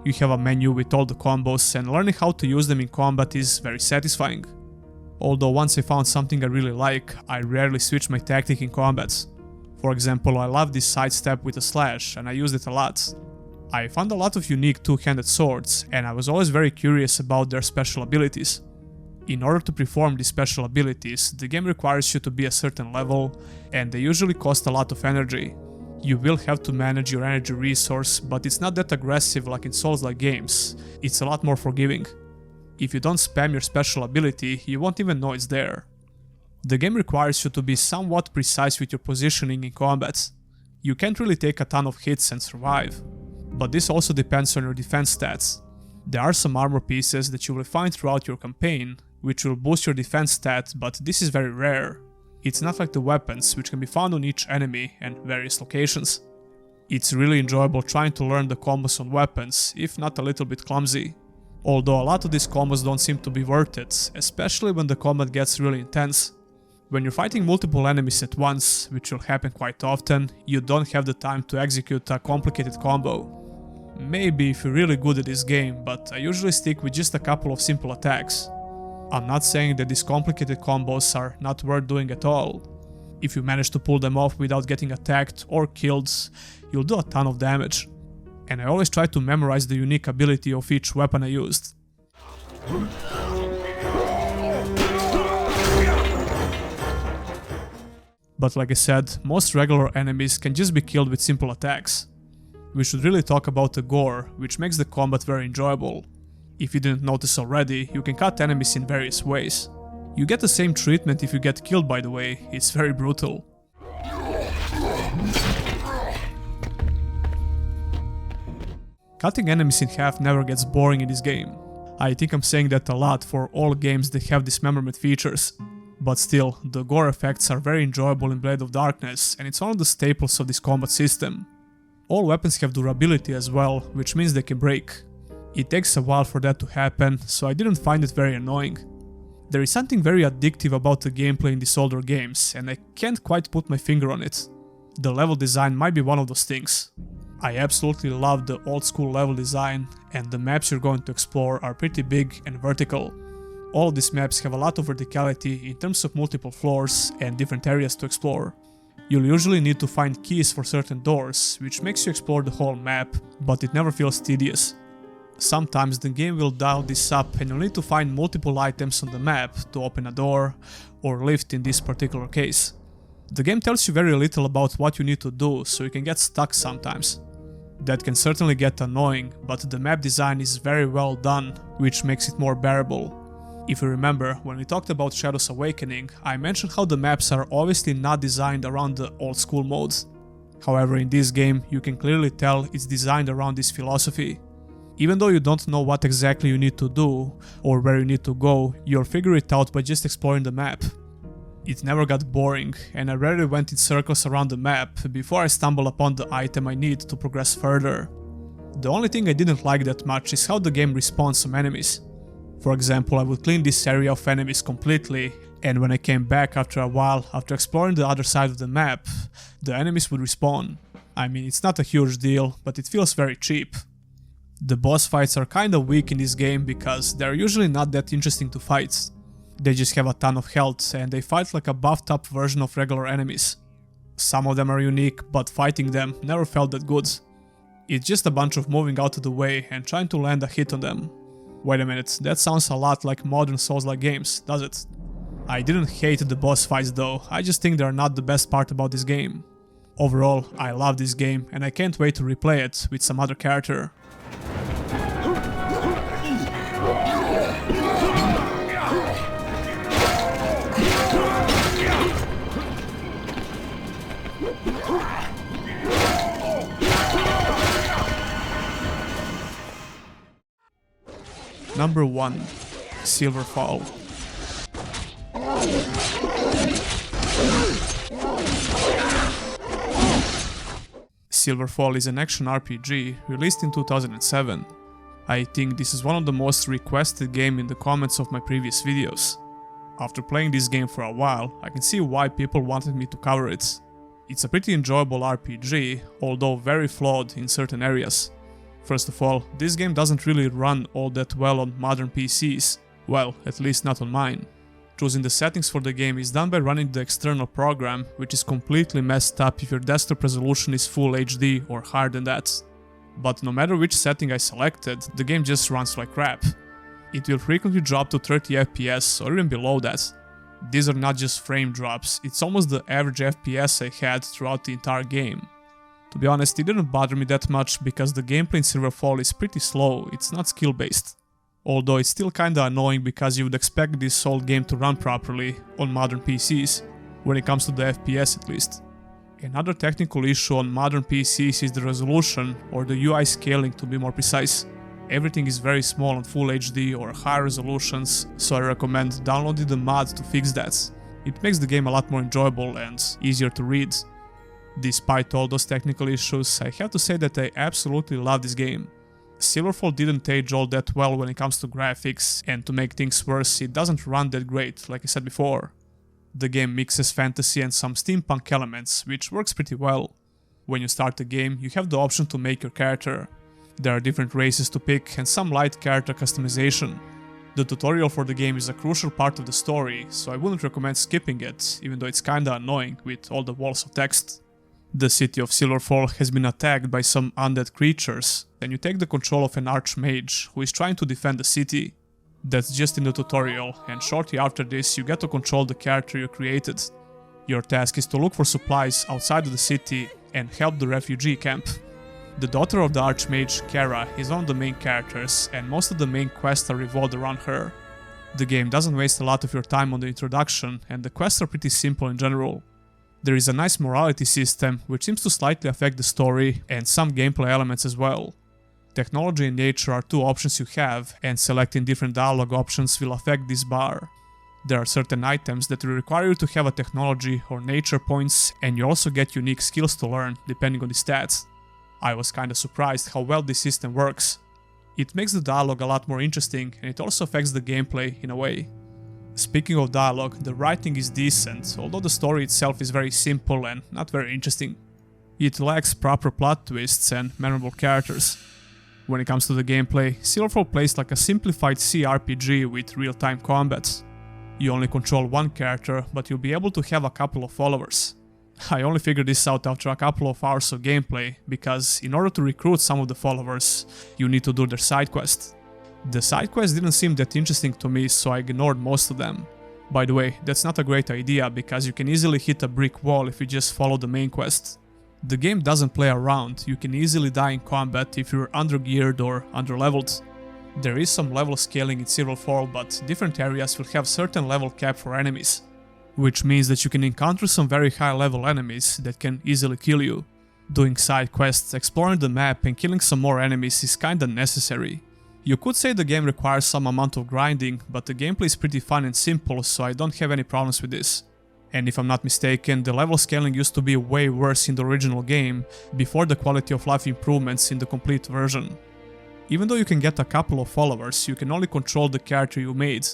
S1: You have a menu with all the combos and learning how to use them in combat is very satisfying. Although once I found something I really like, I rarely switch my tactic in combats. For example, I love this sidestep with a slash and I used it a lot. I found a lot of unique two-handed swords and I was always very curious about their special abilities. In order to perform these special abilities, the game requires you to be a certain level and they usually cost a lot of energy. You will have to manage your energy resource, but it's not that aggressive like in Souls-like games, it's a lot more forgiving. If you don't spam your special ability, you won't even know it's there. The game requires you to be somewhat precise with your positioning in combat. You can't really take a ton of hits and survive. But this also depends on your defense stats. There are some armor pieces that you will find throughout your campaign, which will boost your defense stat, but this is very rare. It's not like the weapons, which can be found on each enemy and various locations. It's really enjoyable trying to learn the combos on weapons, if not a little bit clumsy. Although a lot of these combos don't seem to be worth it, especially when the combat gets really intense. When you're fighting multiple enemies at once, which will happen quite often, you don't have the time to execute a complicated combo. Maybe if you're really good at this game, but I usually stick with just a couple of simple attacks. I'm not saying that these complicated combos are not worth doing at all. If you manage to pull them off without getting attacked or killed, you'll do a ton of damage. And I always try to memorize the unique ability of each weapon I used. But like I said, most regular enemies can just be killed with simple attacks. We should really talk about the gore, which makes the combat very enjoyable. If you didn't notice already, you can cut enemies in various ways. You get the same treatment if you get killed, by the way, it's very brutal. Cutting enemies in half never gets boring in this game. I think I'm saying that a lot for all games that have dismemberment features. But still, the gore effects are very enjoyable in Blade of Darkness, and it's one of the staples of this combat system. All weapons have durability as well, which means they can break. It takes a while for that to happen, so I didn't find it very annoying. There is something very addictive about the gameplay in these older games, and I can't quite put my finger on it. The level design might be one of those things. I absolutely love the old school level design, and the maps you're going to explore are pretty big and vertical. All of these maps have a lot of verticality in terms of multiple floors and different areas to explore. You'll usually need to find keys for certain doors, which makes you explore the whole map, but it never feels tedious. Sometimes the game will dial this up and you'll need to find multiple items on the map to open a door, or lift in this particular case. The game tells you very little about what you need to do, so you can get stuck sometimes. That can certainly get annoying, but the map design is very well done, which makes it more bearable. If you remember, when we talked about Shadows Awakening, I mentioned how the maps are obviously not designed around the old school modes. However, in this game, you can clearly tell it's designed around this philosophy. Even though you don't know what exactly you need to do, or where you need to go, you'll figure it out by just exploring the map. It never got boring, and I rarely went in circles around the map before I stumbled upon the item I need to progress further. The only thing I didn't like that much is how the game respawns some enemies. For example, I would clean this area of enemies completely, and when I came back after a while, after exploring the other side of the map, the enemies would respawn. I mean, it's not a huge deal, but it feels very cheap. The boss fights are kinda weak in this game because they're usually not that interesting to fight. They just have a ton of health and they fight like a buffed up version of regular enemies. Some of them are unique, but fighting them never felt that good. It's just a bunch of moving out of the way and trying to land a hit on them. Wait a minute, that sounds a lot like modern Souls-like games, does it? I didn't hate the boss fights though, I just think they're not the best part about this game. Overall, I love this game and I can't wait to replay it with some other character. Number 1. Silverfall. Silverfall is an action RPG released in 2007. I think this is one of the most requested games in the comments of my previous videos. After playing this game for a while, I can see why people wanted me to cover it. It's a pretty enjoyable RPG, although very flawed in certain areas. First of all, this game doesn't really run all that well on modern PCs, well, at least not on mine. Choosing the settings for the game is done by running the external program, which is completely messed up if your desktop resolution is full HD or higher than that. But no matter which setting I selected, the game just runs like crap. It will frequently drop to 30 FPS or even below that. These are not just frame drops, it's almost the average FPS I had throughout the entire game. To be honest, it didn't bother me that much because the gameplay in Silverfall is pretty slow, it's not skill based. Although it's still kinda annoying because you would expect this old game to run properly on modern PCs, when it comes to the FPS at least. Another technical issue on modern PCs is the resolution, or the UI scaling to be more precise. Everything is very small on full HD or higher resolutions, so I recommend downloading the mod to fix that. It makes the game a lot more enjoyable and easier to read. Despite all those technical issues, I have to say that I absolutely love this game. Silverfall didn't age all that well when it comes to graphics, and to make things worse, it doesn't run that great, like I said before. The game mixes fantasy and some steampunk elements, which works pretty well. When you start the game, you have the option to make your character. There are different races to pick and some light character customization. The tutorial for the game is a crucial part of the story, so I wouldn't recommend skipping it, even though it's kinda annoying with all the walls of text. The city of Silverfall has been attacked by some undead creatures, and you take the control of an archmage who is trying to defend the city. That's just in the tutorial, and shortly after this you get to control the character you created. Your task is to look for supplies outside of the city and help the refugee camp. The daughter of the archmage, Kara, is one of the main characters, and most of the main quests are revolved around her. The game doesn't waste a lot of your time on the introduction, and the quests are pretty simple in general. There is a nice morality system, which seems to slightly affect the story, and some gameplay elements as well. Technology and nature are two options you have, and selecting different dialogue options will affect this bar. There are certain items that will require you to have a technology or nature points, and you also get unique skills to learn, depending on the stats. I was kinda surprised how well this system works. It makes the dialogue a lot more interesting, and it also affects the gameplay in a way. Speaking of dialogue, the writing is decent, although the story itself is very simple and not very interesting. It lacks proper plot twists and memorable characters. When it comes to the gameplay, Silverfall plays like a simplified CRPG with real-time combat. You only control one character, but you'll be able to have a couple of followers. I only figured this out after a couple of hours of gameplay, because in order to recruit some of the followers, you need to do their side quests. The side quests didn't seem that interesting to me, so I ignored most of them. By the way, that's not a great idea, because you can easily hit a brick wall if you just follow the main quest. The game doesn't play around, you can easily die in combat if you're undergeared or underleveled. There is some level scaling in Silverfall, but different areas will have certain level cap for enemies, which means that you can encounter some very high level enemies that can easily kill you. Doing side quests, exploring the map and killing some more enemies is kinda necessary. You could say the game requires some amount of grinding, but the gameplay is pretty fun and simple, so I don't have any problems with this. And if I'm not mistaken, the level scaling used to be way worse in the original game, before the quality of life improvements in the complete version. Even though you can get a couple of followers, you can only control the character you made.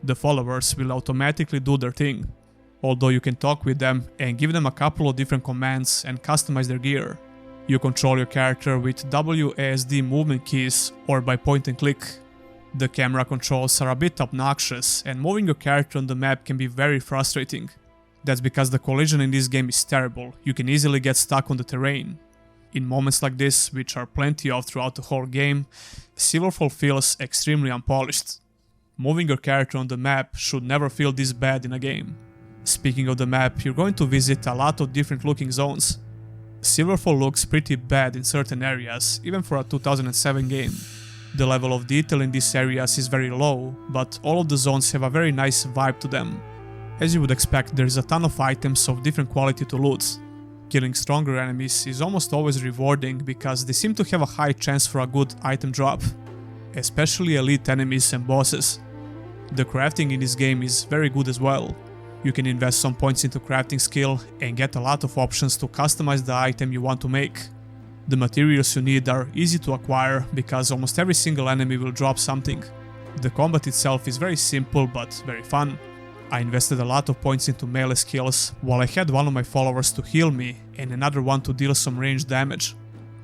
S1: The followers will automatically do their thing, although you can talk with them and give them a couple of different commands and customize their gear. You control your character with WASD movement keys or by point and click. The camera controls are a bit obnoxious, and moving your character on the map can be very frustrating. That's because the collision in this game is terrible, you can easily get stuck on the terrain. In moments like this, which are plenty of throughout the whole game, Silverfall feels extremely unpolished. Moving your character on the map should never feel this bad in a game. Speaking of the map, you're going to visit a lot of different looking zones. Silverfall looks pretty bad in certain areas, even for a 2007 game. The level of detail in these areas is very low, but all of the zones have a very nice vibe to them. As you would expect, there is a ton of items of different quality to loot. Killing stronger enemies is almost always rewarding because they seem to have a high chance for a good item drop, especially elite enemies and bosses. The crafting in this game is very good as well. You can invest some points into crafting skill and get a lot of options to customize the item you want to make. The materials you need are easy to acquire because almost every single enemy will drop something. The combat itself is very simple but very fun. I invested a lot of points into melee skills, while I had one of my followers to heal me and another one to deal some ranged damage.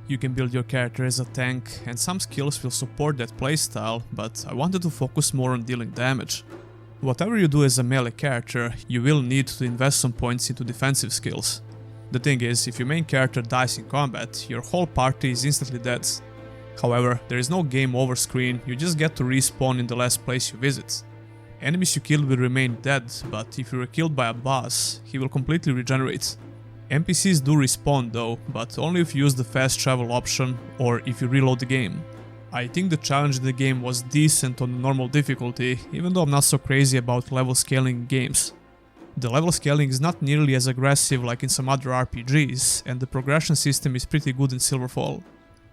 S1: You can build your character as a tank, and some skills will support that playstyle, but I wanted to focus more on dealing damage. Whatever you do as a melee character, you will need to invest some points into defensive skills. The thing is, if your main character dies in combat, your whole party is instantly dead. However, there is no game over screen, you just get to respawn in the last place you visit. Enemies you kill will remain dead, but if you were killed by a boss, he will completely regenerate. NPCs do respawn though, but only if you use the fast travel option or if you reload the game. I think the challenge in the game was decent on the normal difficulty, even though I'm not so crazy about level scaling in games. The level scaling is not nearly as aggressive like in some other RPGs, and the progression system is pretty good in Silverfall.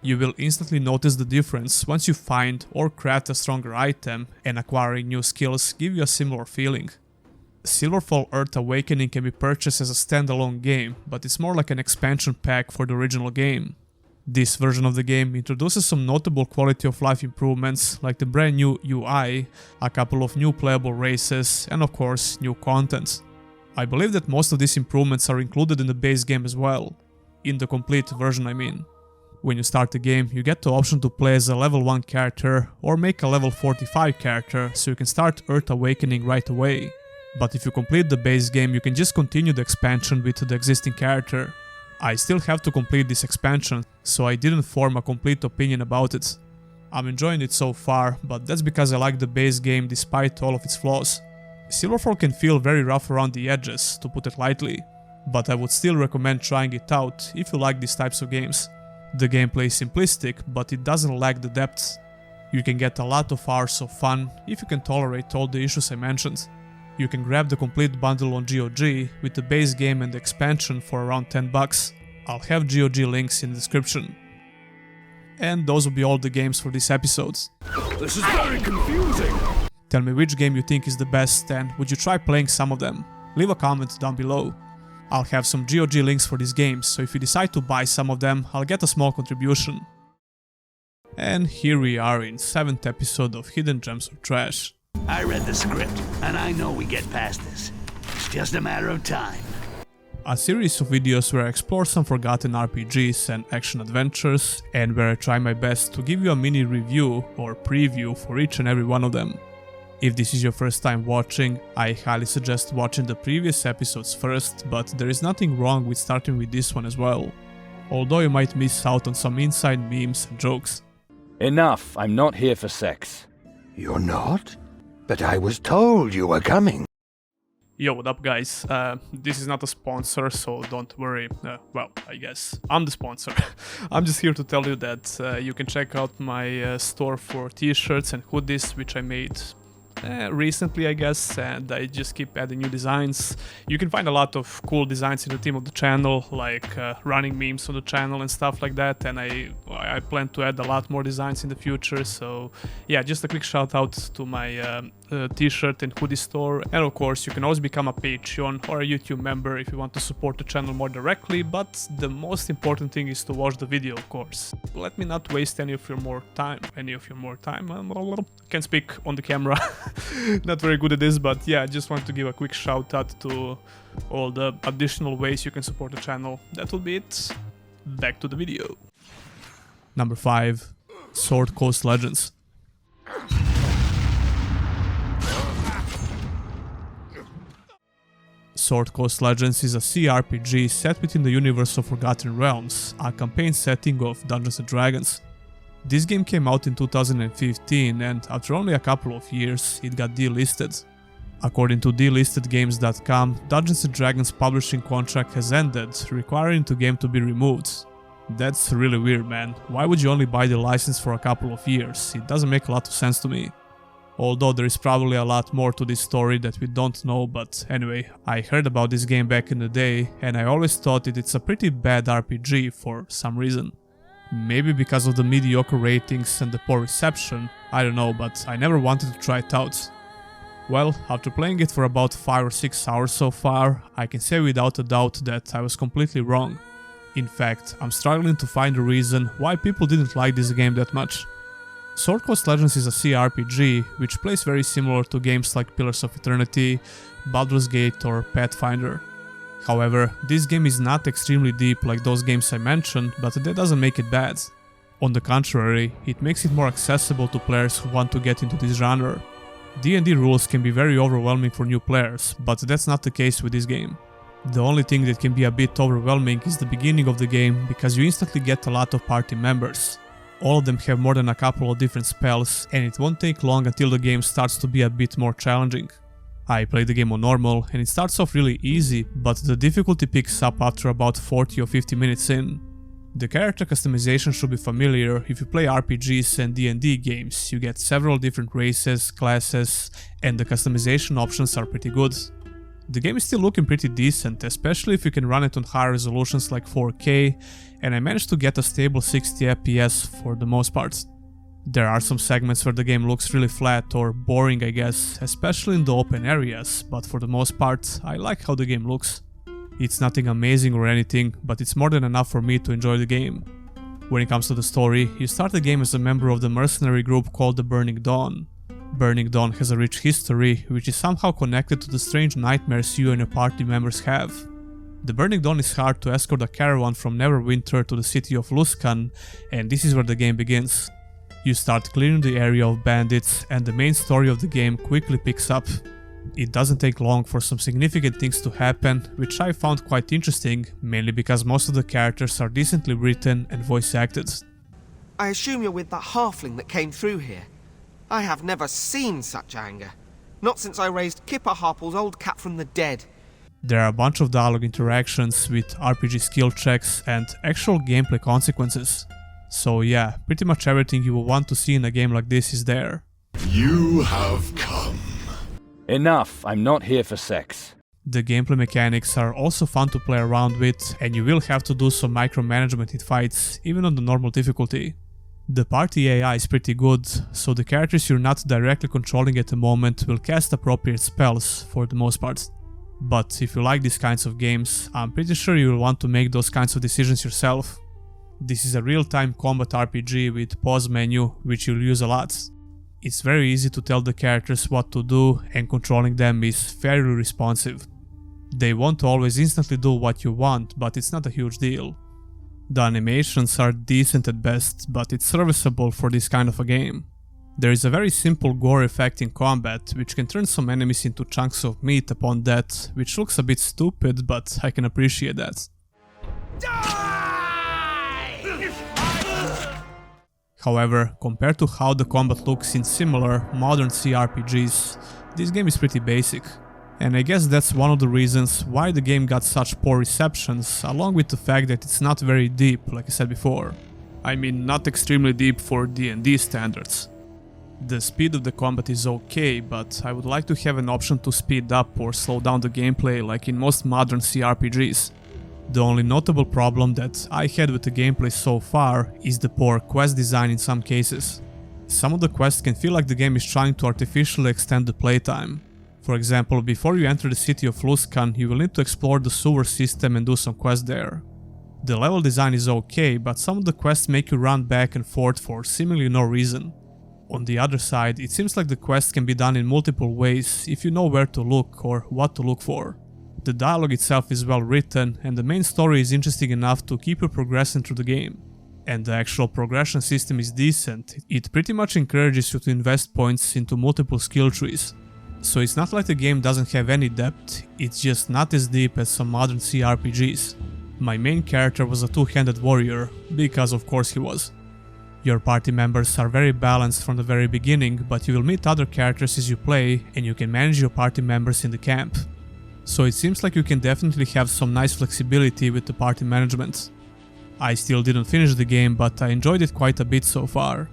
S1: You will instantly notice the difference once you find or craft a stronger item, and acquiring new skills give you a similar feeling. Silverfall Earth Awakening can be purchased as a standalone game, but it's more like an expansion pack for the original game. This version of the game introduces some notable quality of life improvements like the brand new UI, a couple of new playable races, and of course new content. I believe that most of these improvements are included in the base game as well. In the complete version I mean. When you start the game, you get the option to play as a level 1 character or make a level 45 character, so you can start Earth Awakening right away. But if you complete the base game, you can just continue the expansion with the existing character. I still have to complete this expansion, so I didn't form a complete opinion about it. I'm enjoying it so far, but that's because I like the base game despite all of its flaws. Silverfall can feel very rough around the edges, to put it lightly, but I would still recommend trying it out if you like these types of games. The gameplay is simplistic, but it doesn't lack the depth. You can get a lot of hours of fun if you can tolerate all the issues I mentioned. You can grab the complete bundle on GOG with the base game and the expansion for around $10. I'll have GOG links in the description. And those will be all the games for this episode.
S18: This is very confusing!
S1: Tell me which game you think is the best and would you try playing some of them? Leave a comment down below. I'll have some GOG links for these games, so if you decide to buy some of them, I'll get a small contribution. And here we are in 7th episode of Hidden Gems of Trash.
S12: I read the script, and I know we get past this. It's just a matter of time.
S1: A series of videos where I explore some forgotten RPGs and action adventures, and where I try my best to give you a mini review or preview for each and every one of them. If this is your first time watching, I highly suggest watching the previous episodes first, but there is nothing wrong with starting with this one as well. Although you might miss out on some inside memes and jokes.
S6: Enough, I'm not here for sex.
S20: You're not? But I was told you were coming.
S1: Yo, what up guys? This is not a sponsor, so don't worry. Well, I guess I'm the sponsor. I'm just here to tell you that you can check out my store for t-shirts and hoodies, which I made recently, I guess, and I just keep adding new designs. You can find a lot of cool designs in the theme of the channel, like running memes on the channel and stuff like that, and I plan to add a lot more designs in the future, so yeah, just a quick shout out to my t-shirt and hoodie store. And of course, you can always become a Patreon or a YouTube member if you want to support the channel more directly, but the most important thing is to watch the video, of course. Let me not waste any of your more time. I can't speak on the camera. Not very good at this, but yeah, I just want to give a quick shout out to all the additional ways you can support the channel. That will be it. Back to the video. Number 5. Sword Coast Legends. Sword Coast Legends is a CRPG set within the universe of Forgotten Realms, a campaign setting of Dungeons & Dragons. This game came out in 2015 and after only a couple of years it got delisted. According to delistedgames.com, Dungeons & Dragons publishing contract has ended, requiring the game to be removed. That's really weird, man. Why would you only buy the license for a couple of years? It doesn't make a lot of sense to me. Although there is probably a lot more to this story that we don't know, but anyway, I heard about this game back in the day and I always thought it's a pretty bad RPG for some reason. Maybe because of the mediocre ratings and the poor reception, I don't know, but I never wanted to try it out. Well, after playing it for about 5 or 6 hours so far, I can say without a doubt that I was completely wrong. In fact, I'm struggling to find a reason why people didn't like this game that much. Sword Coast Legends is a CRPG, which plays very similar to games like Pillars of Eternity, Baldur's Gate or Pathfinder. However, this game is not extremely deep like those games I mentioned, but that doesn't make it bad. On the contrary, it makes it more accessible to players who want to get into this genre. D&D rules can be very overwhelming for new players, but that's not the case with this game. The only thing that can be a bit overwhelming is the beginning of the game, because you instantly get a lot of party members. All of them have more than a couple of different spells, and it won't take long until the game starts to be a bit more challenging. I played the game on normal, and it starts off really easy, but the difficulty picks up after about 40 or 50 minutes in. The character customization should be familiar. If you play RPGs and D&D games, you get several different races, classes, and the customization options are pretty good. The game is still looking pretty decent, especially if you can run it on higher resolutions like 4K, and I managed to get a stable 60 FPS for the most part. There are some segments where the game looks really flat or boring, I guess, especially in the open areas, but for the most part, I like how the game looks. It's nothing amazing or anything, but it's more than enough for me to enjoy the game. When it comes to the story, you start the game as a member of the mercenary group called the Burning Dawn. Burning Dawn has a rich history, which is somehow connected to the strange nightmares you and your party members have. The Burning Dawn is hired to escort a caravan from Neverwinter to the city of Luskan, and this is where the game begins. You start clearing the area of bandits, and the main story of the game quickly picks up. It doesn't take long for some significant things to happen, which I found quite interesting, mainly because most of the characters are decently written and voice acted.
S21: I assume you're with that halfling that came through here. I have never seen such anger. Not since I raised Kipper Harple's old cat from the dead.
S1: There are a bunch of dialogue interactions with RPG skill checks and actual gameplay consequences. So yeah, pretty much everything you will want to see in a game like this is there.
S19: You have come.
S6: Enough, I'm not here for sex.
S1: The gameplay mechanics are also fun to play around with, and you will have to do some micromanagement in fights, even on the normal difficulty. The party AI is pretty good, so the characters you're not directly controlling at the moment will cast appropriate spells for the most part. But if you like these kinds of games, I'm pretty sure you will want to make those kinds of decisions yourself. This is a real-time combat RPG with pause menu, which you'll use a lot. It's very easy to tell the characters what to do, and controlling them is fairly responsive. They won't always instantly do what you want, but it's not a huge deal. The animations are decent at best, but it's serviceable for this kind of a game. There is a very simple gore effect in combat, which can turn some enemies into chunks of meat upon death, which looks a bit stupid, but I can appreciate that. However, compared to how the combat looks in similar modern CRPGs, this game is pretty basic. And I guess that's one of the reasons why the game got such poor receptions, along with the fact that it's not very deep, like I said before. I mean, not extremely deep for D&D standards. The speed of the combat is okay, but I would like to have an option to speed up or slow down the gameplay like in most modern CRPGs. The only notable problem that I had with the gameplay so far is the poor quest design in some cases. Some of the quests can feel like the game is trying to artificially extend the playtime. For example, before you enter the city of Luskan, you will need to explore the sewer system and do some quests there. The level design is okay, but some of the quests make you run back and forth for seemingly no reason. On the other side, it seems like the quests can be done in multiple ways if you know where to look or what to look for. The dialogue itself is well written, and the main story is interesting enough to keep you progressing through the game. And the actual progression system is decent. It pretty much encourages you to invest points into multiple skill trees. So it's not like the game doesn't have any depth, it's just not as deep as some modern CRPGs. My main character was a two-handed warrior, because of course he was. Your party members are very balanced from the very beginning, but you will meet other characters as you play, and you can manage your party members in the camp. So it seems like you can definitely have some nice flexibility with the party management. I still didn't finish the game, but I enjoyed it quite a bit so far.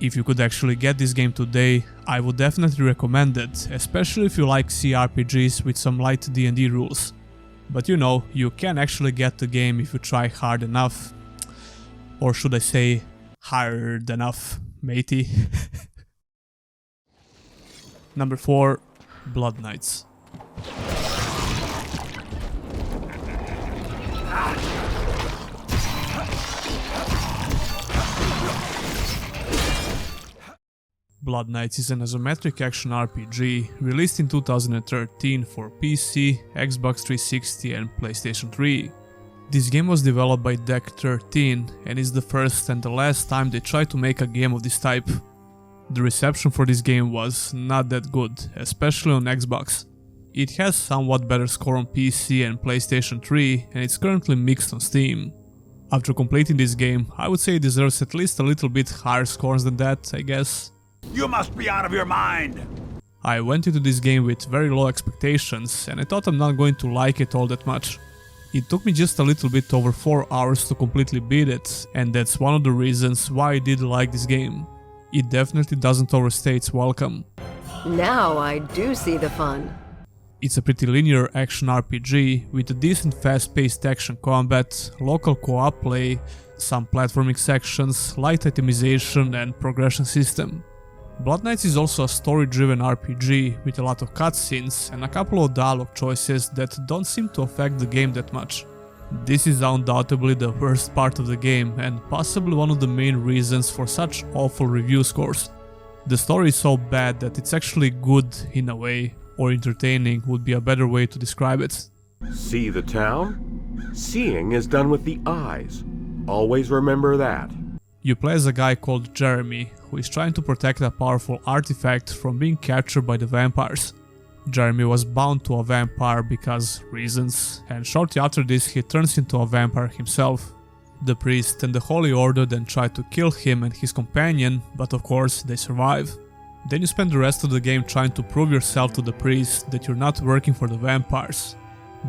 S1: If you could actually get this game today, I would definitely recommend it, especially if you like CRPGs with some light D&D rules. But you know, you can actually get the game if you try hard enough. Or should I say, hard enough, matey. Number 4. Blood Knights. Blood Knights is an isometric action RPG released in 2013 for PC, Xbox 360 and PlayStation 3. This game was developed by Deck 13 and is the first and the last time they tried to make a game of this type. The reception for this game was not that good, especially on Xbox. It has somewhat better score on PC and PlayStation 3 and it's currently mixed on Steam. After completing this game, I would say it deserves at least a little bit higher scores than that, I guess.
S12: You must be out of your mind!
S1: I went into this game with very low expectations and I thought I'm not going to like it all that much. It took me just a little bit over 4 hours to completely beat it, and that's one of the reasons why I did like this game. It definitely doesn't overstay its welcome.
S2: Now I do see the fun.
S1: It's a pretty linear action RPG with a decent fast-paced action combat, local co-op play, some platforming sections, light itemization and progression system. Blood Knights is also a story-driven RPG with a lot of cutscenes and a couple of dialogue choices that don't seem to affect the game that much. This is undoubtedly the worst part of the game and possibly one of the main reasons for such awful review scores. The story is so bad that it's actually good in a way, or entertaining would be a better way to describe it.
S18: See the town? Seeing is done with the eyes. Always remember that.
S1: You play as a guy called Jeremy, who is trying to protect a powerful artifact from being captured by the vampires. Jeremy was bound to a vampire because reasons, and shortly after this he turns into a vampire himself. The priest and the Holy Order then try to kill him and his companion, but of course they survive. Then you spend the rest of the game trying to prove yourself to the priest that you're not working for the vampires.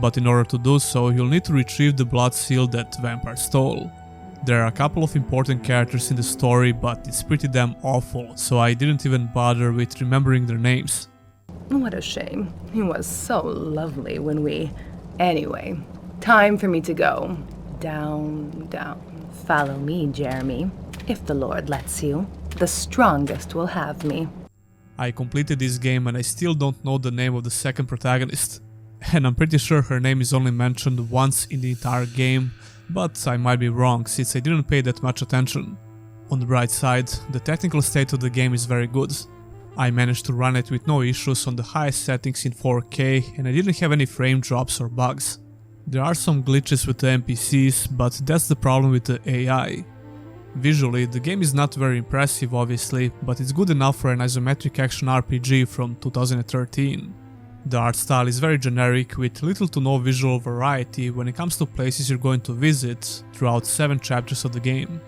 S1: But in order to do so, you'll need to retrieve the blood seal that vampire stole. There are a couple of important characters in the story, but it's pretty damn awful, so I didn't even bother with remembering their names.
S3: What a shame. He was so lovely when we... Anyway, time for me to go. Down, down. Follow me, Jeremy. If the Lord lets you, the strongest will have me.
S1: I completed this game and I still don't know the name of the second protagonist. And I'm pretty sure her name is only mentioned once in the entire game, but I might be wrong since I didn't pay that much attention. On the bright side, the technical state of the game is very good. I managed to run it with no issues on the highest settings in 4K and I didn't have any frame drops or bugs. There are some glitches with the NPCs, but that's the problem with the AI. Visually, the game is not very impressive obviously, but it's good enough for an isometric action RPG from 2013. The art style is very generic, with little to no visual variety when it comes to places you're going to visit throughout 7 chapters of the game.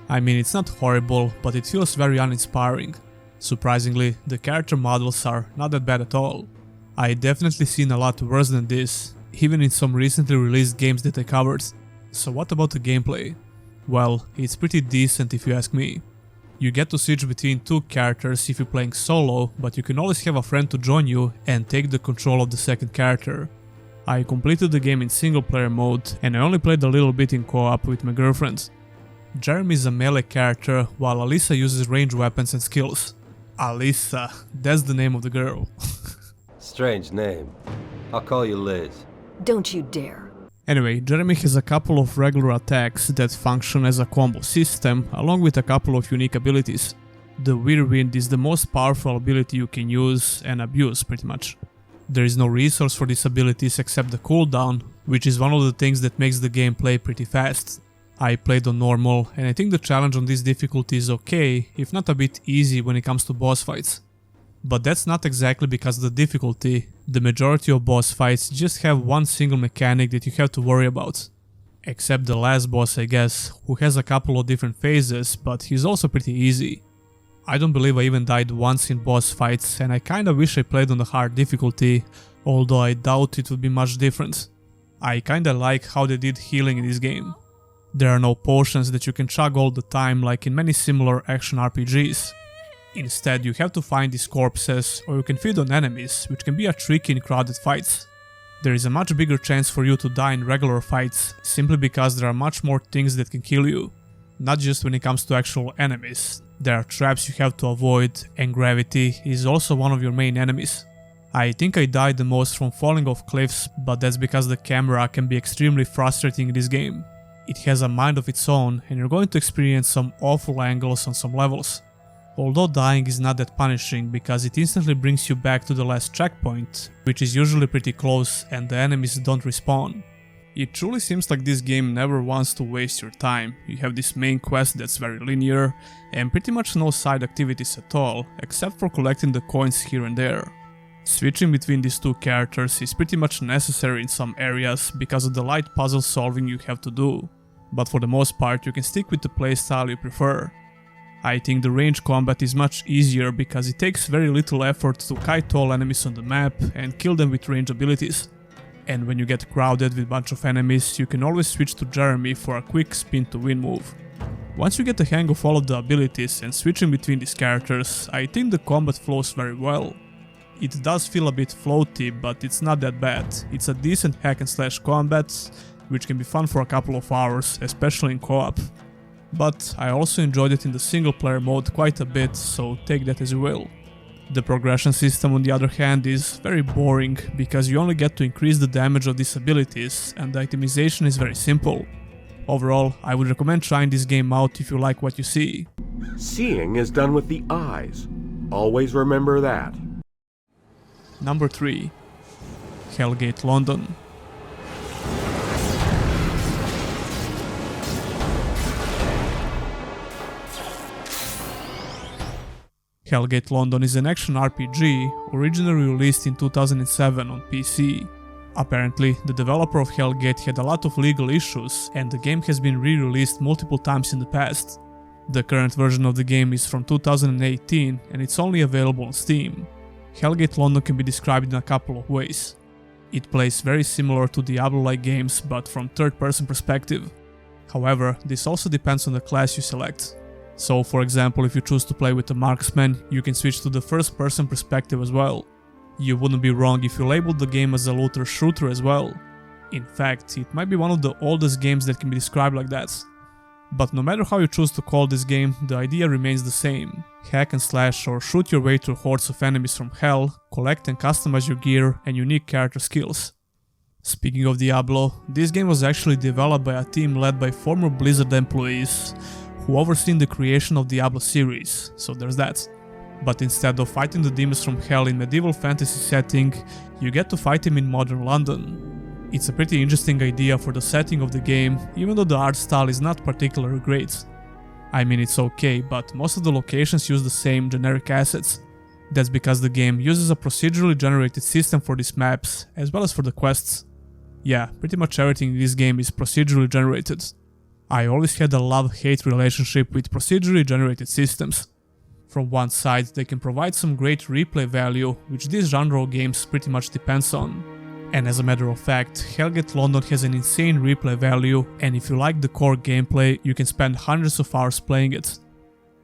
S1: I mean, it's not horrible, but it feels very uninspiring. Surprisingly, the character models are not that bad at all. I definitely seen a lot worse than this, even in some recently released games that I covered. So what about the gameplay? Well, it's pretty decent if you ask me. You get to switch between 2 characters if you're playing solo, but you can always have a friend to join you and take the control of the second character. I completed the game in single player mode, and I only played a little bit in co-op with my girlfriend. Jeremy is a melee character, while Alyssa uses ranged weapons and skills. Alyssa, that's the name of the girl.
S4: Strange name. I'll call you Liz.
S2: Don't you dare.
S1: Anyway, Jeremy has a couple of regular attacks that function as a combo system, along with a couple of unique abilities. The Whirlwind is the most powerful ability you can use and abuse, pretty much. There is no resource for these abilities except the cooldown, which is one of the things that makes the gameplay pretty fast. I played on normal, and I think the challenge on this difficulty is okay, if not a bit easy when it comes to boss fights. But that's not exactly because of the difficulty. The majority of boss fights just have one single mechanic that you have to worry about. Except the last boss, I guess, who has a couple of different phases, but he's also pretty easy. I don't believe I even died once in boss fights, and I kinda wish I played on the hard difficulty, although I doubt it would be much different. I kinda like how they did healing in this game. There are no potions that you can chug all the time like in many similar action RPGs. Instead, you have to find these corpses, or you can feed on enemies, which can be a trick in crowded fights. There is a much bigger chance for you to die in regular fights, simply because there are much more things that can kill you. Not just when it comes to actual enemies. There are traps you have to avoid, and gravity is also one of your main enemies. I think I died the most from falling off cliffs, but that's because the camera can be extremely frustrating in this game. It has a mind of its own, and you're going to experience some awful angles on some levels. Although dying is not that punishing because it instantly brings you back to the last checkpoint, which is usually pretty close and the enemies don't respawn. It truly seems like this game never wants to waste your time. You have this main quest that's very linear and pretty much no side activities at all, except for collecting the coins here and there. Switching between these 2 characters is pretty much necessary in some areas because of the light puzzle solving you have to do, but for the most part you can stick with the playstyle you prefer. I think the range combat is much easier because it takes very little effort to kite all enemies on the map and kill them with range abilities. And when you get crowded with a bunch of enemies, you can always switch to Jeremy for a quick spin to win move. Once you get the hang of all of the abilities and switching between these characters, I think the combat flows very well. It does feel a bit floaty, but it's not that bad. It's a decent hack and slash combat, which can be fun for a couple of hours, especially in co-op. But I also enjoyed it in the single player mode quite a bit, so take that as you will. The progression system on the other hand is very boring, because you only get to increase the damage of these abilities, and the itemization is very simple. Overall, I would recommend trying this game out if you like what you see.
S18: Seeing is done with the eyes. Always remember that.
S1: Number 3. Hellgate London. Hellgate London is an action RPG originally released in 2007 on PC. Apparently, the developer of Hellgate had a lot of legal issues and the game has been re-released multiple times in the past. The current version of the game is from 2018 and it's only available on Steam. Hellgate London can be described in a couple of ways. It plays very similar to Diablo-like games but from third-person perspective. However, this also depends on the class you select. So, for example, if you choose to play with a marksman, you can switch to the first-person perspective as well. You wouldn't be wrong if you labeled the game as a looter-shooter as well. In fact, it might be one of the oldest games that can be described like that. But no matter how you choose to call this game, the idea remains the same. Hack and slash or shoot your way through hordes of enemies from hell, collect and customize your gear and unique character skills. Speaking of Diablo, this game was actually developed by a team led by former Blizzard employees who overseen the creation of the Diablo series, so there's that. But instead of fighting the demons from hell in medieval fantasy setting, you get to fight them in modern London. It's a pretty interesting idea for the setting of the game, even though the art style is not particularly great. I mean, it's okay, but most of the locations use the same generic assets. That's because the game uses a procedurally generated system for these maps, as well as for the quests. Yeah, pretty much everything in this game is procedurally generated. I always had a love-hate relationship with procedurally generated systems. From one side, they can provide some great replay value, which this genre of games pretty much depends on. And as a matter of fact, Hellgate London has an insane replay value, and if you like the core gameplay, you can spend hundreds of hours playing it.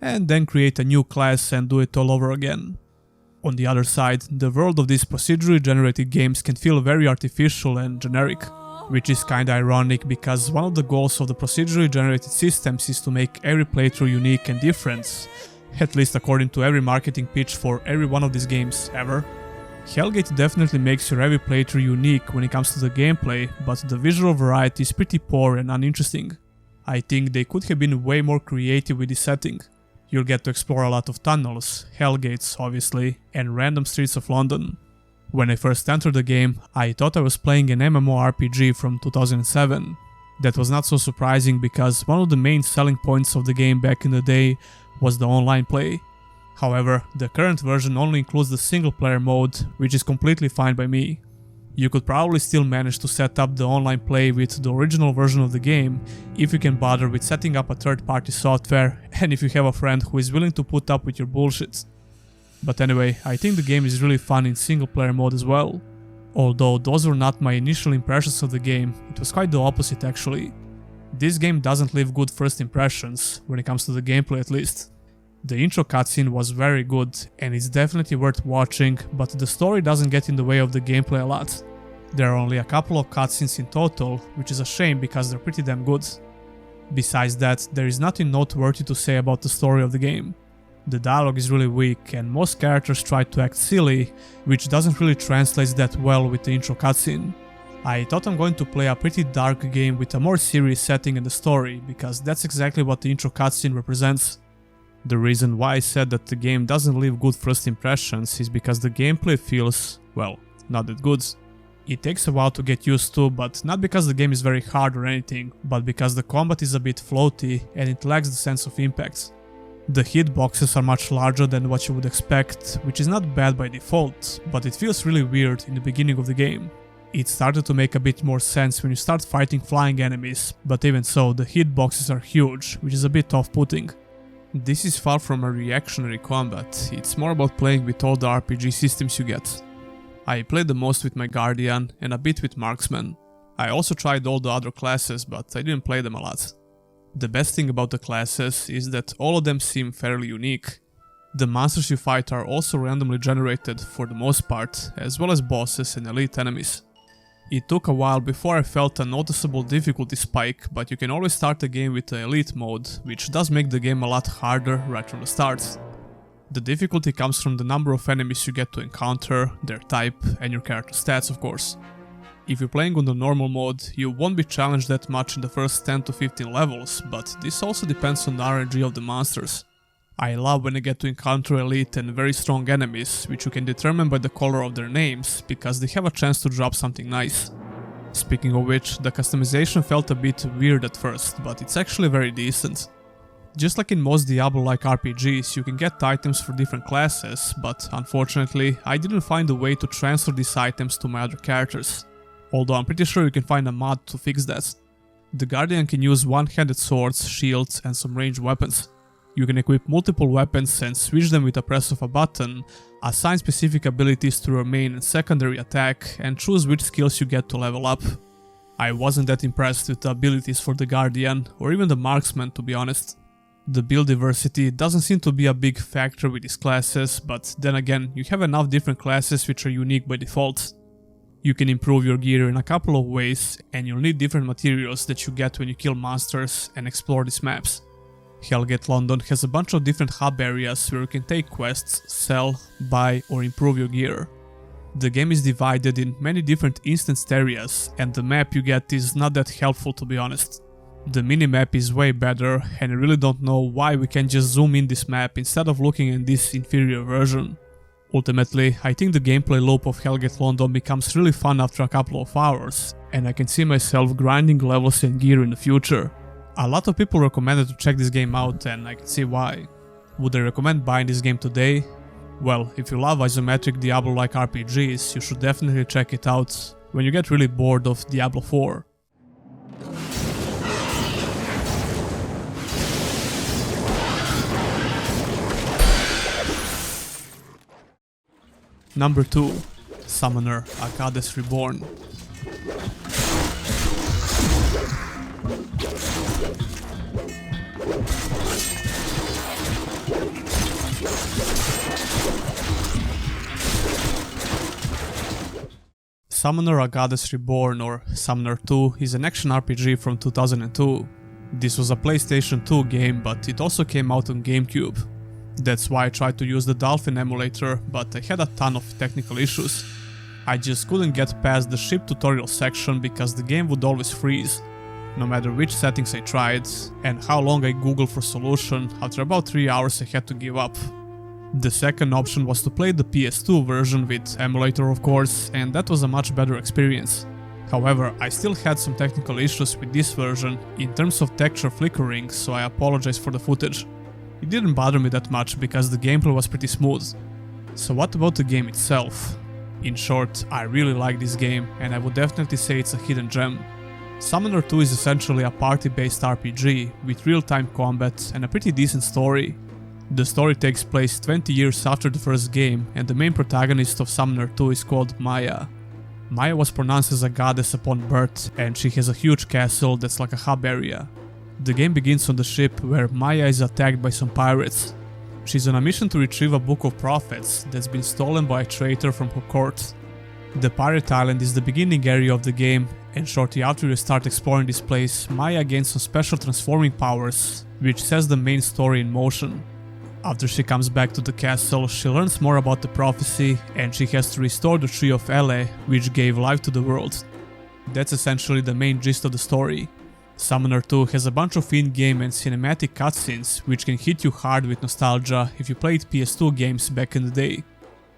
S1: And then create a new class and do it all over again. On the other side, the world of these procedurally generated games can feel very artificial and generic, which is kinda ironic because one of the goals of the procedurally generated systems is to make every playthrough unique and different, at least according to every marketing pitch for every one of these games ever. Hellgate definitely makes your every playthrough unique when it comes to the gameplay, but the visual variety is pretty poor and uninteresting. I think they could have been way more creative with this setting. You'll get to explore a lot of tunnels, hellgates obviously, and random streets of London. When I first entered the game, I thought I was playing an MMORPG from 2007. That was not so surprising because one of the main selling points of the game back in the day was the online play. However, the current version only includes the single player mode, which is completely fine by me. You could probably still manage to set up the online play with the original version of the game if you can bother with setting up a third-party software and if you have a friend who is willing to put up with your bullshit. But anyway, I think the game is really fun in single player mode as well. Although those were not my initial impressions of the game, it was quite the opposite actually. This game doesn't leave good first impressions, when it comes to the gameplay at least. The intro cutscene was very good and it's definitely worth watching, but the story doesn't get in the way of the gameplay a lot. There are only a couple of cutscenes in total, which is a shame because they're pretty damn good. Besides that, there is nothing noteworthy to say about the story of the game. The dialogue is really weak and most characters try to act silly, which doesn't really translate that well with the intro cutscene. I thought I'm going to play a pretty dark game with a more serious setting in the story, because that's exactly what the intro cutscene represents. The reason why I said that the game doesn't leave good first impressions is because the gameplay feels, well, not that good. It takes a while to get used to, but not because the game is very hard or anything, but because the combat is a bit floaty and it lacks the sense of impact. The hitboxes are much larger than what you would expect, which is not bad by default, but it feels really weird in the beginning of the game. It started to make a bit more sense when you start fighting flying enemies, but even so, the hitboxes are huge, which is a bit off-putting. This is far from a reactionary combat, it's more about playing with all the RPG systems you get. I played the most with my Guardian and a bit with Marksman. I also tried all the other classes, but I didn't play them a lot. The best thing about the classes is that all of them seem fairly unique. The monsters you fight are also randomly generated for the most part, as well as bosses and elite enemies. It took a while before I felt a noticeable difficulty spike, but you can always start the game with the elite mode, which does make the game a lot harder right from the start. The difficulty comes from the number of enemies you get to encounter, their type, and your character stats of course. If you're playing on the normal mode, you won't be challenged that much in the first 10 to 15 levels, but this also depends on the RNG of the monsters. I love when I get to encounter elite and very strong enemies, which you can determine by the color of their names, because they have a chance to drop something nice. Speaking of which, the customization felt a bit weird at first, but it's actually very decent. Just like in most Diablo-like RPGs, you can get items for different classes, but unfortunately, I didn't find a way to transfer these items to my other characters. Although I'm pretty sure you can find a mod to fix that. The Guardian can use one-handed swords, shields, and some ranged weapons. You can equip multiple weapons and switch them with a press of a button, assign specific abilities to your main and secondary attack, and choose which skills you get to level up. I wasn't that impressed with the abilities for the Guardian, or even the Marksman to be honest. The build diversity doesn't seem to be a big factor with these classes, but then again, you have enough different classes which are unique by default. You can improve your gear in a couple of ways, and you'll need different materials that you get when you kill monsters and explore these maps. Hellgate London has a bunch of different hub areas where you can take quests, sell, buy or improve your gear. The game is divided in many different instanced areas, and the map you get is not that helpful to be honest. The minimap is way better, and I really don't know why we can just zoom in this map instead of looking at this inferior version. Ultimately, I think the gameplay loop of Hellgate London becomes really fun after a couple of hours, and I can see myself grinding levels and gear in the future. A lot of people recommended to check this game out, and I can see why. Would I recommend buying this game today? Well, if you love isometric Diablo-like RPGs, you should definitely check it out when you get really bored of Diablo 4. Number 2. Summoner, a Goddess Reborn. Summoner, a Goddess Reborn, or Summoner 2, is an action RPG from 2002. This was a PlayStation 2 game, but it also came out on GameCube. That's why I tried to use the Dolphin emulator, but I had a ton of technical issues. I just couldn't get past the ship tutorial section because the game would always freeze. No matter which settings I tried, and how long I googled for solution, after about 3 hours I had to give up. The second option was to play the PS2 version with emulator of course, and that was a much better experience. However, I still had some technical issues with this version in terms of texture flickering, so I apologize for the footage. It didn't bother me that much because the gameplay was pretty smooth. So what about the game itself? In short, I really like this game, and I would definitely say it's a hidden gem. Summoner 2 is essentially a party-based RPG with real-time combat and a pretty decent story. The story takes place 20 years after the first game, and the main protagonist of Summoner 2 is called Maya. Maya was pronounced as a goddess upon birth, and she has a huge castle that's like a hub area. The game begins on the ship where Maya is attacked by some pirates. She's on a mission to retrieve a book of prophets that's been stolen by a traitor from her court. The pirate island is the beginning area of the game, and shortly after you start exploring this place, Maya gains some special transforming powers, which sets the main story in motion. After she comes back to the castle, she learns more about the prophecy, and she has to restore the Tree of Ele, which gave life to the world. That's essentially the main gist of the story. Summoner 2 has a bunch of in-game and cinematic cutscenes, which can hit you hard with nostalgia if you played PS2 games back in the day.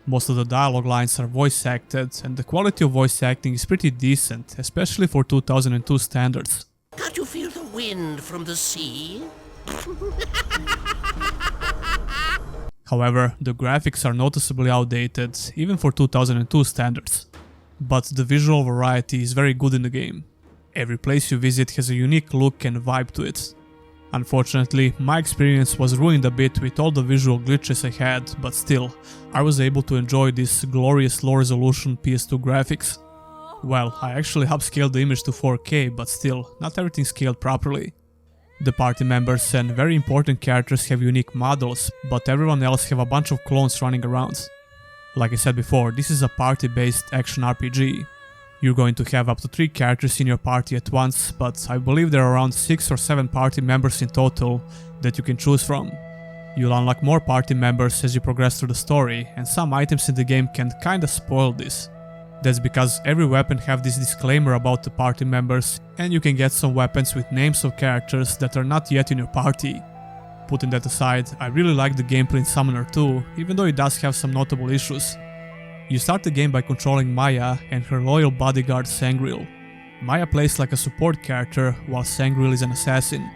S1: Most of the dialogue lines are voice acted, and the quality of voice acting is pretty decent, especially for 2002 standards.
S9: Can't you feel the wind from the sea?
S1: However, the graphics are noticeably outdated, even for 2002 standards. But the visual variety is very good in the game. Every place you visit has a unique look and vibe to it. Unfortunately, my experience was ruined a bit with all the visual glitches I had, but still, I was able to enjoy this glorious low resolution PS2 graphics. Well, I actually upscaled the image to 4K, but still, not everything scaled properly. The party members and very important characters have unique models, but everyone else have a bunch of clones running around. Like I said before, this is a party-based action RPG. You're going to have up to 3 characters in your party at once, but I believe there are around 6 or 7 party members in total that you can choose from. You'll unlock more party members as you progress through the story, and some items in the game can kinda spoil this. That's because every weapon have this disclaimer about the party members, and you can get some weapons with names of characters that are not yet in your party. Putting that aside, I really like the gameplay in Summoner 2, even though it does have some notable issues. You start the game by controlling Maya and her loyal bodyguard Sangreal. Maya plays like a support character, while Sangreal is an assassin.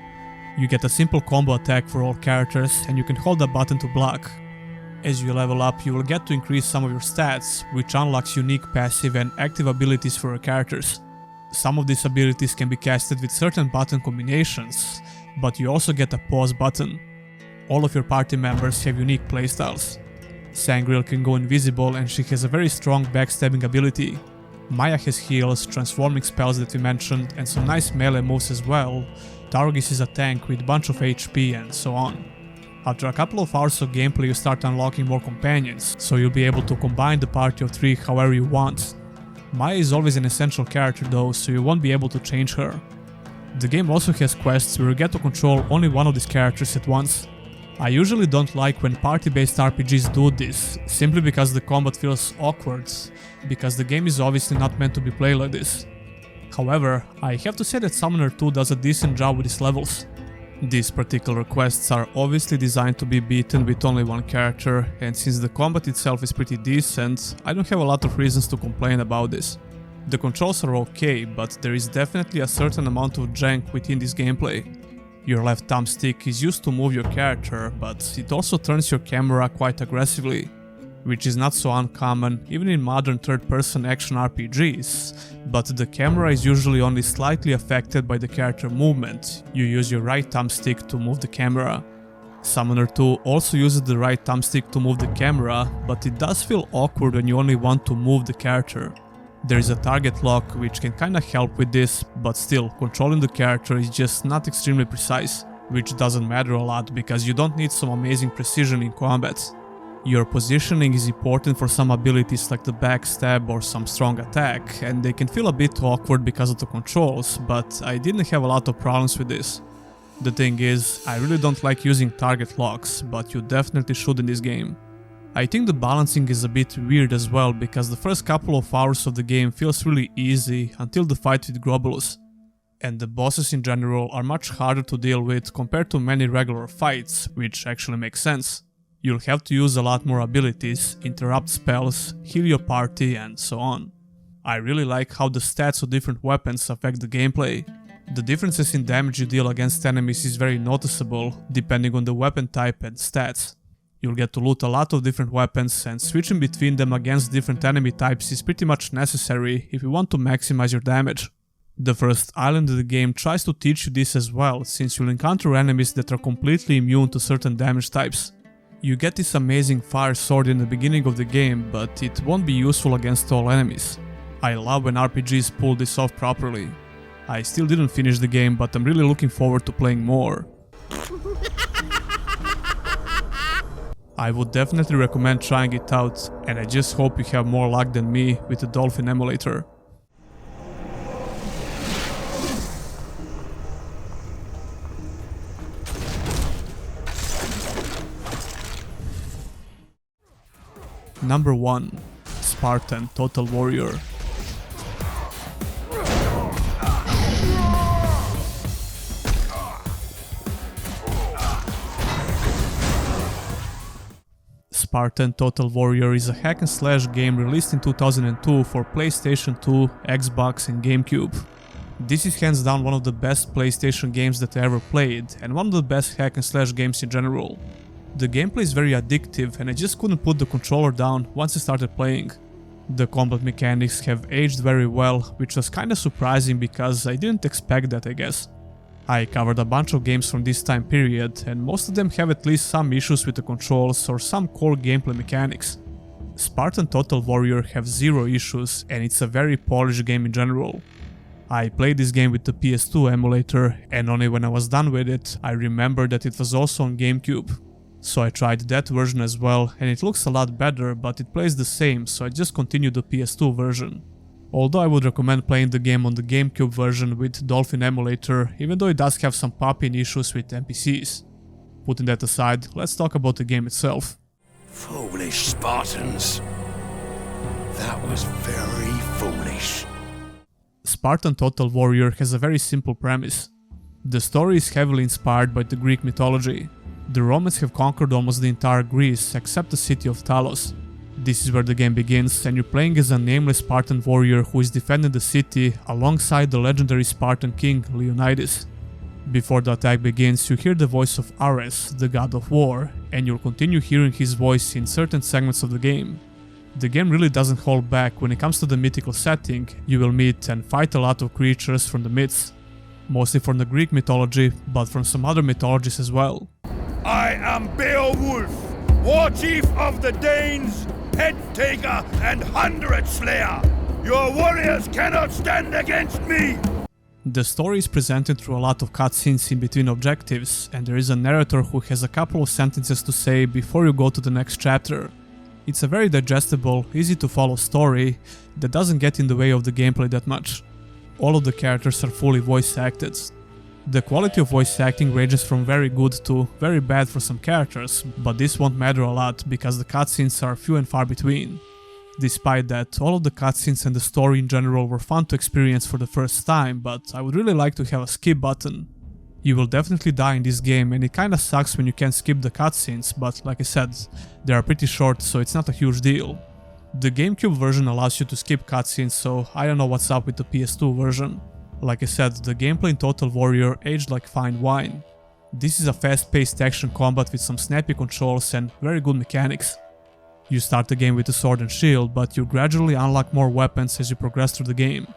S1: You get a simple combo attack for all characters, and you can hold a button to block. As you level up, you will get to increase some of your stats, which unlocks unique passive and active abilities for your characters. Some of these abilities can be casted with certain button combinations, but you also get a pause button. All of your party members have unique playstyles. Sangreal can go invisible, and she has a very strong backstabbing ability. Maya has heals, transforming spells that we mentioned, and some nice melee moves as well. Targis is a tank with a bunch of HP and so on. After a couple of hours of gameplay, you start unlocking more companions, so you'll be able to combine the party of 3 however you want. Maya is always an essential character though, so you won't be able to change her. The game also has quests where you get to control only one of these characters at once. I usually don't like when party-based RPGs do this, simply because the combat feels awkward, because the game is obviously not meant to be played like this. However, I have to say that Summoner 2 does a decent job with its levels. These particular quests are obviously designed to be beaten with only one character, and since the combat itself is pretty decent, I don't have a lot of reasons to complain about this. The controls are okay, but there is definitely a certain amount of jank within this gameplay. Your left thumbstick is used to move your character, but it also turns your camera quite aggressively, which is not so uncommon even in modern third-person action RPGs, but the camera is usually only slightly affected by the character movement. You use your right thumbstick to move the camera. Summoner 2 also uses the right thumbstick to move the camera, but it does feel awkward when you only want to move the character. There is a target lock which can kinda help with this, but still, controlling the character is just not extremely precise, which doesn't matter a lot because you don't need some amazing precision in combat. Your positioning is important for some abilities like the backstab or some strong attack, and they can feel a bit awkward because of the controls, but I didn't have a lot of problems with this. The thing is, I really don't like using target locks, but you definitely should in this game. I think the balancing is a bit weird as well, because the first couple of hours of the game feels really easy until the fight with Grobulus. And the bosses in general are much harder to deal with compared to many regular fights, which actually makes sense. You'll have to use a lot more abilities, interrupt spells, heal your party, and so on. I really like how the stats of different weapons affect the gameplay. The differences in damage you deal against enemies is very noticeable, depending on the weapon type and stats. You'll get to loot a lot of different weapons, and switching between them against different enemy types is pretty much necessary if you want to maximize your damage. The first island of the game tries to teach you this as well, since you'll encounter enemies that are completely immune to certain damage types. You get this amazing fire sword in the beginning of the game, but it won't be useful against all enemies. I love when RPGs pull this off properly. I still didn't finish the game, but I'm really looking forward to playing more. I would definitely recommend trying it out, and I just hope you have more luck than me with the Dolphin emulator. Number 1. Spartan Total Warrior. Spartan Total Warrior is a hack and slash game released in 2002 for PlayStation 2, Xbox and GameCube. This is hands down one of the best PlayStation games that I ever played, and one of the best hack and slash games in general. The gameplay is very addictive, and I just couldn't put the controller down once I started playing. The combat mechanics have aged very well, which was kinda surprising because I didn't expect that, I guess. I covered a bunch of games from this time period, and most of them have at least some issues with the controls or some core gameplay mechanics. Spartan Total Warrior have zero issues, and it's a very polished game in general. I played this game with the PS2 emulator, and only when I was done with it, I remembered that it was also on GameCube. So I tried that version as well, and it looks a lot better, but it plays the same, so I just continued the PS2 version. Although I would recommend playing the game on the GameCube version with Dolphin emulator, even though it does have some popping issues with NPCs. Putting that aside, let's talk about the game itself.
S9: Foolish Spartans. That was very foolish.
S1: Spartan Total Warrior has a very simple premise. The story is heavily inspired by the Greek mythology. The Romans have conquered almost the entire Greece except the city of Talos. This is where the game begins, and you're playing as a nameless Spartan warrior who is defending the city alongside the legendary Spartan king Leonidas. Before the attack begins, you hear the voice of Ares, the god of war, and you'll continue hearing his voice in certain segments of the game. The game really doesn't hold back when it comes to the mythical setting. You will meet and fight a lot of creatures from the myths, mostly from the Greek mythology, but from some other mythologies as well.
S5: I am Beowulf, war chief of the Danes, head taker and 100 slayer. Your warriors cannot stand against me!
S1: The story is presented through a lot of cutscenes in between objectives, and there is a narrator who has a couple of sentences to say before you go to the next chapter. It's a very digestible, easy to follow story that doesn't get in the way of the gameplay that much. All of the characters are fully voice acted. The quality of voice acting ranges from very good to very bad for some characters, but this won't matter a lot because the cutscenes are few and far between. Despite that, all of the cutscenes and the story in general were fun to experience for the first time, but I would really like to have a skip button. You will definitely die in this game, and it kinda sucks when you can't skip the cutscenes, but like I said, they are pretty short, so it's not a huge deal. The GameCube version allows you to skip cutscenes, so I don't know what's up with the PS2 version. Like I said, the gameplay in Total Warrior aged like fine wine. This is a fast-paced action combat with some snappy controls and very good mechanics. You start the game with a sword and shield, but you gradually unlock more weapons as you progress through the game.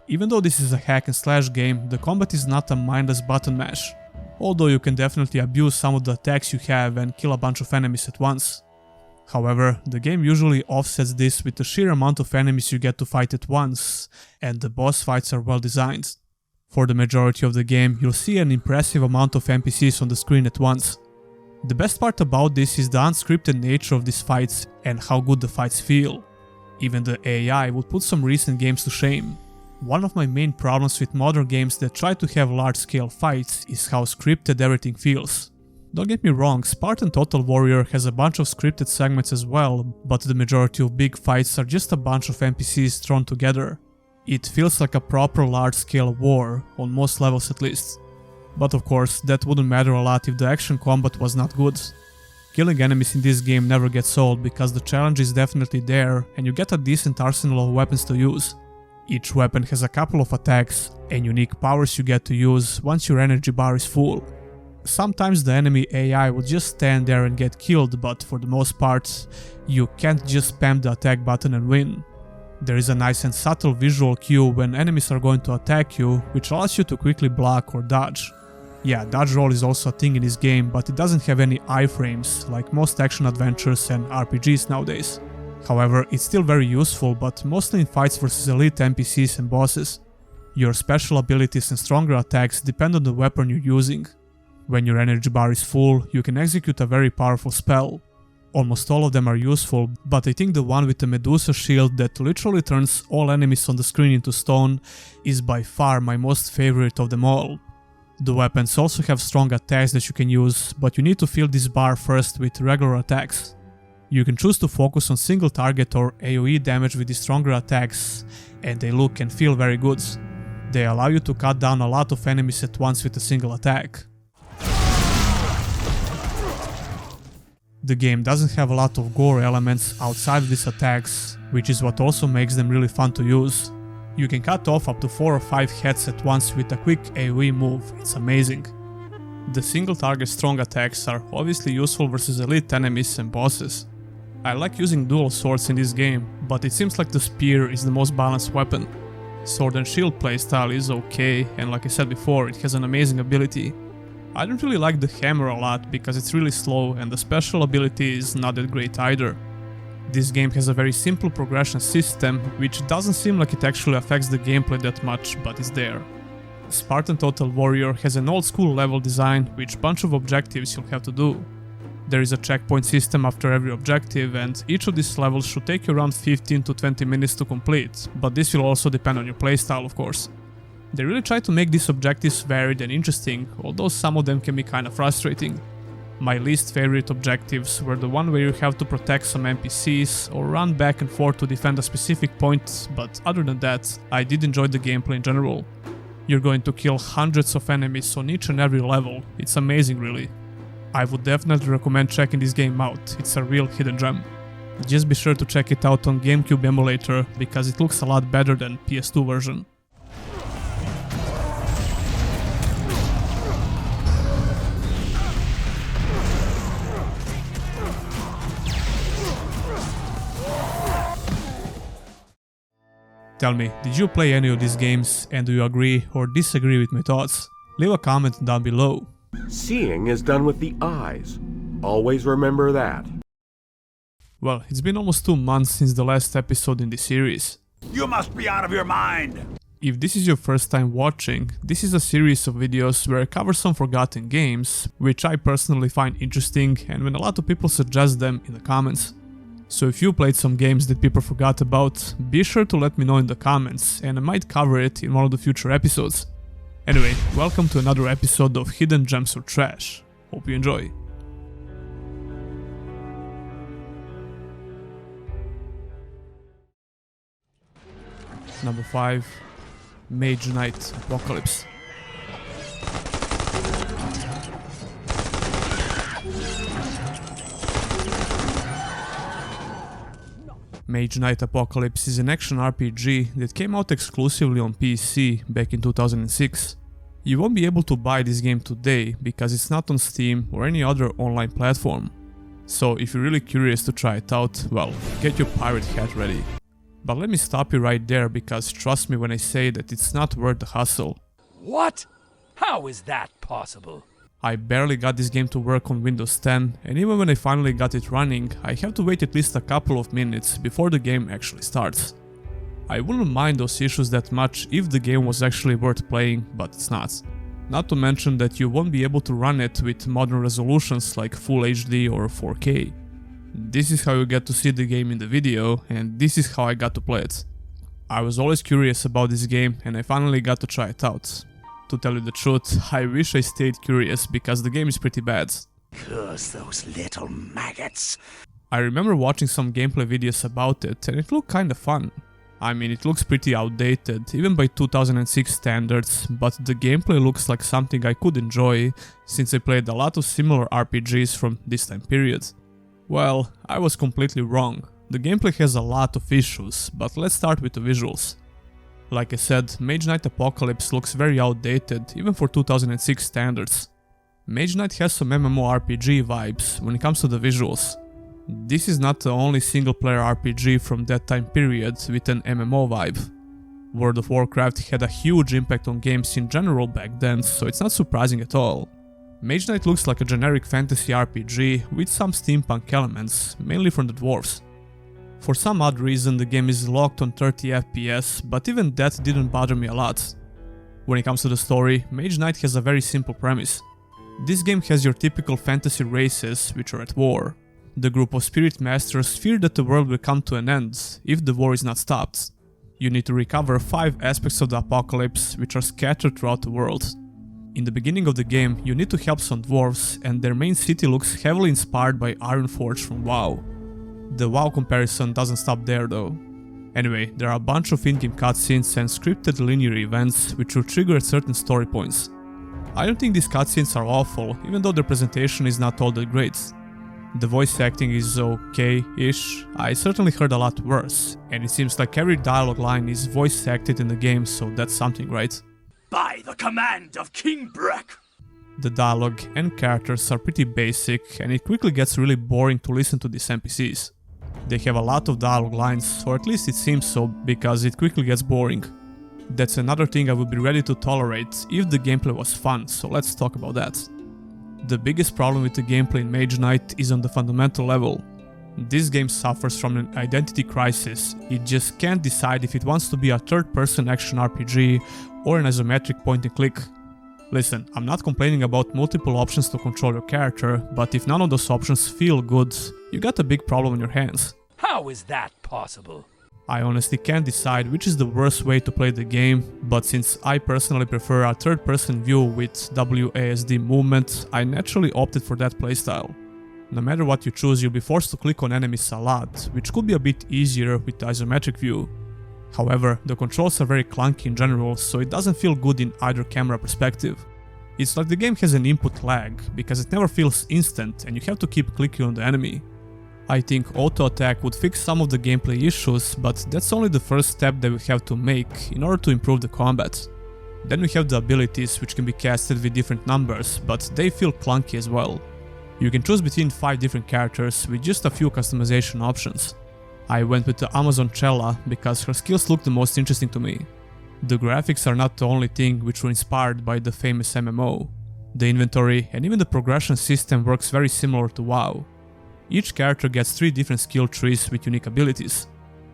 S1: Even though this is a hack and slash game, the combat is not a mindless button mash, although you can definitely abuse some of the attacks you have and kill a bunch of enemies at once. However, the game usually offsets this with the sheer amount of enemies you get to fight at once, and the boss fights are well designed. For the majority of the game, you'll see an impressive amount of NPCs on the screen at once. The best part about this is the unscripted nature of these fights and how good the fights feel. Even the AI would put some recent games to shame. One of my main problems with modern games that try to have large-scale fights is how scripted everything feels. Don't get me wrong, Spartan Total Warrior has a bunch of scripted segments as well, but the majority of big fights are just a bunch of NPCs thrown together. It feels like a proper large-scale war, on most levels at least. But of course, that wouldn't matter a lot if the action combat was not good. Killing enemies in this game never gets old because the challenge is definitely there and you get a decent arsenal of weapons to use. Each weapon has a couple of attacks and unique powers you get to use once your energy bar is full. Sometimes the enemy AI will just stand there and get killed, but for the most part, you can't just spam the attack button and win. There is a nice and subtle visual cue when enemies are going to attack you, which allows you to quickly block or dodge. Yeah, dodge roll is also a thing in this game, but it doesn't have any iframes like most action adventures and RPGs nowadays. However, it's still very useful, but mostly in fights versus elite NPCs and bosses. Your special abilities and stronger attacks depend on the weapon you're using. When your energy bar is full, you can execute a very powerful spell. Almost all of them are useful, but I think the one with the Medusa shield that literally turns all enemies on the screen into stone is by far my most favorite of them all. The weapons also have strong attacks that you can use, but you need to fill this bar first with regular attacks. You can choose to focus on single target or AoE damage with the stronger attacks, and they look and feel very good. They allow you to cut down a lot of enemies at once with a single attack. The game doesn't have a lot of gore elements outside of these attacks, which is what also makes them really fun to use. You can cut off up to 4 or 5 heads at once with a quick AoE move, it's amazing. The single target strong attacks are obviously useful versus elite enemies and bosses. I like using dual swords in this game, but it seems like the spear is the most balanced weapon. Sword and shield playstyle is okay, and like I said before, it has an amazing ability. I don't really like the hammer a lot because it's really slow and the special ability is not that great either. This game has a very simple progression system, which doesn't seem like it actually affects the gameplay that much, but it's there. Spartan Total Warrior has an old school level design with bunch of objectives you'll have to do. There is a checkpoint system after every objective, and each of these levels should take you around 15 to 20 minutes to complete, but this will also depend on your playstyle of course. They really try to make these objectives varied and interesting, although some of them can be kinda frustrating. My least favorite objectives were the one where you have to protect some NPCs or run back and forth to defend a specific point, but other than that, I did enjoy the gameplay in general. You're going to kill hundreds of enemies on each and every level, it's amazing really. I would definitely recommend checking this game out, it's a real hidden gem. Just be sure to check it out on GameCube emulator, because it looks a lot better than PS2 version. Tell me, did you play any of these games and do you agree or disagree with my thoughts? Leave a comment down below.
S18: Seeing is done with the eyes. Always remember that.
S1: Well, it's been almost 2 months since the last episode in this series.
S5: You must be out of your mind!
S1: If this is your first time watching, this is a series of videos where I cover some forgotten games, which I personally find interesting and when a lot of people suggest them in the comments. So if you played some games that people forgot about, be sure to let me know in the comments and I might cover it in one of the future episodes. Anyway, welcome to another episode of Hidden Gems or Trash. Hope you enjoy. Number 5. Mage Knight Apocalypse. Mage Knight Apocalypse is an action RPG that came out exclusively on PC back in 2006. You won't be able to buy this game today because it's not on Steam or any other online platform. So if you're really curious to try it out, well, get your pirate hat ready. But let me stop you right there because trust me when I say that it's not worth the hustle.
S14: What? How is that possible?
S1: I barely got this game to work on Windows 10, and even when I finally got it running, I have to wait at least a couple of minutes before the game actually starts. I wouldn't mind those issues that much if the game was actually worth playing, but it's not. Not to mention that you won't be able to run it with modern resolutions like Full HD or 4K. This is how you get to see the game in the video, and this is how I got to play it. I was always curious about this game and I finally got to try it out. To tell you the truth, I wish I stayed curious because the game is pretty bad.
S12: Curse those little maggots.
S1: I remember watching some gameplay videos about it and it looked kinda fun. I mean, it looks pretty outdated, even by 2006 standards, but the gameplay looks like something I could enjoy, since I played a lot of similar RPGs from this time period. Well, I was completely wrong. The gameplay has a lot of issues, but let's start with the visuals. Like I said, Mage Knight Apocalypse looks very outdated, even for 2006 standards. Mage Knight has some MMORPG vibes when it comes to the visuals. This is not the only single player RPG from that time period with an MMO vibe. World of Warcraft had a huge impact on games in general back then, so it's not surprising at all. Mage Knight looks like a generic fantasy RPG with some steampunk elements, mainly from the dwarves. For some odd reason the game is locked on 30 FPS, but even that didn't bother me a lot. When it comes to the story, Mage Knight has a very simple premise. This game has your typical fantasy races which are at war. The group of spirit masters fear that the world will come to an end if the war is not stopped. You need to recover 5 aspects of the apocalypse which are scattered throughout the world. In the beginning of the game, you need to help some dwarves, and their main city looks heavily inspired by Ironforge from WoW. The WoW comparison doesn't stop there though. Anyway, there are a bunch of in-game cutscenes and scripted linear events which will trigger at certain story points. I don't think these cutscenes are awful, even though their presentation is not all that great. The voice acting is okay-ish. I certainly heard a lot worse, and it seems like every dialogue line is voice acted in the game, so that's something, right?
S12: By the command of King Breck!
S1: The dialogue and characters are pretty basic, and it quickly gets really boring to listen to these NPCs. They have a lot of dialogue lines, or at least it seems so, because it quickly gets boring. That's another thing I would be ready to tolerate if the gameplay was fun, so let's talk about that. The biggest problem with the gameplay in Mage Knight is on the fundamental level. This game suffers from an identity crisis. It just can't decide if it wants to be a third-person action RPG or an isometric point-and-click. Listen, I'm not complaining about multiple options to control your character, but if none of those options feel good, you got a big problem on your hands.
S14: How is that possible?
S1: I honestly can't decide which is the worst way to play the game, but since I personally prefer a third-person view with WASD movement, I naturally opted for that playstyle. No matter what you choose, you'll be forced to click on enemies a lot, which could be a bit easier with the isometric view. However, the controls are very clunky in general, so it doesn't feel good in either camera perspective. It's like the game has an input lag, because it never feels instant and you have to keep clicking on the enemy. I think auto attack would fix some of the gameplay issues, but that's only the first step that we have to make in order to improve the combat. Then we have the abilities which can be casted with different numbers, but they feel clunky as well. You can choose between 5 different characters with just a few customization options. I went with the Amazon Chella because her skills look the most interesting to me. The graphics are not the only thing which were inspired by the famous MMO. The inventory and even the progression system works very similar to WoW. Each character gets 3 different skill trees with unique abilities.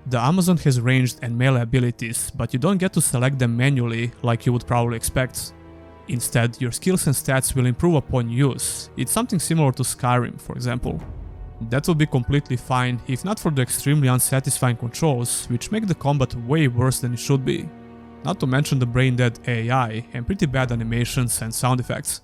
S1: The Amazon has ranged and melee abilities, but you don't get to select them manually like you would probably expect. Instead, your skills and stats will improve upon use. It's something similar to Skyrim, for example. That would be completely fine if not for the extremely unsatisfying controls, which make the combat way worse than it should be. Not to mention the brain-dead AI and pretty bad animations and sound effects.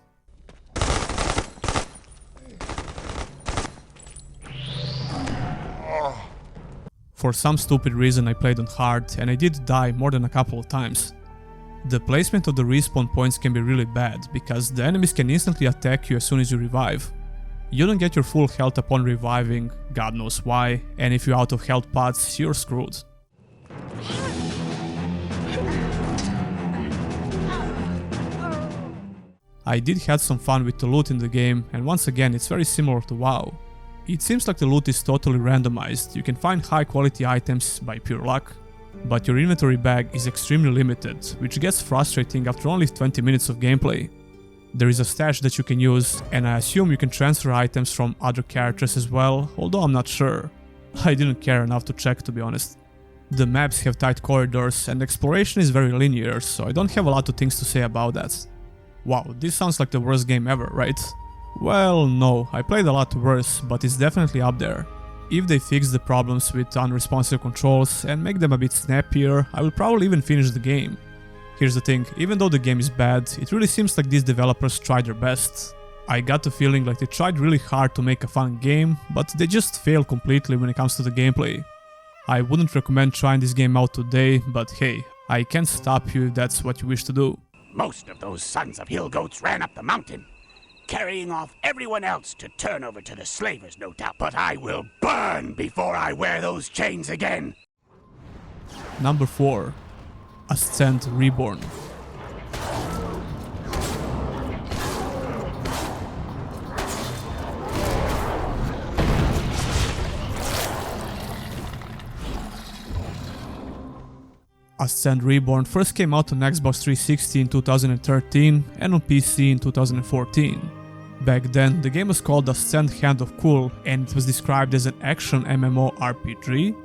S1: For some stupid reason I played on hard and I did die more than a couple of times. The placement of the respawn points can be really bad, because the enemies can instantly attack you as soon as you revive. You don't get your full health upon reviving, God knows why, and if you're out of health pots, you're screwed. I did have some fun with the loot in the game, and once again it's very similar to WoW. It seems like the loot is totally randomized, you can find high quality items by pure luck, but your inventory bag is extremely limited, which gets frustrating after only 20 minutes of gameplay. There is a stash that you can use, and I assume you can transfer items from other characters as well, although I'm not sure. I didn't care enough to check, to be honest. The maps have tight corridors and exploration is very linear, so I don't have a lot of things to say about that. Wow, this sounds like the worst game ever, right? Well, no, I played a lot worse, but it's definitely up there. If they fix the problems with unresponsive controls and make them a bit snappier, I will probably even finish the game. Here's the thing, even though the game is bad, it really seems like these developers tried their best. I got the feeling like they tried really hard to make a fun game, but they just failed completely when it comes to the gameplay. I wouldn't recommend trying this game out today, but hey, I can't stop you if that's what you wish to do.
S12: Most of those sons of hill goats ran up the mountain, carrying off everyone else to turn over to the slavers, no doubt. But I will burn before I wear those chains again.
S1: Number 4. Ascend Reborn. Ascend Reborn first came out on Xbox 360 in 2013 and on PC in 2014. Back then, the game was called Ascend Hand of Cool and it was described as an action MMORPG.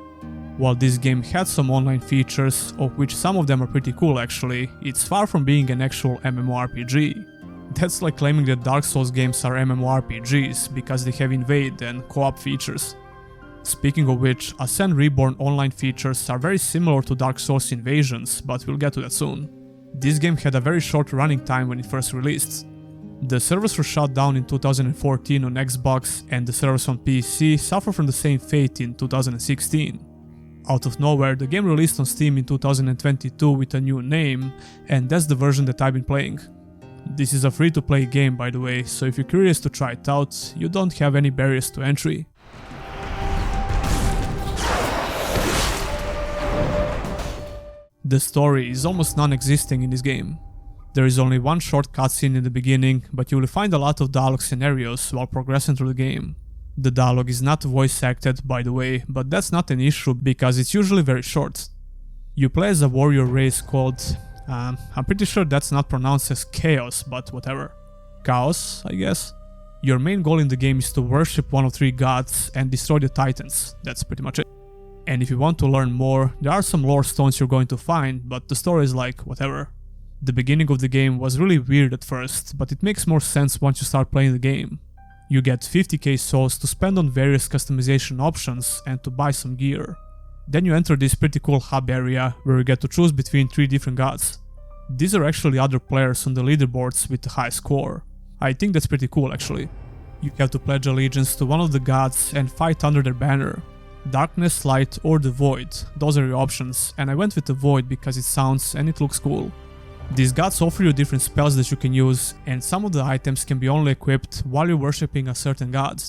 S1: While this game had some online features, of which some of them are pretty cool actually, it's far from being an actual MMORPG. That's like claiming that Dark Souls games are MMORPGs because they have invade and co-op features. Speaking of which, Ascend Reborn online features are very similar to Dark Souls invasions, but we'll get to that soon. This game had a very short running time when it first released. The servers were shut down in 2014 on Xbox and the servers on PC suffered from the same fate in 2016. Out of nowhere, the game released on Steam in 2022 with a new name, and that's the version that I've been playing. This is a free-to-play game, by the way, so if you're curious to try it out, you don't have any barriers to entry. The story is almost non-existing in this game. There is only one short cutscene in the beginning, but you will find a lot of dialogue scenarios while progressing through the game. The dialogue is not voice acted, by the way, but that's not an issue because it's usually very short. You play as a warrior race called... I'm pretty sure that's not pronounced as Chaos, but whatever. Chaos, I guess? Your main goal in the game is to worship one of 3 gods and destroy the titans, that's pretty much it. And if you want to learn more, there are some lore stones you're going to find, but the story is like, whatever. The beginning of the game was really weird at first, but it makes more sense once you start playing the game. You get 50k souls to spend on various customization options and to buy some gear. Then you enter this pretty cool hub area where you get to choose between 3 different gods. These are actually other players on the leaderboards with the high score. I think that's pretty cool actually. You have to pledge allegiance to one of the gods and fight under their banner. Darkness, Light or the Void, those are your options, and I went with the Void because it sounds and it looks cool. These gods offer you different spells that you can use, and some of the items can be only equipped while you're worshipping a certain god.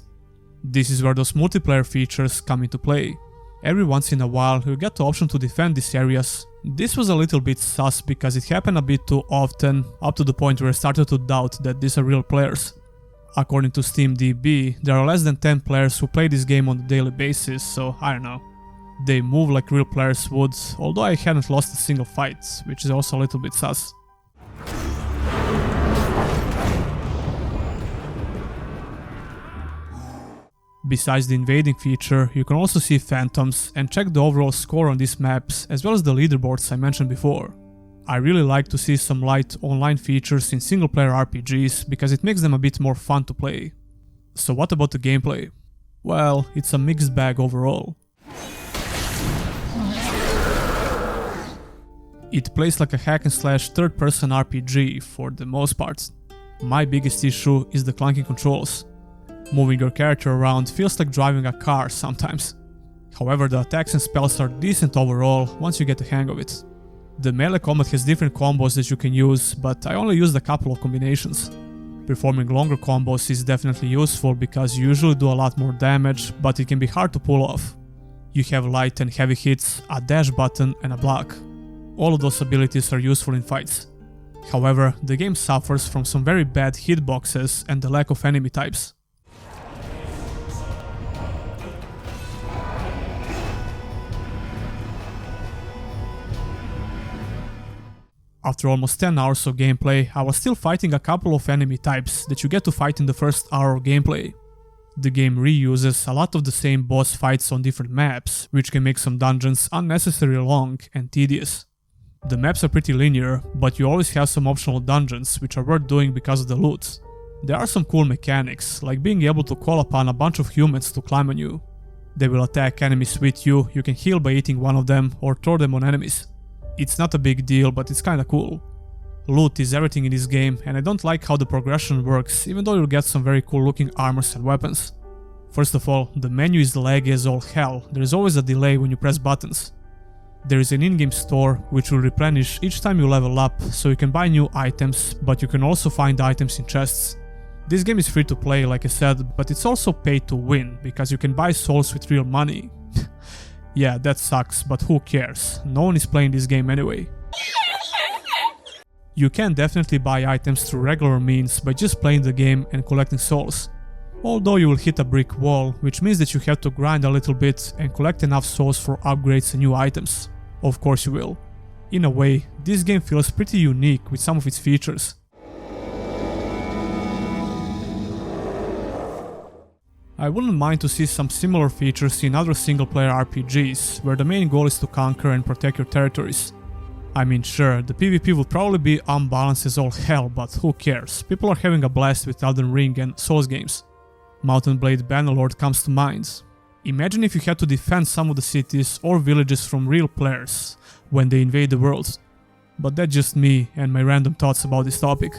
S1: This is where those multiplayer features come into play. Every once in a while you get the option to defend these areas. This was a little bit sus because it happened a bit too often, up to the point where I started to doubt that these are real players. According to SteamDB, there are less than 10 players who play this game on a daily basis, so I don't know. They move like real players would, although I hadn't lost a single fight, which is also a little bit sus. Besides the invading feature, you can also see phantoms and check the overall score on these maps as well as the leaderboards I mentioned before. I really like to see some light online features in single player RPGs because it makes them a bit more fun to play. So what about the gameplay? Well, it's a mixed bag overall. It plays like a hack and slash third person RPG for the most part. My biggest issue is the clunky controls. Moving your character around feels like driving a car sometimes. However, the attacks and spells are decent overall once you get the hang of it. The melee combat has different combos that you can use, but I only used a couple of combinations. Performing longer combos is definitely useful because you usually do a lot more damage, but it can be hard to pull off. You have light and heavy hits, a dash button and a block. All of those abilities are useful in fights. However, the game suffers from some very bad hitboxes and the lack of enemy types. After almost 10 hours of gameplay, I was still fighting a couple of enemy types that you get to fight in the first hour of gameplay. The game reuses a lot of the same boss fights on different maps, which can make some dungeons unnecessarily long and tedious. The maps are pretty linear, but you always have some optional dungeons which are worth doing because of the loot. There are some cool mechanics, like being able to call upon a bunch of humans to climb on you. They will attack enemies with you, you can heal by eating one of them or throw them on enemies. It's not a big deal, but it's kinda cool. Loot is everything in this game, and I don't like how the progression works, even though you'll get some very cool looking armors and weapons. First of all, the menu is laggy as all hell, there is always a delay when you press buttons. There is an in-game store which will replenish each time you level up, so you can buy new items, but you can also find items in chests. This game is free to play, like I said, but it's also pay to win, because you can buy souls with real money. Yeah, that sucks, but who cares? No one is playing this game anyway. You can definitely buy items through regular means by just playing the game and collecting souls. Although you will hit a brick wall, which means that you have to grind a little bit and collect enough souls for upgrades and new items. Of course you will. In a way, this game feels pretty unique with some of its features. I wouldn't mind to see some similar features in other single-player RPGs, where the main goal is to conquer and protect your territories. I mean, sure, the PvP will probably be unbalanced as all hell, but who cares? People are having a blast with Elden Ring and Souls games. Mountain Blade Bannerlord comes to mind. Imagine if you had to defend some of the cities or villages from real players when they invade the world. But that's just me and my random thoughts about this topic.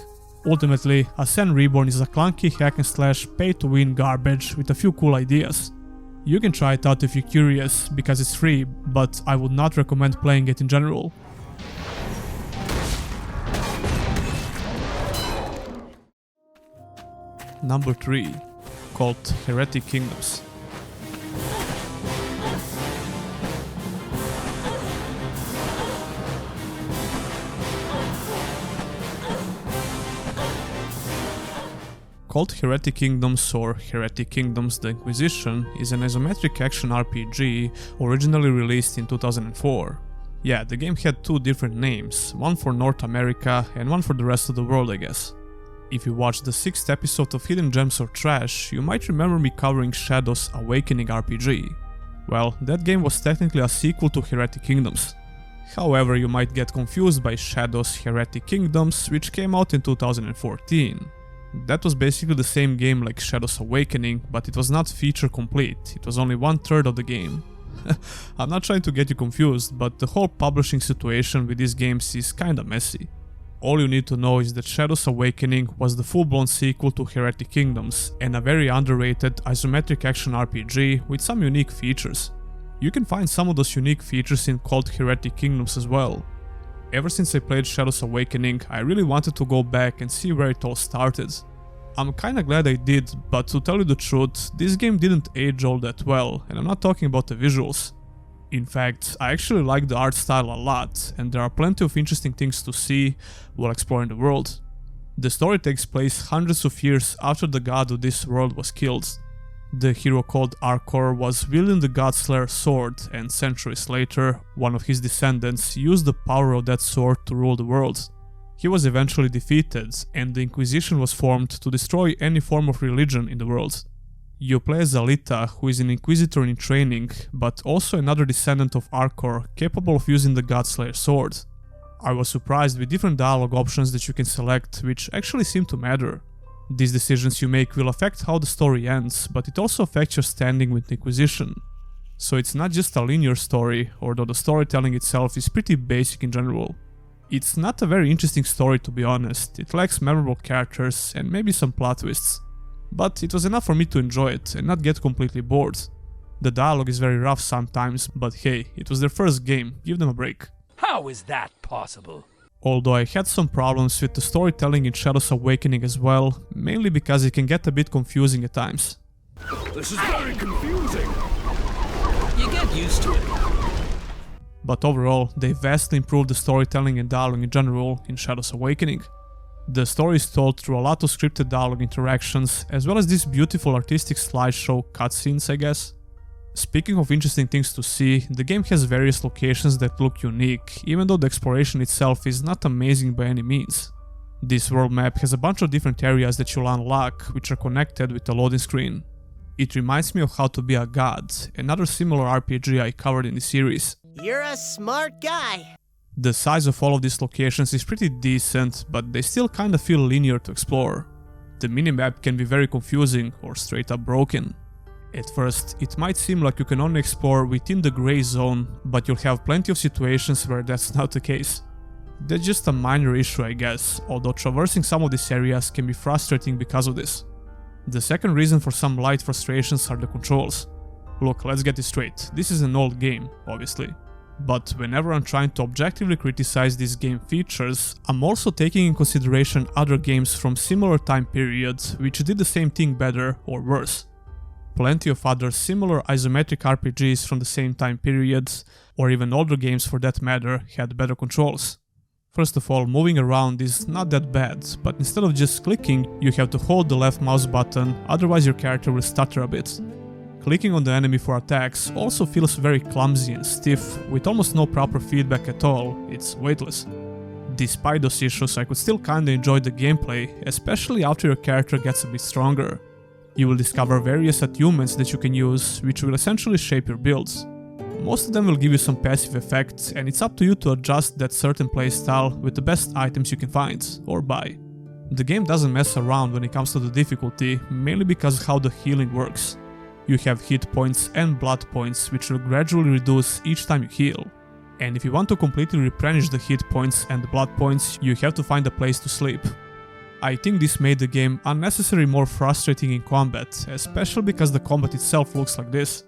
S1: Ultimately, Ascend Reborn is a clunky hack-and-slash pay-to-win garbage with a few cool ideas. You can try it out if you're curious, because it's free, but I would not recommend playing it in general. Number 3. Kult Heretic Kingdoms. Kult Heretic Kingdoms, or Heretic Kingdoms The Inquisition, is an isometric action RPG originally released in 2004. Yeah, the game had two different names, one for North America and one for the rest of the world, I guess. If you watched the 6th episode of Hidden Gems or Trash, you might remember me covering Shadow's Awakening RPG. Well, that game was technically a sequel to Heretic Kingdoms. However, you might get confused by Shadow's Heretic Kingdoms, which came out in 2014. That was basically the same game like Shadow's Awakening, but it was not feature complete, it was only 1/3 of the game. I'm not trying to get you confused, but the whole publishing situation with these games is kinda messy. All you need to know is that Shadow's Awakening was the full-blown sequel to Heretic Kingdoms, and a very underrated isometric action RPG with some unique features. You can find some of those unique features in Kult Heretic Kingdoms as well. Ever since I played Shadow's Awakening, I really wanted to go back and see where it all started. I'm kinda glad I did, but to tell you the truth, this game didn't age all that well, and I'm not talking about the visuals. In fact, I actually like the art style a lot, and there are plenty of interesting things to see while exploring the world. The story takes place hundreds of years after the god of this world was killed. The hero called Arcor was wielding the Godslayer's sword, and centuries later, one of his descendants used the power of that sword to rule the world. He was eventually defeated, and the Inquisition was formed to destroy any form of religion in the world. You play as Alita, who is an Inquisitor in training, but also another descendant of Arcor capable of using the Godslayer's sword. I was surprised with different dialogue options that you can select, which actually seem to matter. These decisions you make will affect how the story ends, but it also affects your standing with the Inquisition. So it's not just a linear story, although the storytelling itself is pretty basic in general. It's not a very interesting story, to be honest, it lacks memorable characters and maybe some plot twists. But it was enough for me to enjoy it and not get completely bored. The dialogue is very rough sometimes, but hey, it was their first game, give them a break.
S14: How is that possible?
S1: Although I had some problems with the storytelling in Shadow's Awakening as well, mainly because it can get a bit confusing at times.
S13: This is very confusing.
S7: You get used to it.
S1: but overall they vastly improved the storytelling and dialogue in general in Shadows Awakening. The story is told through a lot of scripted dialogue interactions, as well as these beautiful artistic slideshow cutscenes, I guess. Speaking of interesting things to see, the game has various locations that look unique, even though the exploration itself is not amazing by any means. This world map has a bunch of different areas that you'll unlock, which are connected with a loading screen. It reminds me of How to Be a God, another similar RPG I covered in the series.
S15: You're a smart guy.
S1: The size of all of these locations is pretty decent, but they still kinda feel linear to explore. The minimap can be very confusing or straight up broken. At first, it might seem like you can only explore within the grey zone, but you'll have plenty of situations where that's not the case. That's just a minor issue, I guess, although traversing some of these areas can be frustrating because of this. The second reason for some light frustrations are the controls. Look, let's get this straight, this is an old game, obviously. But whenever I'm trying to objectively criticize these game features, I'm also taking in consideration other games from similar time periods which did the same thing better or worse. Plenty of other similar isometric RPGs from the same time periods, or even older games for that matter, had better controls. First of all, moving around is not that bad, but instead of just clicking, you have to hold the left mouse button, otherwise your character will stutter a bit. Clicking on the enemy for attacks also feels very clumsy and stiff, with almost no proper feedback at all, it's weightless. Despite those issues, I could still kinda enjoy the gameplay, especially after your character gets a bit stronger. You will discover various attunements that you can use, which will essentially shape your builds. Most of them will give you some passive effects, and it's up to you to adjust that certain playstyle with the best items you can find, or buy. The game doesn't mess around when it comes to the difficulty, mainly because of how the healing works. You have hit points and blood points, which will gradually reduce each time you heal. And if you want to completely replenish the hit points and the blood points, you have to find a place to sleep. I think this made the game unnecessarily more frustrating in combat, especially because the combat itself looks like this.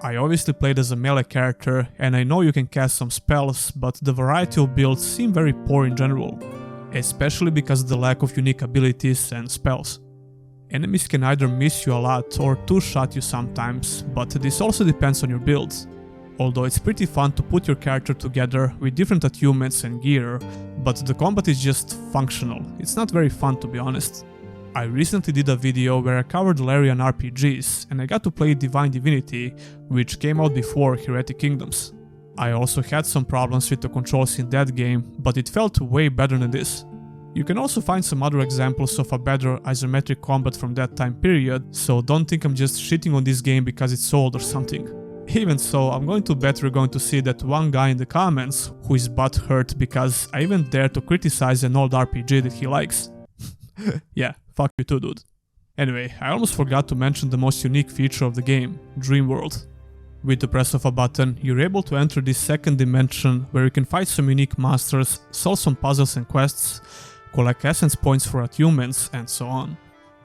S1: I obviously played as a melee character, and I know you can cast some spells, but the variety of builds seem very poor in general, especially because of the lack of unique abilities and spells. Enemies can either miss you a lot or two-shot you sometimes, but this also depends on your builds. Although it's pretty fun to put your character together with different attunements and gear, but the combat is just functional, it's not very fun to be honest. I recently did a video where I covered Larian RPGs, and I got to play Divine Divinity, which came out before Heretic Kingdoms. I also had some problems with the controls in that game, but it felt way better than this. You can also find some other examples of a better isometric combat from that time period, so don't think I'm just shitting on this game because it's old or something. Even so, I'm going to bet we're going to see that one guy in the comments who is butthurt because I even dare to criticize an old RPG that he likes. Yeah, fuck you too, dude. Anyway, I almost forgot to mention the most unique feature of the game, Dream World. With the press of a button, you're able to enter this second dimension where you can fight some unique monsters, solve some puzzles and quests, collect essence points for attunements, and so on.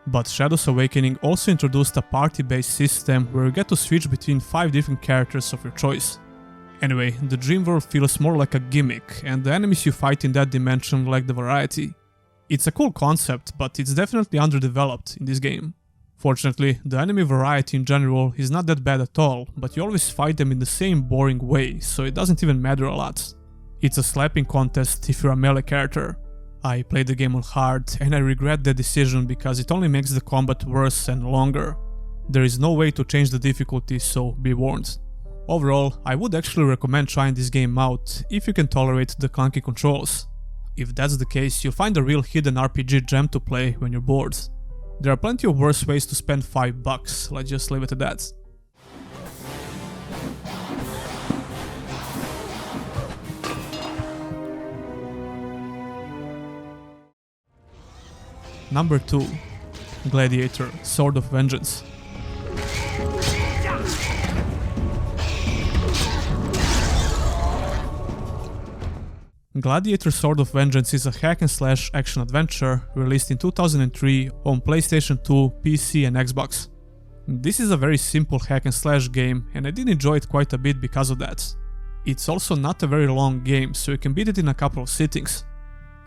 S1: But Shadows Awakening also introduced a party-based system where you get to switch between 5 different characters of your choice. Anyway, the Dream World feels more like a gimmick, and the enemies you fight in that dimension lack the variety. It's a cool concept, but it's definitely underdeveloped in this game. Fortunately, the enemy variety in general is not that bad at all, but you always fight them in the same boring way, so it doesn't even matter a lot. It's a slapping contest if you're a melee character. I played the game on hard, and I regret that decision because it only makes the combat worse and longer. There is no way to change the difficulty, so be warned. Overall, I would actually recommend trying this game out if you can tolerate the clunky controls. If that's the case, you'll find a real hidden RPG gem to play when you're bored. There are plenty of worse ways to spend $5, let's just leave it at that. Number 2. Gladiator, Sword of Vengeance. Gladiator Sword of Vengeance is a hack-and-slash action-adventure released in 2003 on PlayStation 2, PC and Xbox. This is a very simple hack-and-slash game, and I did enjoy it quite a bit because of that. It's also not a very long game, so you can beat it in a couple of sittings.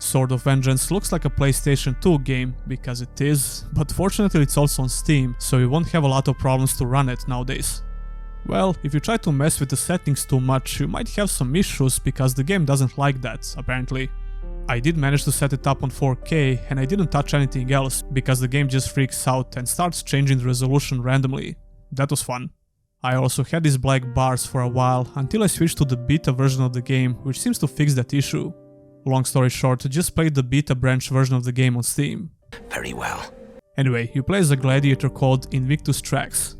S1: Sword of Vengeance looks like a PlayStation 2 game, because it is, but fortunately it's also on Steam, so you won't have a lot of problems to run it nowadays. Well, if you try to mess with the settings too much, you might have some issues because the game doesn't like that, apparently. I did manage to set it up on 4K and I didn't touch anything else because the game just freaks out and starts changing the resolution randomly. That was fun. I also had these black bars for a while until I switched to the beta version of the game, which seems to fix that issue. Long story short, just played the beta branch version of the game on Steam.
S9: Very well.
S1: Anyway, you play as a gladiator called Invictus Trax.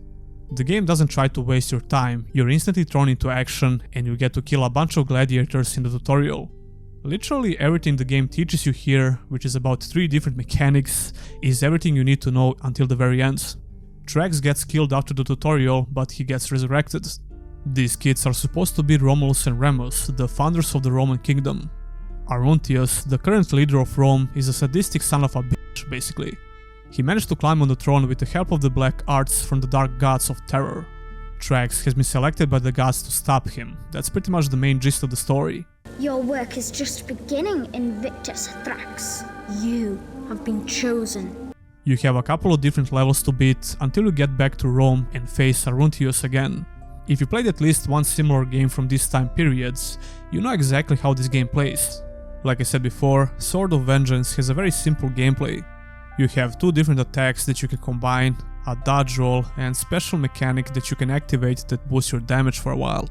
S1: The game doesn't try to waste your time, you're instantly thrown into action and you get to kill a bunch of gladiators in the tutorial. Literally everything the game teaches you here, which is about 3 different mechanics, is everything you need to know until the very end. Trax gets killed after the tutorial, but he gets resurrected. These kids are supposed to be Romulus and Remus, the founders of the Roman kingdom. Aruntius, the current leader of Rome, is a sadistic son of a bitch, basically. He managed to climb on the throne with the help of the black arts from the dark gods of terror. Trax has been selected by the gods to stop him. That's pretty much the main gist of the story.
S11: Your work is just beginning, Invictus Thrax. You have been chosen.
S1: You have a couple of different levels to beat until you get back to Rome and face Aruntius again. If you played at least one similar game from these time periods, you know exactly how this game plays. Like I said before, Sword of Vengeance has a very simple gameplay. You have 2 different attacks that you can combine, a dodge roll and special mechanic that you can activate that boosts your damage for a while.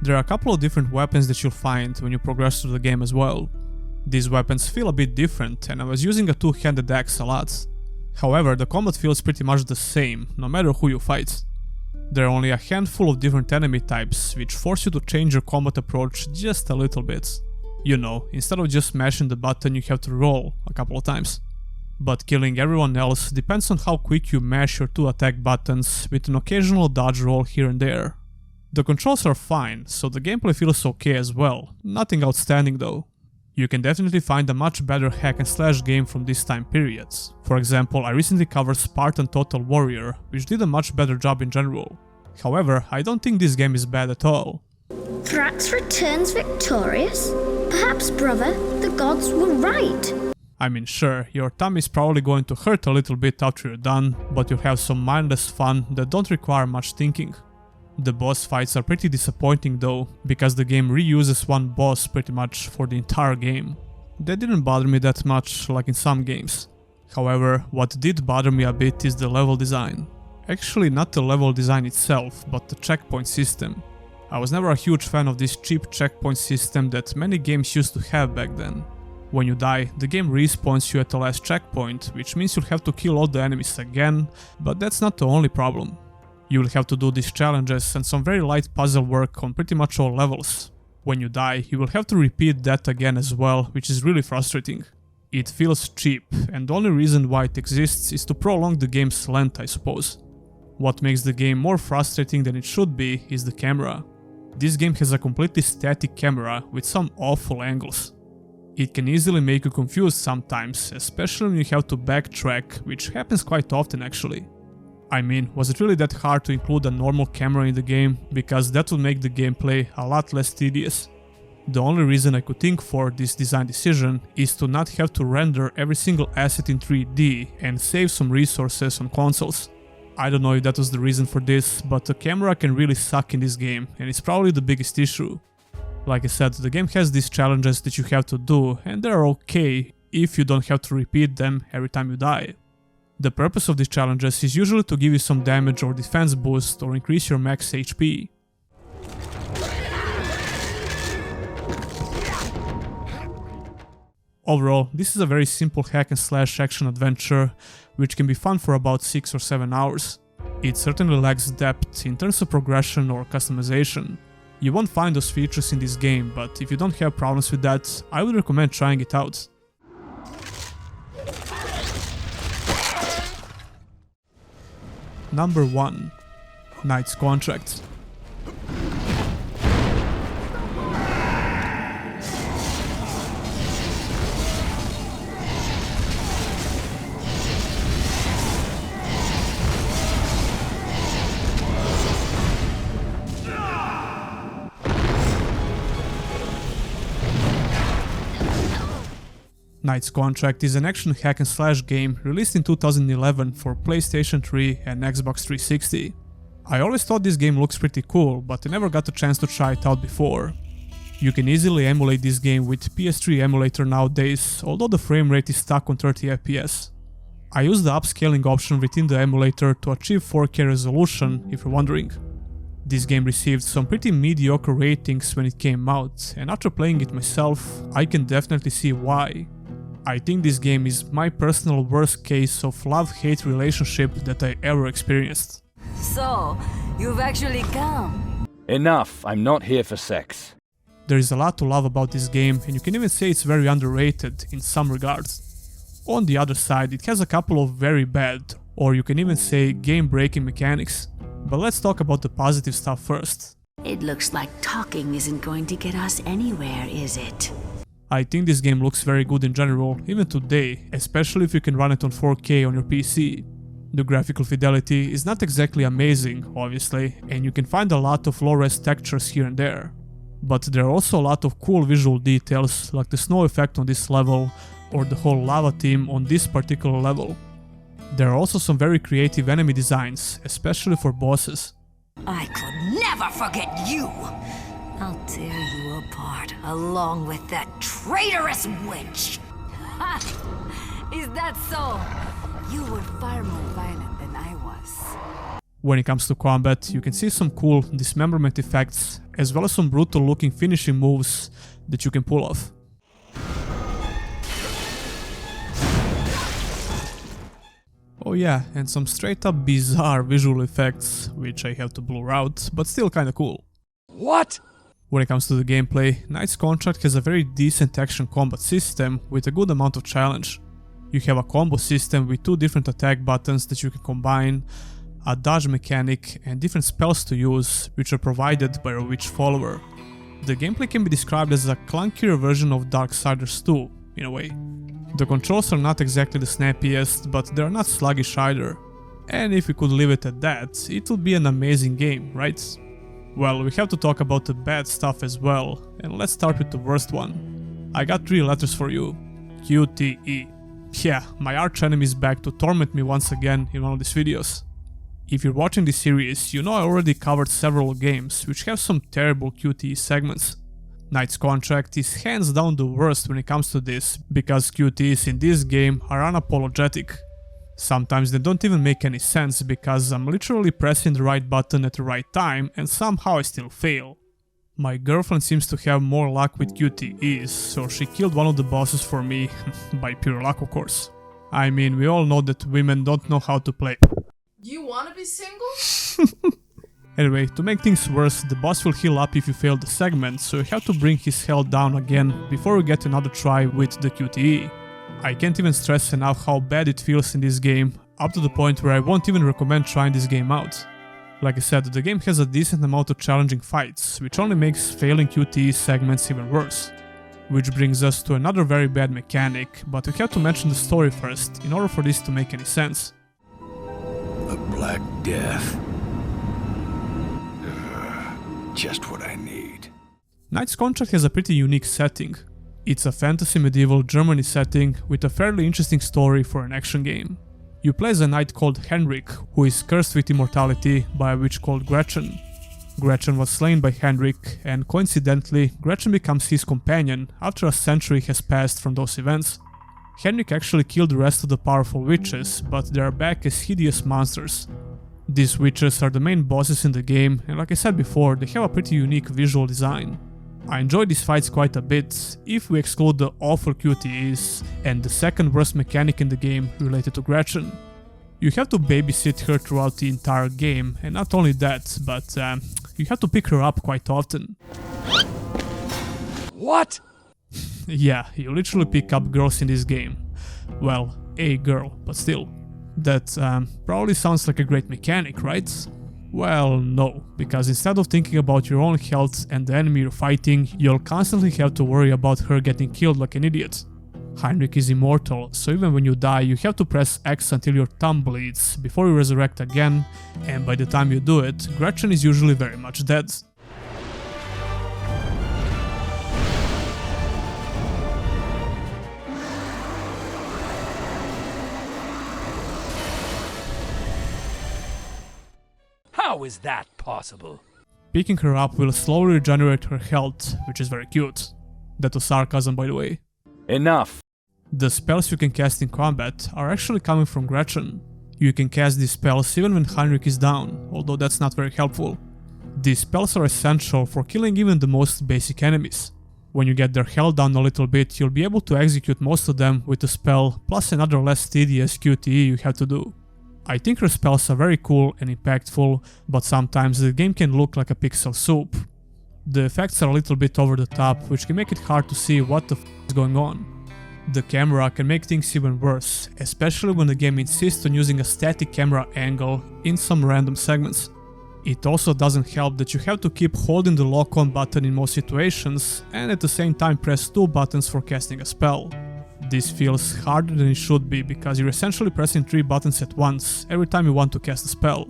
S1: There are a couple of different weapons that you'll find when you progress through the game as well. These weapons feel a bit different and I was using a 2-handed axe a lot. However, the combat feels pretty much the same, no matter who you fight. There are only a handful of different enemy types, which force you to change your combat approach just a little bit. You know, instead of just mashing the button, you have to roll a couple of times. But killing everyone else depends on how quick you mash your 2 attack buttons, with an occasional dodge roll here and there. The controls are fine, so the gameplay feels okay as well, nothing outstanding though. You can definitely find a much better hack and slash game from these time periods. For example, I recently covered Spartan Total Warrior, which did a much better job in general. However, I don't think this game is bad at all.
S11: Thrax returns victorious? Perhaps, brother, the gods were right.
S1: I mean, sure, your thumb is probably going to hurt a little bit after you're done, but you'll have some mindless fun that don't require much thinking. The boss fights are pretty disappointing though, because the game reuses one boss pretty much for the entire game. That didn't bother me that much like in some games. However, what did bother me a bit is the level design. Actually not the level design itself, but the checkpoint system. I was never a huge fan of this cheap checkpoint system that many games used to have back then. When you die, the game respawns you at the last checkpoint, which means you'll have to kill all the enemies again, but that's not the only problem. You'll have to do these challenges and some very light puzzle work on pretty much all levels. When you die, you will have to repeat that again as well, which is really frustrating. It feels cheap, and the only reason why it exists is to prolong the game's length, I suppose. What makes the game more frustrating than it should be is the camera. This game has a completely static camera with some awful angles. It can easily make you confused sometimes, especially when you have to backtrack, which happens quite often actually. I mean, was it really that hard to include a normal camera in the game, because that would make the gameplay a lot less tedious. The only reason I could think for this design decision is to not have to render every single asset in 3D and save some resources on consoles. I don't know if that was the reason for this, but the camera can really suck in this game, and it's probably the biggest issue. Like I said, the game has these challenges that you have to do, and they're okay if you don't have to repeat them every time you die. The purpose of these challenges is usually to give you some damage or defense boost or increase your max HP. Overall, this is a very simple hack and slash action adventure, which can be fun for about 6 or 7 hours. It certainly lacks depth in terms of progression or customization. You won't find those features in this game, but if you don't have problems with that, I would recommend trying it out. Number 1. Knight's Contract. Knight's Contract is an action hack and slash game released in 2011 for PlayStation 3 and Xbox 360. I always thought this game looks pretty cool, but I never got a chance to try it out before. You can easily emulate this game with PS3 emulator nowadays, although the frame rate is stuck on 30 FPS. I used the upscaling option within the emulator to achieve 4K resolution, if you're wondering. This game received some pretty mediocre ratings when it came out, and after playing it myself, I can definitely see why. I think this game is my personal worst case of love-hate relationship that I ever experienced.
S8: So, you've actually come.
S6: Enough, I'm not here for sex.
S1: There is a lot to love about this game, and you can even say it's very underrated in some regards. On the other side, it has a couple of very bad, or you can even say game-breaking mechanics. But let's talk about the positive stuff first.
S8: It looks like talking isn't going to get us anywhere, is it?
S1: I think this game looks very good in general, even today, especially if you can run it on 4K on your PC. The graphical fidelity is not exactly amazing, obviously, and you can find a lot of low-res textures here and there. But there are also a lot of cool visual details, like the snow effect on this level, or the whole lava theme on this particular level. There are also some very creative enemy designs, especially for bosses.
S8: I could never forget you! I'll tear you apart, along with that traitorous witch! Ha! Is that so? You were far more violent than I was.
S1: When it comes to combat, you can see some cool dismemberment effects, as well as some brutal looking finishing moves that you can pull off. Oh yeah, and some straight up bizarre visual effects, which I have to blur out, but still kinda cool.
S14: What?
S1: When it comes to the gameplay, Knight's Contract has a very decent action combat system with a good amount of challenge. You have a combo system with 2 different attack buttons that you can combine, a dodge mechanic, and different spells to use, which are provided by a witch follower. The gameplay can be described as a clunkier version of Darksiders 2, in a way. The controls are not exactly the snappiest, but they are not sluggish either. And if we could leave it at that, it would be an amazing game, right? Well, we have to talk about the bad stuff as well, and let's start with the worst one. I got 3 letters for you. QTE. Yeah, my archenemy is back to torment me once again in one of these videos. If you're watching this series, you know I already covered several games which have some terrible QTE segments. Knight's Contract is hands down the worst when it comes to this, because QTEs in this game are unapologetic. Sometimes they don't even make any sense because I'm literally pressing the right button at the right time and somehow I still fail. My girlfriend seems to have more luck with QTEs, so she killed one of the bosses for me, by pure luck of course. I mean, we all know that women don't know how to play.
S17: Do you want to be single?
S1: Anyway, to make things worse, the boss will heal up if you fail the segment, so you have to bring his health down again before you get another try with the QTE. I can't even stress enough how bad it feels in this game, up to the point where I won't even recommend trying this game out. Like I said, the game has a decent amount of challenging fights, which only makes failing QTE segments even worse. Which brings us to another very bad mechanic, but we have to mention the story first, in order for this to make any sense.
S9: The Black Death. Just what I need.
S1: Knight's Contract has a pretty unique setting. It's a fantasy medieval Germany setting with a fairly interesting story for an action game. You play as a knight called Henrik, who is cursed with immortality by a witch called Gretchen. Gretchen was slain by Henrik, and coincidentally, Gretchen becomes his companion after a century has passed from those events. Henrik actually killed the rest of the powerful witches, but they are back as hideous monsters. These witches are the main bosses in the game, and like I said before, they have a pretty unique visual design. I enjoy these fights quite a bit, if we exclude the awful QTEs and the second worst mechanic in the game related to Gretchen. You have to babysit her throughout the entire game, and not only that, but you have to pick her up quite often.
S14: What?
S1: Yeah, you literally pick up girls in this game. Well, a girl, but still. That probably sounds like a great mechanic, right? Well, no, because instead of thinking about your own health and the enemy you're fighting, you'll constantly have to worry about her getting killed like an idiot. Heinrich is immortal, so even when you die, you have to press X until your thumb bleeds before you resurrect again, and by the time you do it, Gretchen is usually very much dead.
S14: How is that possible?
S1: Picking her up will slowly regenerate her health, which is very cute. That was sarcasm, by the way.
S6: Enough!
S1: The spells you can cast in combat are actually coming from Gretchen. You can cast these spells even when Heinrich is down, although that's not very helpful. These spells are essential for killing even the most basic enemies. When you get their health down a little bit, you'll be able to execute most of them with a spell, plus another less tedious QTE you have to do. I think her spells are very cool and impactful, but sometimes the game can look like a pixel soup. The effects are a little bit over the top, which can make it hard to see what the f is going on. The camera can make things even worse, especially when the game insists on using a static camera angle in some random segments. It also doesn't help that you have to keep holding the lock-on button in most situations and at the same time press 2 buttons for casting a spell. This feels harder than it should be because you're essentially pressing 3 buttons at once every time you want to cast a spell.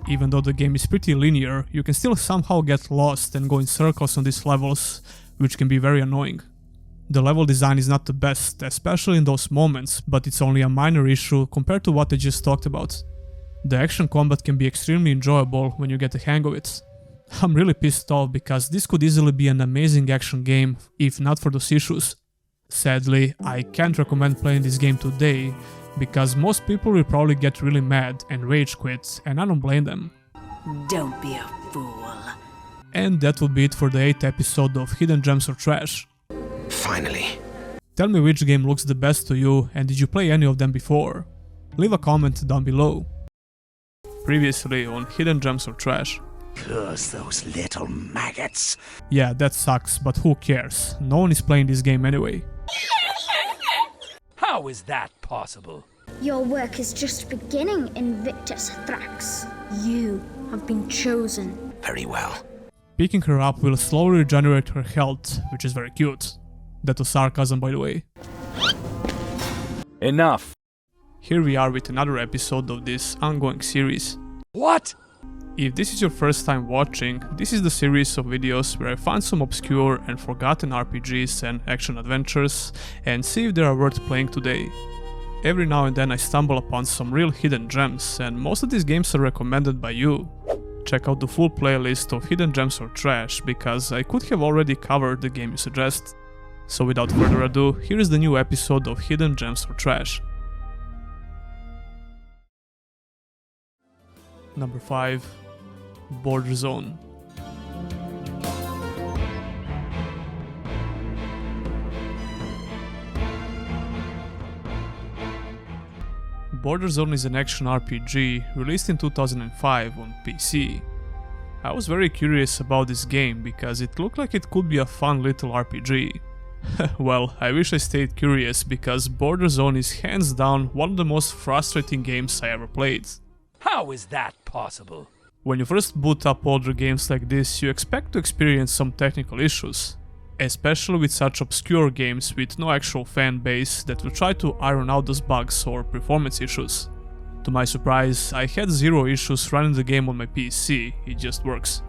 S1: Even though the game is pretty linear, you can still somehow get lost and go in circles on these levels, which can be very annoying. The level design is not the best, especially in those moments, but it's only a minor issue compared to what I just talked about. The action combat can be extremely enjoyable when you get the hang of it. I'm really pissed off because this could easily be an amazing action game if not for those issues. Sadly, I can't recommend playing this game today because most people will probably get really mad and rage quit, and I don't blame them.
S8: Don't be a fool.
S1: And that would be it for the 8th episode of Hidden Gems or Trash.
S20: Finally.
S1: Tell me which game looks the best to you and did you play any of them before? Leave a comment down below. Previously on Hidden Gems or Trash.
S12: Curse those little maggots.
S1: Yeah, that sucks, but who cares? No one is playing this game anyway.
S14: How is that possible?
S11: Your work is just beginning, Invictus Thrax. You have been chosen.
S20: Very well.
S1: Picking her up will slowly regenerate her health, which is very cute. That was sarcasm, by the way.
S6: Enough!
S1: Here we are with another episode of this ongoing series.
S14: What?
S1: If this is your first time watching, this is the series of videos where I find some obscure and forgotten RPGs and action adventures and see if they are worth playing today. Every now and then I stumble upon some real hidden gems, and most of these games are recommended by you. Check out the full playlist of Hidden Gems or Trash, because I could have already covered the game you suggest. So without further ado, here is the new episode of Hidden Gems or Trash. Number 5. Border Zone. Border Zone is an action RPG released in 2005 on PC. I was very curious about this game because it looked like it could be a fun little RPG. Well, I wish I stayed curious because Border Zone is hands down one of the most frustrating games I ever played.
S14: How is that possible?
S1: When you first boot up older games like this, you expect to experience some technical issues, especially with such obscure games with no actual fan base that will try to iron out those bugs or performance issues. To my surprise, I had zero issues running the game on my PC, it just works.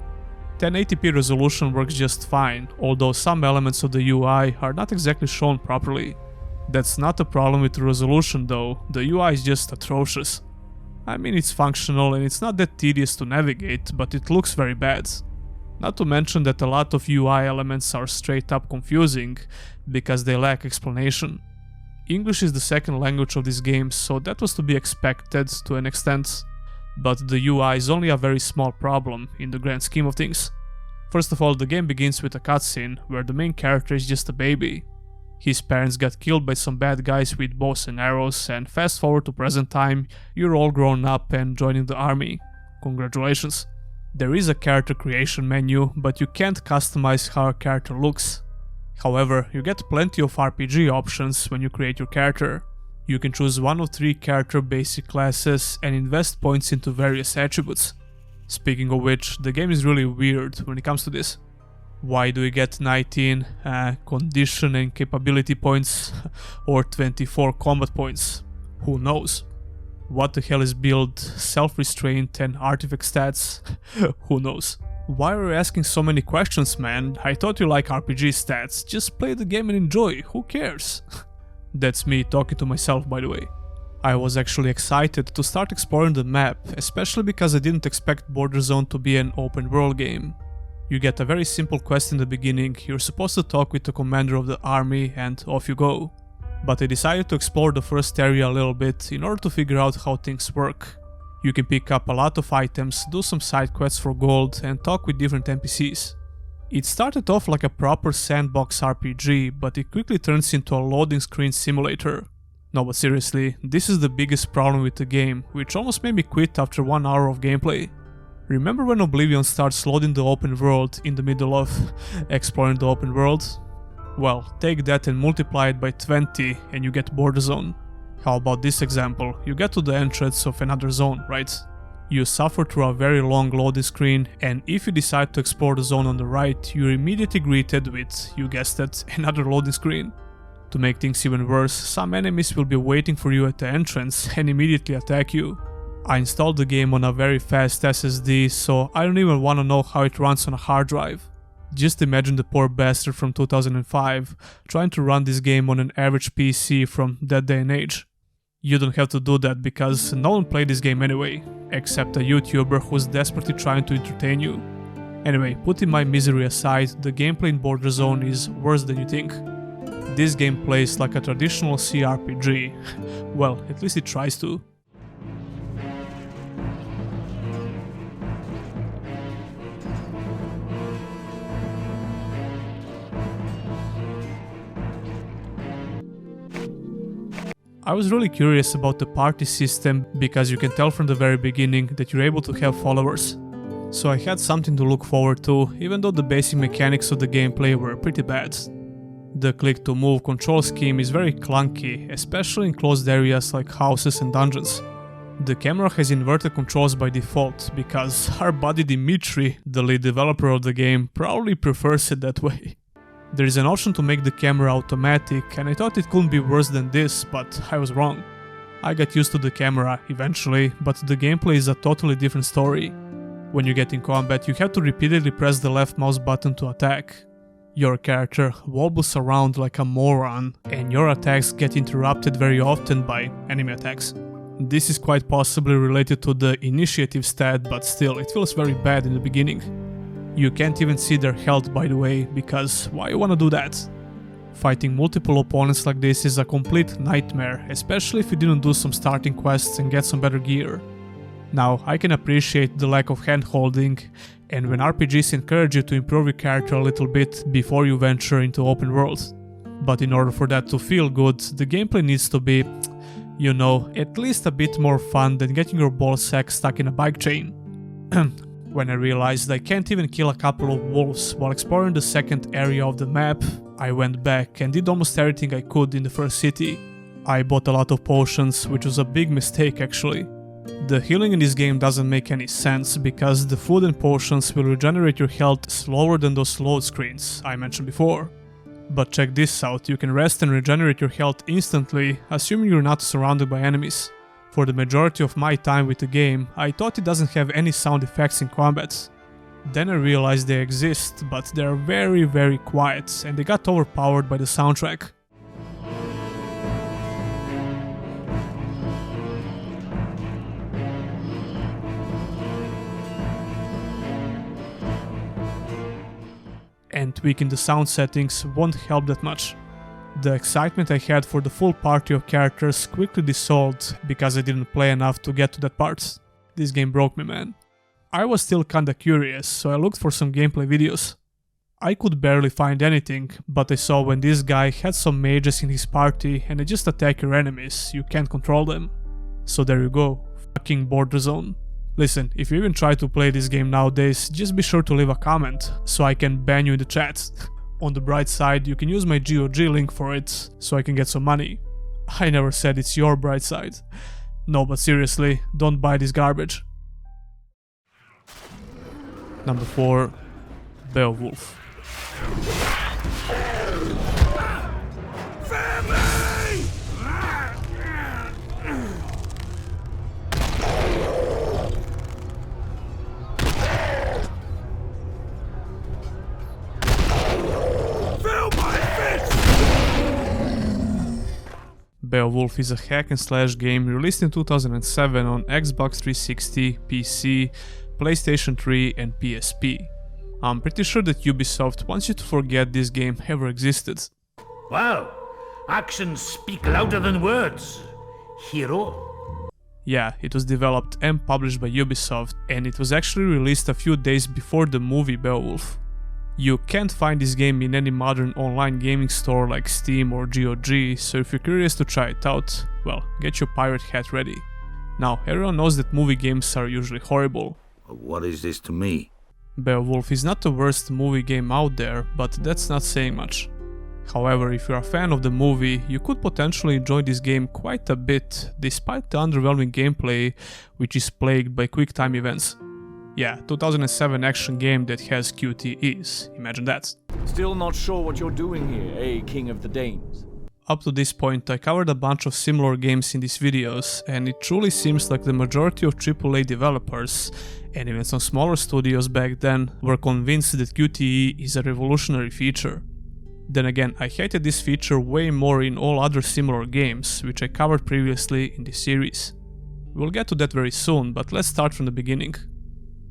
S1: 1080p resolution works just fine, although some elements of the UI are not exactly shown properly. That's not a problem with the resolution though, the UI is just atrocious. I mean, it's functional and it's not that tedious to navigate, but it looks very bad. Not to mention that a lot of UI elements are straight up confusing, because they lack explanation. English is the second language of this game, so that was to be expected to an extent, but the UI is only a very small problem in the grand scheme of things. First of all, the game begins with a cutscene where the main character is just a baby. His parents got killed by some bad guys with bows and arrows, and fast forward to present time, you're all grown up and joining the army. Congratulations. There is a character creation menu, but you can't customize how a character looks. However, you get plenty of RPG options when you create your character. You can choose one of 3 character basic classes and invest points into various attributes. Speaking of which, the game is really weird when it comes to this. Why do we get 19 condition and capability points or 24 combat points? Who knows? What the hell is build, self-restraint and artifact stats? Who knows? Why are you asking so many questions, man? I thought you like RPG stats. Just play the game and enjoy, who cares? That's me talking to myself, by the way. I was actually excited to start exploring the map, especially because I didn't expect Border Zone to be an open world game. You get a very simple quest in the beginning, you're supposed to talk with the commander of the army and off you go. But I decided to explore the first area a little bit in order to figure out how things work. You can pick up a lot of items, do some side quests for gold and talk with different NPCs. It started off like a proper sandbox RPG, but it quickly turns into a loading screen simulator. No, but seriously, this is the biggest problem with the game, which almost made me quit after 1 hour of gameplay. Remember when Oblivion starts loading the open world in the middle of exploring the open world? Well, take that and multiply it by 20 and you get Border Zone. How about this example? You get to the entrance of another zone, right? You suffer through a very long loading screen, and if you decide to explore the zone on the right, you're immediately greeted with, you guessed it, another loading screen. To make things even worse, some enemies will be waiting for you at the entrance and immediately attack you. I installed the game on a very fast SSD, so I don't even want to know how it runs on a hard drive. Just imagine the poor bastard from 2005 trying to run this game on an average PC from that day and age. You don't have to do that because no one played this game anyway, except a YouTuber who's desperately trying to entertain you. Anyway, putting my misery aside, the gameplay in Border Zone is worse than you think. This game plays like a traditional CRPG. Well, at least it tries to. I was really curious about the party system because you can tell from the very beginning that you're able to have followers. So I had something to look forward to, even though the basic mechanics of the gameplay were pretty bad. The click to move control scheme is very clunky, especially in closed areas like houses and dungeons. The camera has inverted controls by default because our buddy Dimitri, the lead developer of the game, probably prefers it that way. There is an option to make the camera automatic and I thought it couldn't be worse than this, but I was wrong. I got used to the camera eventually, but the gameplay is a totally different story. When you get in combat, you have to repeatedly press the left mouse button to attack. Your character wobbles around like a moron and your attacks get interrupted very often by enemy attacks. This is quite possibly related to the initiative stat, but still, it feels very bad in the beginning. You can't even see their health, by the way, because why you wanna do that? Fighting multiple opponents like this is a complete nightmare, especially if you didn't do some starting quests and get some better gear. Now, I can appreciate the lack of hand-holding, and when RPGs encourage you to improve your character a little bit before you venture into open world. But in order for that to feel good, the gameplay needs to be, you know, at least a bit more fun than getting your ballsack stuck in a bike chain. When I realized I can't even kill a couple of wolves while exploring the second area of the map, I went back and did almost everything I could in the first city. I bought a lot of potions, which was a big mistake actually. The healing in this game doesn't make any sense because the food and potions will regenerate your health slower than those load screens I mentioned before. But check this out, you can rest and regenerate your health instantly, assuming you're not surrounded by enemies. For the majority of my time with the game, I thought it doesn't have any sound effects in combat. Then I realized they exist, but they are very quiet and they got overpowered by the soundtrack. And tweaking the sound settings won't help that much. The excitement I had for the full party of characters quickly dissolved because I didn't play enough to get to that part. This game broke me, man. I was still kinda curious, so I looked for some gameplay videos. I could barely find anything, but I saw when this guy had some mages in his party and they just attack your enemies, you can't control them. So there you go, fucking Border Zone. Listen, if you even try to play this game nowadays, just be sure to leave a comment, so I can ban you in the chat. On the bright side, you can use my GOG link for it, so I can get some money. I never said it's your bright side. No, but seriously, don't buy this garbage. Number 4. Beowulf. Beowulf is a hack-and-slash game released in 2007 on Xbox 360, PC, PlayStation 3 and PSP. I'm pretty sure that Ubisoft wants you to forget this game ever existed.
S10: Wow, actions speak louder than words. Hero?
S1: Yeah, it was developed and published by Ubisoft, and it was actually released a few days before the movie Beowulf. You can't find this game in any modern online gaming store like Steam or GOG, so if you're curious to try it out, well, get your pirate hat ready. Now, everyone knows that movie games are usually horrible.
S9: What is this to me?
S1: Beowulf is not the worst movie game out there, but that's not saying much. However, if you're a fan of the movie, you could potentially enjoy this game quite a bit, despite the underwhelming gameplay, which is plagued by quick time events. Yeah, 2007 action game that has QTEs, imagine that.
S16: Still not sure what you're doing here, eh, King of the Danes?
S1: Up to this point, I covered a bunch of similar games in these videos, and it truly seems like the majority of AAA developers, and even some smaller studios back then, were convinced that QTE is a revolutionary feature. Then again, I hated this feature way more in all other similar games, which I covered previously in this series. We'll get to that very soon, but let's start from the beginning.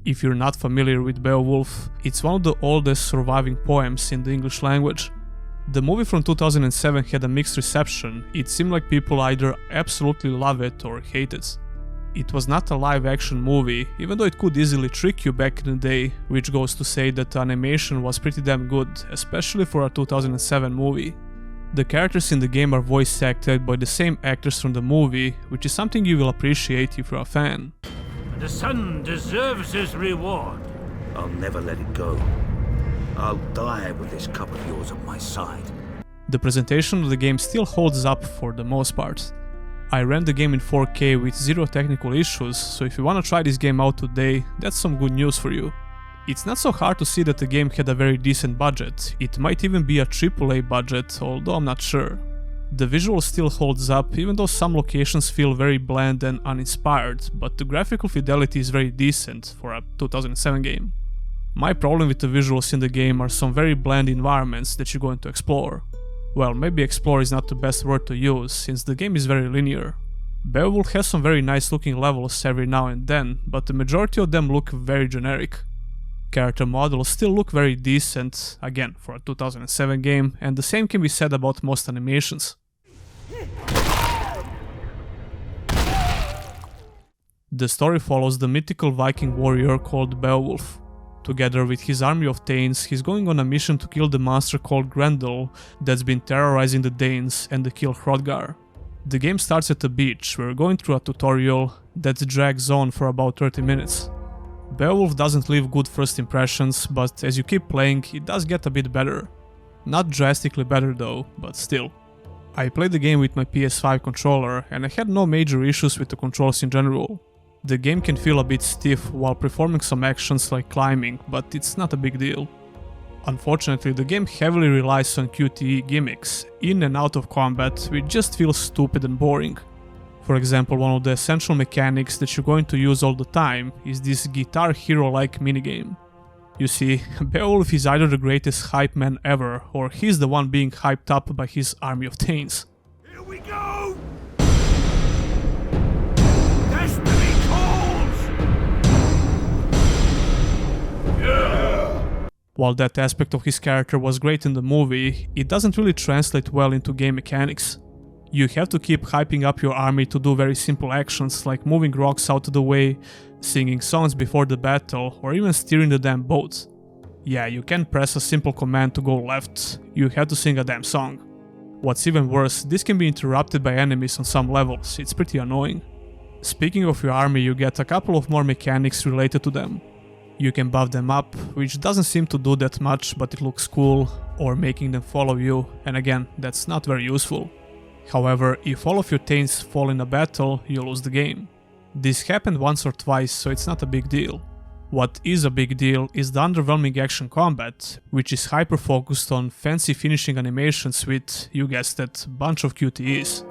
S1: If you're not familiar with Beowulf, it's one of the oldest surviving poems in the English language. The movie from 2007 had a mixed reception. It seemed like people either absolutely love it or hate it. It was not a live action movie, even though it could easily trick you back in the day, which goes to say that the animation was pretty damn good, especially for a 2007 movie. The characters in the game are voice acted by the same actors from the movie, which is something you will appreciate if you're a fan.
S10: The son deserves his reward.
S9: I'll never let it go. I'll die with this cup of yours at my side.
S1: The presentation of the game still holds up for the most part. I ran the game in 4K with zero technical issues, so if you wanna try this game out today, that's some good news for you. It's not so hard to see that the game had a very decent budget. It might even be a AAA budget, although I'm not sure. The visual still holds up, even though some locations feel very bland and uninspired, but the graphical fidelity is very decent for a 2007 game. My problem with the visuals in the game are some very bland environments that you're going to explore. Well, maybe explore is not the best word to use, since the game is very linear. Beowulf has some very nice looking levels every now and then, but the majority of them look very generic. Character models still look very decent, again for a 2007 game, and the same can be said about most animations. The story follows the mythical Viking warrior called Beowulf. Together with his army of Danes, he's going on a mission to kill the monster called Grendel that's been terrorizing the Danes and to kill Hrothgar. The game starts at the beach, we're going through a tutorial that drags on for about 30 minutes. Beowulf doesn't leave good first impressions, but as you keep playing, it does get a bit better. Not drastically better though, but still. I played the game with my PS5 controller, and I had no major issues with the controls in general. The game can feel a bit stiff while performing some actions like climbing, but it's not a big deal. Unfortunately, the game heavily relies on QTE gimmicks, in and out of combat, which just feels stupid and boring. For example, one of the essential mechanics that you're going to use all the time is this Guitar Hero-like minigame. You see, Beowulf is either the greatest hype man ever, or he's the one being hyped up by his army of Danes.
S5: Here we go! Destiny calls! Yeah!
S1: While that aspect of his character was great in the movie, it doesn't really translate well into game mechanics. You have to keep hyping up your army to do very simple actions like moving rocks out of the way, singing songs before the battle, or even steering the damn boat. Yeah, you can't press a simple command to go left, you have to sing a damn song. What's even worse, this can be interrupted by enemies on some levels, it's pretty annoying. Speaking of your army, you get a couple of more mechanics related to them. You can buff them up, which doesn't seem to do that much, but it looks cool, or making them follow you, and again, that's not very useful. However, if all of your Danes fall in a battle, you lose the game. This happened once or twice, so it's not a big deal. What is a big deal is the underwhelming action combat, which is hyper-focused on fancy finishing animations with, you guessed it, bunch of QTEs.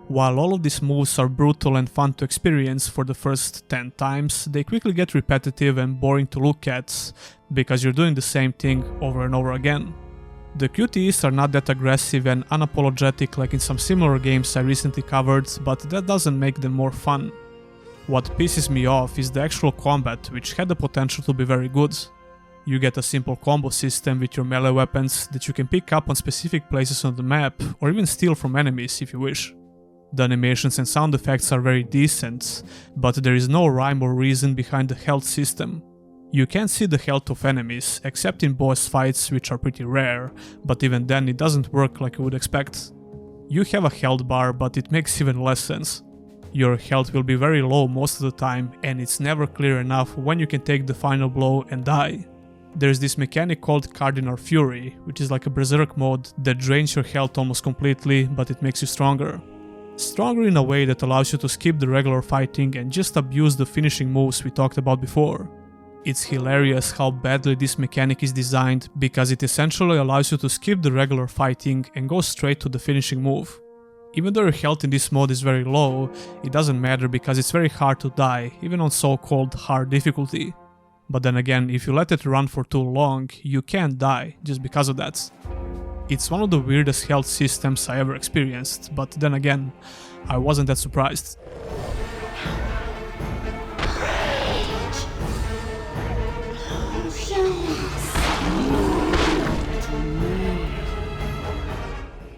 S1: While all of these moves are brutal and fun to experience for the first 10 times, they quickly get repetitive and boring to look at, because you're doing the same thing over and over again. The QTEs are not that aggressive and unapologetic like in some similar games I recently covered, but that doesn't make them more fun. What pisses me off is the actual combat, which had the potential to be very good. You get a simple combo system with your melee weapons that you can pick up on specific places on the map, or even steal from enemies if you wish. The animations and sound effects are very decent, but there is no rhyme or reason behind the health system. You can see the health of enemies, except in boss fights, which are pretty rare, but even then it doesn't work like you would expect. You have a health bar, but it makes even less sense. Your health will be very low most of the time, and it's never clear enough when you can take the final blow and die. There's this mechanic called Cardinal Fury, which is like a berserk mode that drains your health almost completely, but it makes you stronger. Stronger in a way that allows you to skip the regular fighting and just abuse the finishing moves we talked about before. It's hilarious how badly this mechanic is designed, because it essentially allows you to skip the regular fighting and go straight to the finishing move. Even though your health in this mode is very low, it doesn't matter because it's very hard to die, even on so-called hard difficulty. But then again, if you let it run for too long, you can't die just because of that. It's one of the weirdest health systems I ever experienced, but then again, I wasn't that surprised.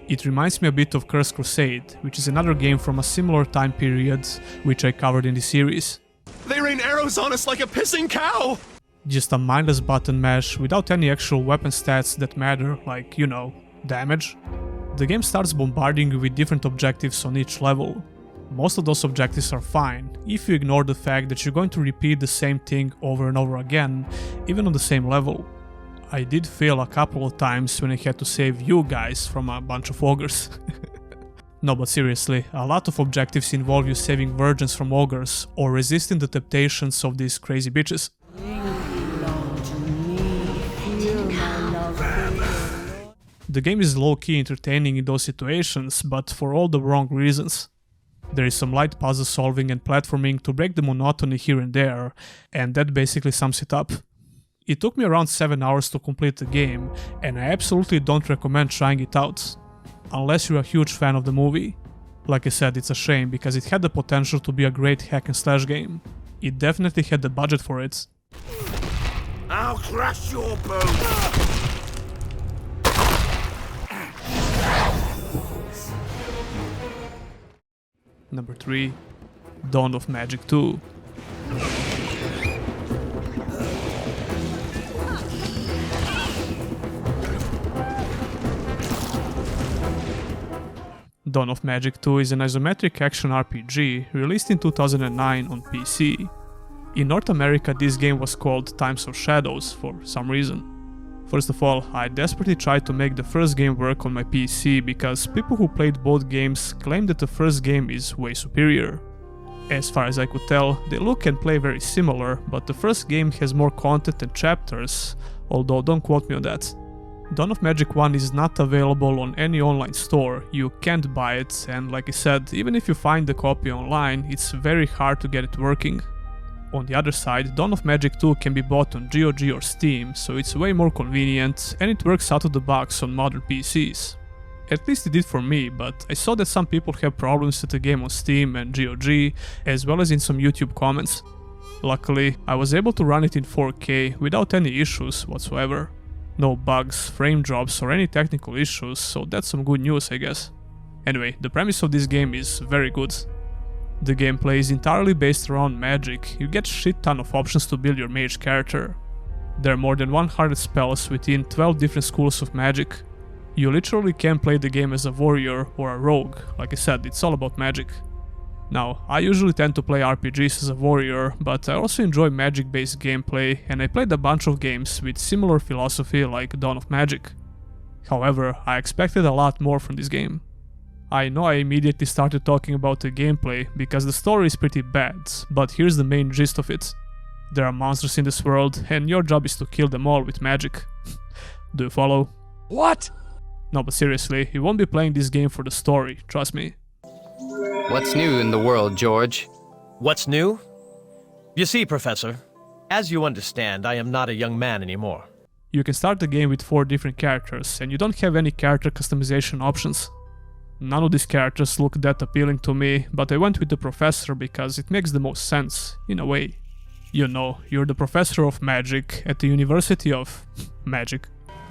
S1: It reminds me a bit of Cursed Crusade, which is another game from a similar time period, which I covered in the series.
S21: They rain arrows on us like a pissing cow!
S1: Just a mindless button mash without any actual weapon stats that matter, like, you know, damage. The game starts bombarding you with different objectives on each level. Most of those objectives are fine, if you ignore the fact that you're going to repeat the same thing over and over again, even on the same level. I did fail a couple of times when I had to save you guys from a bunch of ogres. No, but seriously, a lot of objectives involve you saving virgins from ogres or resisting the temptations of these crazy bitches. The game is low-key entertaining in those situations, but for all the wrong reasons. There is some light puzzle solving and platforming to break the monotony here and there, and that basically sums it up. It took me around 7 hours to complete the game, and I absolutely don't recommend trying it out, unless you're a huge fan of the movie. Like I said, it's a shame because it had the potential to be a great hack and slash game. It definitely had the budget for it.
S9: I'll crush your bones!
S1: Number 3. Dawn of Magic 2. Dawn of Magic 2 is an isometric action RPG released in 2009 on PC. In North America, this game was called Times of Shadows for some reason. First of all, I desperately tried to make the first game work on my PC because people who played both games claim that the first game is way superior. As far as I could tell, they look and play very similar, but the first game has more content and chapters, although don't quote me on that. Dawn of Magic 1 is not available on any online store, you can't buy it, and like I said, even if you find the copy online, it's very hard to get it working. On the other side, Dawn of Magic 2 can be bought on GOG or Steam, so it's way more convenient, and it works out of the box on modern PCs. At least it did for me, but I saw that some people have problems with the game on Steam and GOG, as well as in some YouTube comments. Luckily, I was able to run it in 4K without any issues whatsoever. No bugs, frame drops or any technical issues, so that's some good news, I guess. Anyway, the premise of this game is very good. The gameplay is entirely based around magic. You get shit ton of options to build your mage character. There are more than 100 spells within 12 different schools of magic. You literally can play the game as a warrior or a rogue, like I said, it's all about magic. Now, I usually tend to play RPGs as a warrior, but I also enjoy magic-based gameplay, and I played a bunch of games with similar philosophy like Dawn of Magic. However, I expected a lot more from this game. I know I immediately started talking about the gameplay because the story is pretty bad, but here's the main gist of it. There are monsters in this world, and your job is to kill them all with magic. Do you follow?
S14: What?
S1: No, but seriously, you won't be playing this game for the story, trust me.
S22: What's new in the world, George?
S23: What's new? You see, Professor, as you understand, I am not a young man anymore.
S1: You can start the game with 4 different characters, and you don't have any character customization options. None of these characters look that appealing to me, but I went with the professor because it makes the most sense, in a way. You know, you're the professor of magic at the University of Magic.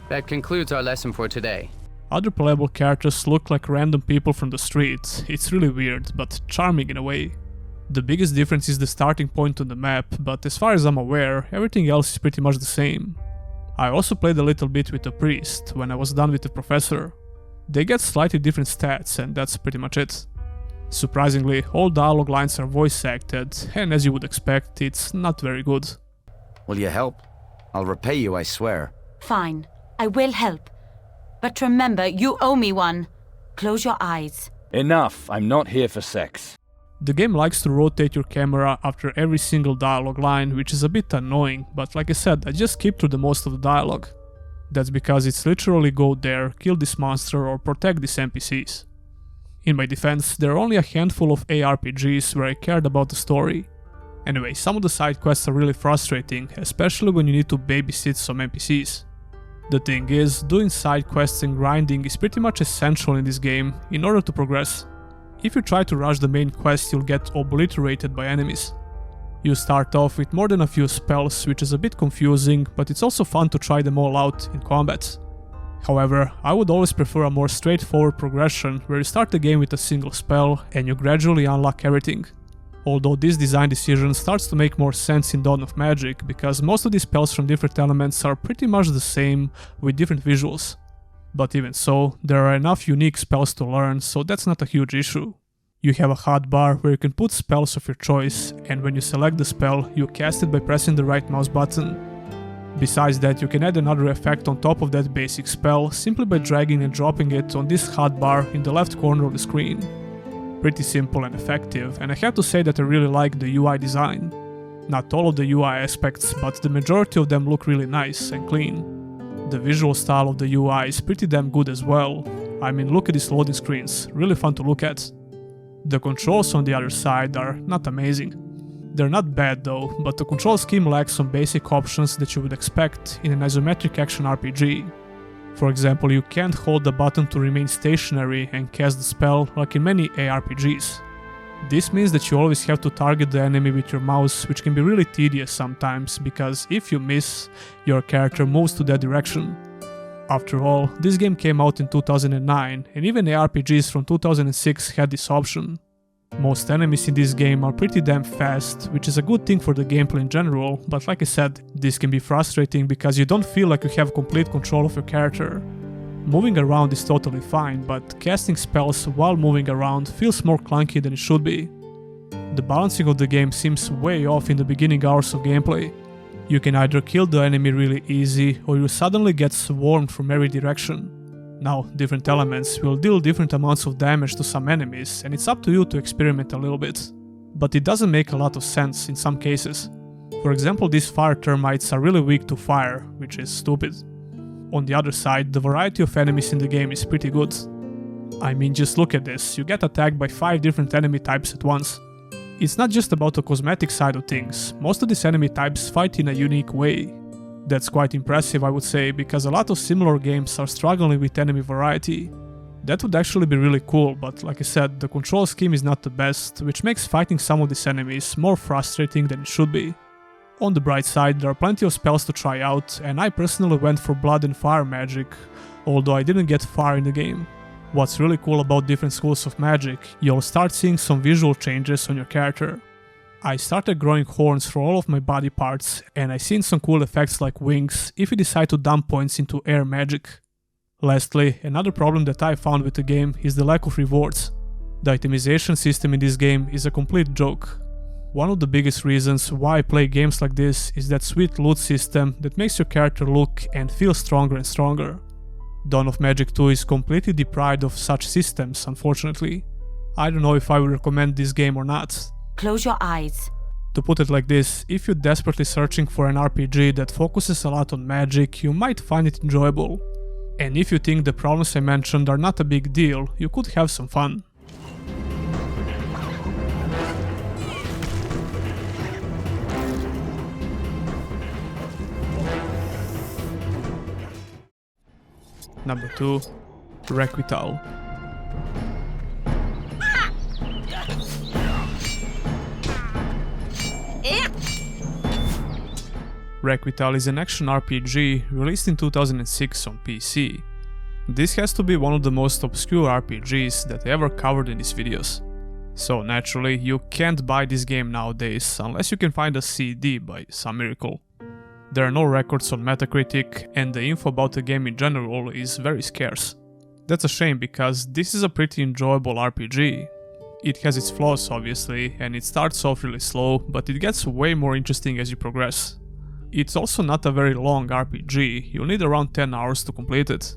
S22: That concludes our lesson for today.
S1: Other playable characters look like random people from the street. It's really weird, but charming in a way. The biggest difference is the starting point on the map, but as far as I'm aware, everything else is pretty much the same. I also played a little bit with the priest when I was done with the professor. They get slightly different stats, and that's pretty much it. Surprisingly, all dialogue lines are voice acted, and as you would expect, it's not very good.
S3: Will you help? I'll repay you, I swear.
S19: Fine, I will help. But remember, you owe me one. Close your eyes.
S6: Enough, I'm not here for sex.
S1: The game likes to rotate your camera after every single dialogue line, which is a bit annoying, but like I said, I just skip through the most of the dialogue. That's because it's literally go there, kill this monster or protect these NPCs. In my defense, there are only a handful of ARPGs where I cared about the story. Anyway, some of the side quests are really frustrating, especially when you need to babysit some NPCs. The thing is, doing side quests and grinding is pretty much essential in this game in order to progress. If you try to rush the main quest, you'll get obliterated by enemies. You start off with more than a few spells, which is a bit confusing, but it's also fun to try them all out in combat. However, I would always prefer a more straightforward progression where you start the game with a single spell and you gradually unlock everything. Although this design decision starts to make more sense in Dawn of Magic, because most of these spells from different elements are pretty much the same with different visuals. But even so, there are enough unique spells to learn, so that's not a huge issue. You have a hotbar where you can put spells of your choice, and when you select the spell, you cast it by pressing the right mouse button. Besides that, you can add another effect on top of that basic spell simply by dragging and dropping it on this hotbar in the left corner of the screen. Pretty simple and effective, and I have to say that I really like the UI design. Not all of the UI aspects, but the majority of them look really nice and clean. The visual style of the UI is pretty damn good as well. I mean, look at these loading screens, really fun to look at. The controls on the other side are not amazing. They're not bad though, but the control scheme lacks some basic options that you would expect in an isometric action RPG. For example, you can't hold the button to remain stationary and cast the spell like in many ARPGs. This means that you always have to target the enemy with your mouse, which can be really tedious sometimes, because if you miss, your character moves to that direction. After all, this game came out in 2009, and even ARPGs from 2006 had this option. Most enemies in this game are pretty damn fast, which is a good thing for the gameplay in general, but like I said, this can be frustrating because you don't feel like you have complete control of your character. Moving around is totally fine, but casting spells while moving around feels more clunky than it should be. The balancing of the game seems way off in the beginning hours of gameplay. You can either kill the enemy really easy, or you suddenly get swarmed from every direction. Now, different elements will deal different amounts of damage to some enemies, and it's up to you to experiment a little bit. But it doesn't make a lot of sense in some cases. For example, these fire termites are really weak to fire, which is stupid. On the other side, the variety of enemies in the game is pretty good. I mean, just look at this, you get attacked by 5 different enemy types at once. It's not just about the cosmetic side of things, most of these enemy types fight in a unique way. That's quite impressive, I would say, because a lot of similar games are struggling with enemy variety. That would actually be really cool, but like I said, the control scheme is not the best, which makes fighting some of these enemies more frustrating than it should be. On the bright side, there are plenty of spells to try out, and I personally went for blood and fire magic, although I didn't get far in the game. What's really cool about different schools of magic, you'll start seeing some visual changes on your character. I started growing horns for all of my body parts, and I've seen some cool effects like wings if you decide to dump points into air magic. Lastly, another problem that I found with the game is the lack of rewards. The itemization system in this game is a complete joke. One of the biggest reasons why I play games like this is that sweet loot system that makes your character look and feel stronger and stronger. Dawn of Magic 2 is completely deprived of such systems, unfortunately. I don't know if I would recommend this game or not.
S19: Close your eyes.
S1: To put it like this, if you're desperately searching for an RPG that focuses a lot on magic, you might find it enjoyable. And if you think the problems I mentioned are not a big deal, you could have some fun. Number 2. Requital. Requital is an action RPG released in 2006 on PC. This has to be one of the most obscure RPGs that I ever covered in these videos. So naturally, you can't buy this game nowadays unless you can find a CD by some miracle. There are no records on Metacritic, and the info about the game in general is very scarce. That's a shame because this is a pretty enjoyable RPG. It has its flaws obviously, and it starts off really slow, but it gets way more interesting as you progress. It's also not a very long RPG, you'll need around 10 hours to complete it.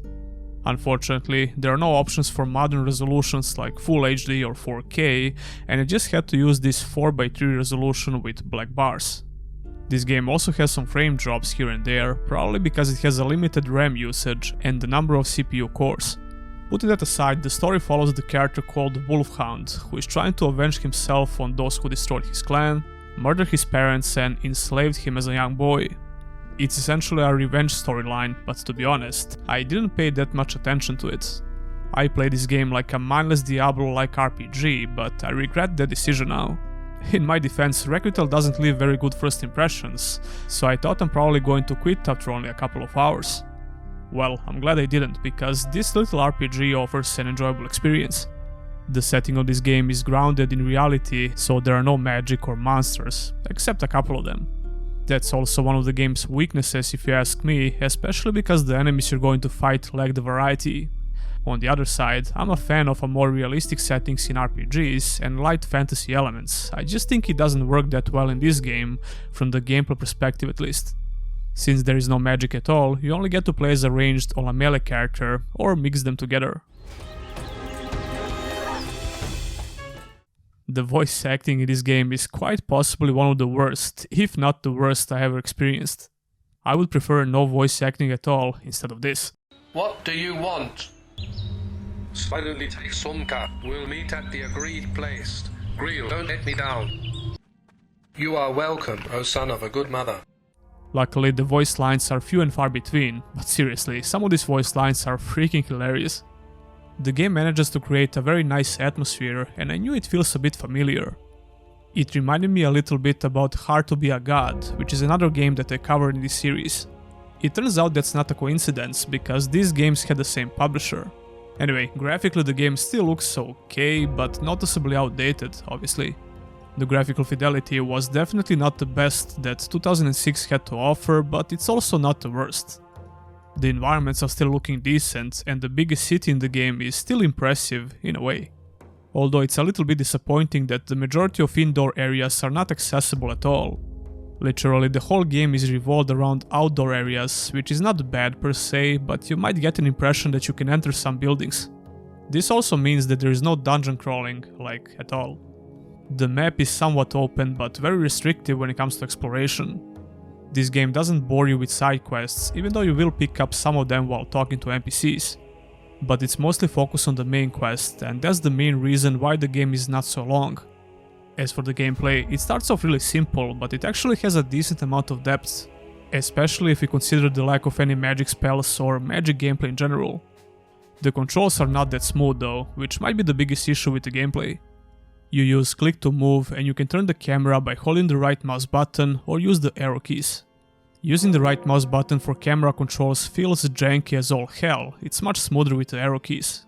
S1: Unfortunately, there are no options for modern resolutions like Full HD or 4K, and I just had to use this 4:3 resolution with black bars. This game also has some frame drops here and there, probably because it has a limited RAM usage and the number of CPU cores. Putting that aside, the story follows the character called Wolfhound, who is trying to avenge himself on those who destroyed his clan, murdered his parents and enslaved him as a young boy. It's essentially a revenge storyline, but to be honest, I didn't pay that much attention to it. I played this game like a mindless Diablo-like RPG, but I regret that decision now. In my defense, Requital doesn't leave very good first impressions, so I thought I'm probably going to quit after only a couple of hours. Well, I'm glad I didn't, because this little RPG offers an enjoyable experience. The setting of this game is grounded in reality, so there are no magic or monsters, except a couple of them. That's also one of the game's weaknesses if you ask me, especially because the enemies you're going to fight lack the variety. On the other side, I'm a fan of a more realistic settings in RPGs and light fantasy elements. I just think it doesn't work that well in this game, from the gameplay perspective at least. Since there is no magic at all, you only get to play as a ranged or a melee character, or mix them together. The voice acting in this game is quite possibly one of the worst, if not the worst I ever experienced. I would prefer no voice acting at all instead of this.
S2: What do you want? Silently take Sumka. We'll meet at the agreed place. Greel, don't let me down. You are welcome, O son of a good mother.
S1: Luckily, the voice lines are few and far between, but seriously, some of these voice lines are freaking hilarious. The game manages to create a very nice atmosphere, and I knew it feels a bit familiar. It reminded me a little bit about Hard to Be a God, which is another game that I covered in this series. It turns out that's not a coincidence, because these games had the same publisher. Anyway, graphically the game still looks okay, but noticeably outdated, obviously. The graphical fidelity was definitely not the best that 2006 had to offer, but it's also not the worst. The environments are still looking decent, and the biggest city in the game is still impressive, in a way. Although it's a little bit disappointing that the majority of indoor areas are not accessible at all. Literally, the whole game is revolved around outdoor areas, which is not bad per se, but you might get an impression that you can enter some buildings. This also means that there is no dungeon crawling, like, at all. The map is somewhat open, but very restrictive when it comes to exploration. This game doesn't bore you with side quests, even though you will pick up some of them while talking to NPCs. But it's mostly focused on the main quest, and that's the main reason why the game is not so long. As for the gameplay, it starts off really simple, but it actually has a decent amount of depth, especially if you consider the lack of any magic spells or magic gameplay in general. The controls are not that smooth though, which might be the biggest issue with the gameplay. You use click to move, and you can turn the camera by holding the right mouse button or use the arrow keys. Using the right mouse button for camera controls feels janky as all hell, it's much smoother with the arrow keys.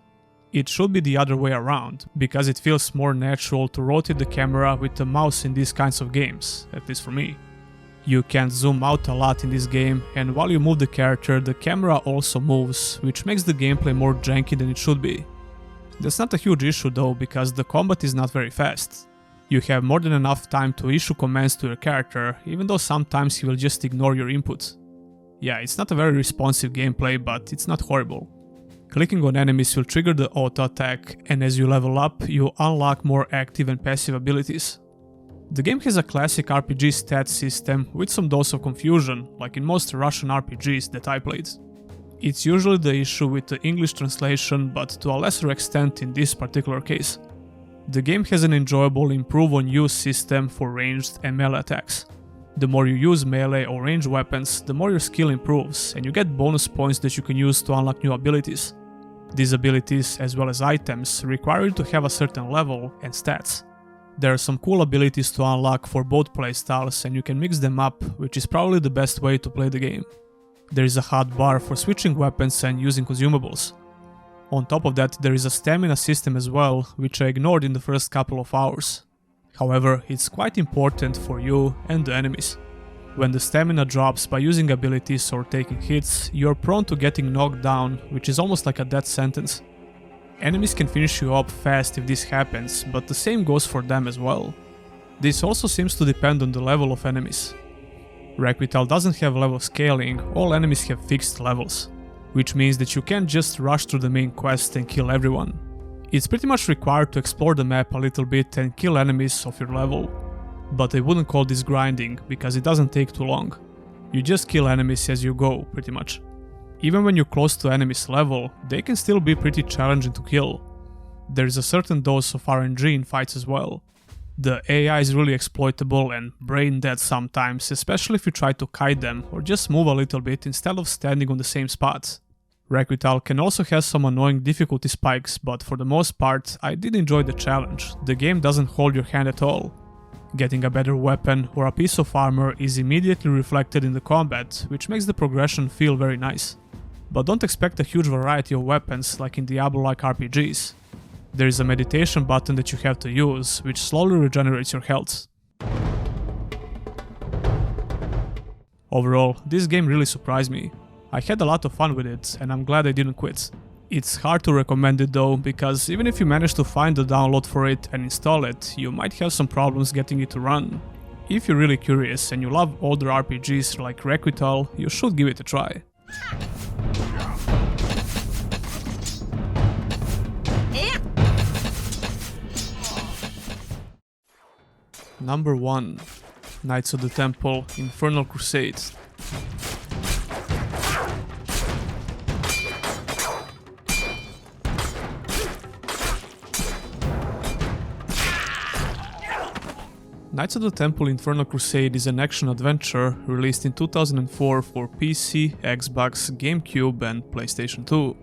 S1: It should be the other way around, because it feels more natural to rotate the camera with the mouse in these kinds of games, at least for me. You can zoom out a lot in this game, and while you move the character, the camera also moves, which makes the gameplay more janky than it should be. That's not a huge issue though, because the combat is not very fast. You have more than enough time to issue commands to your character, even though sometimes he will just ignore your input. Yeah, it's not a very responsive gameplay, but it's not horrible. Clicking on enemies will trigger the auto attack, and as you level up, you unlock more active and passive abilities. The game has a classic RPG stat system with some dose of confusion, like in most Russian RPGs that I played. It's usually the issue with the English translation, but to a lesser extent in this particular case. The game has an enjoyable improve on use system for ranged and melee attacks. The more you use melee or ranged weapons, the more your skill improves, and you get bonus points that you can use to unlock new abilities. These abilities, as well as items, require you to have a certain level and stats. There are some cool abilities to unlock for both playstyles, and you can mix them up, which is probably the best way to play the game. There is a hotbar for switching weapons and using consumables. On top of that, there is a stamina system as well, which I ignored in the first couple of hours. However, it's quite important for you and the enemies. When the stamina drops by using abilities or taking hits, you're prone to getting knocked down, which is almost like a death sentence. Enemies can finish you up fast if this happens, but the same goes for them as well. This also seems to depend on the level of enemies. Requital doesn't have level scaling, all enemies have fixed levels, which means that you can't just rush through the main quest and kill everyone. It's pretty much required to explore the map a little bit and kill enemies of your level. But I wouldn't call this grinding, because it doesn't take too long. You just kill enemies as you go, pretty much. Even when you're close to enemies' level, they can still be pretty challenging to kill. There is a certain dose of RNG in fights as well. The AI is really exploitable and brain dead sometimes, especially if you try to kite them or just move a little bit instead of standing on the same spot. Requital can also have some annoying difficulty spikes, but for the most part, I did enjoy the challenge. The game doesn't hold your hand at all. Getting a better weapon or a piece of armor is immediately reflected in the combat, which makes the progression feel very nice. But don't expect a huge variety of weapons like in Diablo-like RPGs. There is a meditation button that you have to use, which slowly regenerates your health. Overall, this game really surprised me. I had a lot of fun with it, and I'm glad I didn't quit. It's hard to recommend it though, because even if you manage to find the download for it and install it, you might have some problems getting it to run. If you're really curious and you love older RPGs like Requital, you should give it a try. Number 1. Knights of the Temple, Infernal Crusade. Knights of the Temple Infernal Crusade is an action-adventure released in 2004 for PC, Xbox, GameCube and PlayStation 2.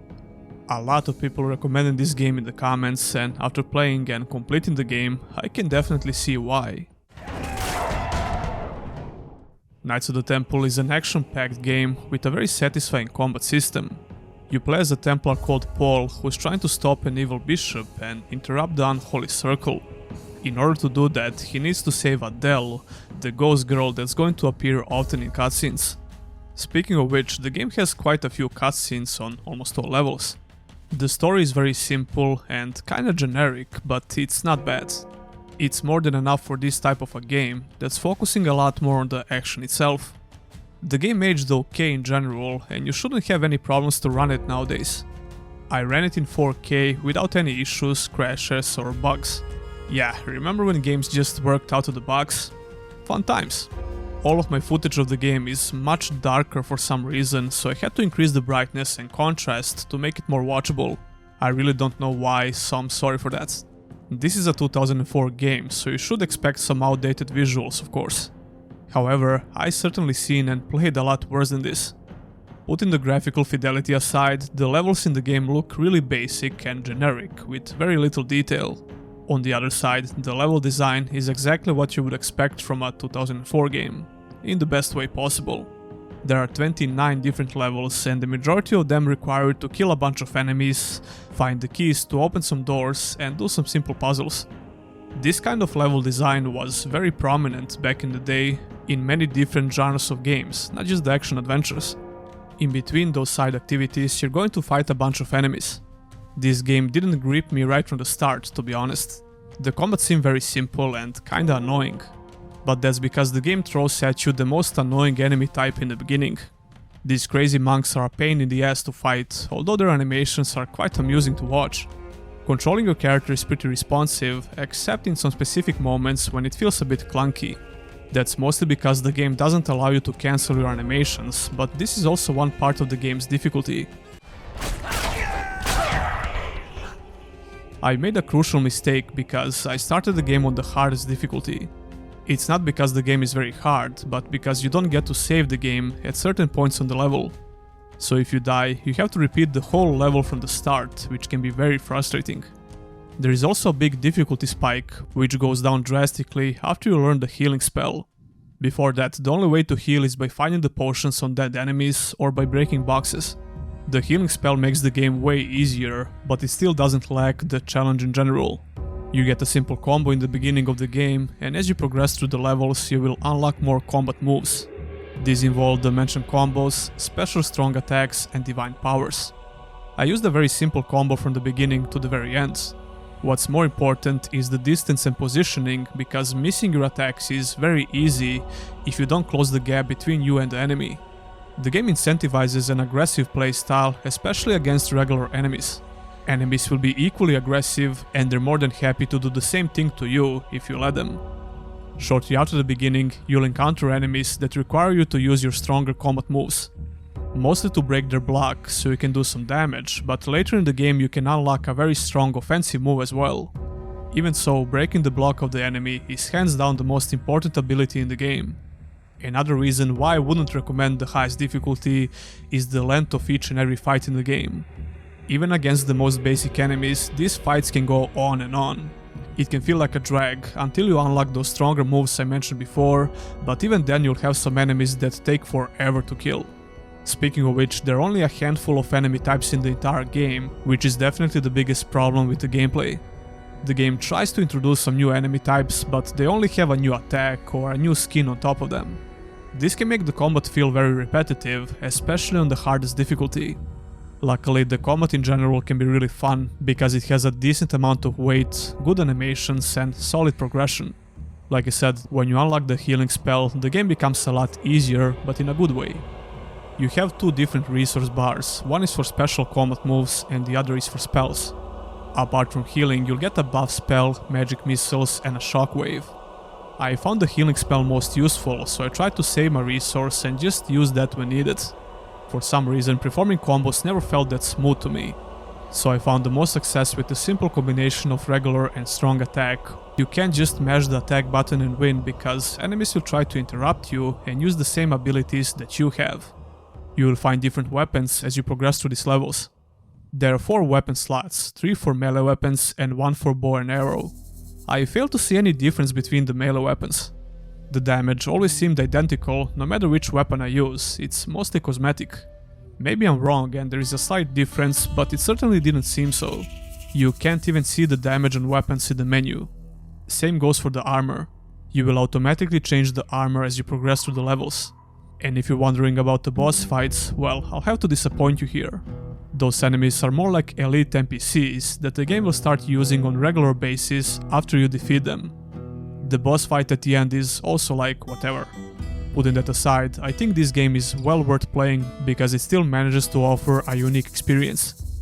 S1: A lot of people recommended this game in the comments, and after playing and completing the game, I can definitely see why. Knights of the Temple is an action-packed game with a very satisfying combat system. You play as a Templar called Paul, who is trying to stop an evil bishop and interrupt the unholy circle. In order to do that, he needs to save Adele, the ghost girl that's going to appear often in cutscenes. Speaking of which, the game has quite a few cutscenes on almost all levels. The story is very simple and kinda generic, but it's not bad. It's more than enough for this type of a game that's focusing a lot more on the action itself. The game aged okay in general, and you shouldn't have any problems to run it nowadays. I ran it in 4K without any issues, crashes or bugs. Yeah, remember when games just worked out of the box? Fun times. All of my footage of the game is much darker for some reason, so I had to increase the brightness and contrast to make it more watchable. I really don't know why, so I'm sorry for that. This is a 2004 game, so you should expect some outdated visuals, of course. However, I certainly seen and played a lot worse than this. Putting the graphical fidelity aside, the levels in the game look really basic and generic, with very little detail. On the other side, the level design is exactly what you would expect from a 2004 game, in the best way possible. There are 29 different levels, and the majority of them require you to kill a bunch of enemies, find the keys to open some doors, and do some simple puzzles. This kind of level design was very prominent back in the day in many different genres of games, not just the action adventures. In between those side activities, you're going to fight a bunch of enemies. This game didn't grip me right from the start, to be honest. The combat seemed very simple and kinda annoying. But that's because the game throws at you the most annoying enemy type in the beginning. These crazy monks are a pain in the ass to fight, although their animations are quite amusing to watch. Controlling your character is pretty responsive, except in some specific moments when it feels a bit clunky. That's mostly because the game doesn't allow you to cancel your animations, but this is also one part of the game's difficulty. I made a crucial mistake because I started the game on the hardest difficulty. It's not because the game is very hard, but because you don't get to save the game at certain points on the level. So if you die, you have to repeat the whole level from the start, which can be very frustrating. There is also a big difficulty spike, which goes down drastically after you learn the healing spell. Before that, the only way to heal is by finding the potions on dead enemies or by breaking boxes. The healing spell makes the game way easier, but it still doesn't lack the challenge in general. You get a simple combo in the beginning of the game, and as you progress through the levels you will unlock more combat moves. These involve the mentioned combos, special strong attacks and divine powers. I used a very simple combo from the beginning to the very end. What's more important is the distance and positioning, because missing your attacks is very easy if you don't close the gap between you and the enemy. The game incentivizes an aggressive playstyle, especially against regular enemies. Enemies will be equally aggressive and they're more than happy to do the same thing to you if you let them. Shortly after the beginning, you'll encounter enemies that require you to use your stronger combat moves. Mostly to break their block, so you can do some damage, but later in the game you can unlock a very strong offensive move as well. Even so, breaking the block of the enemy is hands down the most important ability in the game. Another reason why I wouldn't recommend the highest difficulty is the length of each and every fight in the game. Even against the most basic enemies, these fights can go on and on. It can feel like a drag until you unlock those stronger moves I mentioned before, but even then you'll have some enemies that take forever to kill. Speaking of which, there are only a handful of enemy types in the entire game, which is definitely the biggest problem with the gameplay. The game tries to introduce some new enemy types, but they only have a new attack or a new skin on top of them. This can make the combat feel very repetitive, especially on the hardest difficulty. Luckily, the combat in general can be really fun, because it has a decent amount of weight, good animations and solid progression. Like I said, when you unlock the healing spell, the game becomes a lot easier, but in a good way. You have two different resource bars, one is for special combat moves and the other is for spells. Apart from healing, you'll get a buff spell, magic missiles and a shockwave. I found the healing spell most useful, so I tried to save my resource and just use that when needed. For some reason, performing combos never felt that smooth to me. So I found the most success with a simple combination of regular and strong attack. You can't just mash the attack button and win, because enemies will try to interrupt you and use the same abilities that you have. You will find different weapons as you progress through these levels. There are 4 weapon slots, 3 for melee weapons and 1 for bow and arrow. I failed to see any difference between the melee weapons. The damage always seemed identical no matter which weapon I use, it's mostly cosmetic. Maybe I'm wrong and there is a slight difference, but it certainly didn't seem so. You can't even see the damage on weapons in the menu. Same goes for the armor. You will automatically change the armor as you progress through the levels. And if you're wondering about the boss fights, well, I'll have to disappoint you here. Those enemies are more like elite NPCs that the game will start using on regular basis after you defeat them. The boss fight at the end is also like whatever. Putting that aside, I think this game is well worth playing because it still manages to offer a unique experience.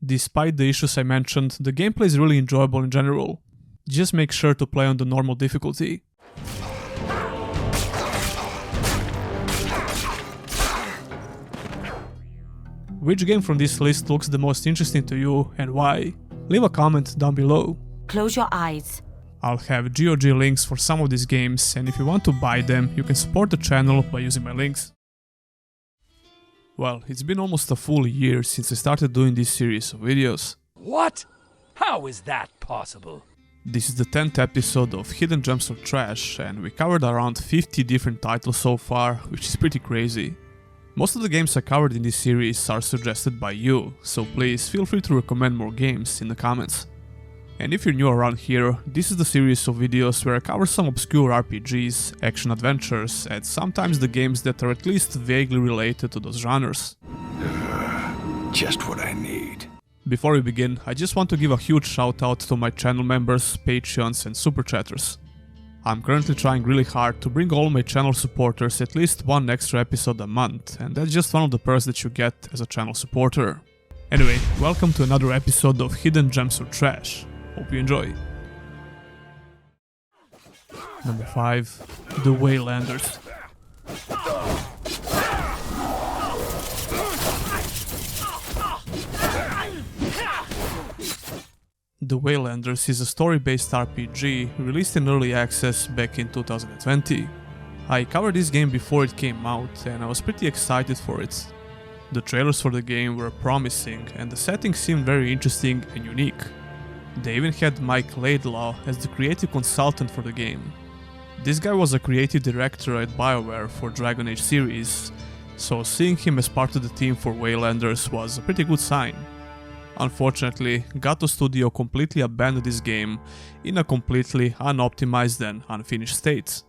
S1: Despite the issues I mentioned, the gameplay is really enjoyable in general. Just make sure to play on the normal difficulty. Which game from this list looks the most interesting to you and why? Leave a comment down below.
S19: Close your eyes.
S1: I'll have GOG links for some of these games, and if you want to buy them, you can support the channel by using my links. Well, it's been almost a full year since I started doing this series of videos.
S14: What? How is that possible?
S1: This is the 10th episode of Hidden Gems or Trash, and we covered around 50 different titles so far, which is pretty crazy. Most of the games I covered in this series are suggested by you, so please feel free to recommend more games in the comments. And if you're new around here, this is the series of videos where I cover some obscure RPGs, action adventures, and sometimes the games that are at least vaguely related to those genres.
S20: Just what I need.
S1: Before we begin, I just want to give a huge shout out to my channel members, Patreons and Super Chatters. I'm currently trying really hard to bring all my channel supporters at least one extra episode a month, and that's just one of the perks that you get as a channel supporter. Anyway, welcome to another episode of Hidden Gems or Trash. Hope you enjoy. Number 5. The Warlanders. The Waylanders is a story-based RPG released in early access back in 2020. I covered this game before it came out and I was pretty excited for it. The trailers for the game were promising and the setting seemed very interesting and unique. They even had Mike Laidlaw as the creative consultant for the game. This guy was a creative director at BioWare for Dragon Age series, so seeing him as part of the team for Waylanders was a pretty good sign. Unfortunately, Gato Studio completely abandoned this game in a completely unoptimized and unfinished state.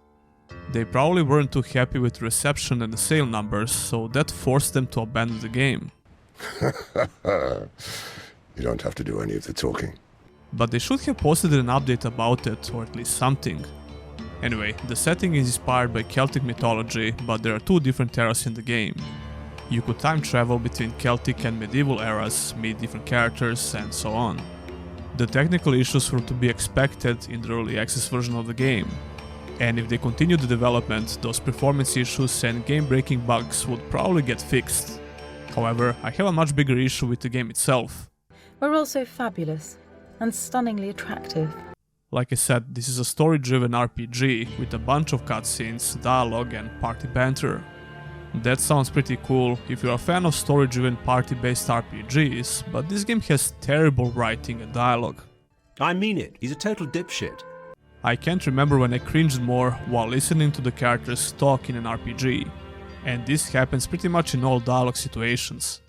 S1: They probably weren't too happy with the reception and the sale numbers, so that forced them to abandon the game.
S4: You don't have to do any of the talking.
S1: But they should have posted an update about it, or at least something. Anyway, the setting is inspired by Celtic mythology, but there are two different eras in the game. You could time travel between Celtic and medieval eras, meet different characters, and so on. The technical issues were to be expected in the early access version of the game, and if they continue the development, those performance issues and game-breaking bugs would probably get fixed. However, I have a much bigger issue with the game itself.
S18: We're also fabulous and stunningly attractive.
S1: Like I said, this is a story-driven RPG with a bunch of cutscenes, dialogue and party banter. That sounds pretty cool if you're a fan of story-driven party-based RPGs, but this game has terrible writing and dialogue.
S23: I mean it, he's a total dipshit.
S1: I can't remember when I cringed more while listening to the characters talk in an RPG, and this happens pretty much in all dialogue situations.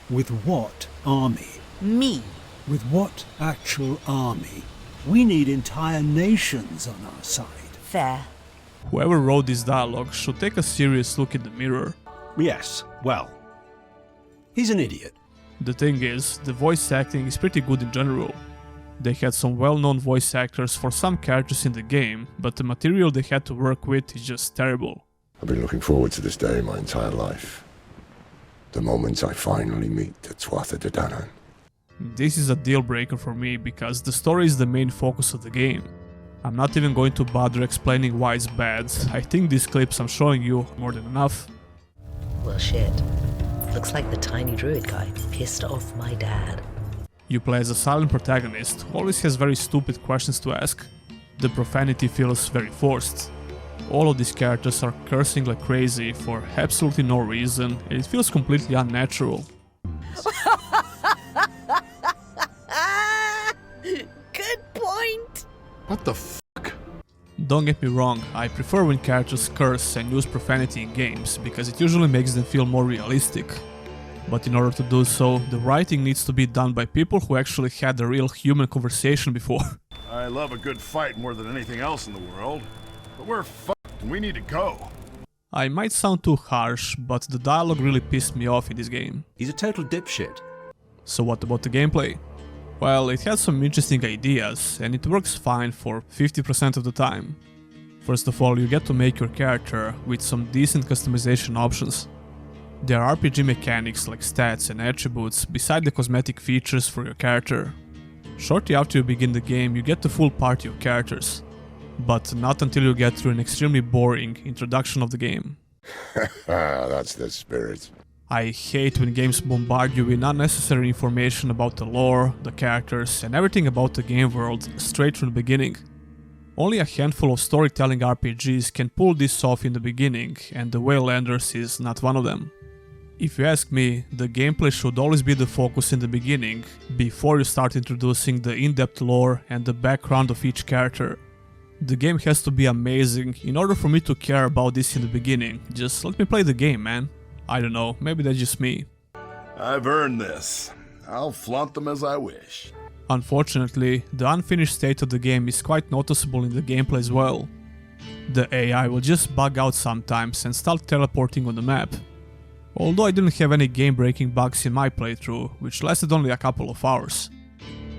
S24: With what army?
S18: Me.
S24: With what actual army? We need entire nations on our side.
S18: Fair.
S1: Whoever wrote this dialogue should take a serious look in the mirror.
S23: Yes, well, he's an idiot.
S1: The thing is, the voice acting is pretty good in general. They had some well-known voice actors for some characters in the game, but the material they had to work with is just terrible.
S4: I've been looking forward to this day my entire life. The moment I finally meet the Tuatha De Danann.
S1: This is a deal breaker for me because the story is the main focus of the game. I'm not even going to bother explaining why it's bad. I think these clips I'm showing you are more than enough.
S25: Well shit. Looks like the tiny druid guy pissed off my dad.
S1: You play as a silent protagonist who always has very stupid questions to ask. The profanity feels very forced. All of these characters are cursing like crazy for absolutely no reason and it feels completely unnatural.
S18: Good point!
S4: What the fuck?
S1: Don't get me wrong, I prefer when characters curse and use profanity in games, because it usually makes them feel more realistic. But in order to do so, the writing needs to be done by people who actually had a real human conversation before.
S5: I love a good fight more than anything else in the world, but we're fucked and we need to go.
S1: I might sound too harsh, but the dialogue really pissed me off in this game.
S23: He's a total dipshit.
S1: So what about the gameplay? Well, it has some interesting ideas, and it works fine for 50% of the time. First of all, you get to make your character with some decent customization options. There are RPG mechanics like stats and attributes beside the cosmetic features for your character. Shortly after you begin the game, you get the full party of characters, but not until you get through an extremely boring introduction of the game.
S4: That's the spirit.
S1: I hate when games bombard you with unnecessary information about the lore, the characters, and everything about the game world straight from the beginning. Only a handful of storytelling RPGs can pull this off in the beginning, and the Waylanders is not one of them. If you ask me, the gameplay should always be the focus in the beginning, before you start introducing the in-depth lore and the background of each character. The game has to be amazing in order for me to care about this in the beginning. Just let me play the game, man. I don't know, maybe that's just me.
S5: I've earned this. I'll flaunt them as I wish.
S1: Unfortunately, the unfinished state of the game is quite noticeable in the gameplay as well. The AI will just bug out sometimes and start teleporting on the map. Although I didn't have any game-breaking bugs in my playthrough, which lasted only a couple of hours.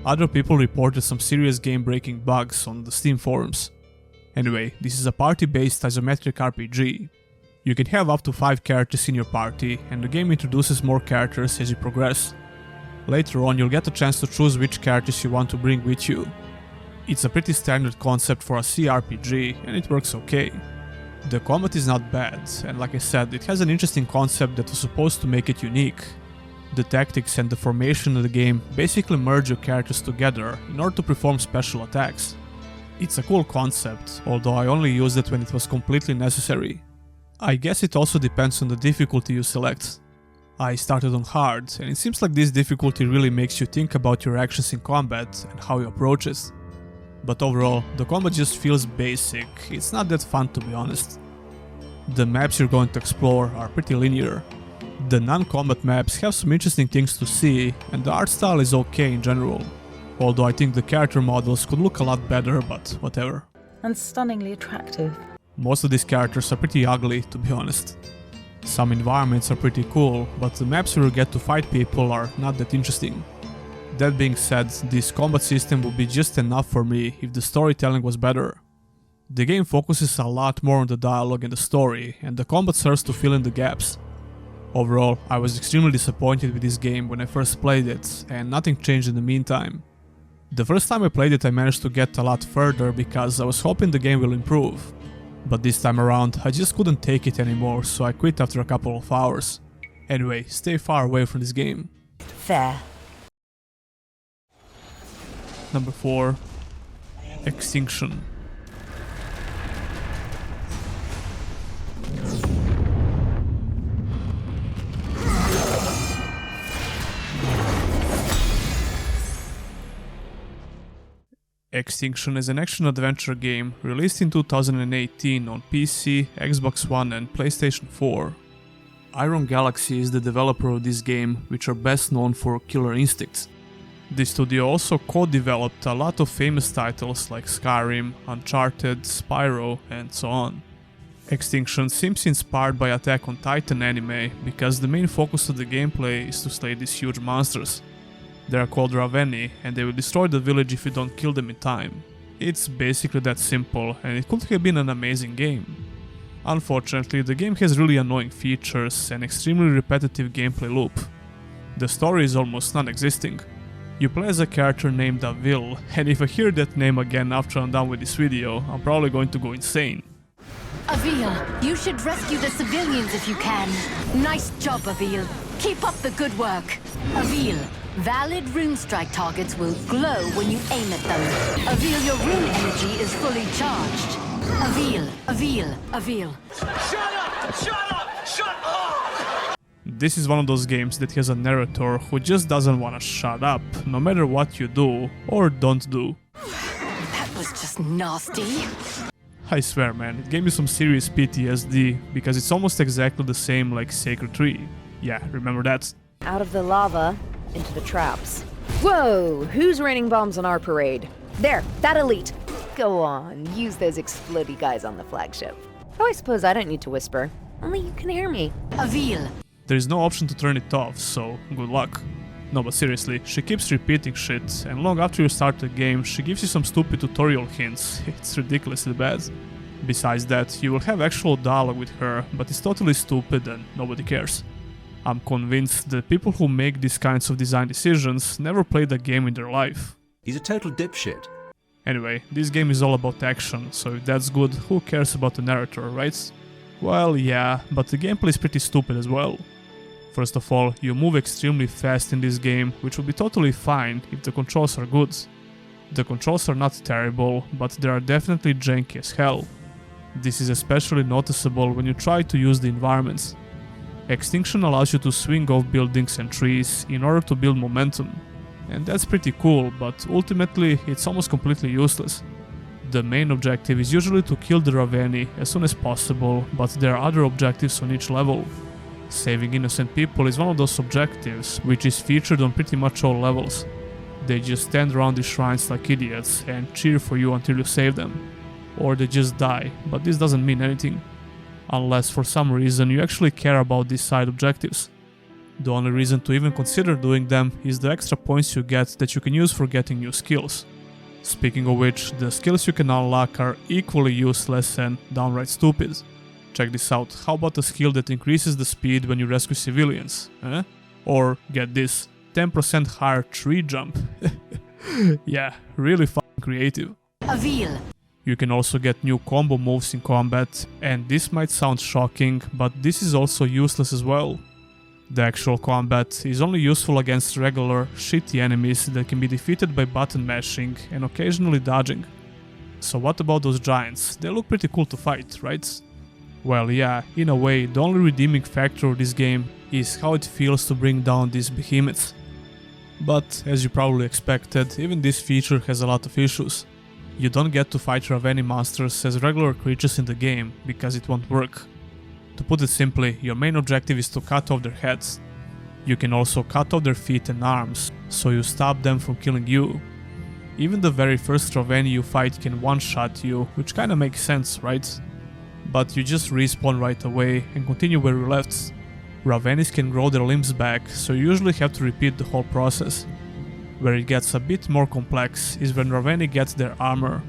S1: Other people reported some serious game-breaking bugs on the Steam forums. Anyway, this is a party-based isometric RPG. You can have up to 5 characters in your party, and the game introduces more characters as you progress. Later on, you'll get a chance to choose which characters you want to bring with you. It's a pretty standard concept for a CRPG, and it works okay. The combat is not bad, and like I said, it has an interesting concept that was supposed to make it unique. The tactics and the formation of the game basically merge your characters together in order to perform special attacks. It's a cool concept, although I only used it when it was completely necessary. I guess it also depends on the difficulty you select. I started on hard, and it seems like this difficulty really makes you think about your actions in combat and how you approach it. But overall, the combat just feels basic, it's not that fun to be honest. The maps you're going to explore are pretty linear. The non-combat maps have some interesting things to see, and the art style is okay in general. Although I think the character models could look a lot better, but whatever.
S18: And stunningly attractive.
S1: Most of these characters are pretty ugly, to be honest. Some environments are pretty cool, but the maps where you get to fight people are not that interesting. That being said, this combat system would be just enough for me if the storytelling was better. The game focuses a lot more on the dialogue and the story, and the combat serves to fill in the gaps. Overall, I was extremely disappointed with this game when I first played it, and nothing changed in the meantime. The first time I played it I managed to get a lot further because I was hoping the game will improve. But this time around I just couldn't take it anymore, so I quit after a couple of hours. Anyway, stay far away from this game.
S25: Fair.
S1: Number 4. Extinction. Extinction is an action-adventure game released in 2018 on PC, Xbox One and PlayStation 4. Iron Galaxy is the developer of this game, which are best known for Killer Instinct. The studio also co-developed a lot of famous titles like Skyrim, Uncharted, Spyro and so on. Extinction seems inspired by Attack on Titan anime because the main focus of the gameplay is to slay these huge monsters. They are called Raveni, and they will destroy the village if you don't kill them in time. It's basically that simple, and it could have been an amazing game. Unfortunately, the game has really annoying features and extremely repetitive gameplay loop. The story is almost non-existing. You play as a character named Avil, and if I hear that name again after I'm done with this video, I'm probably going to go insane.
S7: Avil, you should rescue the civilians if you can. Nice job, Avil. Keep up the good work. Avil, valid rune strike targets will glow when you aim at them. Avil, your rune energy is fully charged. Avil.
S8: Shut up! Shut up! Shut up!
S1: This is one of those games that has a narrator who just doesn't want to shut up, no matter what you do or don't do.
S7: That was just nasty.
S1: I swear man, it gave me some serious PTSD, because it's almost exactly the same like Sacred Tree. Yeah, remember that?
S13: Out of the lava, into the traps. Whoa! Who's raining bombs on our parade? There, that elite! Go on, use those explodey guys on the flagship. Oh, I suppose I don't need to whisper. Only you can hear me.
S7: Avil.
S1: There is no option to turn it off, so good luck. No, but seriously, she keeps repeating shit, and long after you start the game, she gives you some stupid tutorial hints. It's ridiculously bad. Besides that, you will have actual dialogue with her, but it's totally stupid and nobody cares. I'm convinced that people who make these kinds of design decisions never played a game in their life.
S23: He's a total dipshit.
S1: Anyway, this game is all about action, so if that's good, who cares about the narrator, right? Well, yeah, but the gameplay is pretty stupid as well. First of all, you move extremely fast in this game, which would be totally fine if the controls are good. The controls are not terrible, but they are definitely janky as hell. This is especially noticeable when you try to use the environments. Extinction allows you to swing off buildings and trees in order to build momentum. And that's pretty cool, but ultimately it's almost completely useless. The main objective is usually to kill the Raveni as soon as possible, but there are other objectives on each level. Saving innocent people is one of those objectives, which is featured on pretty much all levels. They just stand around the shrines like idiots and cheer for you until you save them. Or they just die, but this doesn't mean anything. Unless for some reason you actually care about these side objectives. The only reason to even consider doing them is the extra points you get that you can use for getting new skills. Speaking of which, the skills you can unlock are equally useless and downright stupid. Check this out, how about a skill that increases the speed when you rescue civilians? Or, get this, 10% higher tree jump. Yeah, really fucking creative.
S7: Avil.
S1: You can also get new combo moves in combat, and this might sound shocking, but this is also useless as well. The actual combat is only useful against regular, shitty enemies that can be defeated by button mashing and occasionally dodging. So what about those giants? They look pretty cool to fight, right? Well yeah, in a way, the only redeeming factor of this game is how it feels to bring down these behemoths. But, as you probably expected, even this feature has a lot of issues. You don't get to fight Raveni monsters as regular creatures in the game, because it won't work. To put it simply, your main objective is to cut off their heads. You can also cut off their feet and arms, so you stop them from killing you. Even the very first Raveni you fight can one-shot you, which kinda makes sense, right? But you just respawn right away and continue where you left. Ravenis can grow their limbs back, so you usually have to repeat the whole process. Where it gets a bit more complex is when Raveni gets their armor.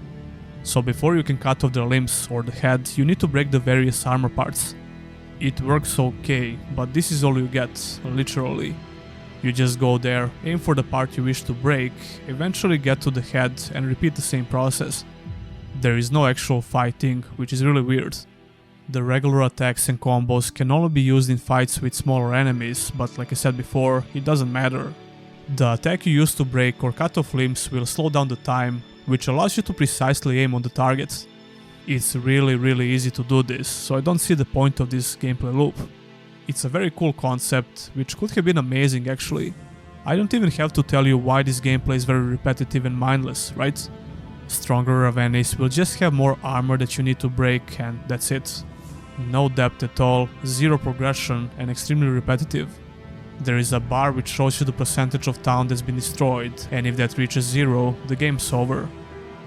S1: So before you can cut off their limbs or the head, you need to break the various armor parts. It works okay, but this is all you get, literally. You just go there, aim for the part you wish to break, eventually get to the head and repeat the same process. There is no actual fighting, which is really weird. The regular attacks and combos can only be used in fights with smaller enemies, but like I said before, it doesn't matter. The attack you use to break or cut off limbs will slow down the time, which allows you to precisely aim on the targets. It's really easy to do this, so I don't see the point of this gameplay loop. It's a very cool concept, which could have been amazing actually. I don't even have to tell you why this gameplay is very repetitive and mindless, right? Stronger Ravenis will just have more armor that you need to break and that's it. No depth at all, zero progression and extremely repetitive. There is a bar which shows you the percentage of town that's been destroyed, and if that reaches 0, the game's over.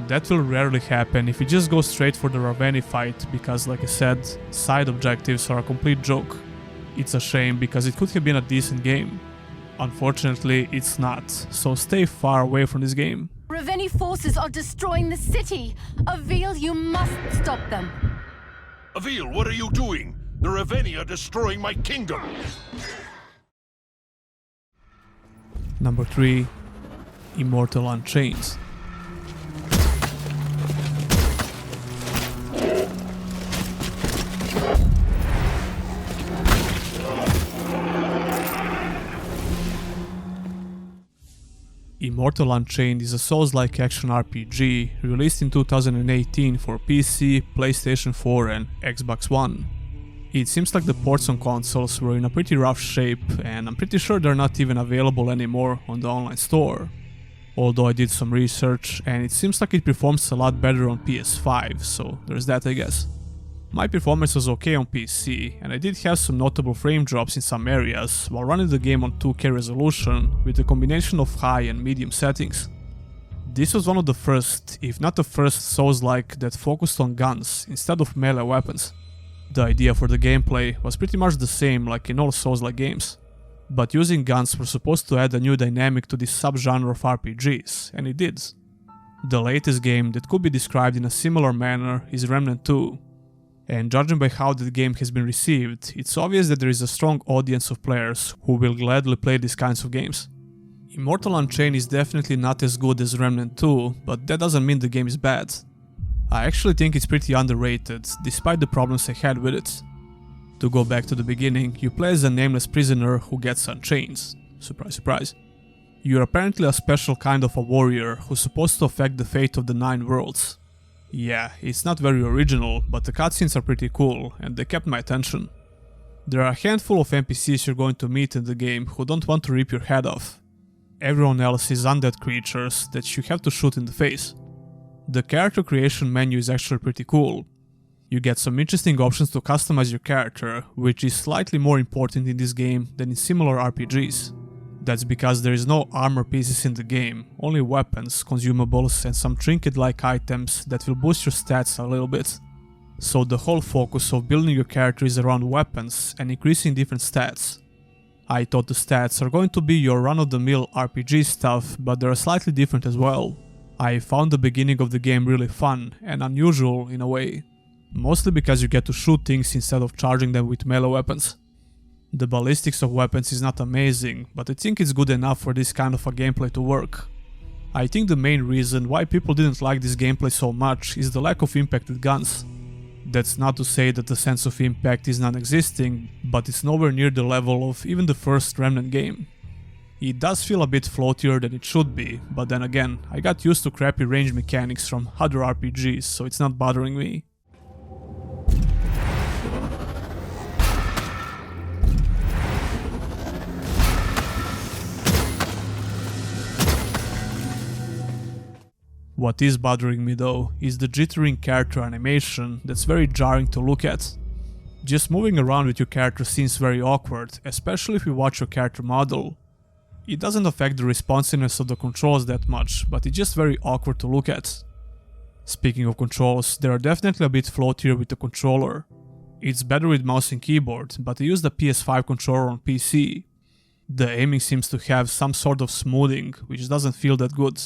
S1: That will rarely happen if you just go straight for the Raveni fight, because like I said, side objectives are a complete joke. It's a shame because it could have been a decent game. Unfortunately, it's not, so stay far away from this game.
S7: Raveni forces are destroying the city! Avil, you must stop them!
S5: Avil, what are you doing? The Raveni are destroying my kingdom!
S1: Number 3. Immortal Unchained. Immortal Unchained is a Souls-like action RPG released in 2018 for PC, PlayStation 4 and Xbox One. It seems like the ports on consoles were in a pretty rough shape, and I'm pretty sure they're not even available anymore on the online store. Although I did some research, and it seems like it performs a lot better on PS5, so there's that I guess. My performance was okay on PC, and I did have some notable frame drops in some areas while running the game on 2K resolution with a combination of high and medium settings. This was one of the first, if not the first Souls-like that focused on guns instead of melee weapons. The idea for the gameplay was pretty much the same like in all Souls-like games, but using guns were supposed to add a new dynamic to this subgenre of RPGs, and it did. The latest game that could be described in a similar manner is Remnant II. And judging by how that game has been received, it's obvious that there is a strong audience of players who will gladly play these kinds of games. Immortal Unchained is definitely not as good as Remnant 2, but that doesn't mean the game is bad. I actually think it's pretty underrated, despite the problems I had with it. To go back to the beginning, you play as a nameless prisoner who gets unchained. Surprise, surprise. You're apparently a special kind of a warrior who's supposed to affect the fate of the 9 worlds. Yeah, it's not very original, but the cutscenes are pretty cool, and they kept my attention. There are a handful of NPCs you're going to meet in the game who don't want to rip your head off. Everyone else is undead creatures that you have to shoot in the face. The character creation menu is actually pretty cool. You get some interesting options to customize your character, which is slightly more important in this game than in similar RPGs. That's because there is no armor pieces in the game, only weapons, consumables and some trinket-like items that will boost your stats a little bit. So the whole focus of building your character is around weapons and increasing different stats. I thought the stats are going to be your run-of-the-mill RPG stuff, but they are slightly different as well. I found the beginning of the game really fun and unusual in a way, mostly because you get to shoot things instead of charging them with melee weapons. The ballistics of weapons is not amazing, but I think it's good enough for this kind of a gameplay to work. I think the main reason why people didn't like this gameplay so much is the lack of impact with guns. That's not to say that the sense of impact is non-existing, but it's nowhere near the level of even the first Remnant game. It does feel a bit floatier than it should be, but then again, I got used to crappy range mechanics from other RPGs, so it's not bothering me. What is bothering me though is the jittering character animation that's very jarring to look at. Just moving around with your character seems very awkward, especially if you watch your character model. It doesn't affect the responsiveness of the controls that much, but it's just very awkward to look at. Speaking of controls, they are definitely a bit floatier with the controller. It's better with mouse and keyboard, but I use the PS5 controller on PC. The aiming seems to have some sort of smoothing, which doesn't feel that good.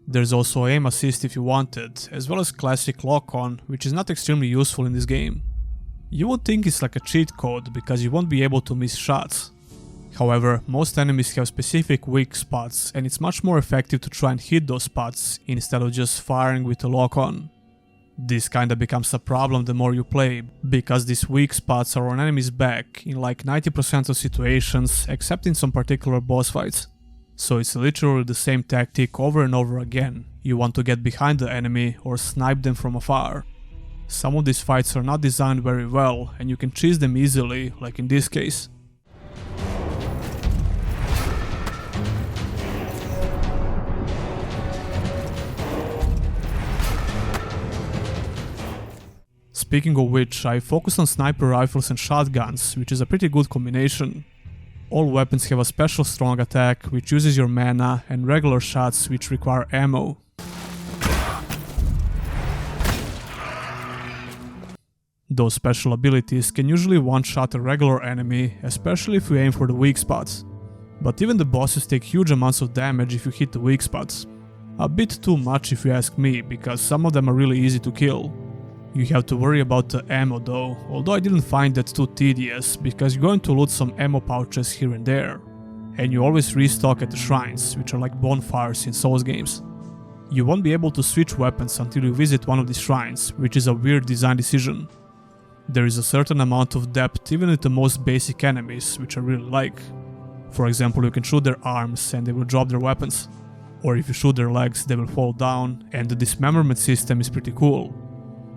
S1: There's also aim assist if you want it, as well as classic lock-on, which is not extremely useful in this game. You would think it's like a cheat code, because you won't be able to miss shots. However, most enemies have specific weak spots, and it's much more effective to try and hit those spots instead of just firing with a lock-on. This kinda becomes a problem the more you play, because these weak spots are on enemies' back in like 90% of situations, except in some particular boss fights. So it's literally the same tactic over and over again. You want to get behind the enemy or snipe them from afar. Some of these fights are not designed very well, and you can cheese them easily, like in this case. Speaking of which, I focus on sniper rifles and shotguns, which is a pretty good combination. All weapons have a special strong attack, which uses your mana, and regular shots, which require ammo. Those special abilities can usually one-shot a regular enemy, especially if you aim for the weak spots. But even the bosses take huge amounts of damage if you hit the weak spots. A bit too much if you ask me, because some of them are really easy to kill. You have to worry about the ammo though, although I didn't find that too tedious, because you're going to loot some ammo pouches here and there. And you always restock at the shrines, which are like bonfires in Souls games. You won't be able to switch weapons until you visit one of these shrines, which is a weird design decision. There is a certain amount of depth even with the most basic enemies, which I really like. For example, you can shoot their arms and they will drop their weapons. Or if you shoot their legs, they will fall down, and the dismemberment system is pretty cool.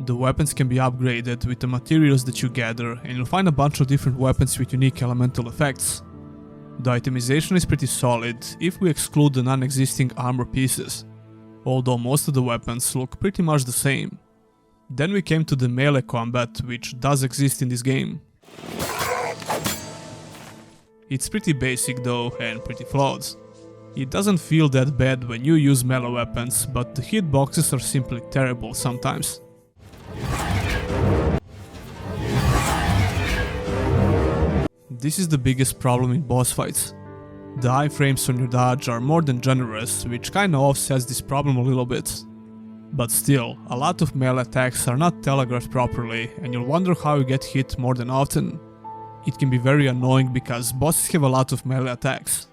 S1: The weapons can be upgraded with the materials that you gather, and you'll find a bunch of different weapons with unique elemental effects. The itemization is pretty solid, if we exclude the non-existing armor pieces, although most of the weapons look pretty much the same. Then we came to the melee combat, which does exist in this game. It's pretty basic though, and pretty flawed. It doesn't feel that bad when you use melee weapons, but the hitboxes are simply terrible sometimes. This is the biggest problem in boss fights. The iframes on your dodge are more than generous, which kinda offsets this problem a little bit. But still, a lot of melee attacks are not telegraphed properly, and you'll wonder how you get hit more than often. It can be very annoying because bosses have a lot of melee attacks.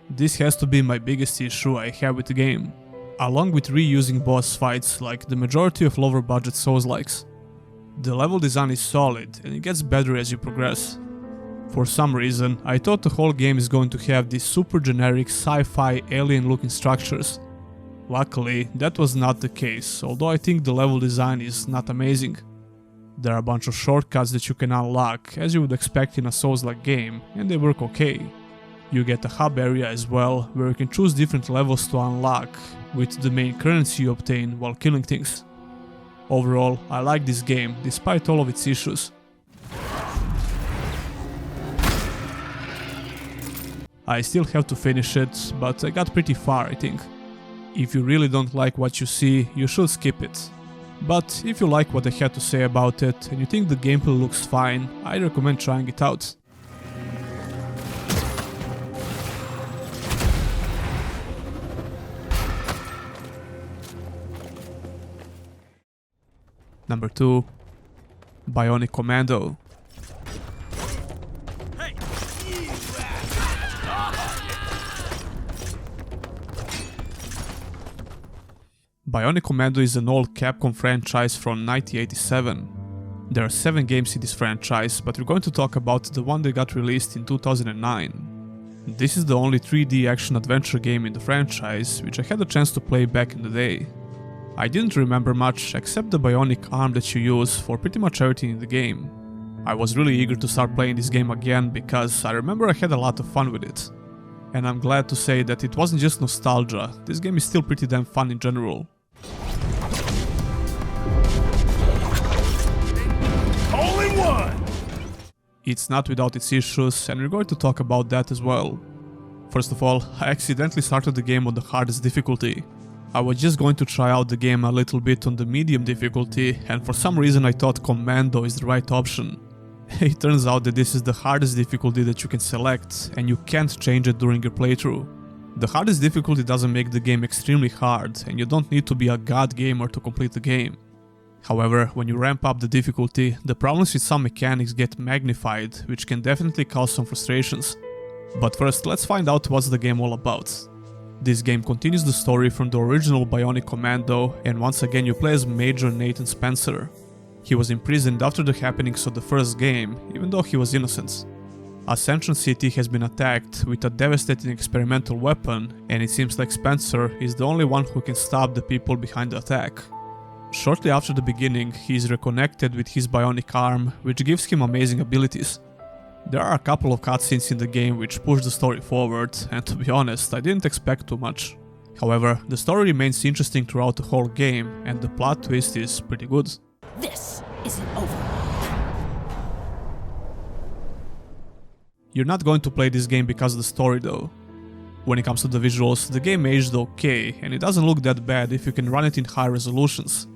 S1: This has to be my biggest issue I have with the game, along with reusing boss fights like the majority of lower budget Souls-likes. The level design is solid, and it gets better as you progress. For some reason, I thought the whole game is going to have these super generic sci-fi alien looking structures. Luckily, that was not the case, although I think the level design is not amazing. There are a bunch of shortcuts that you can unlock, as you would expect in a Souls-like game, and they work okay. You get a hub area as well, where you can choose different levels to unlock, with the main currency you obtain while killing things. Overall, I like this game, despite all of its issues. I still have to finish it, but I got pretty far, I think. If you really don't like what you see, you should skip it. But if you like what I had to say about it and you think the gameplay looks fine, I recommend trying it out. Number 2. Bionic Commando. Bionic Commando is an old Capcom franchise from 1987. There are 7 games in this franchise, but we're going to talk about the one that got released in 2009. This is the only 3D action-adventure game in the franchise, which I had a chance to play back in the day. I didn't remember much except the bionic arm that you use for pretty much everything in the game. I was really eager to start playing this game again because I remember I had a lot of fun with it. And I'm glad to say that it wasn't just nostalgia, this game is still pretty damn fun in general.
S5: Only one!
S1: It's not without its issues, and we're going to talk about that as well. First of all, I accidentally started the game on the hardest difficulty. I was just going to try out the game a little bit on the medium difficulty, and for some reason I thought Commando is the right option. It turns out that this is the hardest difficulty that you can select, and you can't change it during your playthrough. The hardest difficulty doesn't make the game extremely hard, and you don't need to be a god gamer to complete the game. However, when you ramp up the difficulty, the problems with some mechanics get magnified, which can definitely cause some frustrations. But first, let's find out what's the game all about. This game continues the story from the original Bionic Commando, and once again you play as Major Nathan Spencer. He was imprisoned after the happenings of the first game, even though he was innocent. Ascension City has been attacked with a devastating experimental weapon, and it seems like Spencer is the only one who can stop the people behind the attack. Shortly after the beginning, he is reconnected with his bionic arm, which gives him amazing abilities. There are a couple of cutscenes in the game which push the story forward, and to be honest, I didn't expect too much. However, the story remains interesting throughout the whole game, and the plot twist is pretty good.
S11: This isn't over.
S1: You're not going to play this game because of the story though. When it comes to the visuals, the game aged okay, and it doesn't look that bad if you can run it in high resolutions.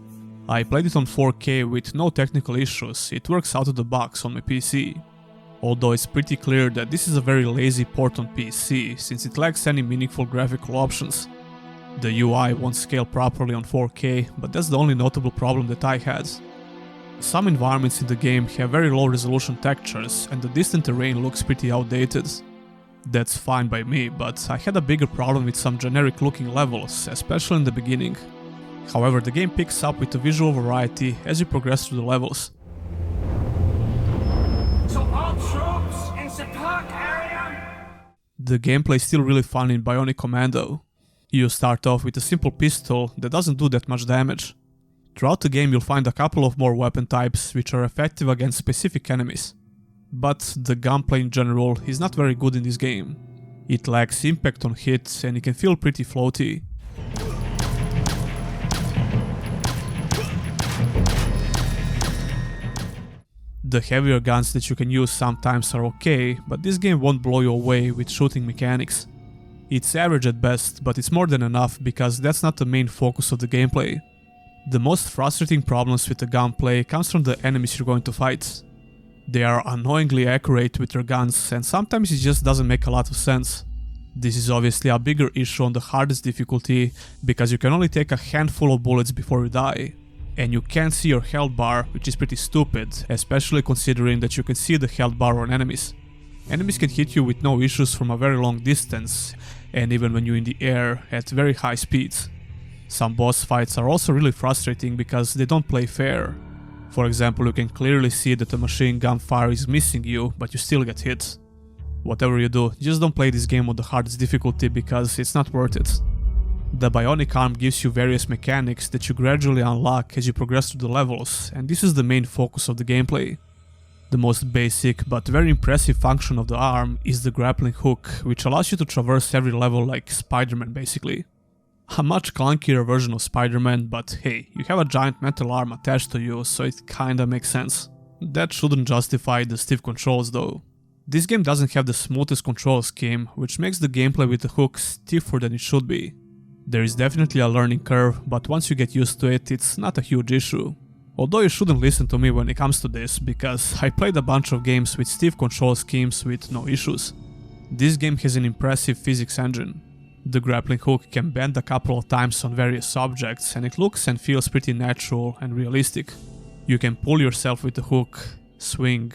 S1: I played it on 4K with no technical issues, it works out of the box on my PC. Although it's pretty clear that this is a very lazy port on PC, since it lacks any meaningful graphical options. The UI won't scale properly on 4K, but that's the only notable problem that I had. Some environments in the game have very low resolution textures, and the distant terrain looks pretty outdated. That's fine by me, but I had a bigger problem with some generic looking levels, especially in the beginning. However, the game picks up with the visual variety as you progress through the levels.
S8: So all troops in the park area?
S1: The gameplay is still really fun in Bionic Commando. You start off with a simple pistol that doesn't do that much damage. Throughout the game you'll find a couple of more weapon types which are effective against specific enemies. But the gunplay in general is not very good in this game. It lacks impact on hits and it can feel pretty floaty. The heavier guns that you can use sometimes are okay, but this game won't blow you away with shooting mechanics. It's average at best, but it's more than enough because that's not the main focus of the gameplay. The most frustrating problems with the gunplay comes from the enemies you're going to fight. They are annoyingly accurate with their guns and sometimes it just doesn't make a lot of sense. This is obviously a bigger issue on the hardest difficulty because you can only take a handful of bullets before you die. And you can't see your health bar, which is pretty stupid, especially considering that you can see the health bar on enemies. Enemies can hit you with no issues from a very long distance, and even when you're in the air at very high speeds. Some boss fights are also really frustrating because they don't play fair. For example, you can clearly see that the machine gun fire is missing you, but you still get hit. Whatever you do, just don't play this game on the hardest difficulty because it's not worth it. The bionic arm gives you various mechanics that you gradually unlock as you progress through the levels, and this is the main focus of the gameplay. The most basic but very impressive function of the arm is the grappling hook, which allows you to traverse every level like Spider-Man basically. A much clunkier version of Spider-Man, but hey, you have a giant metal arm attached to you, so it kinda makes sense. That shouldn't justify the stiff controls though. This game doesn't have the smoothest control scheme, which makes the gameplay with the hook stiffer than it should be. There is definitely a learning curve, but once you get used to it, it's not a huge issue. Although you shouldn't listen to me when it comes to this, because I played a bunch of games with stiff control schemes with no issues. This game has an impressive physics engine. The grappling hook can bend a couple of times on various objects and it looks and feels pretty natural and realistic. You can pull yourself with the hook, swing,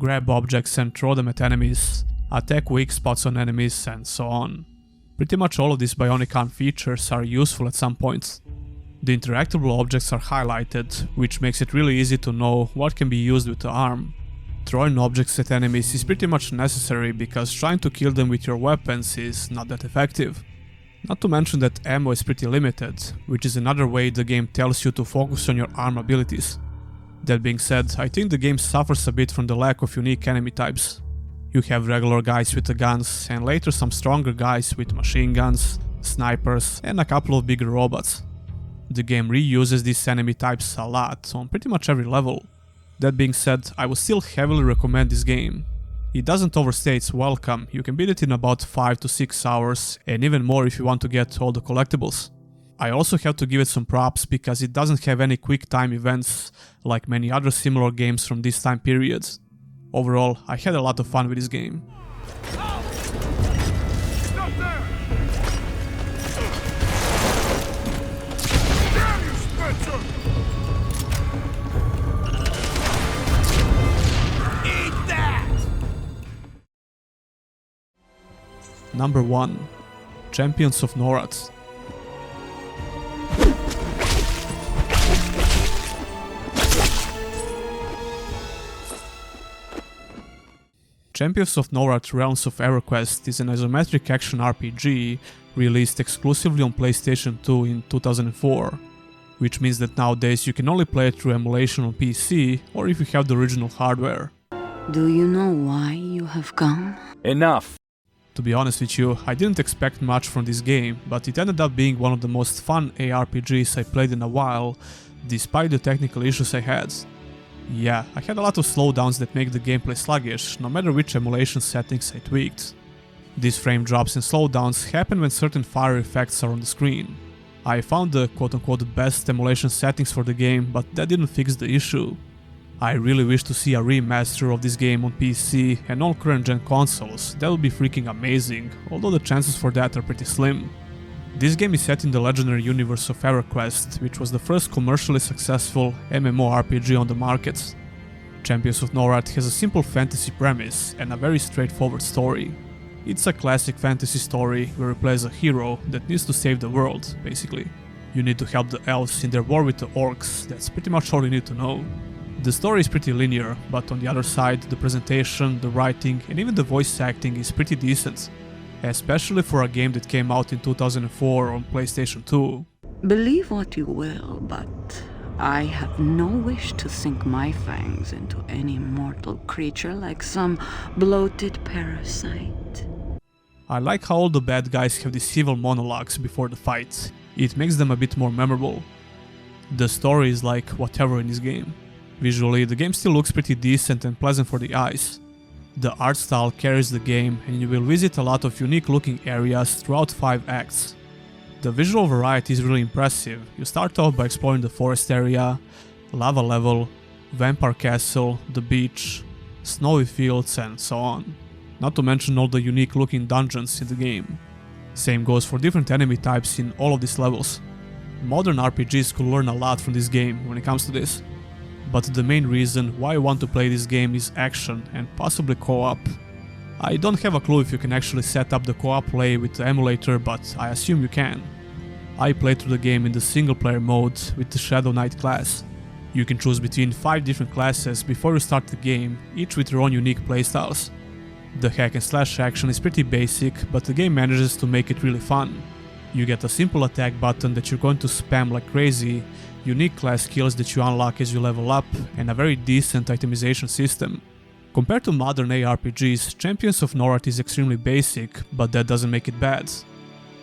S1: grab objects and throw them at enemies, attack weak spots on enemies and so on. Pretty much all of these bionic arm features are useful at some points. The interactable objects are highlighted, which makes it really easy to know what can be used with the arm. Throwing objects at enemies is pretty much necessary because trying to kill them with your weapons is not that effective. Not to mention that ammo is pretty limited, which is another way the game tells you to focus on your arm abilities. That being said, I think the game suffers a bit from the lack of unique enemy types. You have regular guys with the guns, and later some stronger guys with machine guns, snipers, and a couple of bigger robots. The game reuses these enemy types a lot, on pretty much every level. That being said, I would still heavily recommend this game. It doesn't overstay its welcome, you can beat it in about 5 to 6 hours, and even more if you want to get all the collectibles. I also have to give it some props because it doesn't have any quick time events like many other similar games from this time period. Overall, I had a lot of fun with this game. Number 1. Champions of Norath. Champions of Norath Realms of EverQuest is an isometric action RPG released exclusively on PlayStation 2 in 2004, which means that nowadays you can only play it through emulation on PC or if you have the original hardware.
S10: Do you know why you have come?
S6: Enough!
S1: To be honest with you, I didn't expect much from this game, but it ended up being one of the most fun ARPGs I played in a while, despite the technical issues I had. Yeah, I had a lot of slowdowns that make the gameplay sluggish, no matter which emulation settings I tweaked. These frame drops and slowdowns happen when certain fire effects are on the screen. I found the quote-unquote best emulation settings for the game, but that didn't fix the issue. I really wish to see a remaster of this game on PC and all current-gen consoles. That would be freaking amazing, although the chances for that are pretty slim. This game is set in the legendary universe of EverQuest, which was the first commercially successful MMORPG on the market. Champions of Norath has a simple fantasy premise and a very straightforward story. It's a classic fantasy story where you play as a hero that needs to save the world, basically. You need to help the elves in their war with the orcs, that's pretty much all you need to know. The story is pretty linear, but on the other side, the presentation, the writing, and even the voice acting is pretty decent. Especially for a game that came out in 2004 on PlayStation 2.
S10: Believe what you will, but I have no wish to sink my fangs into any mortal creature like some bloated parasite.
S1: I like how all the bad guys have these evil monologues before the fight. It makes them a bit more memorable. The story is like whatever in this game. Visually, the game still looks pretty decent and pleasant for the eyes. The art style carries the game, and you will visit a lot of unique looking areas throughout 5 acts. The visual variety is really impressive. You start off by exploring the forest area, lava level, vampire castle, the beach, snowy fields, and so on. Not to mention all the unique looking dungeons in the game. Same goes for different enemy types in all of these levels. Modern RPGs could learn a lot from this game when it comes to this. But the main reason why I want to play this game is action and possibly co-op. I don't have a clue if you can actually set up the co-op play with the emulator, but I assume you can. I played through the game in the single player mode with the Shadow Knight class. You can choose between 5 different classes before you start the game, each with their own unique playstyles. The hack and slash action is pretty basic, but the game manages to make it really fun. You get a simple attack button that you're going to spam like crazy, unique class skills that you unlock as you level up, and a very decent itemization system. Compared to modern ARPGs, Champions of Norath is extremely basic, but that doesn't make it bad.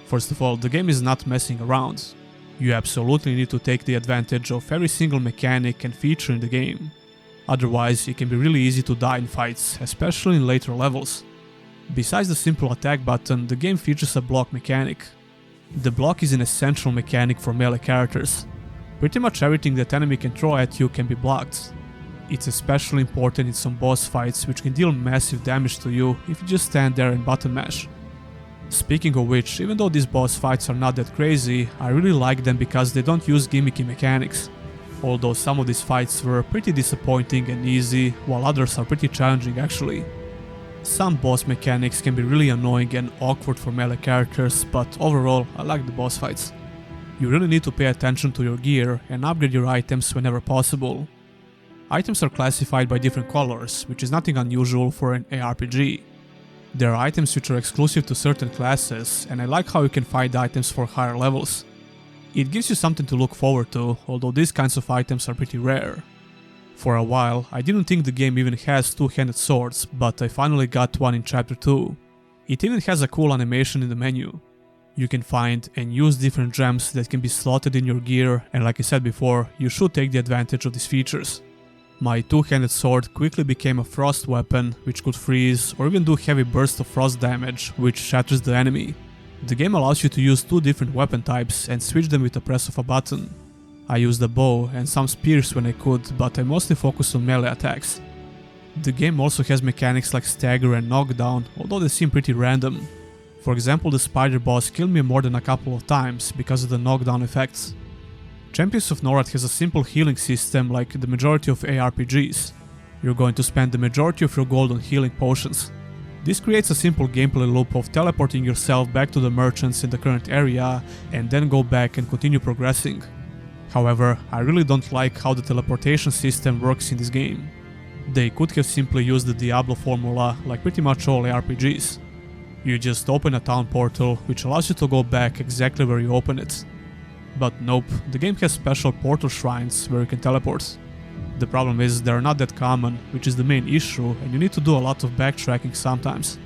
S1: First of all, the game is not messing around. You absolutely need to take the advantage of every single mechanic and feature in the game. Otherwise, it can be really easy to die in fights, especially in later levels. Besides the simple attack button, the game features a block mechanic. The block is an essential mechanic for melee characters. Pretty much everything that enemy can throw at you can be blocked. It's especially important in some boss fights, which can deal massive damage to you if you just stand there and button mash. Speaking of which, even though these boss fights are not that crazy, I really like them because they don't use gimmicky mechanics. Although some of these fights were pretty disappointing and easy, while others are pretty challenging actually. Some boss mechanics can be really annoying and awkward for melee characters, but overall I like the boss fights. You really need to pay attention to your gear and upgrade your items whenever possible. Items are classified by different colors, which is nothing unusual for an ARPG. There are items which are exclusive to certain classes, and I like how you can find items for higher levels. It gives you something to look forward to, although these kinds of items are pretty rare. For a while, I didn't think the game even has two-handed swords, but I finally got one in Chapter 2. It even has a cool animation in the menu. You can find and use different gems that can be slotted in your gear, and like I said before, you should take the advantage of these features. My two-handed sword quickly became a frost weapon, which could freeze or even do heavy bursts of frost damage, which shatters the enemy. The game allows you to use two different weapon types and switch them with the press of a button. I used a bow and some spears when I could, but I mostly focused on melee attacks. The game also has mechanics like stagger and knockdown, although they seem pretty random. For example, the spider boss killed me more than a couple of times because of the knockdown effects. Champions of Norad has a simple healing system like the majority of ARPGs. You're going to spend the majority of your gold on healing potions. This creates a simple gameplay loop of teleporting yourself back to the merchants in the current area and then go back and continue progressing. However, I really don't like how the teleportation system works in this game. They could have simply used the Diablo formula like pretty much all ARPGs. You just open a town portal, which allows you to go back exactly where you open it. But nope, the game has special portal shrines where you can teleport. The problem is they're not that common, which is the main issue, and you need to do a lot of backtracking sometimes.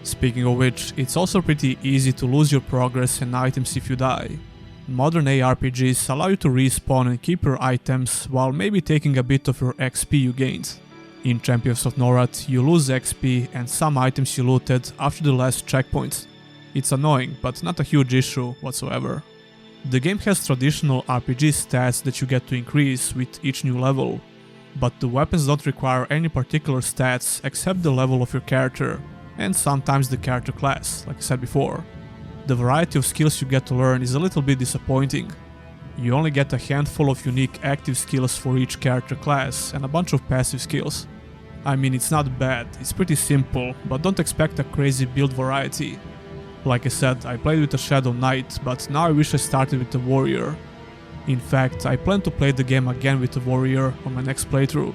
S1: Speaking of which, it's also pretty easy to lose your progress and items if you die. Modern ARPGs allow you to respawn and keep your items while maybe taking a bit of your XP you gained. In Champions of Norad, you lose XP and some items you looted after the last checkpoint. It's annoying, but not a huge issue whatsoever. The game has traditional RPG stats that you get to increase with each new level, but the weapons don't require any particular stats except the level of your character, and sometimes the character class, like I said before. The variety of skills you get to learn is a little bit disappointing. You only get a handful of unique active skills for each character class and a bunch of passive skills. I mean, it's not bad, it's pretty simple, but don't expect a crazy build variety. Like I said, I played with a Shadow Knight, but now I wish I started with the Warrior. In fact, I plan to play the game again with the Warrior on my next playthrough.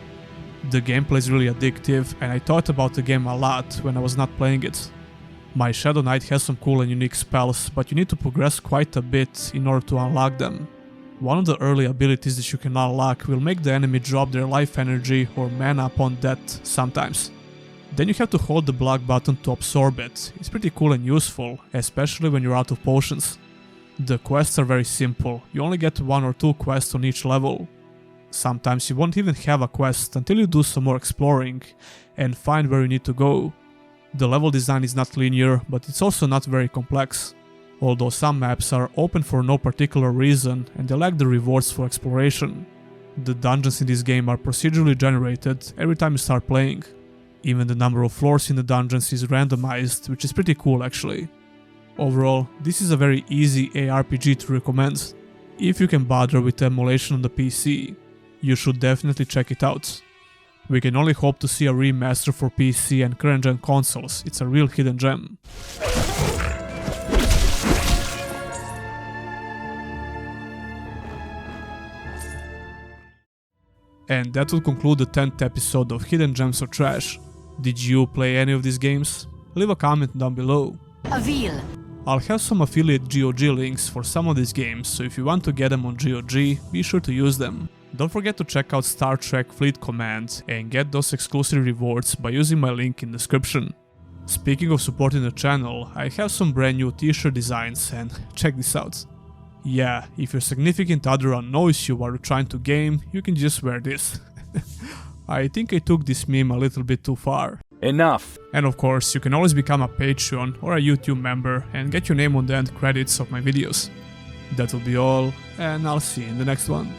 S1: The gameplay is really addictive, and I thought about the game a lot when I was not playing it. My Shadow Knight has some cool and unique spells, but you need to progress quite a bit in order to unlock them. One of the early abilities that you can unlock will make the enemy drop their life energy or mana upon death sometimes. Then you have to hold the block button to absorb it. It's pretty cool and useful, especially when you're out of potions. The quests are very simple, you only get 1 or 2 quests on each level. Sometimes you won't even have a quest until you do some more exploring and find where you need to go. The level design is not linear, but it's also not very complex. Although some maps are open for no particular reason and they lack the rewards for exploration. The dungeons in this game are procedurally generated every time you start playing. Even the number of floors in the dungeons is randomized, which is pretty cool actually. Overall, this is a very easy ARPG to recommend. If you can bother with emulation on the PC, you should definitely check it out. We can only hope to see a remaster for PC and current-gen consoles, it's a real hidden gem. And that will conclude the 10th episode of Hidden Gems or Trash. Did you play any of these games? Leave a comment down below.
S7: Avil.
S1: I'll have some affiliate GOG links for some of these games, so if you want to get them on GOG, be sure to use them. Don't forget to check out Star Trek Fleet Command and get those exclusive rewards by using my link in the description. Speaking of supporting the channel, I have some brand new t-shirt designs and check this out. Yeah, if your significant other annoys you while you're trying to game, you can just wear this. I think I took this meme a little bit too far.
S6: Enough!
S1: And of course, you can always become a Patreon or a YouTube member and get your name on the end credits of my videos. That will be all, and I'll see you in the next one.